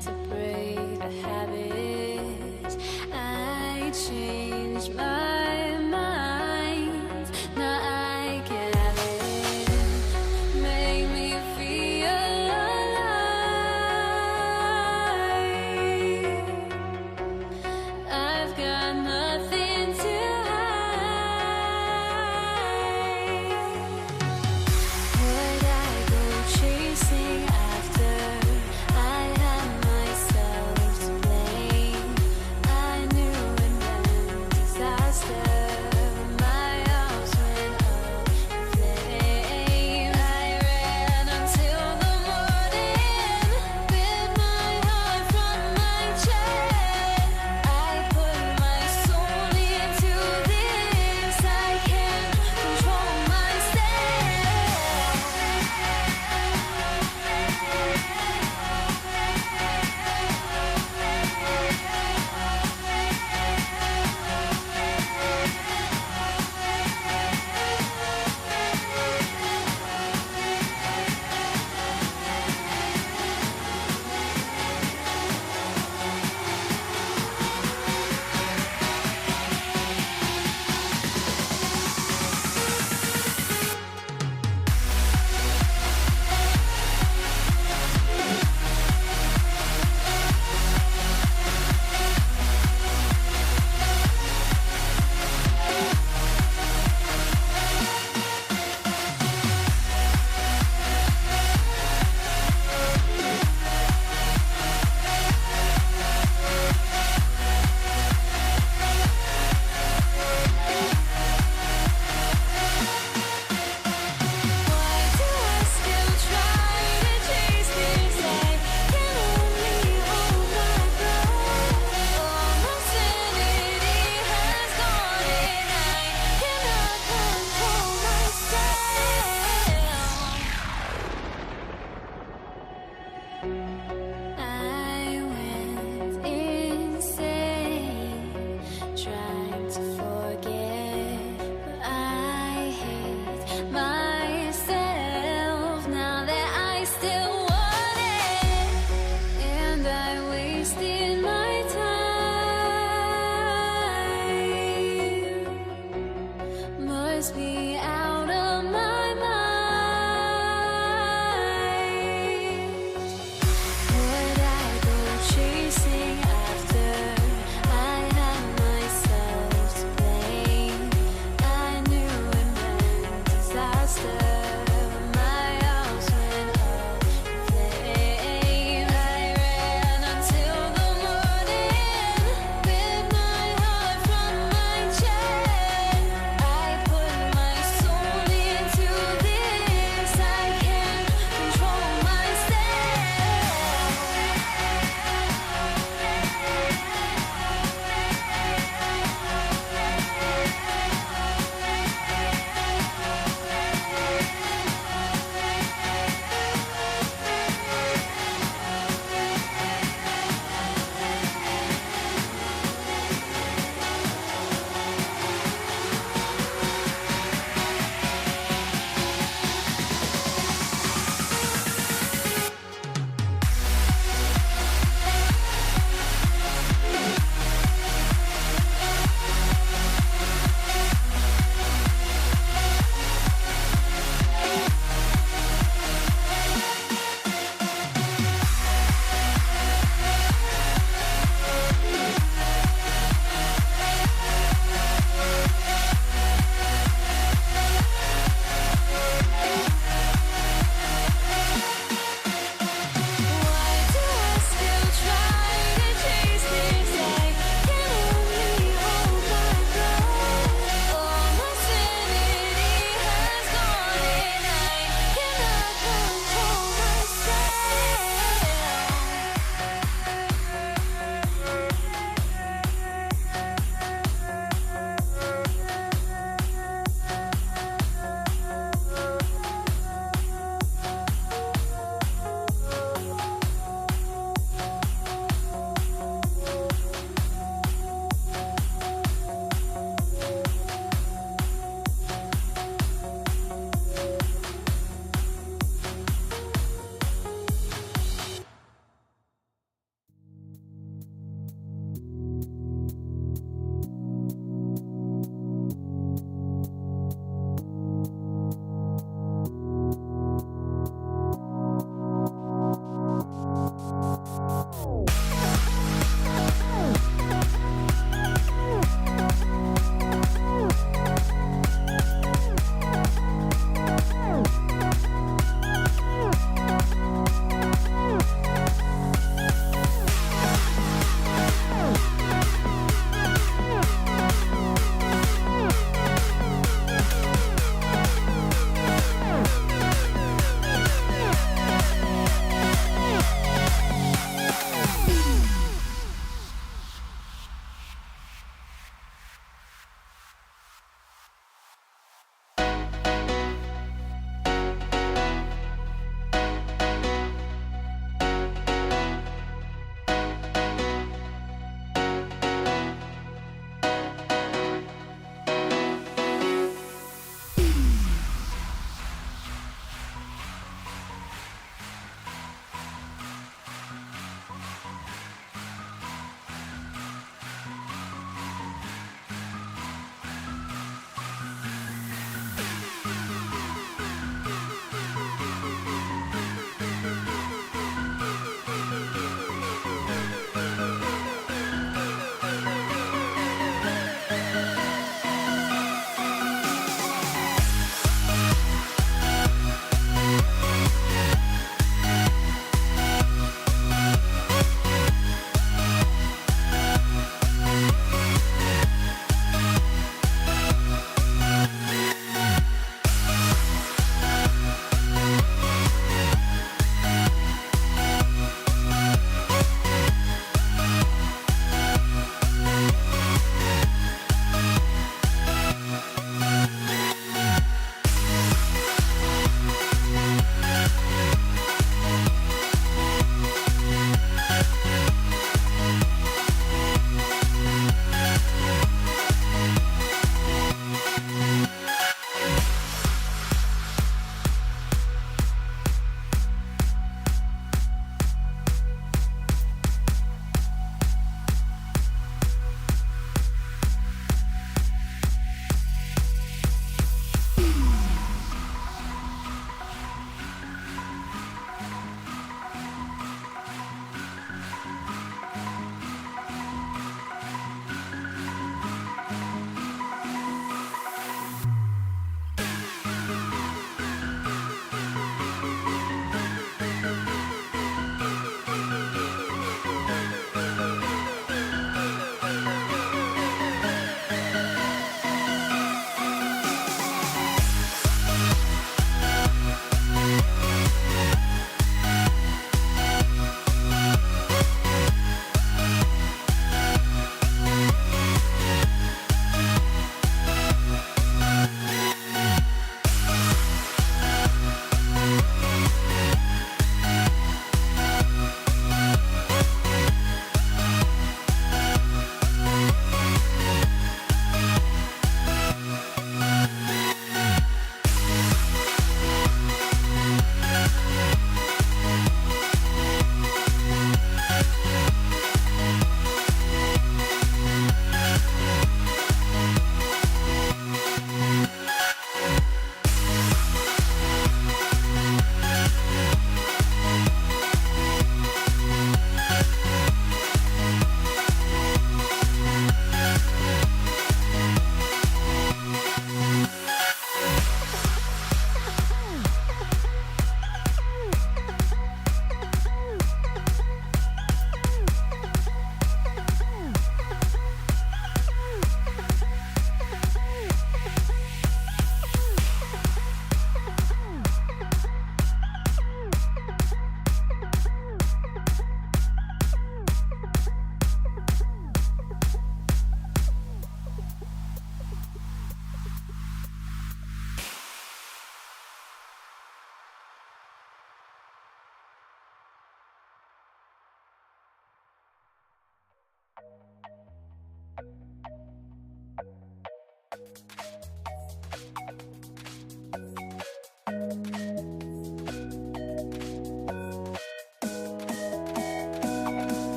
to break the habit. I changed my mind. Now I can have it. Make me feel alive. I've got nothing to hide. Would I go chasing?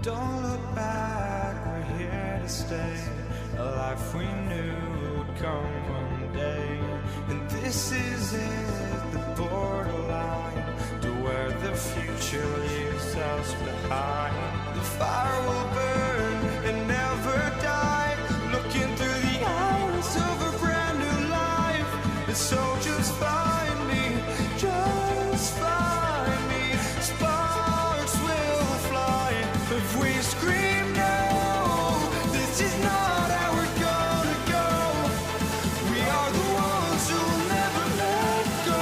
Don't look back, we're here to stay. A life we knew would come one day. And this is it, the borderline to where the future leaves us behind. The fire will burn and never die, looking through the eyes of a brand new life. And so just find me, just find me. Sparks will fly if we scream no. This is not how we're gonna go. We are the ones who will never let go.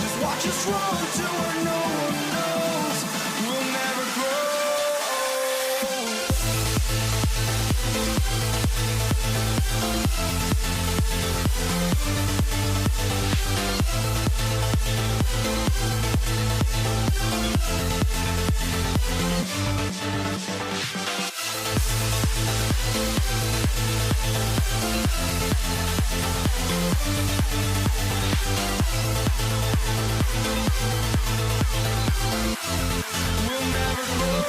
Just watch us run to where no one knows. We'll never grow. We'll never grow.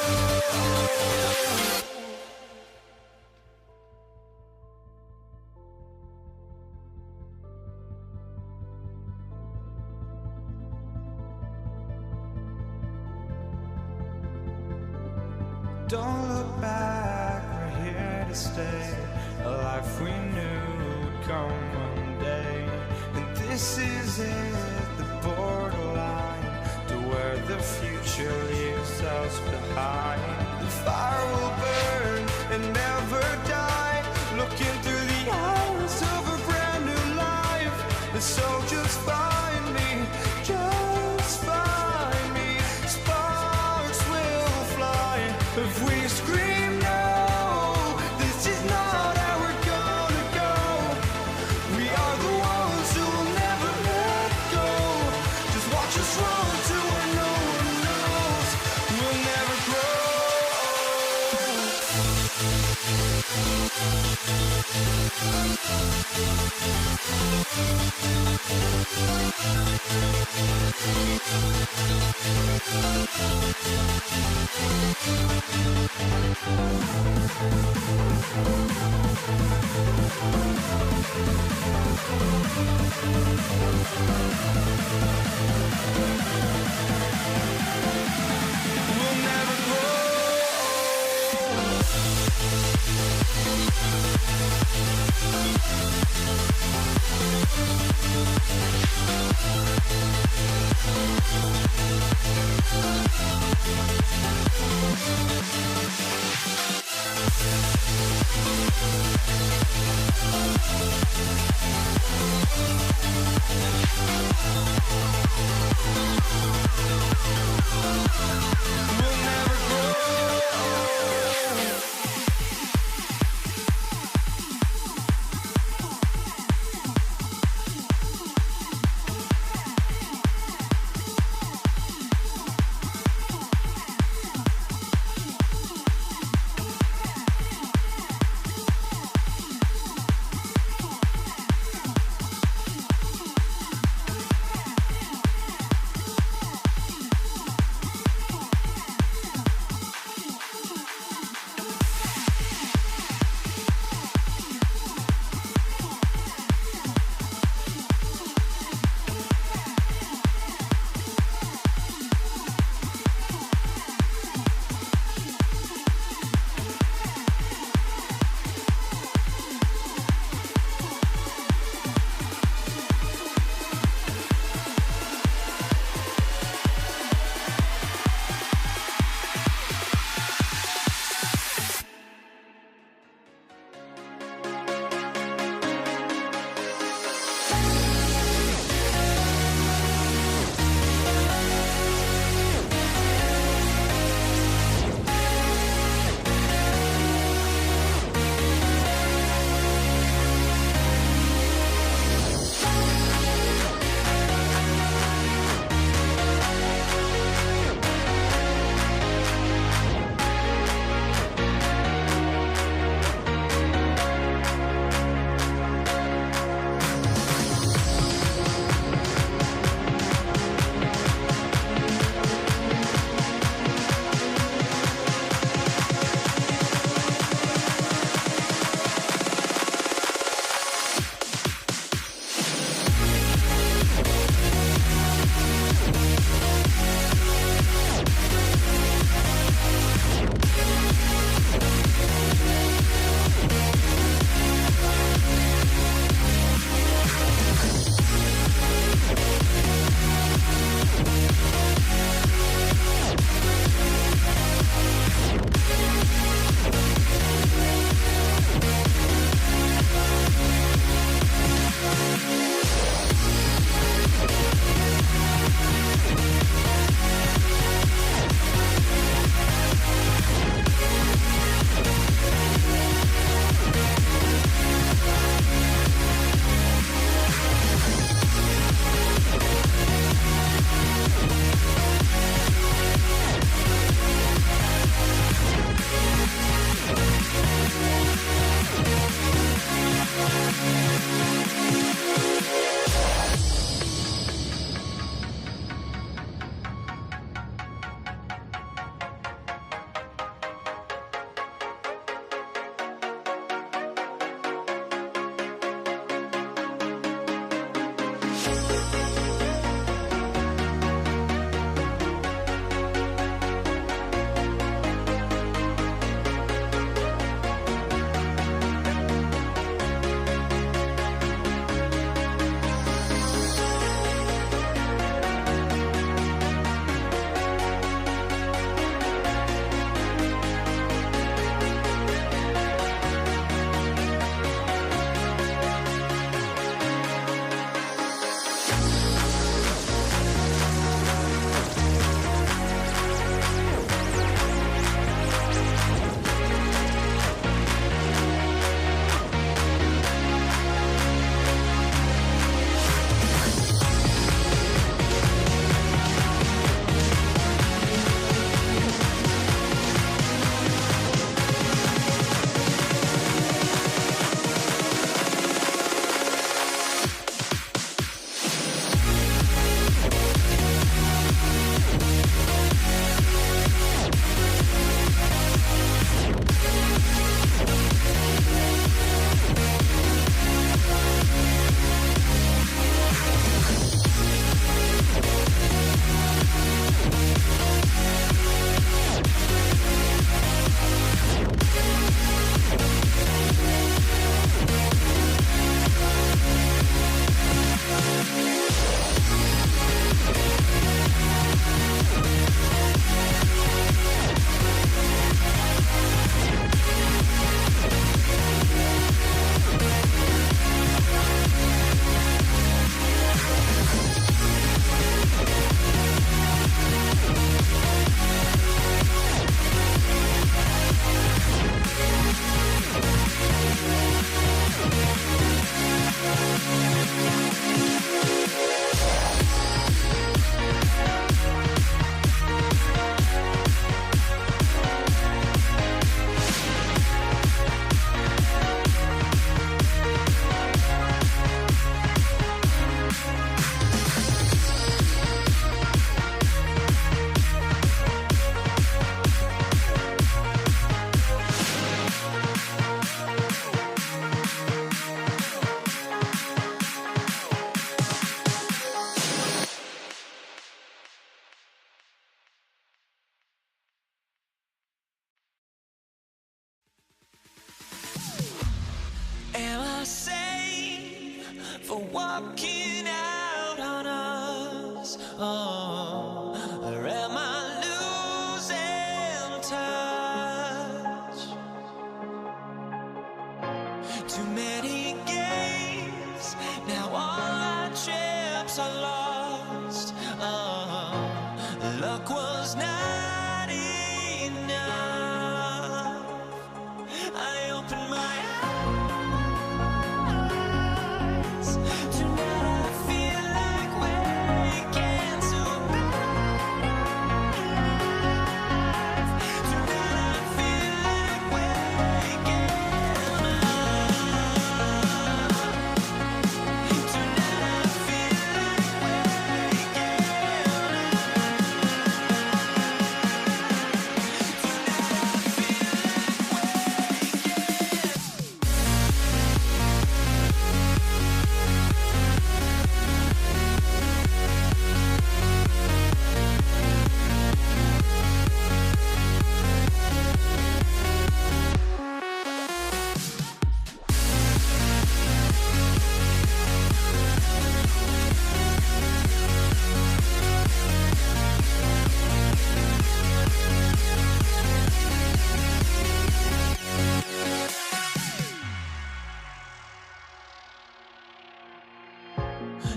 Don't look back, we're here to stay. A life we knew would come one day. And this is it, the borderline to where the future leaves us behind. The fire will burn and never die, looking through the eyes of a brand new life. And so just find me, just find me. Sparks will fly if we scream no. This is not how we're gonna go. We are the ones who will never let go. Just watch us run to where no one knows. We'll never grow. We'll never grow. We'll never grow.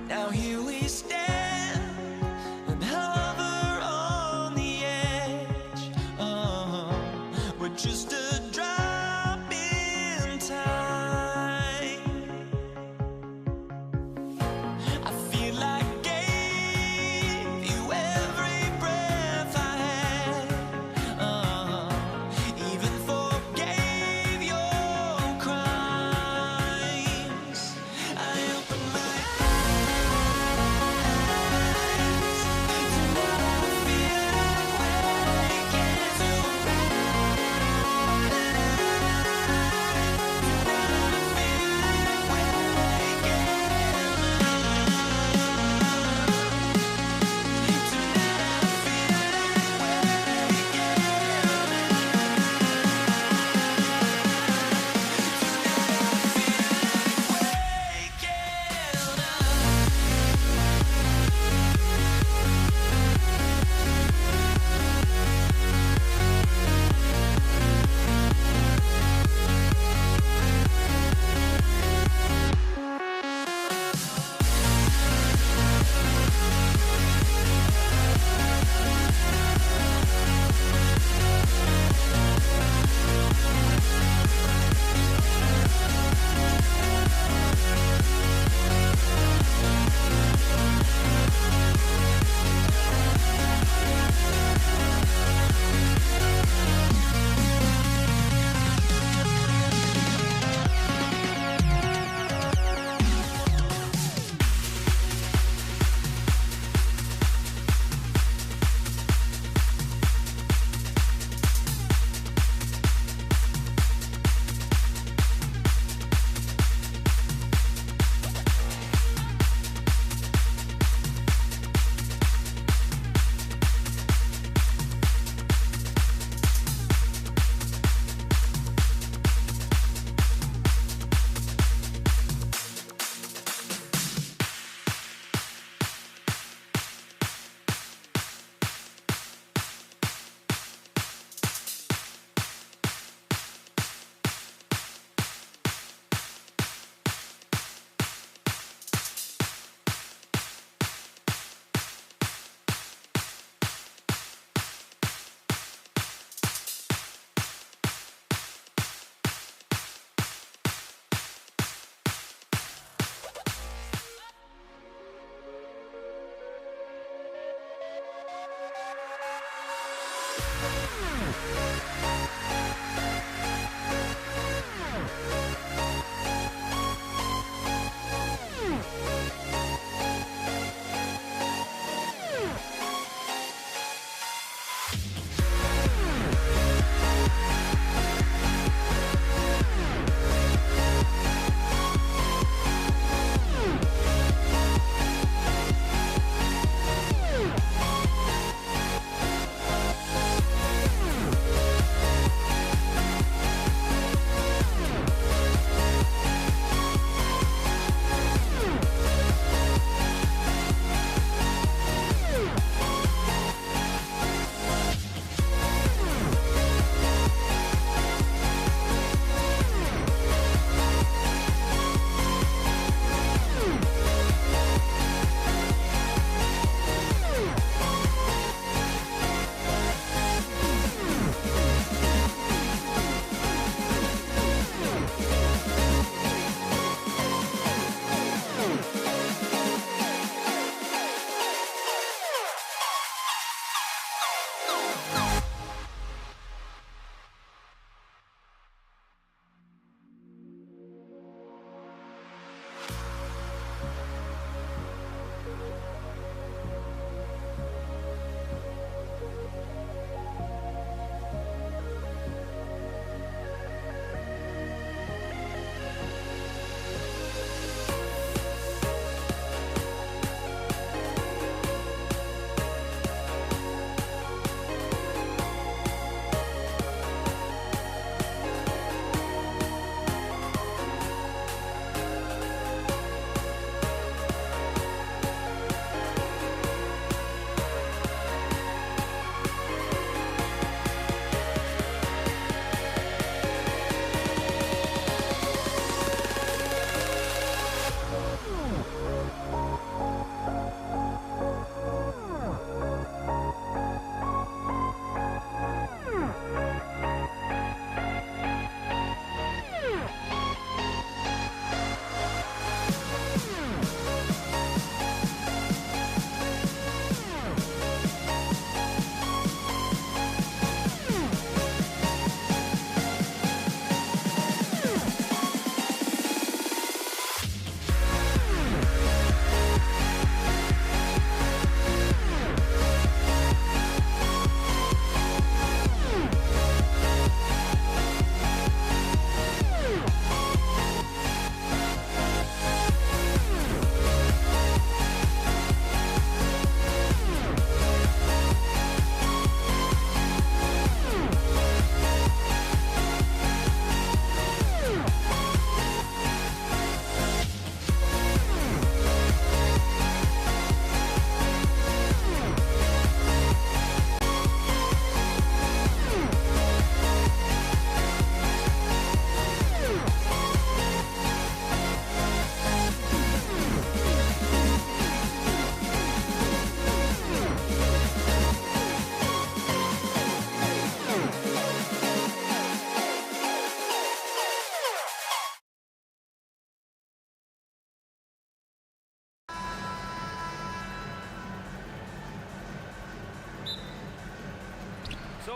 Now here we stand and hover on the edge. We're just a drop in time. I feel like I gave you every breath I had. Even forgave your crimes. I opened my eyes.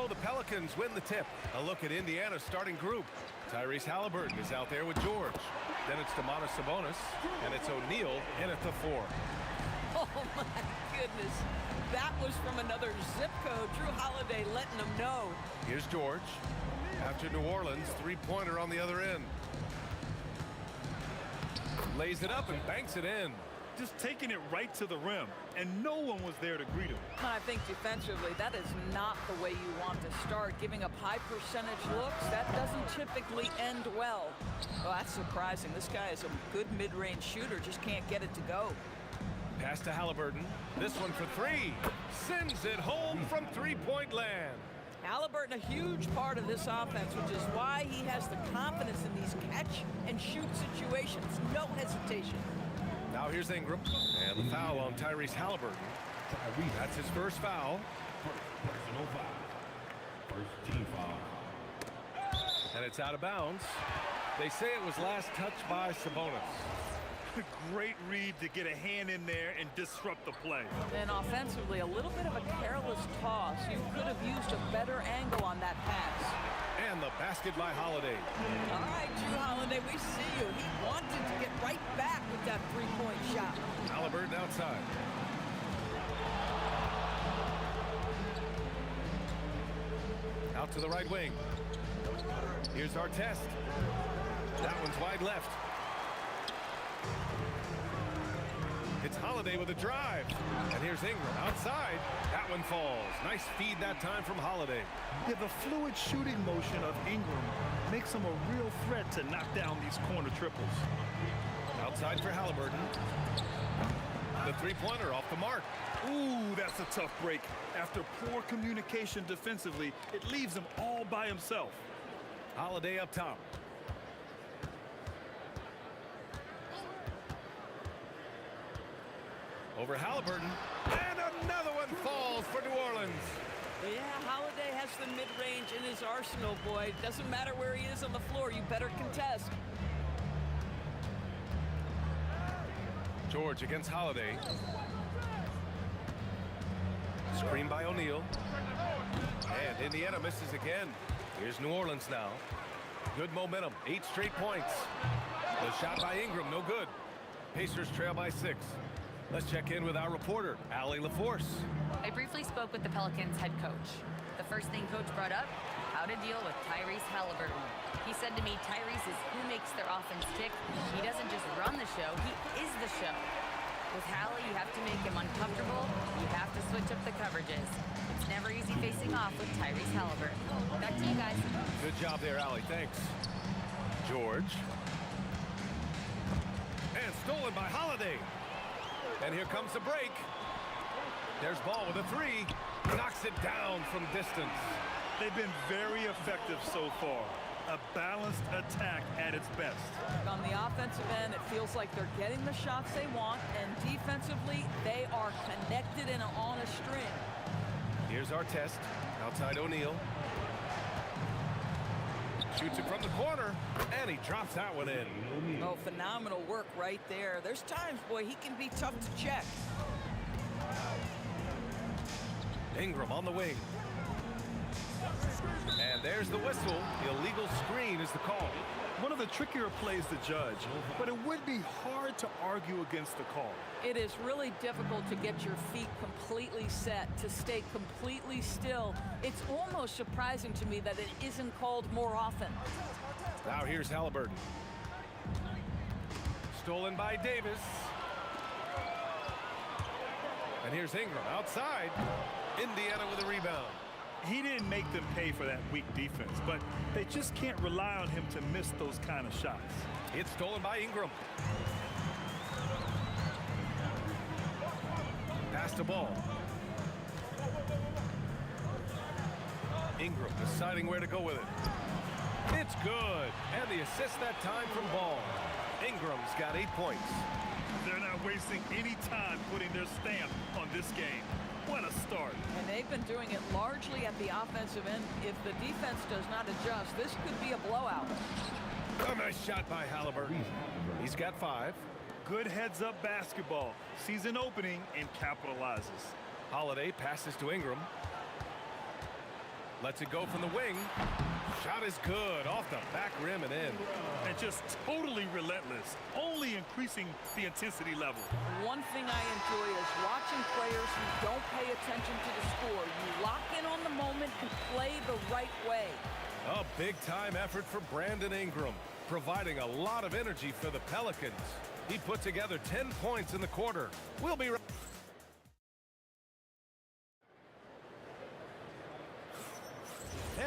So the Pelicans win the tip. A look at Indiana's starting group. Tyrese Halliburton is out there with George. Then it's Domantas Sabonis, and it's O'Neal in at the 4. Oh, my goodness. That was from another zip code. Drew Holiday letting them know. Here's George. After New Orleans, three-pointer on the other end. Lays it up and banks it in. Just taking it right to the rim, and no one was there to greet him. I think defensively, that is not the way you want to start. Giving up high percentage looks, that doesn't typically end well. Well, that's surprising. This guy is a good mid-range shooter, just can't get it to go. Pass to Halliburton. This one for 3. Sends it home from three-point land. Halliburton, a huge part of this offense, which is why he has the confidence in these catch-and-shoot situations. No hesitation. Now here's Ingram. And the foul on Tyrese Halliburton. That's his first foul. Personal foul. First team foul. And it's out of bounds. They say it was last touched by Sabonis. Great read to get a hand in there and disrupt the play. And offensively, a little bit of a careless toss. You could have used a better angle on that pass. And the basket by Holiday. All right, Drew Holiday, we see you. He wanted to get right back with that three-point shot. Halliburton outside. Out to the right wing. Here's our test. That one's wide left. It's Holiday with a drive. And here's Ingram outside. That one falls. Nice feed that time from Holiday. Yeah, the fluid shooting motion of Ingram makes him a real threat to knock down these corner triples. Outside for Halliburton. The three-pointer off the mark. Ooh, that's a tough break. After poor communication defensively, it leaves him all by himself. Holiday up top. Over Halliburton. And another one falls for New Orleans. Yeah, Holiday has the mid-range in his arsenal, boy. Doesn't matter where he is on the floor. You better contest. George against Holiday. Screen by O'Neal. And Indiana misses again. Here's New Orleans now. Good momentum. 8 straight points. The shot by Ingram, no good. Pacers trail by 6. Let's check in with our reporter, Allie LaForce. I briefly spoke with the Pelicans head coach. The first thing coach brought up, how to deal with Tyrese Halliburton. He said to me, Tyrese is who makes their offense tick. He doesn't just run the show, he is the show. With Hallie, you have to make him uncomfortable. You have to switch up the coverages. It's never easy facing off with Tyrese Halliburton. Back to you guys. Good job there, Allie. Thanks. George. And stolen by Holiday. And here comes the break. There's Ball with a 3. Knocks it down from distance. They've been very effective so far. A balanced attack at its best. On the offensive end, it feels like they're getting the shots they want, and defensively, they are connected and on a string. Here's our test. Outside O'Neal. Shoots it from the corner, and he drops that one in. Oh, phenomenal work right there. There's times, boy, he can be tough to check. Ingram on the wing. And there's the whistle. The illegal screen is the call. One of the trickier plays to judge, but it would be hard to argue against the call. It is really difficult to get your feet completely set, to stay completely still. It's almost surprising to me that it isn't called more often. Now here's Halliburton. Stolen by Davis. And here's Ingram outside. Indiana with a rebound. He didn't make them pay for that weak defense, but they just can't rely on him to miss those kind of shots. It's stolen by Ingram. Pass the ball. Ingram deciding where to go with it. It's good. And the assist that time from Ball. Ingram's got 8 points. They're not wasting any time putting their stamp on this game. What a start. And they've been doing it largely at the offensive end. If the defense does not adjust, this could be a blowout. A nice shot by Halliburton. He's got 5. Good heads-up basketball. Sees an opening and capitalizes. Holiday passes to Ingram. Lets it go from the wing. Shot is good. Off the back rim and in. And just totally relentless, only increasing the intensity level. One thing I enjoy is watching players who don't pay attention to the score. You lock in on the moment and play the right way. A big-time effort for Brandon Ingram, providing a lot of energy for the Pelicans. He put together 10 points in the quarter. We'll be right.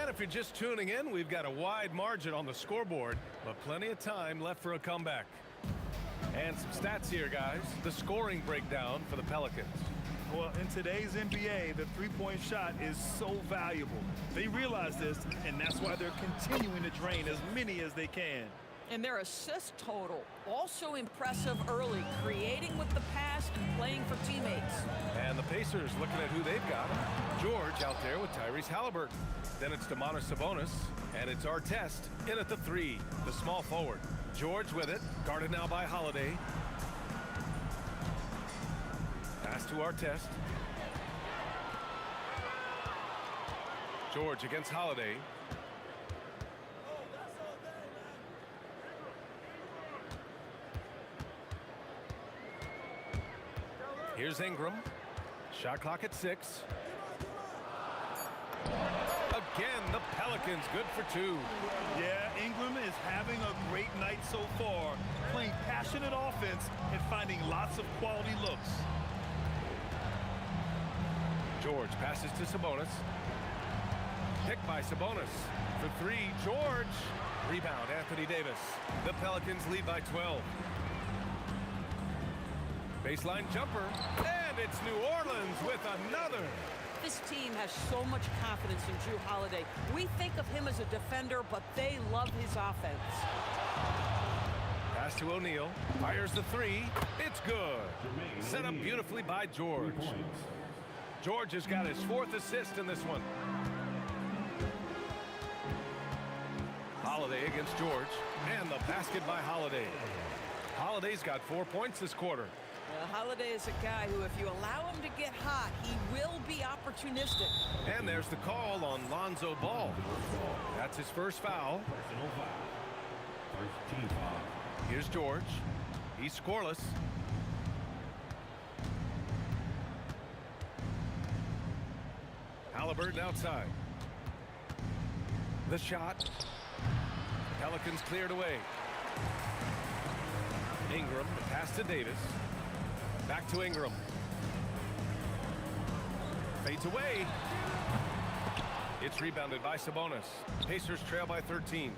And if you're just tuning in, we've got a wide margin on the scoreboard, but plenty of time left for a comeback. And some stats here, guys. The scoring breakdown for the Pelicans. Well, in today's NBA, the three-point shot is so valuable. They realize this, and that's why they're continuing to drain as many as they can. And their assist total, also impressive early, creating with the pass and playing for teammates. And the Pacers looking at who they've got. George out there with Tyrese Halliburton. Then it's Domantas Sabonis, and it's Artest in at the 3, the small forward. George with it, guarded now by Holiday. Pass to Artest. George against Holiday. Here's Ingram. Shot clock at 6. Again, the Pelicans good for 2. Yeah, Ingram is having a great night so far, playing passionate offense and finding lots of quality looks. George passes to Sabonis. Picked by Sabonis. For 3, George. Rebound, Anthony Davis. The Pelicans lead by 12. Baseline jumper. And it's New Orleans with another. This team has so much confidence in Jrue Holiday. We think of him as a defender, but they love his offense. Pass to O'Neal. Fires the 3. It's good. Set up beautifully by George. George has got his 4th assist in this one. Holiday against George. And the basket by Holiday. Holiday's got 4 points this quarter. Holiday is a guy who, if you allow him to get hot, he will be opportunistic. And there's the call on Lonzo Ball. That's his first foul. Here's George. He's scoreless. Halliburton outside. The shot. Pelicans cleared away. Ingram, pass to Davis. Back to Ingram. Fades away. It's rebounded by Sabonis. Pacers trail by 13.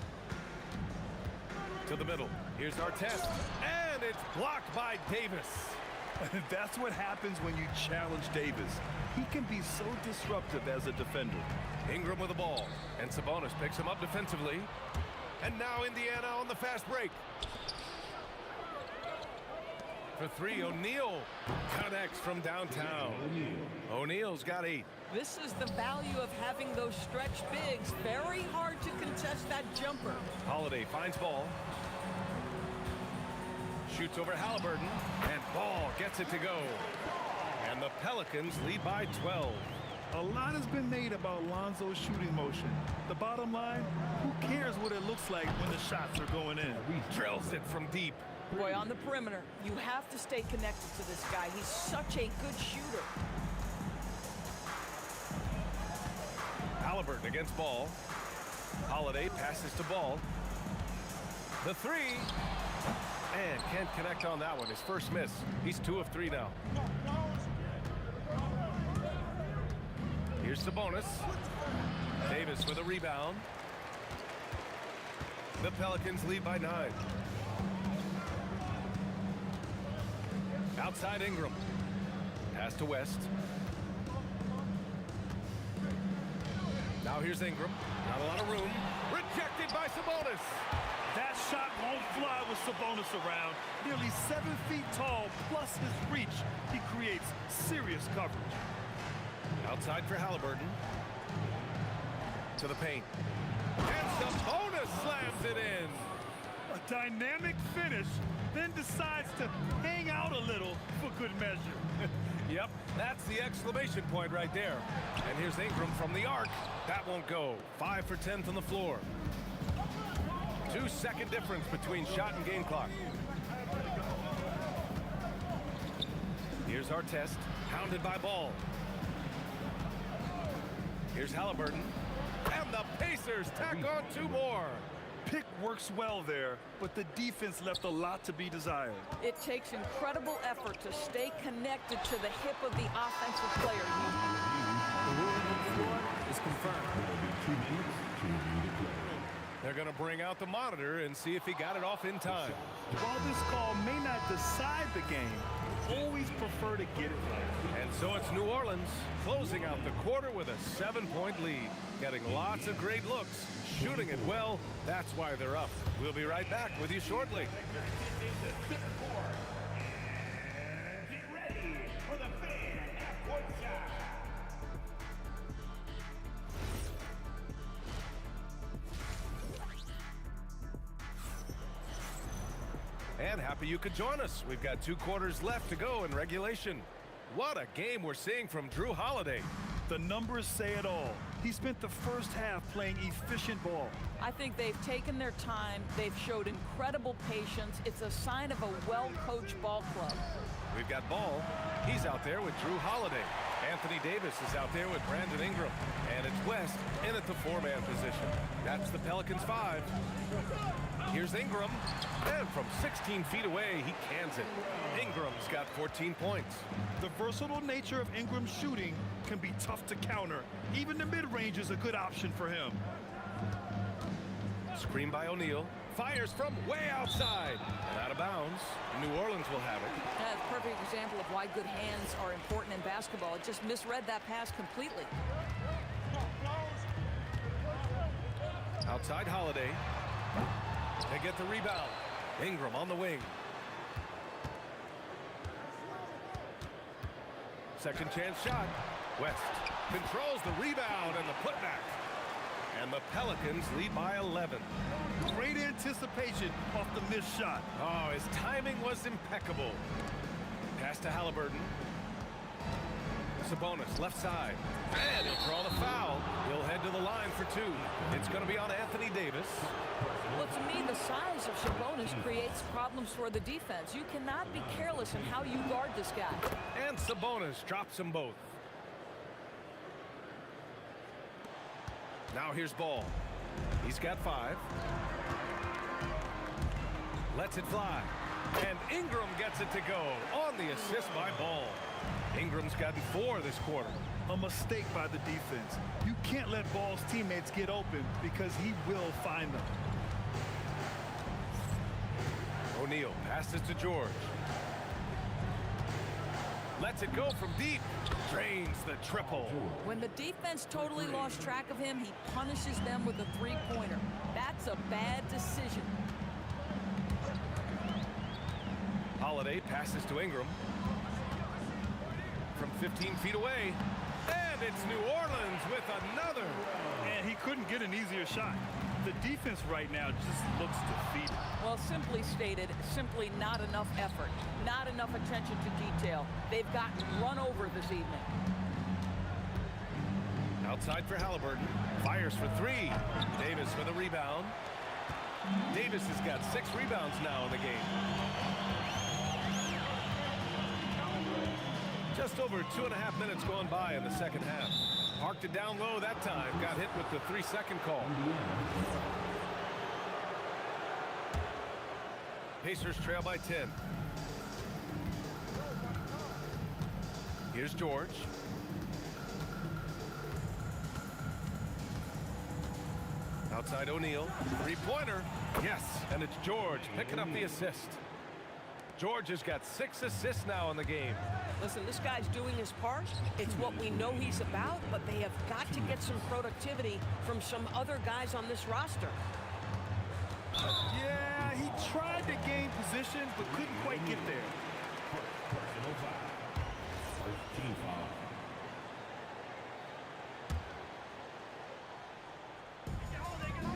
To the middle. Here's Artest. And it's blocked by Davis. That's what happens when you challenge Davis. He can be so disruptive as a defender. Ingram with the ball. And Sabonis picks him up defensively. And now Indiana on the fast break. For 3, O'Neal connects from downtown. O'Neal's got 8. This is the value of having those stretch bigs. Very hard to contest that jumper. Holiday finds Ball. Shoots over Halliburton. And Ball gets it to go. And the Pelicans lead by 12. A lot has been made about Lonzo's shooting motion. The bottom line, who cares what it looks like when the shots are going in? Drills it from deep. Boy, on the perimeter, you have to stay connected to this guy. He's such a good shooter. Halliburton against Ball. Holiday passes to Ball. The 3. And can't connect on that one. His first miss. He's 2 of 3 now. Here's Sabonis. Davis with a rebound. The Pelicans lead by 9. Outside Ingram. Pass to West. Now here's Ingram. Not a lot of room. Rejected by Sabonis. That shot won't fly with Sabonis around. Nearly 7 feet tall, plus his reach. He creates serious coverage. Outside for Halliburton. To the paint. And Sabonis slams it in. A dynamic finish, then decides to hang out a little for good measure. Yep, that's the exclamation point right there. And here's Ingram from the arc. That won't go. 5 for 10 from the floor. 2-second difference between shot and game clock. Here's Artest, hounded by Ball. Here's Halliburton. And the Pacers tack on 2 more. Pick works well there, but the defense left a lot to be desired. It takes incredible effort to stay connected to the hip of the offensive player. The ruling on the floor is confirmed. They're going to bring out the monitor and see if he got it off in time. While this call may not decide the game, always prefer to get it right. And so it's New Orleans closing out the quarter with a 7-point lead. Getting lots of great looks, shooting it well. That's why they're up. We'll be right back with you shortly. Get ready for the fan half-court shot. And happy you could join us. We've got 2 quarters left to go in regulation. What a game we're seeing from Drew Holiday. The numbers say it all. He spent the first half playing efficient ball. I think they've taken their time. They've showed incredible patience. It's a sign of a well-coached ball club. We've got Ball. He's out there with Drew Holiday. Anthony Davis is out there with Brandon Ingram. And it's West in at the 4-man position. That's the Pelicans 5. Here's Ingram. And from 16 feet away, he cans it. Ingram's got 14 points. The versatile nature of Ingram's shooting can be tough to counter. Even the mid-range is a good option for him. Screen by O'Neal. Fires from way outside. And out of bounds. New Orleans will have it. That's a perfect example of why good hands are important in basketball. It just misread that pass completely. Outside Holiday. They get the rebound. Ingram on the wing. Second chance shot. West controls the rebound and the putback. And the Pelicans lead by 11. Great anticipation off the missed shot. Oh, his timing was impeccable. Pass to Halliburton. Sabonis, left side. And he'll draw the foul. He'll head to the line for 2. It's going to be on Anthony Davis. Well, to me, the size of Sabonis creates problems for the defense. You cannot be careless in how you guard this guy. And Sabonis drops them both. Now here's Ball. He's got 5. Lets it fly. And Ingram gets it to go on the assist by Ball. Ingram's gotten 4 this quarter. A mistake by the defense. You can't let Ball's teammates get open because he will find them. O'Neal passes to George. Lets it go from deep. Drains the triple. When the defense totally lost track of him, he punishes them with a 3-pointer. That's a bad decision. Holiday passes to Ingram. From 15 feet away. And it's New Orleans with another. And he couldn't get an easier shot. The defense right now just looks defeated. Well, simply stated, simply not enough effort, not enough attention to detail. They've gotten run over this evening. Outside for Halliburton. Fires for 3. Davis with a rebound. Davis has got 6 rebounds now in the game. Just over 2.5 minutes gone by in the second half. Parked it down low that time. Got hit with the 3-second call. Pacers trail by 10. Here's George. Outside O'Neal. 3-pointer. Yes, and it's George picking up the assist. George has got 6 assists now in the game. Listen, this guy's doing his part. It's what we know he's about, but they have got to get some productivity from some other guys on this roster. Yeah, he tried to gain position, but couldn't quite get there. Personal foul. First team foul.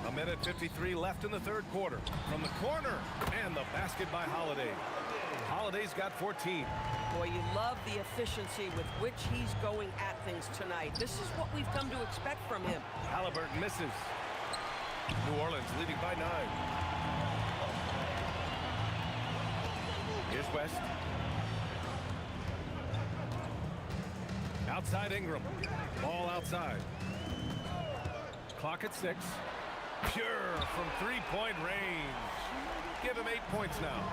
A minute 53 left in the third quarter. From the corner, and the basket by Holiday. Holiday Holiday's got 14. Boy, you love the efficiency with which he's going at things tonight. This is what we've come to expect from him. Halliburton misses. New Orleans leading by 9. Here's West. Outside Ingram. Ball outside. Clock at 6. Pure from three-point range. Give him 8 points now.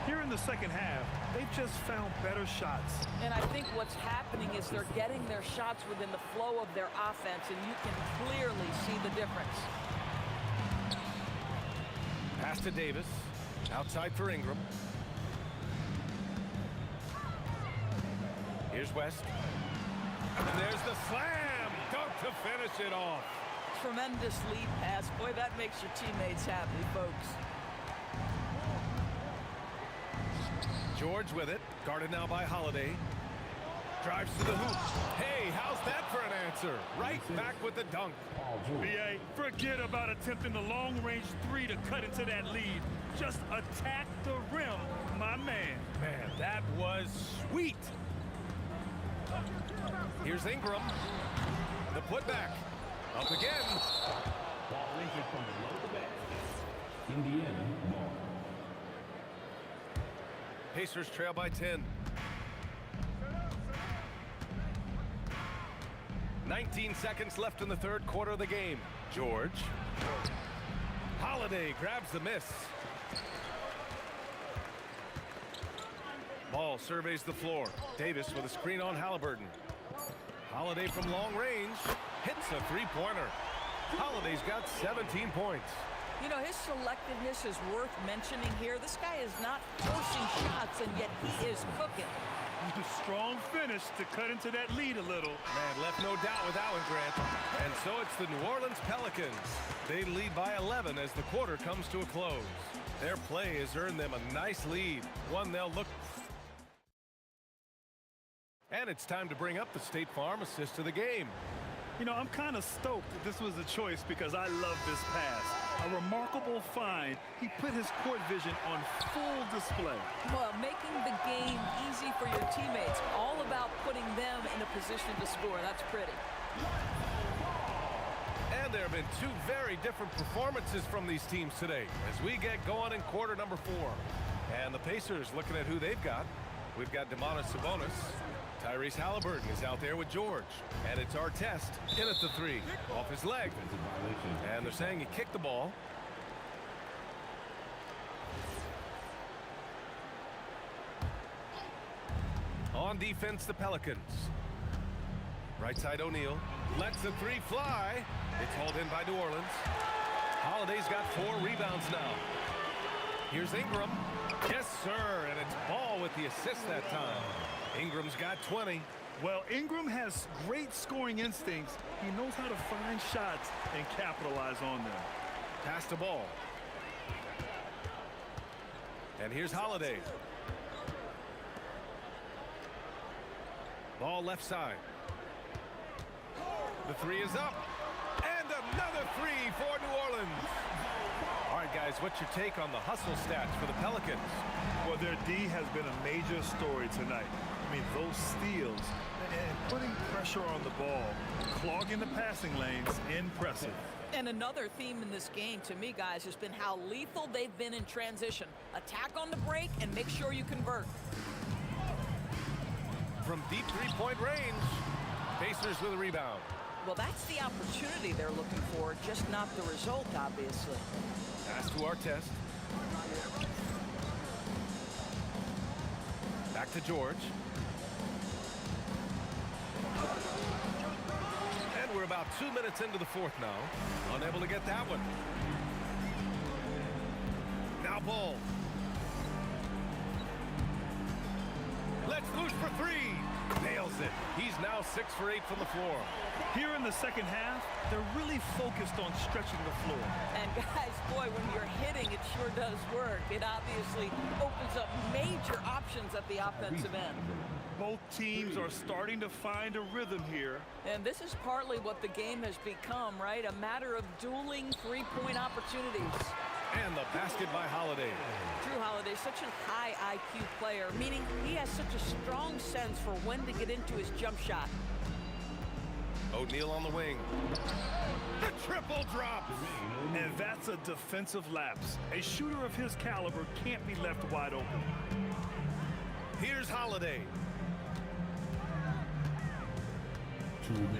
Here in the second half, they've just found better shots. And I think what's happening is they're getting their shots within the flow of their offense, and you can clearly see the difference. Pass to Davis. Outside for Ingram. Here's West. And there's the slam. Dunk to finish it off. Tremendous lead pass. Boy, that makes your teammates happy, folks. George with it. Guarded now by Holiday. Drives to the hoop. Hey, how's that for an answer? Right back with the dunk. BA, forget about attempting the long-range 3 to cut into that lead. Just attack the rim, my man. Man, that was sweet. Here's Ingram. The putback. Up again. Ball injured from below the basket. Indiana ball. Pacers trail by 10. 19 seconds left in the third quarter of the game. George. Holiday grabs the miss. Ball surveys the floor. Davis with a screen on Halliburton. Holiday from long range. Hits a three-pointer. Holiday's got 17 points. You know, his selectiveness is worth mentioning here. This guy is not forcing shots, and yet he is cooking. Strong finish to cut into that lead a little. Man, left no doubt with that one, Grant. And so it's the New Orleans Pelicans. They lead by 11 as the quarter comes to a close. Their play has earned them a nice lead, one they'll look. And it's time to bring up the State Farm assist of the game. You know, I'm kind of stoked that this was a choice because I love this pass. A remarkable find. He put his court vision on full display. Well, making the game easy for your teammates. All about putting them in a position to score. That's pretty. And there have been two very different performances from these teams today as we get going in quarter number 4. And the Pacers looking at who they've got. We've got Domantas Sabonis. Tyrese Halliburton is out there with George. And it's our test. In at the 3. Off his leg. And they're saying he kicked the ball. On defense, the Pelicans. Right side O'Neal. Lets the 3 fly. It's hauled in by New Orleans. Holiday's got 4 rebounds now. Here's Ingram. Yes, sir. And it's Ball with the assist that time. Ingram's got 20. Well, Ingram has great scoring instincts. He knows how to find shots and capitalize on them. Pass the ball. And here's Holiday. Ball left side. The 3 is up. And another 3 for New Orleans. All right, guys, what's your take on the hustle stats for the Pelicans? Well, their D has been a major story tonight. I mean, those steals and putting pressure on the ball, clogging the passing lanes, impressive. And another theme in this game, to me, guys, has been how lethal they've been in transition. Attack on the break and make sure you convert. From deep three-point range, Pacers with a rebound. Well, that's the opportunity they're looking for, just not the result, obviously. Pass to our test. Back to George. And we're about 2 minutes into the fourth now. Unable to get that one. Now Ball. Let's loose for 3. Nails it. He's now 6 for 8 from the floor. Here in the second half, they're really focused on stretching the floor. And guys, boy, when you're hitting, it sure does work. It obviously opens up major options at the offensive end. Both teams are starting to find a rhythm here. And this is partly what the game has become, right? A matter of dueling three-point opportunities. And the basket by Holiday. Drew Holiday's such a high IQ player, meaning he has such a strong sense for when to get into his jump shot. O'Neal on the wing. The triple drops. And that's a defensive lapse. A shooter of his caliber can't be left wide open. Here's Holiday.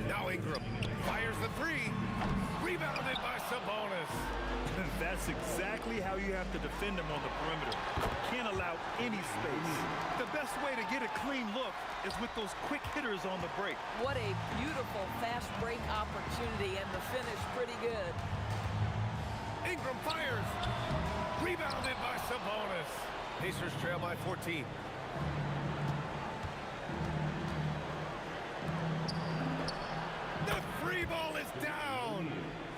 Now Ingram fires the three. Rebounded by Sabonis. And that's exactly how you have to defend him on the perimeter. Can't allow any space. The best way to get a clean look is with those quick hitters on the break. What a beautiful fast break opportunity, and the finish pretty good. Ingram fires. Rebounded by Sabonis. Pacers trail by 14. The free ball is down.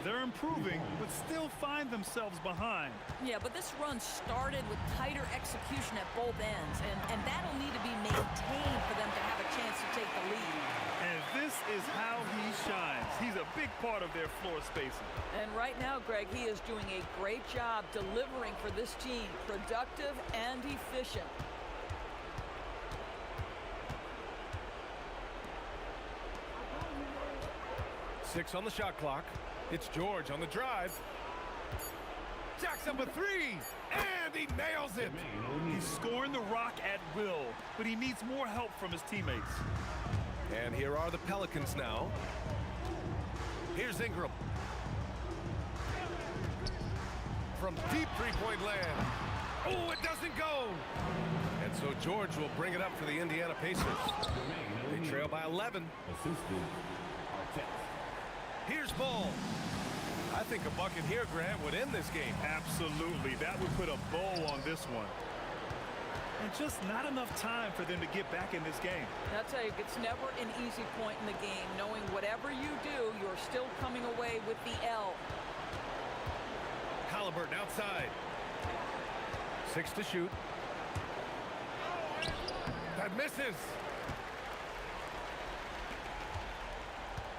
They're improving, but still find themselves behind. Yeah, but this run started with tighter execution at both ends, and that'll need to be maintained for them to have a chance to take the lead. And this is how he shines. He's a big part of their floor spacing. And right now, Greg, he is doing a great job delivering for this team, productive and efficient. Six on the shot clock. It's George on the drive. Jacks up a three, and he nails it. He's scoring the rock at will, but he needs more help from his teammates. And here are the Pelicans now. Here's Ingram. From deep three-point land. Oh, it doesn't go. And so George will bring it up for the Indiana Pacers. They trail by 11. Here's Ball. I think a bucket here, Grant, would end this game. Absolutely. That would put a bow on this one. And just not enough time for them to get back in this game. I'll tell you, it's never an easy point in the game, knowing whatever you do, you're still coming away with the L. Halliburton outside. 6 to shoot. That misses.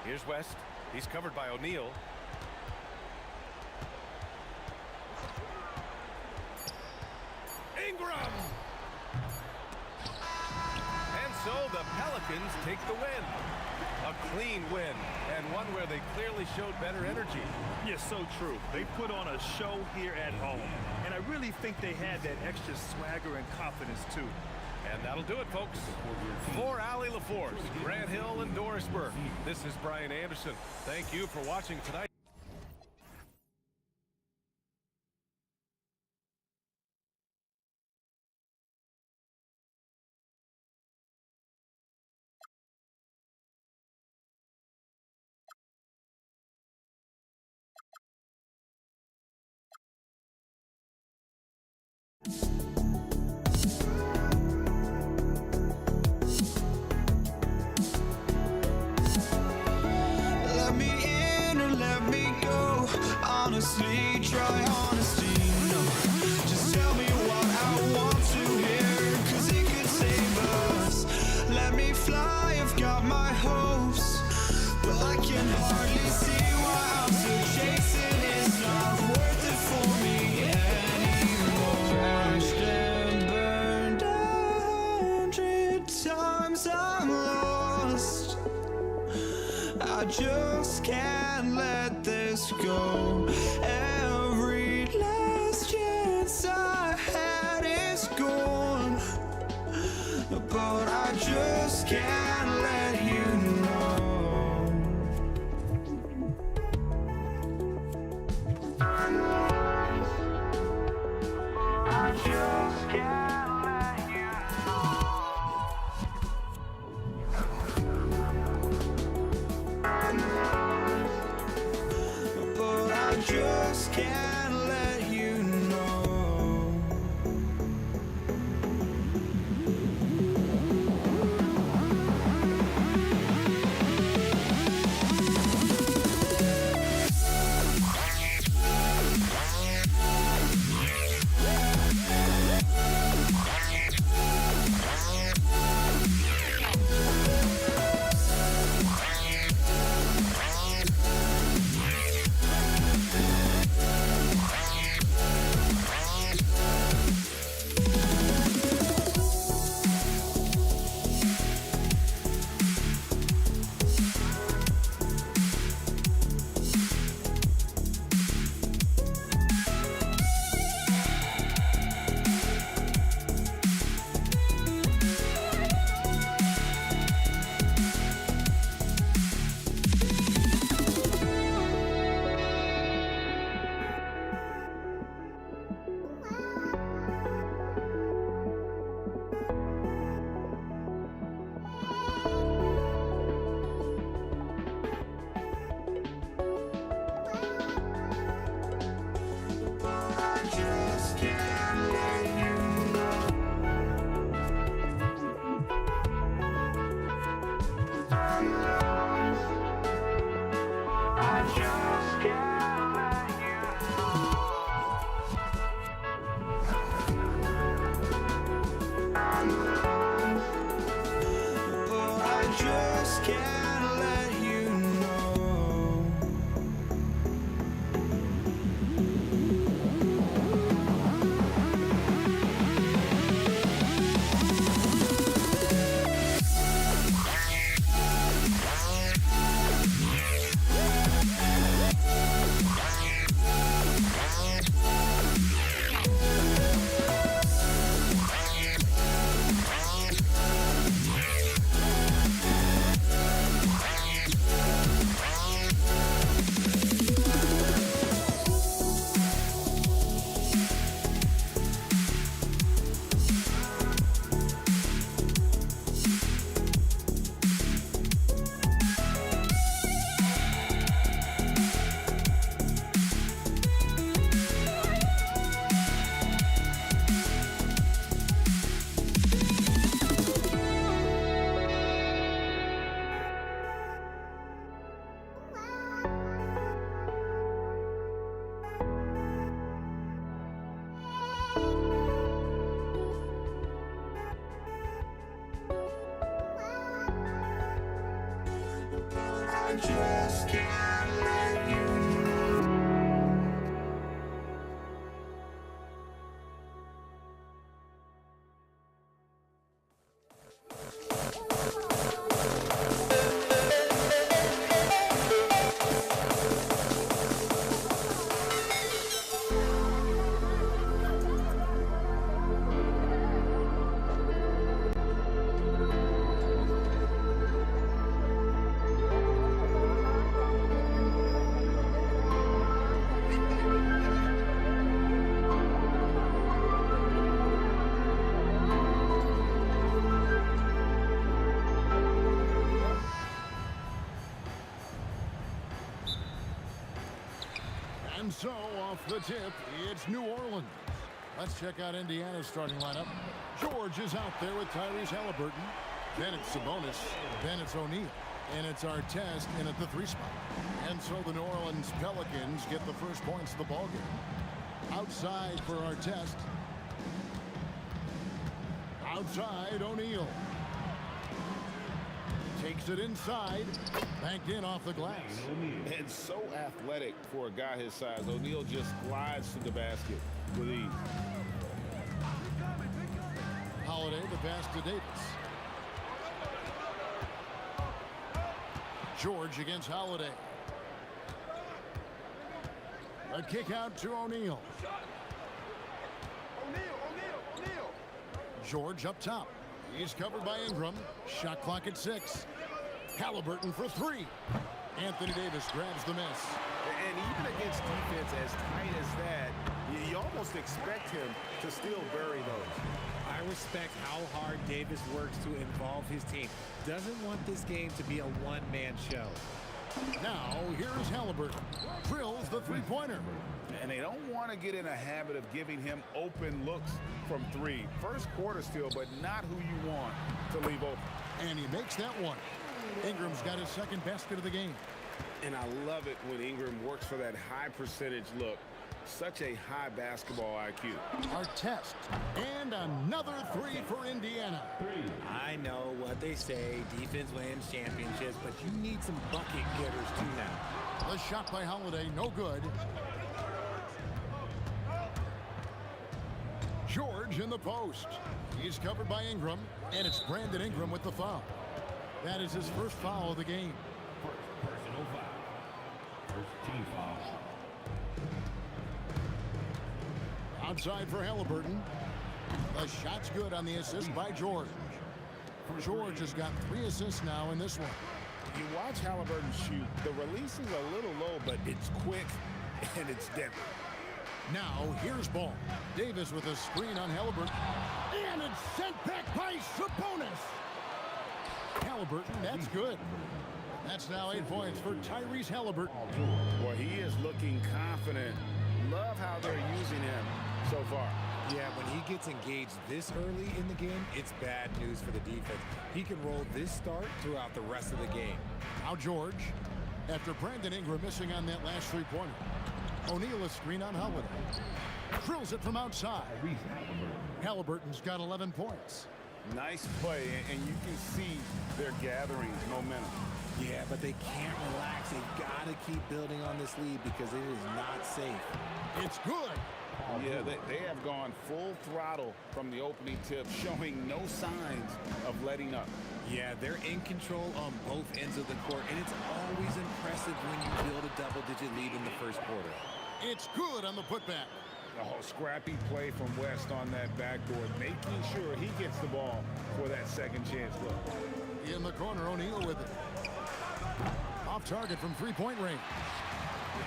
Here's West. He's covered by O'Neal. Ingram! And so the Pelicans take the win. A clean win, and one where they clearly showed better energy. Yes, so true. They put on a show here at home, and I really think they had that extra swagger and confidence, too. And that'll do it, folks. For Allie LaForce, Grant Hill, and Doris Burke, this is Brian Anderson. Thank you for watching tonight. Let me in or let me go. Honestly, try honesty. No, just tell me what I want to hear, 'cause it could save us. Let me fly, I've got my hopes, but I can hardly see why I'm still chasing. It's not worth it for me anymore. Crashed and burned 100 times, I'm lost. I just can't let this go. Every last chance I had is gone, but I just can't let you know. I just can't let you but I just can't let you know. I just can't let you know. Oh, I just can't let you know. I just can't let you know. And so, off the tip, it's New Orleans. Let's check out Indiana's starting lineup. George is out there with Tyrese Halliburton. Then it's Sabonis. Then it's O'Neal. And it's Artest in at the 3 spot. And so the New Orleans Pelicans get the first points of the ballgame. Outside for Artest. Outside, O'Neal. Takes it inside. Banked in off the glass. And so athletic for a guy his size. O'Neal just glides to the basket with ease. Holiday, the pass to Davis. George against Holiday. A kick out to O'Neal. George up top. He's covered by Ingram. Shot clock at 6. Halliburton for 3. Anthony Davis grabs the miss. And even against defense as tight as that, you almost expect him to still bury those. I respect how hard Davis works to involve his team. Doesn't want this game to be a one-man show. Now, here's Halliburton. Drills the 3-pointer. And they don't want to get in a habit of giving him open looks from 3. First quarter still, but not who you want to leave open. And he makes that one. Ingram's got his second basket of the game. And I love it when Ingram works for that high percentage look. Such a high basketball IQ. Artest. And another 3 for Indiana. I know what they say, defense wins championships, but you need some bucket getters too now. The shot by Holiday, no good. George in the post. He's covered by Ingram, and it's Brandon Ingram with the foul. That is his first foul of the game. Personal foul. First team foul. Outside for Halliburton. The shot's good on the assist by George. George has got 3 assists now in this one. You watch Halliburton shoot. The release is a little low, but it's quick and it's deadly. Now, here's ball. Davis with a screen on Halliburton. And it's sent back by Sabonis. Halliburton, that's good. That's now 8 points for Tyrese Halliburton. Well, he is looking confident. Love how they're using him so far. Yeah, when he gets engaged this early in the game, it's bad news for the defense. He can roll this start throughout the rest of the game. Now George, after Brandon Ingram missing on that last three-pointer. O'Neal a screen on Holiday. Drills it from outside. Halliburton's got 11 points. Nice play, and you can see they're gathering momentum. Yeah, but they can't relax. They've got to keep building on this lead because it is not safe. It's good. Yeah, they have gone full throttle from the opening tip, showing no signs of letting up. Yeah, they're in control on both ends of the court, and it's always impressive when you build a double-digit lead in the first quarter. It's good on the putback. Oh, scrappy play from West on that backboard, making sure he gets the ball for that second chance look. In the corner, O'Neal with it. Off target from three-point range.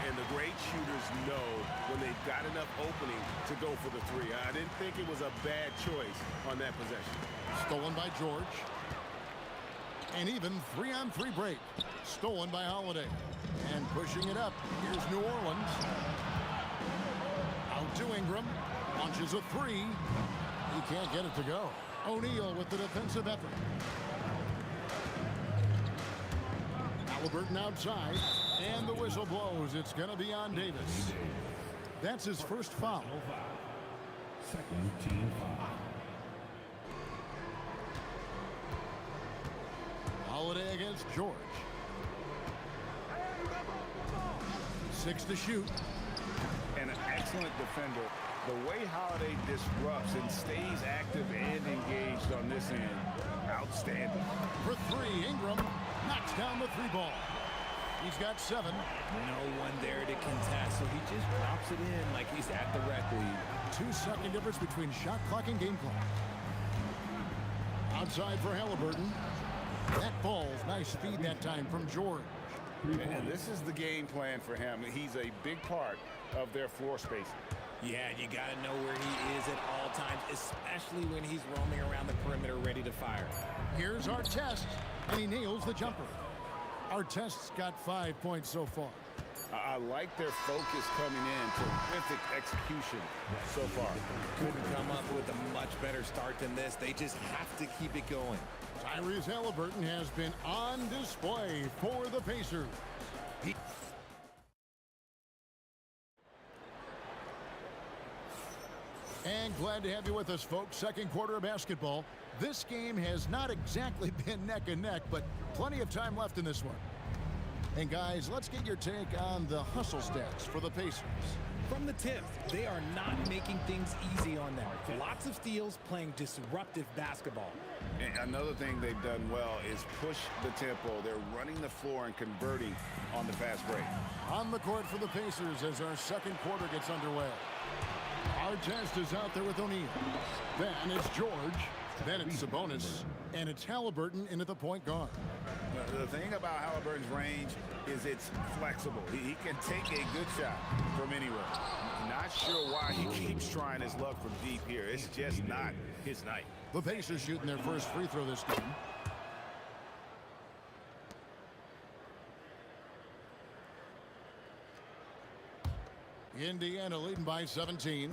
And the great shooters know when they've got enough opening to go for the three. I didn't think it was a bad choice on that possession. Stolen by George. And even 3-on-3 break. Stolen by Holiday. And pushing it up. Here's New Orleans. Out to Ingram. Launches a three. He can't get it to go. O'Neal with the defensive effort. Halliburton outside. And the whistle blows. It's going to be on Davis. That's his first foul. Second team foul. Holiday against George. 6 to shoot. And an excellent defender. The way Holiday disrupts and stays active and engaged on this end, outstanding. For three, Ingram knocks down the three ball. He's got 7. No one there to contest, so he just drops it in like he's at the rec league. 2-second difference between shot clock and game clock. Outside for Halliburton. That ball's nice speed that time from George. And this is the game plan for him. He's a big part of their floor spacing. Yeah, you got to know where he is at all times, especially when he's roaming around the perimeter ready to fire. Here's Artest, and he nails the jumper. Artest's got 5 points so far. I like their focus coming in. Terrific execution so far. Couldn't come up with a much better start than this. They just have to keep it going. Tyrese Halliburton has been on display for the Pacers. And glad to have you with us, folks. Second quarter of basketball. This game has not exactly been neck and neck, but plenty of time left in this one. And guys, let's get your take on the hustle stats for the Pacers. From the tip, they are not making things easy on them. Lots of steals, playing disruptive basketball. And another thing they've done well is push the tempo. They're running the floor and converting on the fast break. On the court for the Pacers as our second quarter gets underway. Artest is out there with O'Neal. Then it's George. Then it's Sabonis. And it's Halliburton into the point guard. The thing about Halliburton's range is it's flexible. He can take a good shot from anywhere. Not sure why he keeps trying his luck from deep here. It's just not his night. The Pacers shooting their first free throw this game. Indiana leading by 17.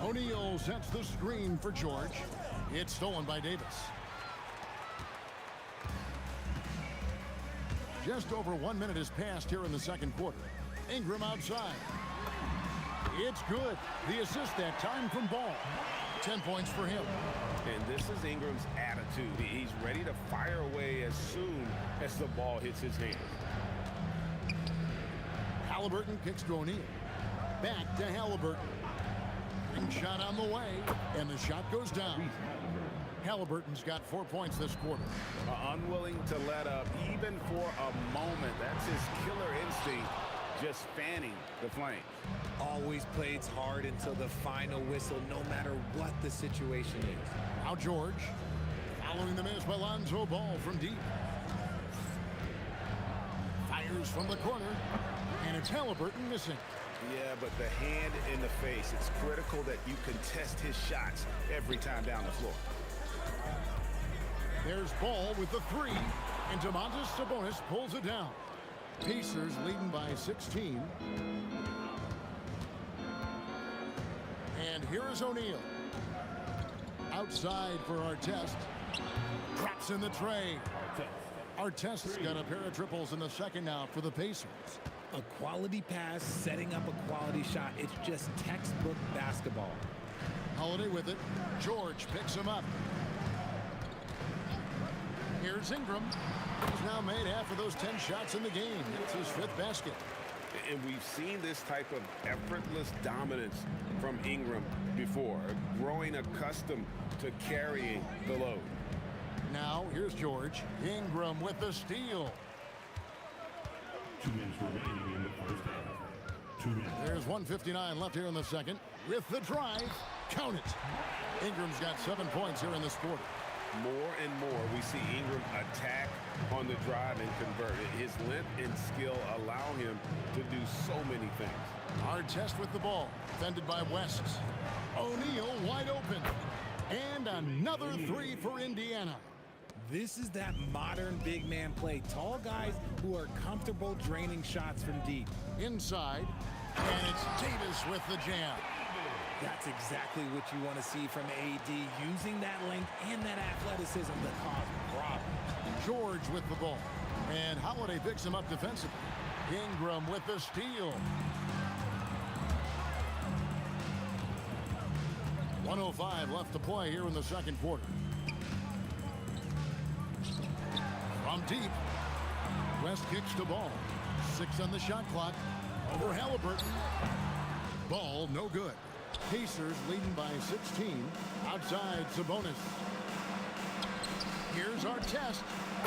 O'Neal sets the screen for George. It's stolen by Davis. Just over 1 minute has passed here in the second quarter. Ingram outside. It's good. The assist that time from Ball. 10 points for him. And this is Ingram's attitude. He's ready to fire away as soon as the ball hits his hand. Halliburton kicks to O'Neal. Back to Halliburton. Ring shot on the way, and the shot goes down. Halliburton's got 4 points this quarter. Unwilling to let up even for a moment. That's his killer instinct, just fanning the flames. Always plays hard until the final whistle, no matter what the situation is. Now George, following the miss by Lonzo Ball from deep. Fires from the corner, and it's Halliburton missing. Yeah, but the hand in the face, it's critical that you contest his shots every time down the floor. There's Ball with the three. And Domantas Sabonis pulls it down. Pacers leading by 16. And here is O'Neal. Outside for Artest. Drops in the tray. Artest's got a pair of triples in the second now for the Pacers. A quality pass, setting up a quality shot. It's just textbook basketball. Holiday with it. George picks him up. Here's Ingram. He's now made half of those 10 shots in the game. It's his 5th basket. And we've seen this type of effortless dominance from Ingram before, growing accustomed to carrying the load. Now, here's George. Ingram with the steal. 2 minutes remaining in the first half. 2 minutes. There's 1:59 left here in the second. With the drive, count it. Ingram's got 7 points here in this quarter. More and more, we see Ingram attack on the drive and convert. His length and skill allow him to do so many things. Artest with the ball, defended by West. O'Neal wide open. And another 3 for Indiana. This is that modern big man play. Tall guys who are comfortable draining shots from deep. Inside, and it's Davis with the jam. That's exactly what you want to see from AD, using that length and that athleticism to cause problems. George with the ball, and Holiday picks him up defensively. Ingram with the steal. 1:05 left to play here in the second quarter. From deep, West kicks the ball. 6 on the shot clock. Over Halliburton. Ball no good. Pacers leading by 16. Outside, Sabonis. Here's Artest.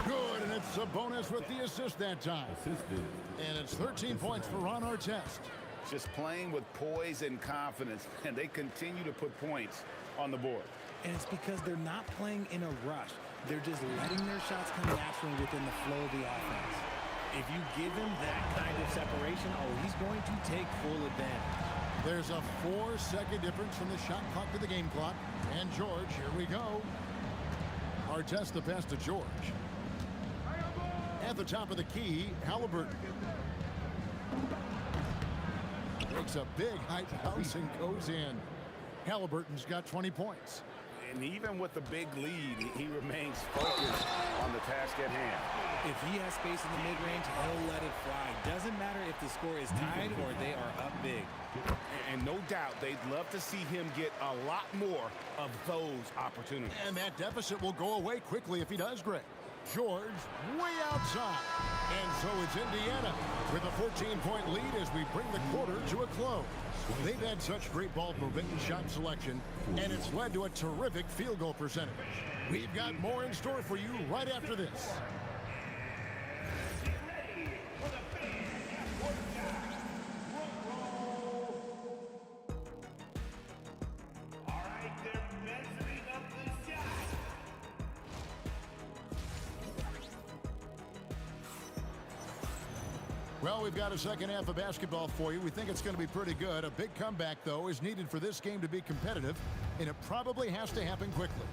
Good, and it's Sabonis with the assist that time. And it's 13 points for Ron Artest. Just playing with poise and confidence, and they continue to put points on the board. And it's because they're not playing in a rush. They're just letting their shots come naturally within the flow of the offense. If you give him that kind of separation, he's going to take full advantage. There's a 4-second difference from the shot clock to the game clock. And George, here we go. Artest the pass to George. At the top of the key, Halliburton. Takes a big height bounce and goes in. Halliburton's got 20 points. And even with the big lead, he remains focused on the task at hand. If he has space in the mid-range, he'll let it fly. Doesn't matter if the score is tied or they are up big. And no doubt, they'd love to see him get a lot more of those opportunities. And that deficit will go away quickly if he does, Greg. George way outside. And so it's Indiana with a 14-point lead as we bring the quarter to a close. They've had such great ball movement and shot selection, and it's led to a terrific field goal percentage. We've got more in store for you right after this. Well, we've got a second half of basketball for you. We think it's going to be pretty good. A big comeback, though, is needed for this game to be competitive, and it probably has to happen quickly.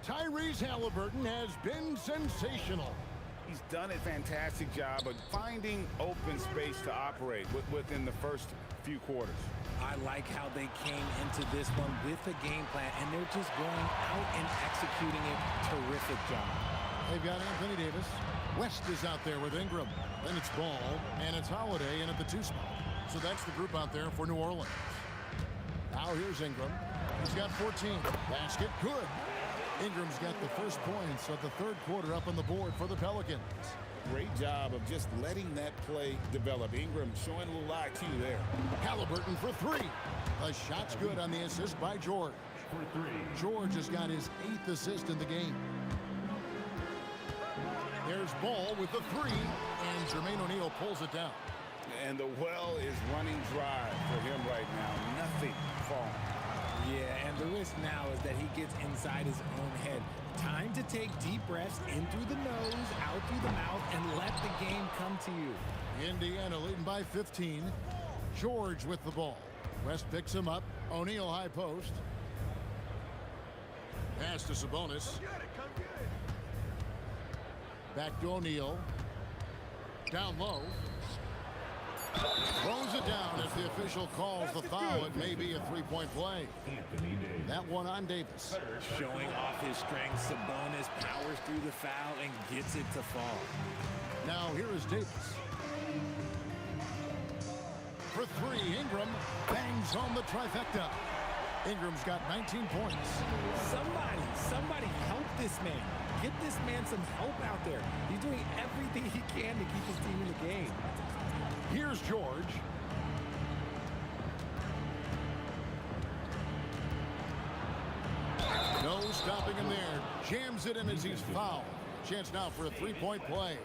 Tyrese Halliburton has been sensational. He's done a fantastic job of finding open space to operate within the first few quarters. I like how they came into this one with a game plan, and they're just going out and executing it. Terrific job. They've got Anthony Davis. West is out there with Ingram. Then it's Ball, and it's Holiday in at the 2 spot. So that's the group out there for New Orleans. Now here's Ingram. He's got 14. Basket, good. Ingram's got the first points of the third quarter up on the board for the Pelicans. Great job of just letting that play develop. Ingram showing a little IQ there. Halliburton for 3. The shot's good on the assist by George. George has got his 8th assist in the game. There's Ball with the 3, and Jermaine O'Neal pulls it down. And the well is running dry for him right now. Nothing falling. Yeah, and the risk now is that he gets inside his own head. Time to take deep breaths in through the nose, out through the mouth, and let the game come to you. Indiana leading by 15. George with the ball. West picks him up. O'Neal high post. Pass to Sabonis. Back to O'Neal. Down low. Throws it down as the official calls the foul. It may be a three-point play. That one on Davis. Showing off his strength, Sabonis powers through the foul and gets it to fall. Now here is Davis. For three, Ingram bangs home the trifecta. Ingram's got 19 points. Somebody help this man. Get this man some help out there. He's doing everything he can to keep his team in the game. Here's George. No stopping him there. Jams it in as he's fouled. Chance now for a three-point play.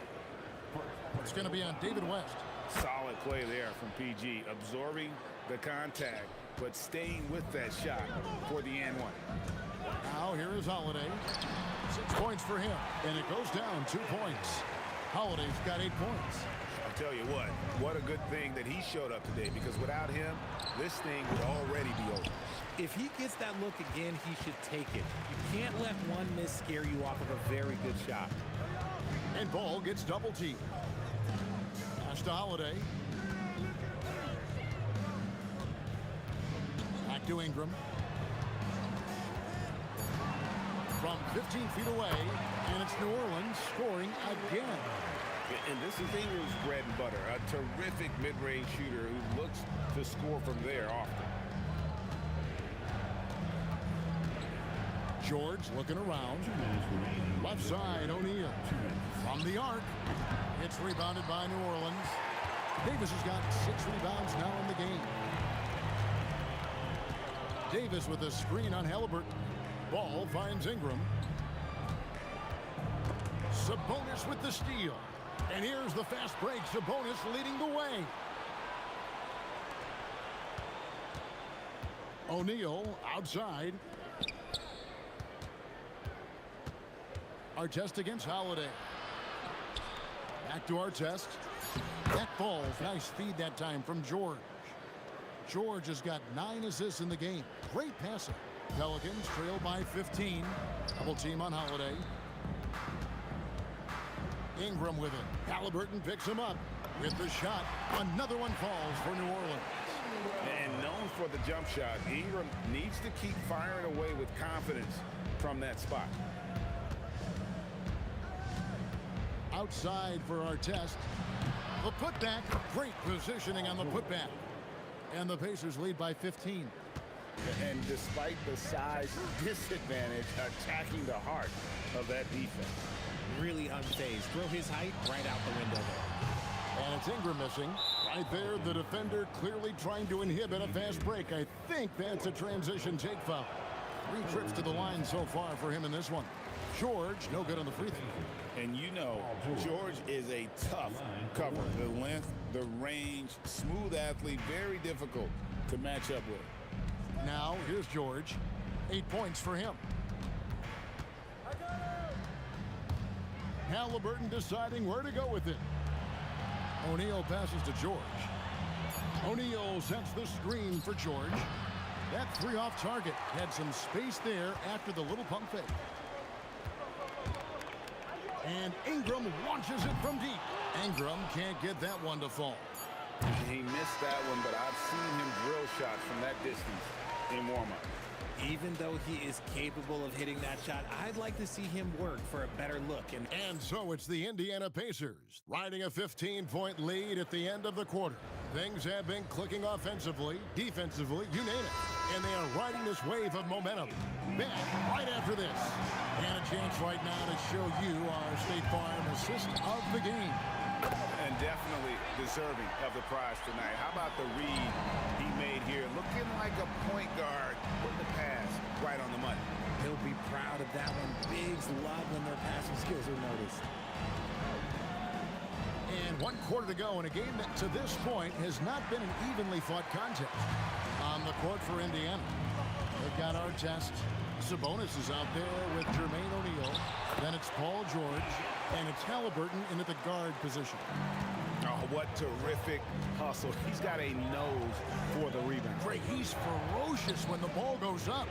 It's going to be on David West. Solid play there from PG, absorbing the contact, but staying with that shot for the and one. Now here is Holiday. 6 points for him, and it goes down 2 points. Holiday's got 8 points. I'll tell you what a good thing that he showed up today, because without him, this thing would already be over. If he gets that look again, he should take it. You can't let one miss scare you off of a very good shot. And Ball gets double teamed. Pass to Holiday. Back to Ingram. From 15 feet away, and it's New Orleans scoring again. And this is Ingram's bread and butter, a terrific mid-range shooter who looks to score from there often. George looking around. Left side, O'Neal. From the arc. It's rebounded by New Orleans. Davis has got 6 rebounds now in the game. Davis with a screen on Halliburton. Ball finds Ingram. Sabonis with the steal. And here's the fast break. Sabonis leading the way. O'Neal outside. Artest against Holiday. Back to Artest. That falls. Nice feed that time from George. George has got 9 assists in the game. Great passing. Pelicans trail by 15. Double team on Holiday. Ingram with it. Halliburton picks him up with the shot. Another one falls for New Orleans. And known for the jump shot, Ingram needs to keep firing away with confidence from that spot. Outside for Artest. The putback. Great positioning on the putback. And the Pacers lead by 15. And despite the size disadvantage, attacking the heart of that defense. Really unfazed. Throw his height right out the window there. And it's Ingram missing. Right there, the defender clearly trying to inhibit a fast break. I think that's a transition take foul. 3 trips to the line so far for him in this one. George, no good on the free throw. And you know, George is a tough cover. The length, the range, smooth athlete, very difficult to match up with. Now, here's George. 8 points for him. Halliburton deciding where to go with it. O'Neal passes to George. O'Neal sets the screen for George. That 3 off target. Had some space there after the little pump fake. And Ingram launches it from deep. Ingram can't get that one to fall. He missed that one, but I've seen him drill shots from that distance in warm-up. Even though he is capable of hitting that shot, I'd like to see him work for a better look. And so it's the Indiana Pacers riding a 15-point lead at the end of the quarter. Things have been clicking offensively, defensively, you name it. And they are riding this wave of momentum. Back right after this. And a chance right now to show you our State Farm assist of the game. And definitely deserving of the prize tonight. How about the read he made here? Looking like a point guard with the pass right on the money. He'll be proud of that one. Bigs love when their passing skills are noticed. And 1 quarter to go in a game that to this point has not been an evenly fought contest. On the court for Indiana. They've got Artest. Sabonis is out there with Jermaine O'Neal. Then it's Paul George. And it's Halliburton in at the guard position. Oh, what terrific hustle. He's got a nose for the rebound. Great. He's ferocious when the ball goes up.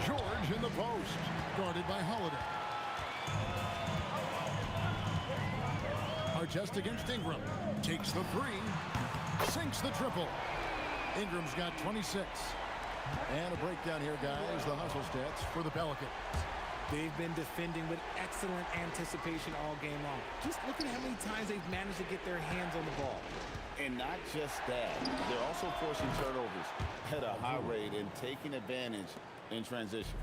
George in the post, guarded by Holiday. Artest against Ingram. Takes the three. Sinks the triple. Ingram's got 26. And a breakdown here, guys. The hustle stats for the Pelicans. They've been defending with excellent anticipation all game long. Just look at how many times they've managed to get their hands on the ball. And not just that, they're also forcing turnovers at a high rate and taking advantage in transition.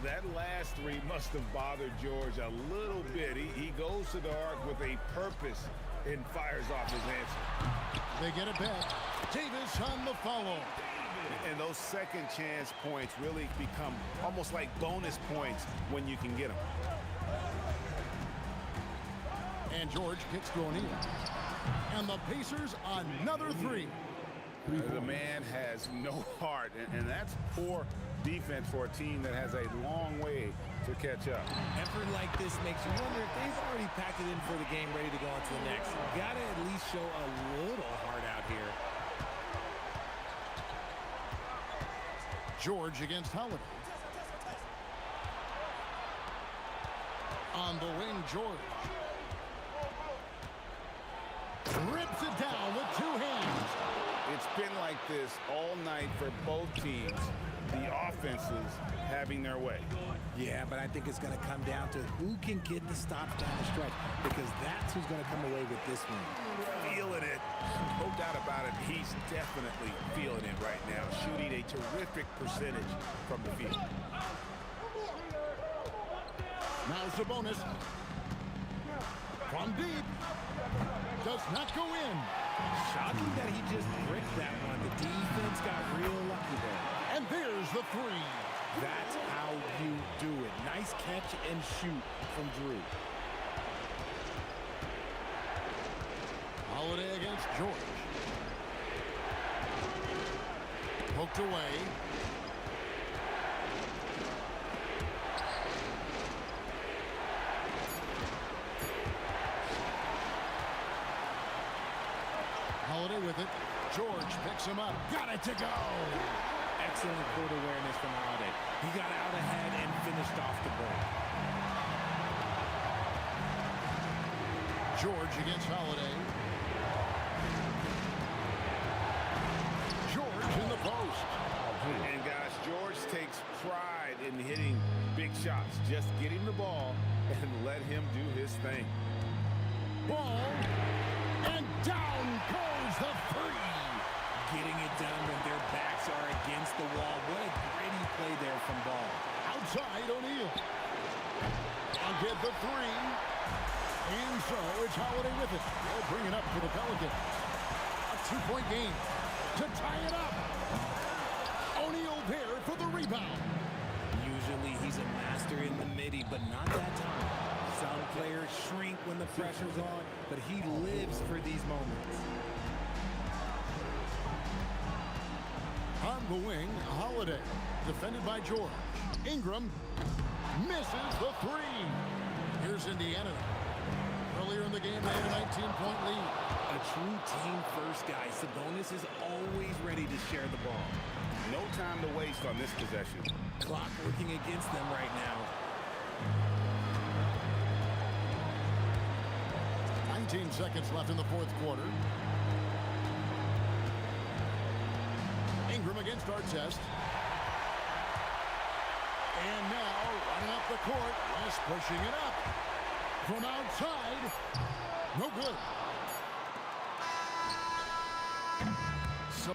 That last three must have bothered George a little bit. He goes to the arc with a purpose and fires off his answer. They get it back. Davis on the follow. And those second chance points really become almost like bonus points when you can get them. And George kicks to O'Neal. And the Pacers another three. The man has no heart, and that's poor defense for a team that has a long way to catch up. Effort like this makes you wonder if they've already packed it in for the game, ready to go on to the next. Got to at least show a little heart out here. George against Holiday. On the wing, George. Rips it down with two hands. It's been like this all night for both teams. The offenses having their way. Yeah, but I think it's going to come down to who can get the stops down the stretch, because that's who's going to come away with this one. Feeling it. No doubt about it. He's definitely feeling it right now. Shooting a terrific percentage from the field. Now Sabonis. From deep. Does not go in. Shocking that he just bricked that one. The defense got real lucky there. And there's the three. That's how you do it. Nice catch and shoot from Drew. Holiday against George. Poked away. Holiday with it. George picks him up. Got it to go. Excellent court awareness from Holiday. He got out ahead and finished off the ball. George against Holiday. George in the post. And guys, George takes pride in hitting big shots. Just get him the ball and let him do his thing. Ball. And down goes the three. Getting it done when their backs are against the wall. What a gritty play there from Ball. Outside O'Neal. And get the three. And so it's Holiday with it. They'll bring it up for the Pelicans. A two-point game to tie it up. O'Neal there for the rebound. Usually he's a master in the midi, but not that time. Some players shrink when the pressure's on, but he lives for these moments. On the wing, Holiday, defended by George. Ingram misses the three. Here's Indiana. Earlier in the game, they had a 19-point lead. A true team-first guy. Sabonis is always ready to share the ball. No time to waste on this possession. Clock working against them right now. 19 seconds left in the fourth quarter. Ingram against Artest. And now, running up the court, West pushing it up. From outside, no good. So